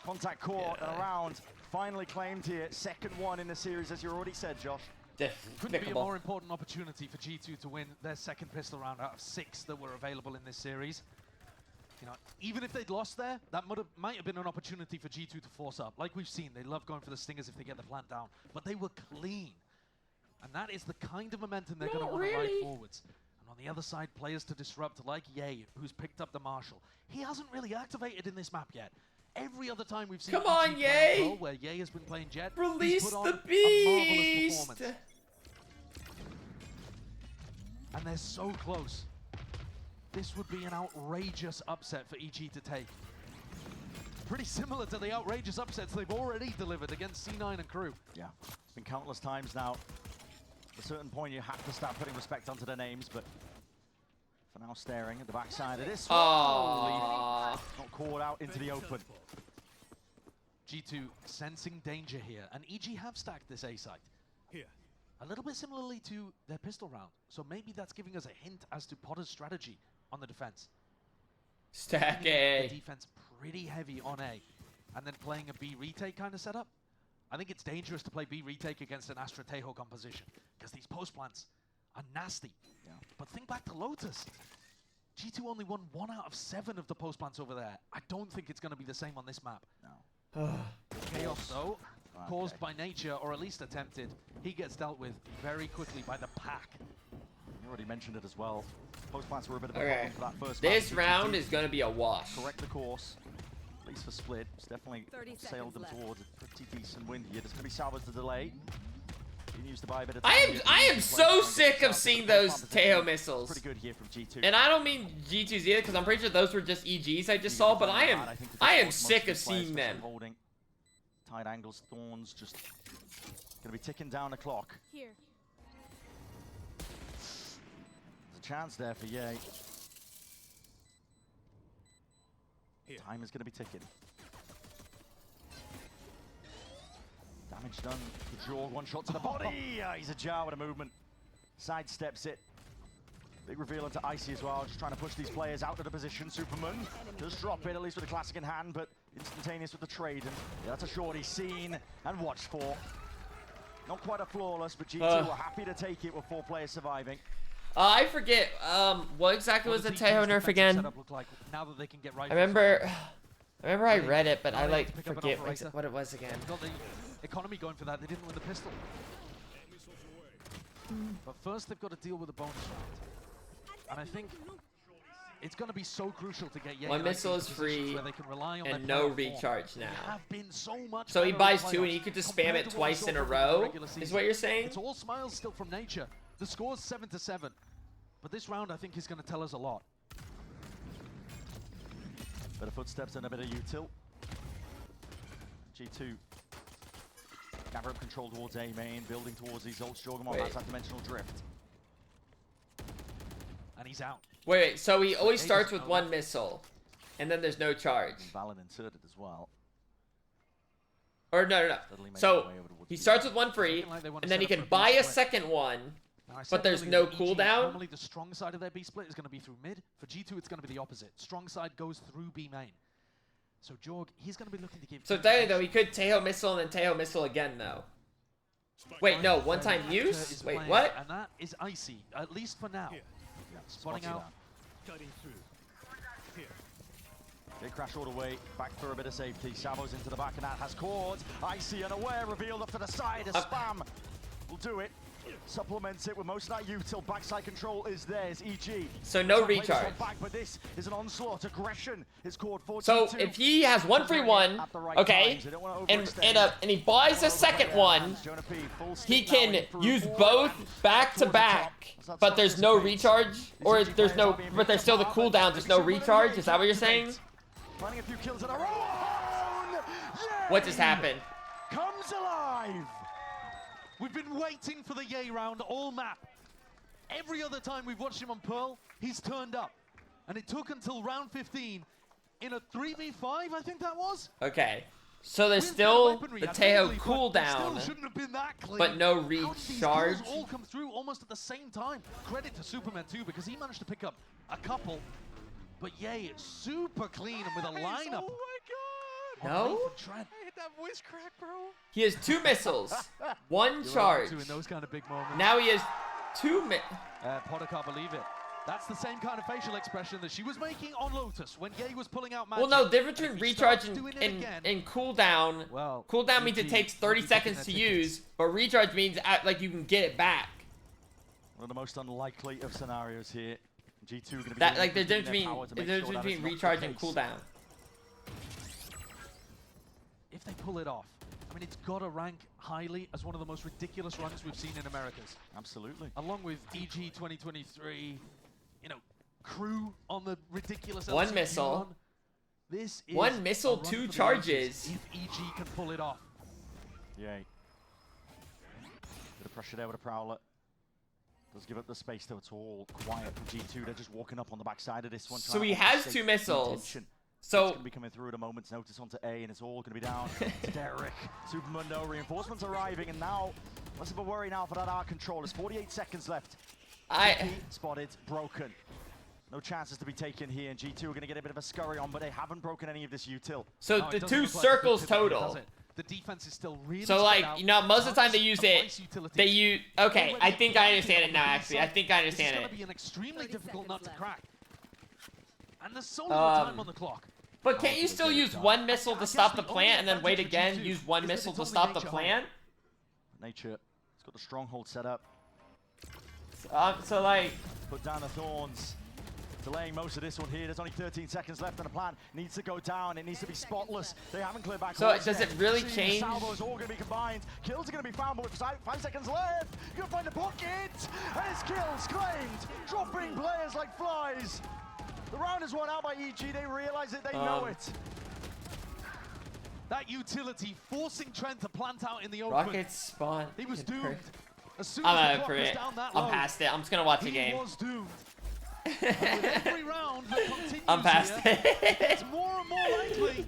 Contact caught and around. Finally claimed here. Second one in the series, as you already said, Josh. Couldn't be a more important opportunity for G2 to win their second pistol round out of 6 that were available in this series. You know, even if they'd lost there, that might have been an opportunity for G2 to force up. Like we've seen, they love going for the stingers if they get the plant down, but they were clean. And that is the kind of momentum they're going to want to ride forwards. And on the other side, players to disrupt like Ye, who's picked up the Marshal. He hasn't really activated in this map yet. Every other time we've seen Ye! where Ye has been playing Jet, release put on the beast! A marvelous performance. And they're so close. This would be an outrageous upset for EG to take. Pretty similar to the outrageous upsets they've already delivered against C9 and crew. Yeah, it's been countless times now. At a certain point, you have to start putting respect onto their names, but for now, staring at the backside of this one. Not caught out into the open. G2 sensing danger here, and EG have stacked this A site. Here. A little bit similarly to their pistol round, so maybe that's giving us a hint as to Potter's strategy on the defense. Stack A. The defense pretty heavy on A, and then playing a B retake kind of setup. I think it's dangerous to play B retake against an Astra Tejo composition, because these post plants are nasty. Yeah. But think back to Lotus. G2 only won 1 out of 7 of the post plants over there. I don't think it's going to be the same on this map. No. Chaos though, caused by nature, or at least attempted, he gets dealt with very quickly by the pack. You already mentioned it as well. Post plants were a bit of a Okay. problem for that first This match. round is gonna be a wash. Correct the course. At least for Split, it's definitely 30 sailed them seconds towards a pretty decent win here. There's going to be salvos to delay. Being used to buy a bit of I time. am so sick of seeing those Teo missiles. Pretty good here from G2. And I don't mean G2s either, because I'm pretty sure those were just EGs I just saw, but I am sick of seeing them. Holding tight angles, Thorns just going to be ticking down the clock. Here. There's a chance there for Ye. Time is going to be ticking. Damage done to Jorg. One shot to the body. He's a jar with a movement. Sidesteps it. Big reveal into Icy as well. Just trying to push these players out of the position. Superman does drop it, at least with the classic in hand, but instantaneous with the trade. And yeah, that's a shorty seen and watched for. Not quite a flawless, but G2 were happy to take it with 4 players surviving. I forget, what exactly was the Teo nerf again? Like now that they can get right I remember I read it, but I like forget what it was again. Got the economy going for that. They didn't win the pistol. But first they've got to deal with the bonus round. And I think it's going to be so crucial to get one missile is free where they can rely on and no recharge now. Have been so much so he better buys in 2 and he could just spam it twice in a row, is what you're saying? It's all smiles still from nature. The score's 7-7. But this round, I think, is going to tell us a lot. Better footsteps and a bit of util. G2. Gather up control towards A main, building towards these ults. Jorgemon has that dimensional drift. And he's out. Wait, so he always starts with 1 missile, and then there's no charge. Valen inserted as well. Or no. So he starts with 1 free, and then he can buy a second one. But there's no cooldown? Normally the strong side of their B split is going to be through mid. For G2, it's going to be the opposite. Strong side goes through B main. So Jorg, he's going to be looking to give... So technically, though, he could Teo missile and then Teo missile again, though. Wait, no, one-time use? Wait, what? And that is Icy, at least for now. Spotting out. Cutting through. Here. They crash all the way, back for a bit of safety. Savo's into the back, and that has chords. Icy unaware, revealed up to the side. A spam will do it. Supplements it with most of that util. Backside control is theirs, EG. So no recharge. Back, but this is an onslaught. Aggression is called for So G2. if he has 1 free 1, okay, and he buys a second one, he can use both back to back, but there's no recharge, or there's no, but there's still the cooldown. There's no recharge. Is that what you're saying? Finding a few kills in a row. What just happened? Comes alive. We've been waiting for the Ye round all map. Every other time we've watched him on Pearl, he's turned up. And it took until round 15 in a 3v5, I think that was. Okay. So there's still the Teo cooldown, but no recharge. All come through almost at the same time. Credit to Superman too, because he managed to pick up a couple. But Ye, it's super clean and with a lineup. Oh my god! No? I hit that voice crack, bro. He has 2 missiles, 1 charge. In those kind of big moments. Now he has 2 Potter can't believe it. That's the same kind of facial expression that she was making on Lotus when Ye was pulling out magic. Well, no, difference between recharge and cooldown. Well, cooldown means it takes 30 seconds to use, but recharge means like you can get it back. One of the most unlikely of scenarios here. G2 going to be that, like, the difference between recharge and cooldown. If they pull it off, I mean, it's got to rank highly as one of the most ridiculous runs we've seen in Americas. Absolutely. Along with EG 2023, you know, Crew on the ridiculous 1 missile. Run. This is 1 missile, 2 charges. If EG can pull it off. Yay. Bit of pressure there with a Prowler. Does give up the space, though. It's all quiet from G2. They're just walking up on the backside of this one. So he has 2 missiles. So it's going to be coming through at a moment's notice onto A, and it's all going to be down to Derek. Superman, no reinforcements arriving, and now less of a worry now for that R control. There's 48 seconds left. Spotted, broken. No chances to be taken here, and G2 are going to get a bit of a scurry on, but they haven't broken any of this util. So the 2 circles total. The defense is still really so like, you know, most of the time they use it, okay, I think I understand it now, actually. I think I understand it. It's going to be an extremely difficult nut to crack. And there's so little time on the clock. But can't you still use one missile to stop the plant and then wait again, use one missile to stop the plant? Nature has got the stronghold set up. So like... Put down the thorns. Delaying most of this one here. There's only 13 seconds left on the plan. Needs to go down. It needs to be spotless. They haven't cleared back. So does it really change? Salvos all going to be combined. Kills are going to be found, but with 5 seconds left, you're going to find the pocket. And his kills claimed. Dropping players like flies. The round is won out by EG. They realize it. They know it. That utility forcing Trent to plant out in the open. Rockets spawn. He was doomed. As soon I'm as the out clock for was it. down that I'm low, past it. I'm just gonna watch the game. He was doomed. And with every round that continues I'm past here, it. it's more and more likely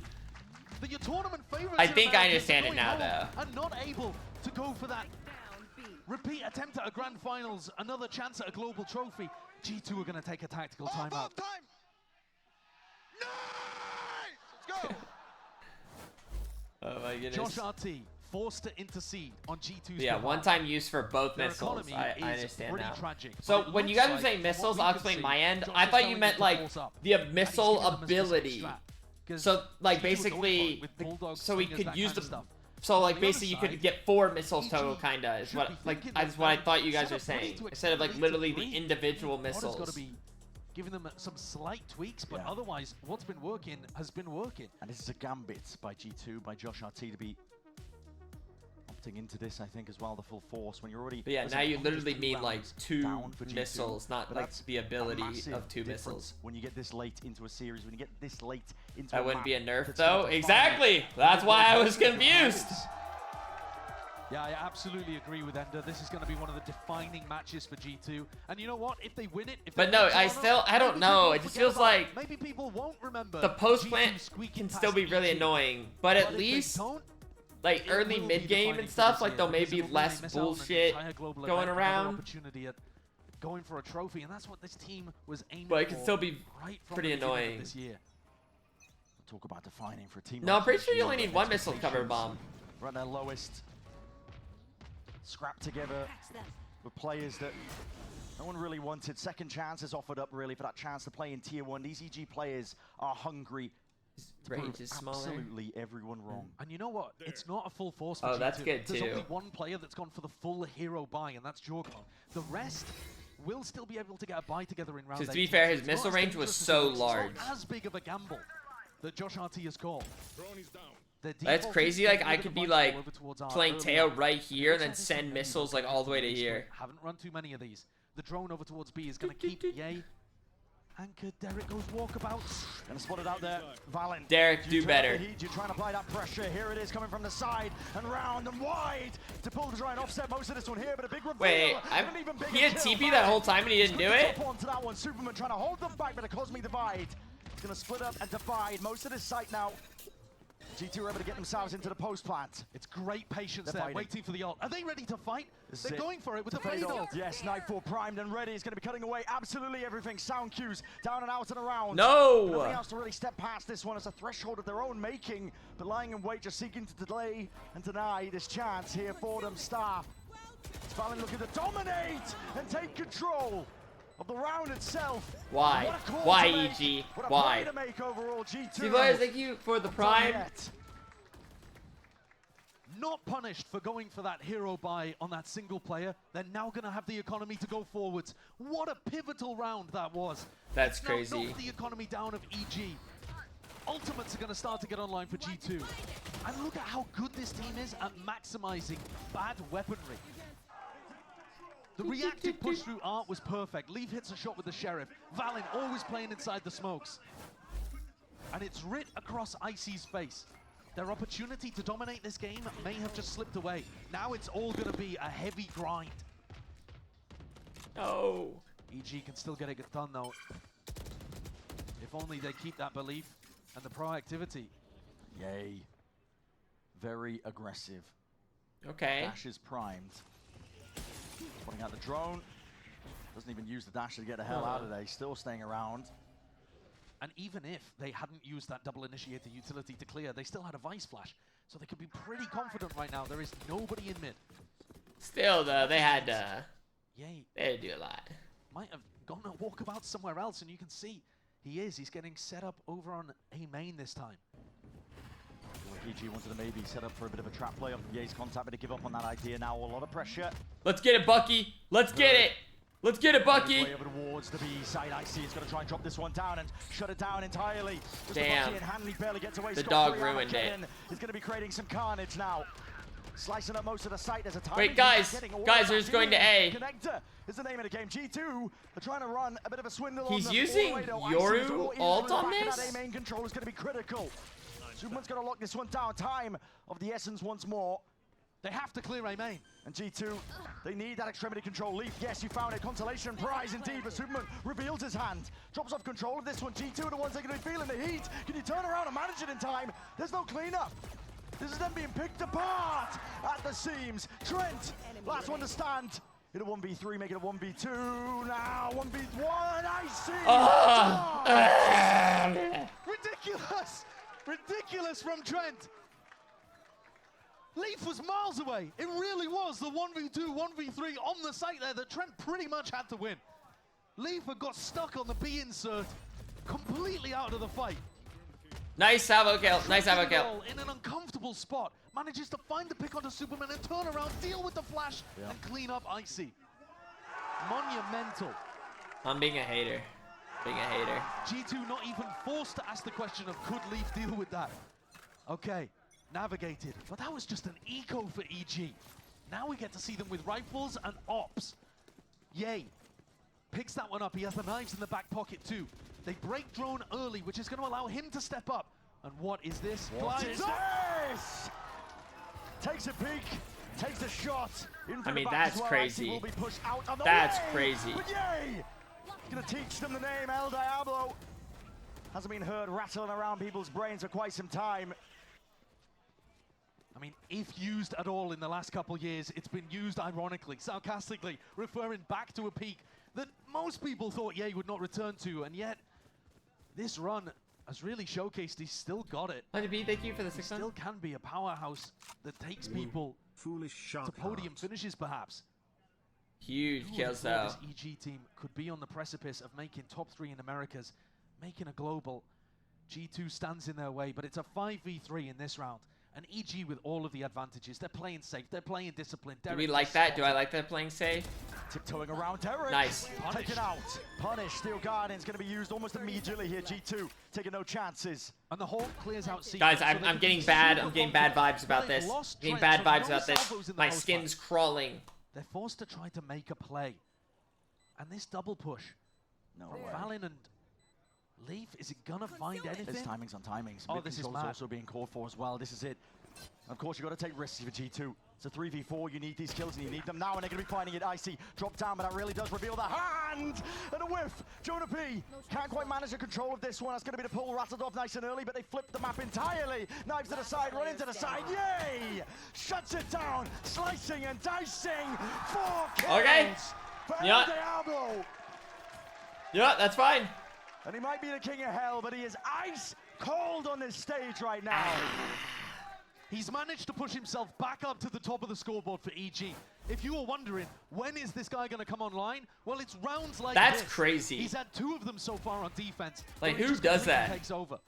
that your tournament favorites I think I Americans understand are it now, going home though. and not able to go for that repeat attempt at a grand finals, another chance at a global trophy. G2 are going to take a tactical timeout. Let's go. Oh my goodness. Joshseki forced to intercede on G2's Yeah, behalf. one-time use for both Their missiles. economy I is understand pretty now. tragic, So but it when you looks guys were saying like, missiles, from what I'll we can explain see, my end. Josh I is thought telling you them meant to like force up. the And he's missile giving them a specific ability. strat, 'cause So like G2 are going basically, for it with Bulldogs, so we Slingers, could that use kind of the. stuff. So like On the other basically you side, could get 4 missiles total, EG kinda is should what be like thinking that's that what I they thought you guys set were up ready saying to instead of like escalate literally to the 3. individual Watter's missiles. got to be giving them some slight tweaks, but otherwise what's been working has been working. And this is a gambit by G2, by Joshseki to be opting into this, I think, as well, the full force. When you're already... But yeah, now you literally need like 2 down for G2, missiles, not but like that's the a ability massive of 2 difference missiles. when you get this late into a series, when you get this late into That a wouldn't be a map nerf that's though. gonna define Exactly. it. That's why I was confused. Yeah, I absolutely agree with Ender. This is going to be one of the defining matches for G2. And you know what? If they win it, if But they no, win I Toronto, don't know. It just feels like maybe people won't remember the post G2 plant squeaking can still be past really EG. annoying, but at if they least don't, like it early will be mid game defining and for stuff, this like year, there'll because maybe it'll less really miss out on an bullshit entire global going event, another around. opportunity at going for a trophy, and that's what this team was aiming But it can for still be right from pretty the beginning of annoying. this year. Talk about defining for a team. No, like I'm pretty sure EG, you only need one expectations. missile cover bomb. We're at their lowest. Scrapped together with players that no one really wanted. Second chances offered up really for that chance to play in Tier 1. These EG players are hungry. Range is smaller. Absolutely everyone wrong. And you know what? It's not a full force for Oh, G2. that's good There's too. only one player that's gone for the full hero buy, and that's Jorgon. The rest will still be able to get a buy together in round 8. To be fair, his It's not missile as range was dangerous as so it looks. large. It's not as big of a gamble that Joshseki has called. That's crazy. Like I could be like playing Teo right here and then send missiles like all the way to here. Haven't run too many of these. The drone over towards B is going to keep Yay anchored. Derek goes walkabouts. Gonna spot it out there. Valen. Derek, do better. You're trying to apply that pressure. Here it is coming from the side and round and wide to pull to try and offset most of this one here, but a big reveal. Wait, he had TP that whole time and he didn't do it? Onto that one. Superman trying to hold them back, but a cosmic divide. It's gonna split up and divide most of this site now. G2 are able to get themselves into the post plant. It's great patience They're there, fighting. waiting for the ult. Are they ready to fight? This is They're it. going for it with the Fade fade ult. ult. Yes, Nightfall primed and ready. He's going to be cutting away absolutely everything. Sound cues down and out and around. No! Nothing else to really step past this one. It's a threshold of their own making, but lying in wait, just seeking to delay and deny this chance here for them. Star. It's Valen looking to dominate and take control of the round itself. Why? What a call Why, to make. EG? What a Why? play to make overall, G2. Steve Lawyers, thank you for the prime. Not punished for going for that hero buy on that single player. They're now going to have the economy to go forwards. What a pivotal round that was. That's Now crazy. knock the economy down of EG. Ultimates are going to start to get online for G2. And look at how good this team is at maximizing bad weaponry. The reactive push through art was perfect. Leaf hits a shot with the Sheriff. Valen always playing inside the smokes. And it's writ across Icy's face. Their opportunity to dominate this game may have just slipped away. Now it's all going to be a heavy grind. Oh. EG can still get it done though. If only they keep that belief and the proactivity. Yay. Very aggressive. Okay. Dash is primed. Putting out the drone. Doesn't even use the dash to get the hell out of there. He's still staying around. And even if they hadn't used that double initiator utility to clear, they still had a Vice Flash. So they could be pretty confident right now. There is nobody in mid. Still though, they had Yay. they had to do a lot. Might have gone to walk about somewhere else, and you can see He is. He's getting set up over on A main this time. EG wanted to maybe set up for a bit of a trap play off Ye's contact, but to give up on that idea now. A lot of pressure. Let's get it, Bucky. Let's get it. Let's get it, Bucky. Way over towards the B side. IC is going to try and drop this one down and shut it down entirely. Just damn. in hand, he barely gets away. The dog ruined it. He's going to be creating some carnage now. Slicing up most of the site. There's a time. Wait, guys, they're just going to A. Connector is the name of the game. G2 are trying to run a bit of a swindle. He's on using Yoru ult on this? That A main control is going to be critical. Superman's going to lock this one down. Time of the essence once more. They have to clear A main. And G2, they need that extremity control. Leaf, yes, you found it. Consolation prize indeed, but Superman reveals his hand. Drops off control of this one. G2 are the ones that are going to be feeling the heat. Can you turn around and manage it in time? There's no cleanup. This is them being picked apart at the seams. Trent, last one to stand. Hit a 1v3, make it a 1v2. Now 1v1, I see. Ridiculous! Ridiculous from Trent. Leaf was miles away. It really was the 1v2, 1v3 on the site there that Trent pretty much had to win. Leaf had got stuck on the B insert, completely out of the fight. Nice salvo kill. Nice salvo kill. In an uncomfortable spot, manages to find the pick onto Superman and turn around, deal with the flash, and clean up Icy. Monumental. I'm being a hater. Being a hater. G2 not even forced to ask the question of could Leaf deal with that. Okay, navigated, but that was just an eco for EG. Now we get to see them with rifles and ops. Yay. Picks that one up. He has the knives in the back pocket too. They break drone early, which is going to allow him to step up. And what is this? What is this? Takes a peek, takes a shot. I mean, that's crazy. Will be pushed out of the that's way. crazy. But yay! Gonna teach them the name El Diablo. Hasn't been heard rattling around people's brains for quite some time. I mean, if used at all in the last couple years, it's been used ironically, sarcastically, referring back to a peak that most people thought Ye would not return to, and yet this run has really showcased he's still got it. Thank you for the 600. Still can be a powerhouse that takes people to podium finishes, perhaps. Huge kills though. This EG team could be on the precipice of making top 3 in Americas, making a global. G2 stands in their way, but it's a 5v3 in this round. And EG with all of the advantages. They're playing safe. They're playing disciplined. Do we like that? Do I like that playing safe? Tiptoeing around Derek. Nice. Taken out. Punish. Steel Guardian's going to be used almost immediately here. G2 taking no chances. And the Hawk clears out C. Guys, I'm getting bad. I'm getting bad vibes about this. Getting bad vibes about this. My skin's crawling. They're forced to try to make a play. And this double push. No from way. Valen and Leaf, is it gonna find anything? There's timings on timings. Oh, this is mad. Also being called for as well. This is it. Of course, you got to take risks for G2. It's a 3v4. You need these kills, and you need them now, and they're going to be finding it. Icy drop down, but that really does reveal the hand and a whiff. Jonah P can't quite manage the control of this one. That's going to be the pull rattled off nice and early, but they flipped the map entirely. Knives to the side, run into the side. Yay! Shuts it down, slicing and dicing. 4 kills. Okay. Yeah. Diablo. Yeah, that's fine. And he might be the king of hell, but he is ice cold on this stage right now. He's managed to push himself back up to the top of the scoreboard for EG. If you were wondering, when is this guy going to come online? Well, it's rounds like That's this. crazy. He's had 2 of them so far on defense. Like, who does that? Takes over.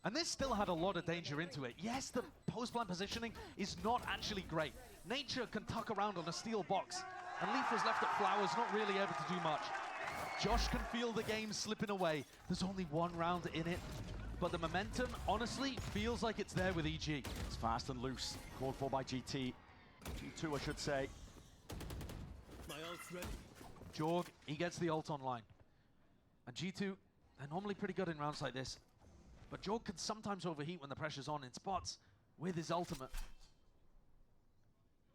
And this still had a lot of danger into it. Yes, the post-plant positioning is not actually great. Nature can tuck around on a steel box. And Leaf was left at Flowers, not really able to do much. Josh can feel the game slipping away. There's only 1 round in it. But the momentum, honestly, feels like it's there with EG. It's fast and loose. Called for by GT. G2, I should say. My ult's ready. Jorg, he gets the ult online. And G2, they're normally pretty good in rounds like this. But Jorg can sometimes overheat when the pressure's on in spots with his ultimate.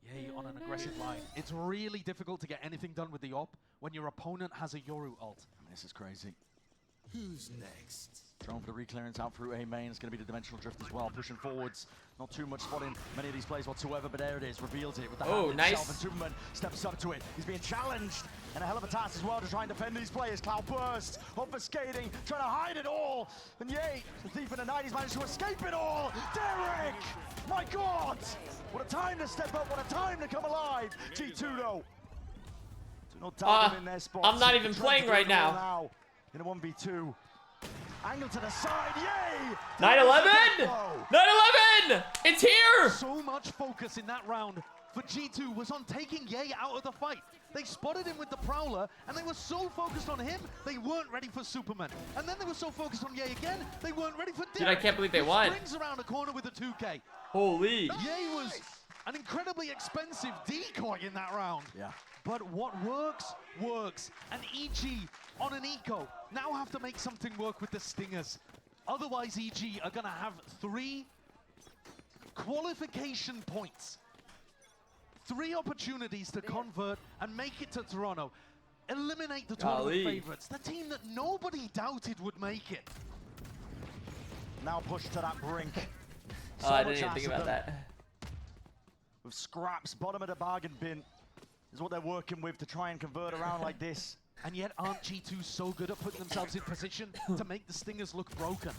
Yay, on an aggressive line. It's really difficult to get anything done with the op when your opponent has a Yoru ult. I mean, this is crazy. Who's next? Drone for the reclearance out through A main. It's going to be the dimensional drift as well, pushing forwards. Not too much spotting many of these plays whatsoever, but there it is, reveals it with the hand nice. itself, and Superman steps up to it. He's being challenged, and a hell of a task as well to try and defend these players. Cloud burst, obfuscating, trying to hide it all, and yay, the thief in the night, he's managed to escape it all. Derek, my God, what a time to step up, what a time to come alive. G2 though, do not tag them in their spots. I'm not even playing right now. In a 1v2. Angle to the side, yay! 9-11! 9-11! It's here! So much focus in that round for G2 was on taking Ye out of the fight. They spotted him with the Prowler, and they were so focused on him, they weren't ready for Superman. And then they were so focused on Ye again, they weren't ready for Derek. Dude, I can't believe they won. Springs around the corner with a 2K. Holy. Ye was an incredibly expensive decoy in that round. Yeah. But what works, works. And EG on an eco now have to make something work with the Stingers. Otherwise, EG are gonna have 3 qualification points. 3 opportunities to convert and make it to Toronto. Eliminate the tournament favorites, the team that nobody doubted would make it. Now pushed to that brink. Oh, I didn't even think about that. With scraps, bottom of the bargain bin is what they're working with to try and convert around like this. And yet aren't G2 so good at putting themselves in position to make the Stingers look broken?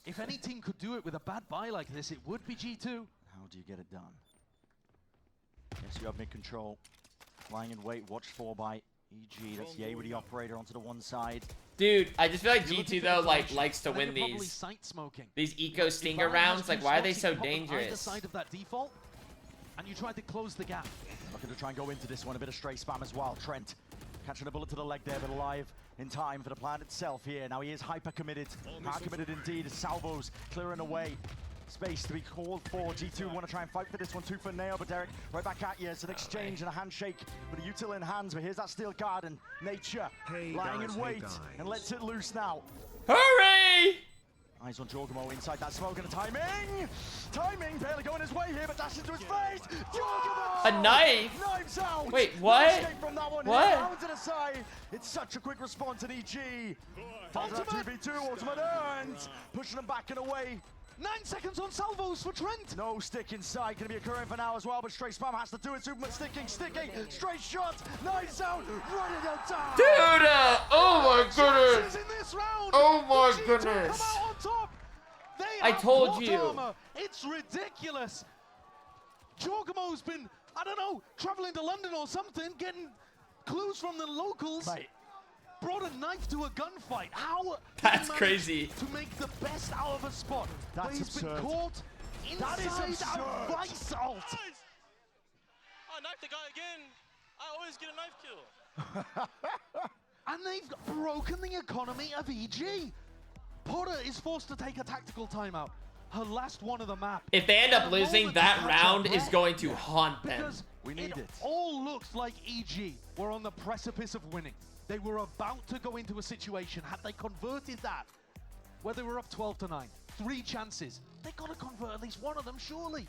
If any team could do it with a bad buy like this, it would be G2. How do you get it done? Yes, you have mid-control. Lying in wait, watched for by EG. That's Ye with the operator onto the one side. Dude, I just feel like G2 though likes to win these eco stinger rounds. Like, why are they so dangerous? Either side of that default, and you tried to close the gap. Looking to try and go into this one, a bit of stray spam as well. Trent catching a bullet to the leg there, but alive in time for the plan itself here. Now he is hyper committed indeed. Salvos clearing away. Space to be called for. G2 want to try and fight for this one, tooth and nail, but Derek right back at you. It's an exchange and a handshake with a util in hands, but here's that steel guard and Nature lying in wait and lets it loose now. Hurry! Eyes on Jorgamo inside that smoke and timing! Timing barely going his way here, but dash into his face! Jorgamo! A knife? Knives out! Wait, what? No escape from that one what? Here, down to the side. It's such a quick response in EG. Ultimate 2v2, ultimate earned. Pushing them back and away. 9 seconds on salvos for Trent. No stick inside, going to be occurring for now as well, but straight spam has to do it. Superman sticking, straight shot, knives out, running out time. Dude, oh my goodness. In this round. Oh my G2 goodness. Come out on top. They I told plot you. Armor. It's ridiculous. Jorgamo's been, I don't know, traveling to London or something, getting clues from the locals. Right. Brought a knife to a gunfight. How? That's crazy. To make the best out of a spot. That's he's absurd. been caught inside a vice ult. I knifed the guy again. I always get a knife kill. And they've broken the economy of EG. Potter is forced to take a tactical timeout. Her last one of the map. If they end up losing, that round is going to haunt them. Because we need it. All looks like EG were on the precipice of winning. They were about to go into a situation. Had they converted that, where they were up 12-9, 3 chances, they got to convert at least one of them, surely.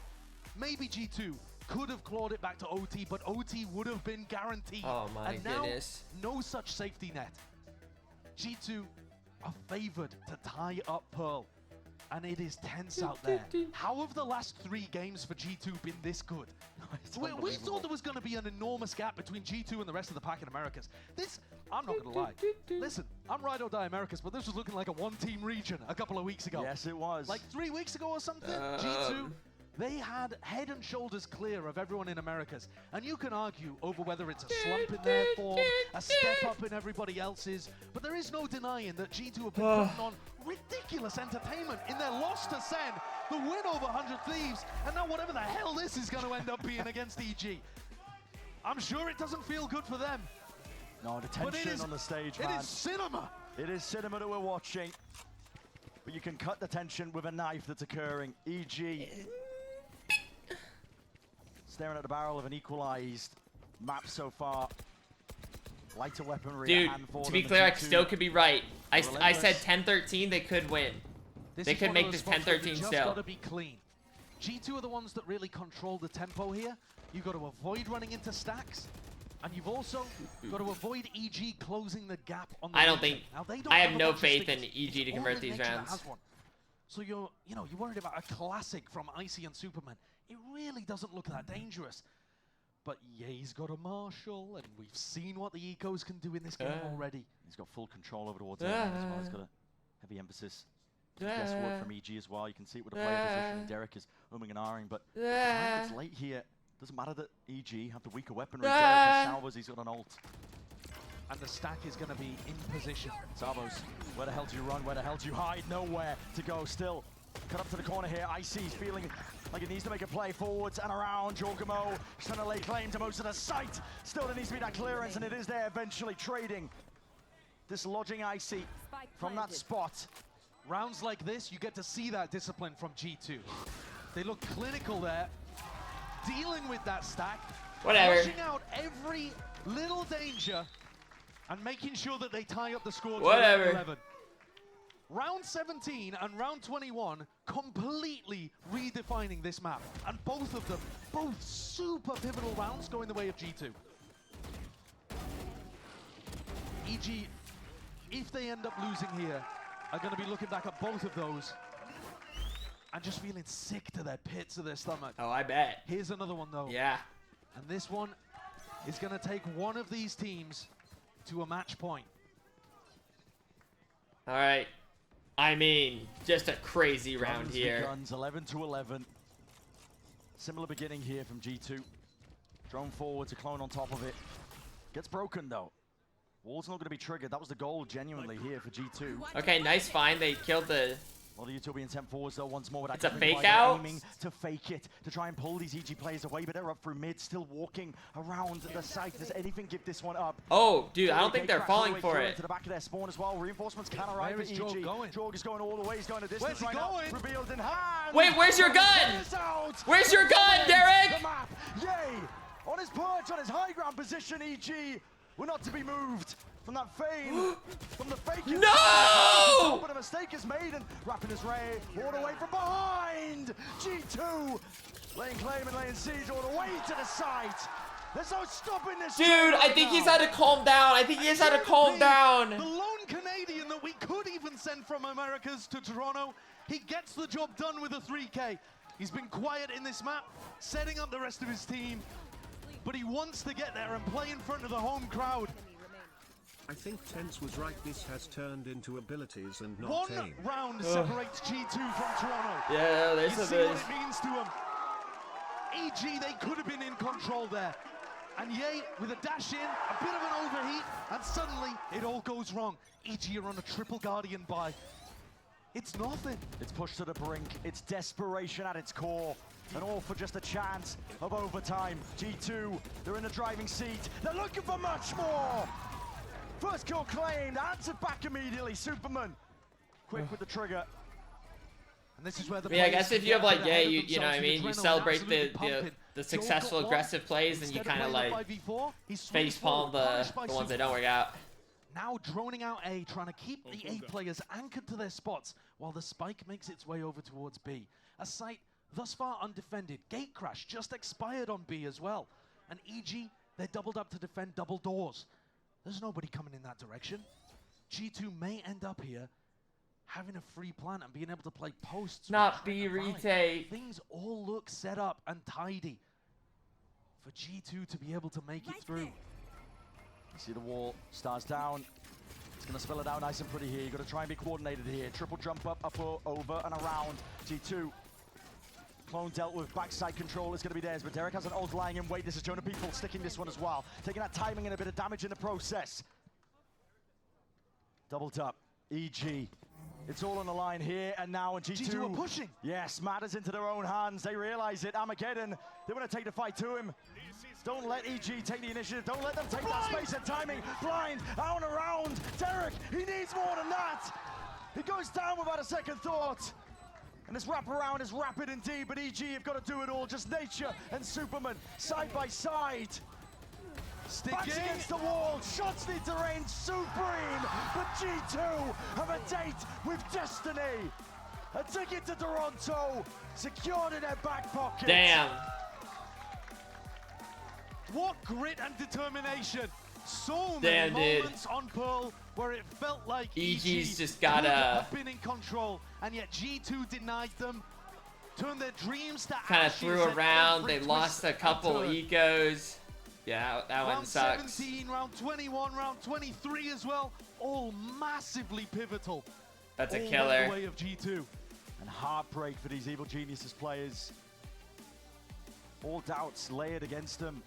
Maybe G2 could have clawed it back to OT, but OT would have been guaranteed. Oh my and now, goodness. no such safety net. G2 are favored to tie up Pearl, and it is tense out there. How have the last 3 games for G2 been this good? We thought there was going to be an enormous gap between G2 and the rest of the pack in Americas. This, I'm not going to lie. Listen, I'm ride or die Americas, but this was looking like a 1-team region a couple of weeks ago. Yes, it was. Like 3 weeks ago or something, G2, they had head and shoulders clear of everyone in Americas. And you can argue over whether it's a slump in their form, a step up in everybody else's, but there is no denying that G2 have been putting on ridiculous entertainment in their loss to SEN, the win over 100 Thieves, and now whatever the hell this is going to end up being against EG. I'm sure it doesn't feel good for them. No, the tension on the stage, man. It is cinema. It is cinema that we're watching. But you can cut the tension with a knife that's occurring. EG staring at the barrel of an equalized map so far. Lighter weaponry. Dude, to be clear, I still could be right. I said 10-13, they could win. They could make this 10-13 still. Just got to be clean. G2 are the ones that really control the tempo here. You've got to avoid running into stacks. And you've also got to avoid EG closing the gap on the I don't think. Now, I have no faith in EG to convert these rounds. So you're worried about a classic from Icy and Superman. It really doesn't look that dangerous. But Ye's got a Marshall, and we've seen what the Ecos can do in this game already. He's got full control over the water as well. He's got a heavy emphasis. Guesswork from EG as well. You can see it with the player position. Derek is umming and ahhing, but it's late here. Doesn't matter that EG have the weaker weaponry. Derek has salvos, he's got an ult. and the stack is going to be in position. Zavos, where the hell do you run? Where the hell do you hide? Nowhere to go still. Cut up to the corner here. Icy's feeling like it needs to make a play forwards and around. Jorgamo trying to lay claim to most of the site. Still there needs to be that clearance, and it is there eventually, trading. Dislodging Icy from that spot. Rounds like this, you get to see that discipline from G2. They look clinical there, dealing with that stack. Whatever. Pushing out every little danger and making sure that they tie up the score to Whatever. 11. Round 17 and round 21 completely redefining this map. And both of them, both super pivotal rounds going the way of G2. EG, if they end up losing here, are going to be looking back at both of those and just feeling sick to their pits of their stomach. Oh, I bet. Here's another one, though. Yeah. And this one is going to take one of these teams to a match point. All right. I mean, just a crazy round Guns here. Guns 11-11. Similar beginning here from G2. Drone forward to clone on top of it. Gets broken, though. Wall's not going to be triggered. That was the goal, genuinely, here for G2. Okay, nice find. They killed the... A lot of Utopian temp forwards, though, once more. It's a fake out? Aiming to fake it, to try and pull these EG players away, but they're up through mid, still walking around the site. Does anything give this one up? Oh, dude, I don't think they're falling for it. To the back of their spawn as well. Reinforcements can arrive Where at is EG. Jorg going? Jorg is going all the way. He's going a distance Where's he right going? now. Revealed in hand. Wait, where's your gun? Where's your gun, Derek? The map. Yay! On his perch, on his high ground position, EG. We're not to be moved. From that feign, from the fake. No! But a mistake is made, and wrapping his ray all the way from behind. G2 laying claim and laying siege all the way to the site. There's no stopping this. Dude, I think he's had to calm down. I think he has had to calm down. The lone Canadian that we could even send from Americas to Toronto, he gets the job done with a 3K. He's been quiet in this map, setting up the rest of his team, but he wants to get there and play in front of the home crowd. I think Tense was right. This has turned into abilities and not One aim. round separates G2 from Toronto. Yeah, there's you a see bit. what it means to them. EG, they could have been in control there. And Ye, with a dash in, a bit of an overheat, and suddenly it all goes wrong. EG are on a triple Guardian buy. It's nothing. It's pushed to the brink. It's desperation at its core. And all for just a chance of overtime. G2, they're in the driving seat. They're looking for much more. First kill claimed, answered back immediately. Superman, quick with the trigger. And this is where the I mean, I guess if you have like, you know what I mean, you celebrate the successful aggressive plays, and you kind of like facepalm the ones that don't work out. Now droning out A, trying to keep the A players anchored to their spots, while the spike makes its way over towards B. A site thus far undefended. Gate crash just expired on B as well. And EG, they're doubled up to defend double doors. There's nobody coming in that direction. G2 may end up here having a free plant and being able to play posts. Not B retake. Things all look set up and tidy for G2 to be able to make it through. You see the wall, stars down. It's going to spell it out nice and pretty here. You've got to try and be coordinated here. Triple jump up, over and around. G2. Clone dealt with, backside control is going to be theirs, but Derek has an ult lying in wait. This is Jonah People sticking this one as well. Taking that timing and a bit of damage in the process. Doubled up, EG. It's all on the line here and now, and G2 are pushing. Yes, matters into their own hands. They realize it. Armageddon, they want to take the fight to him. Don't let EG take the initiative. Don't let them take that space and timing. Blind, out and around. Derek, he needs more than that. He goes down without a second thought. And this wraparound is rapid indeed, but EG have got to do it all. Just nature and Superman side by side. Backs against the wall, shots need to reign supreme, but G2 have a date with destiny. A ticket to Toronto, secured in their back pocket. Damn. What grit and determination. So many moments on Pearl where it felt like EG's just could gotta have been in control, and yet G2 denied them, turned their dreams to kind of ashes threw at around. every They lost a twist couple and turn. ecos. Yeah, that one Round sucks. 17, round 21, round 23 as well, all massively pivotal. That's a all killer. went the way of G2. And heartbreak for these Evil Geniuses players. All doubts layered against them.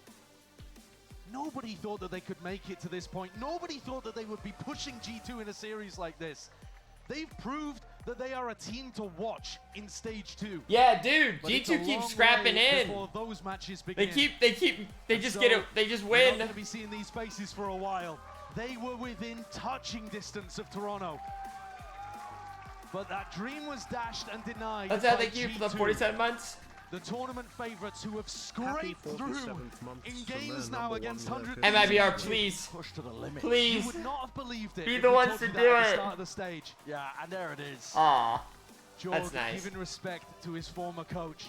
Nobody thought that they could make it to this point. Nobody thought that they would be pushing G2 in a series like this. They've proved that they are a team to watch in stage 2. Yeah, dude, But G2 keeps scrapping in. before those matches begin. They just get it. They just win. We're not going to be seeing these faces for a while. They were within touching distance of Toronto. But that dream was dashed and denied. That's how they keep for the 47 months. The tournament favorites who have scraped through in games now against 100. MIBR, please. Push to the limit. Please. You would not have believed it. Be if the we ones told to you do that at the it. start of the stage. Yeah, and there it is. Aw. Jorg That's nice. giving respect to his former coach.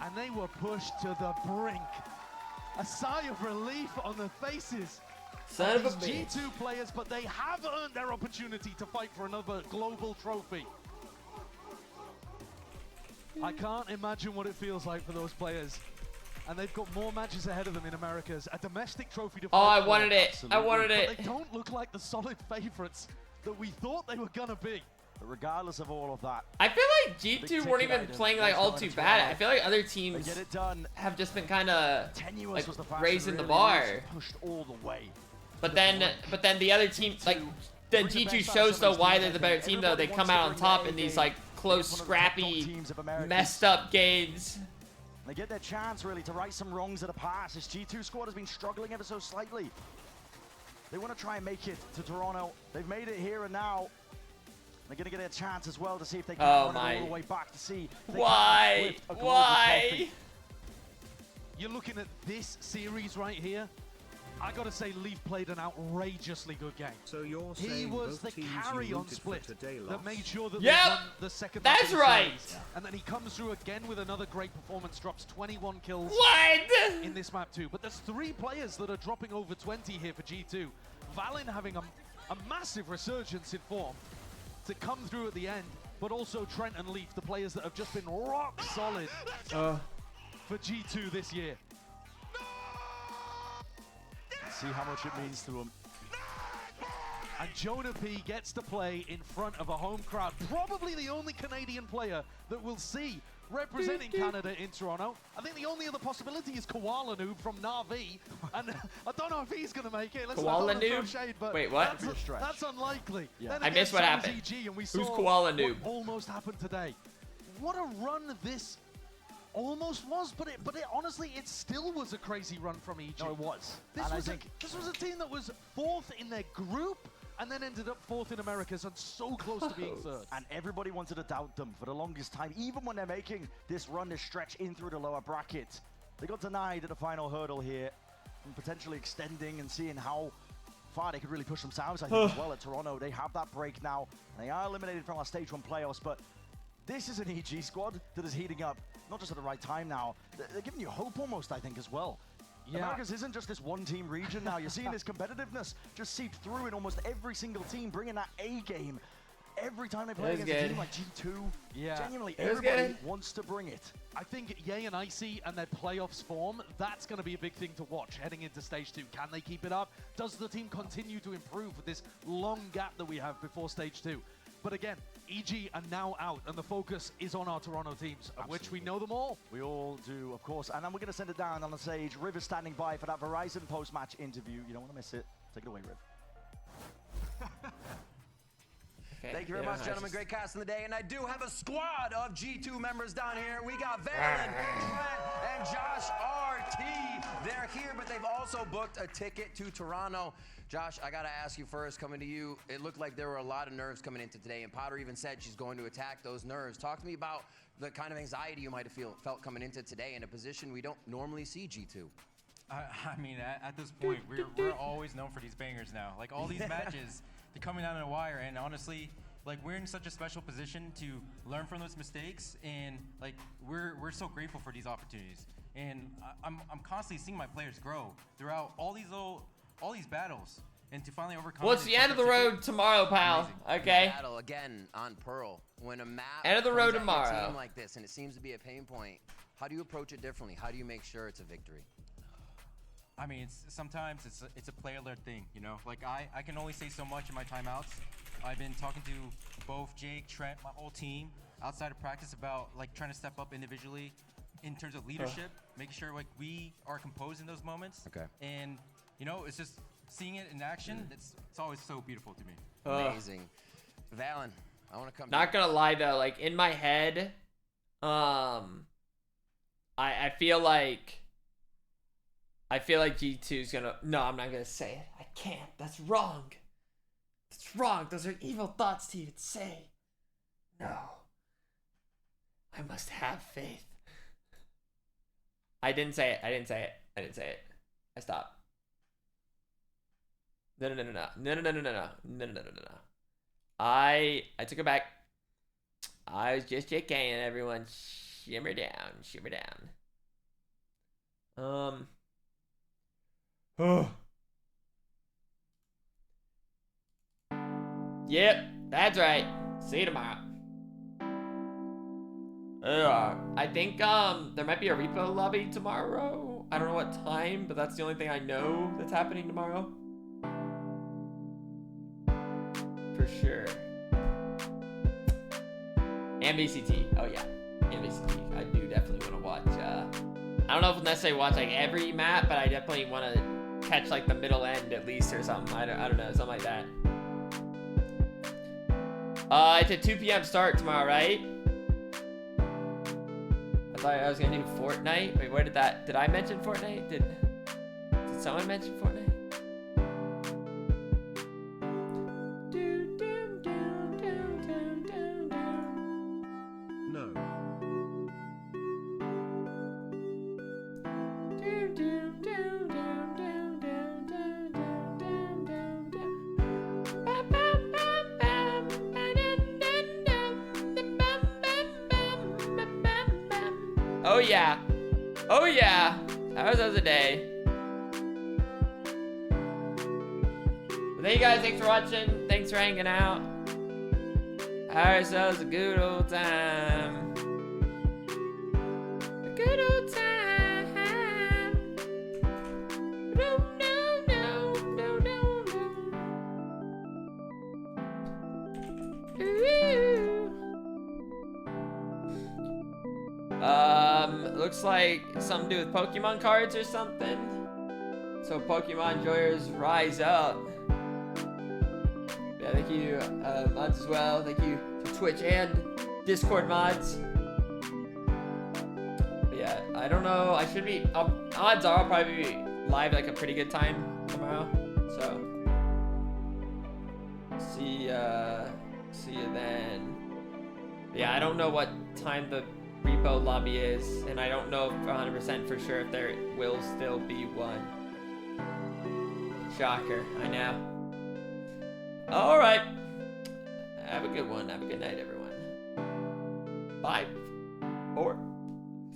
And they were pushed to the brink. A sigh of relief on their faces. Son of a these bitch. G2 players, but they have earned their opportunity to fight for another global trophy. I can't imagine what it feels like for those players. And they've got more matches ahead of them in Americas. A domestic trophy to fight Oh, I for. wanted it. Absolutely. I wanted it. But they don't look like the solid favorites that we thought they were gonna be. But regardless of all of that, I feel like G2 weren't even playing like all too bad. I feel like other teams get it done. have just been kind of Tenuous like was the fact raising that the really bar. was pushed all the way. But then the other team, like, then G2 shows though why they're the better team though. They come out on top in these like close, scrappy, messed up games. They get their chance really to right some wrongs at a pass. This G2 squad has been struggling ever so slightly. They want to try and make it to Toronto. They've made it here and now. They're going to get a chance as well to see if they can run it all the way back to see if they can lift a global trophy. You're looking at this series right here. I gotta say, Leaf played an outrageously good game. So you're he saying was the both teams carry you on rooted split for today that lost? made sure that Yep, they won the second that's match of the right. series. And then he comes through again with another great performance, drops 21 kills What? in this map too. But there's 3 players that are dropping over 20 here for G2. Valin having a massive resurgence in form to come through at the end, but also Trent and Leaf, the players that have just been rock solid for G2 this year. See how much it means to him. And Jonah P gets to play in front of a home crowd. Probably the only Canadian player that we'll see representing Canada in Toronto. I think the only other possibility is Koala Noob from Na'Vi. And I don't know if he's going to make it. Koala Noob? Shade, but Wait, what? That's unlikely. Yeah. Then I missed what again, happened. EG, and we Who's saw Koala Noob? what almost happened today. What a run this almost was, but it honestly, it still was a crazy run from EG. No, it was. This was a team that was 4th in their group and then ended up 4th in Americas and so close to being 3rd. And everybody wanted to doubt them for the longest time, even when they're making this run, this stretch in through the lower bracket. They got denied at the final hurdle here from potentially extending and seeing how far they could really push themselves, I think, as well at Toronto. They have that break now. They are eliminated from our Stage 1 playoffs, but this is an EG squad that is heating up, not just at the right time now. They're giving you hope almost, I think, as well. Yeah. Americas isn't just this one-team region now. You're seeing this competitiveness just seep through in almost every single team, bringing that A game. Every time they play against a team like G2, genuinely, everybody wants to bring it. I think Ye and Icy and their playoffs form, that's going to be a big thing to watch heading into Stage 2. Can they keep it up? Does the team continue to improve with this long gap that we have before Stage 2? But again, EG are now out, and the focus is on our Toronto teams, of which we know them all. We all do, of course. And then we're going to send it down on the stage. Riv is standing by for that Verizon post-match interview. You don't want to miss it. Take it away, Riv. Okay. Thank you very much, gentlemen. Great cast in the day. And I do have a squad of G2 members down here. We got Valen, Trent, and Josh RT. They're here, but they've also booked a ticket to Toronto. Josh, I got to ask you first, coming to you, it looked like there were a lot of nerves coming into today, and Potter even said she's going to attack those nerves. Talk to me about the kind of anxiety you might have felt coming into today in a position we don't normally see G2. I mean, at this point, we're always known for these bangers now. Like, all these matches, they're coming down to the wire, and honestly, like, we're in such a special position to learn from those mistakes, and like, we're so grateful for these opportunities. And I'm constantly seeing my players grow throughout all these battles, and to finally overcome. Well, it's the end of the road tomorrow, pal. Okay. Battle again on Pearl. When a map end of the road comes at a tomorrow team like this, and it seems to be a pain point, how do you approach it differently? How do you make sure it's a victory? I mean, sometimes it's a player-led thing, you know. Like, I can only say so much in my timeouts. I've been talking to both Jake, Trent, my whole team outside of practice about like trying to step up individually in terms of leadership, making sure like we are composed in those moments. Okay. And You know, it's just seeing it in action. It's always so beautiful to me. Amazing. Valen, I want to come. Not gonna lie though, like in my head, I feel like G2 is gonna. No, I'm not gonna say it. I can't. That's wrong. That's wrong. Those are evil thoughts to even say. No. I must have faith. I didn't say it. I didn't say it. I didn't say it. I stopped. No. I took it back. I was just JKing everyone. Shimmer down. Shimmer down. Yep, that's right. See you tomorrow. I think there might be a repo lobby tomorrow. I don't know what time, but that's the only thing I know that's happening tomorrow. For sure. And VCT. Oh yeah, and VCT. I do definitely want to watch. I don't know if I'll necessarily watch like every map, but I definitely want to catch like the middle end at least or something. I don't know, something like that. It's a 2 p.m. start tomorrow, right? I thought I was gonna do Fortnite. Wait, where did that? Did I mention Fortnite? Did someone mention Fortnite? No. Oh yeah. Oh yeah. That was the other day. Well, thank you guys. Thanks for watching. Thanks for hanging out. Have ourselves a good old time. A good old time. No. Ooh. Looks like something to do with Pokemon cards or something. So Pokemon enjoyers, rise up. Yeah, thank you, mods as well. Thank you to Twitch and Discord mods. But yeah, I don't know. I should be. Odds are I'll probably be live like a pretty good time tomorrow. So see you then. But yeah, I don't know what time the repo lobby is, and I don't know 100% for sure if there will still be one. Shocker, I know. Alright. Have a good one. Have a good night, everyone. 5, 4,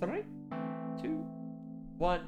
3, 2, 1.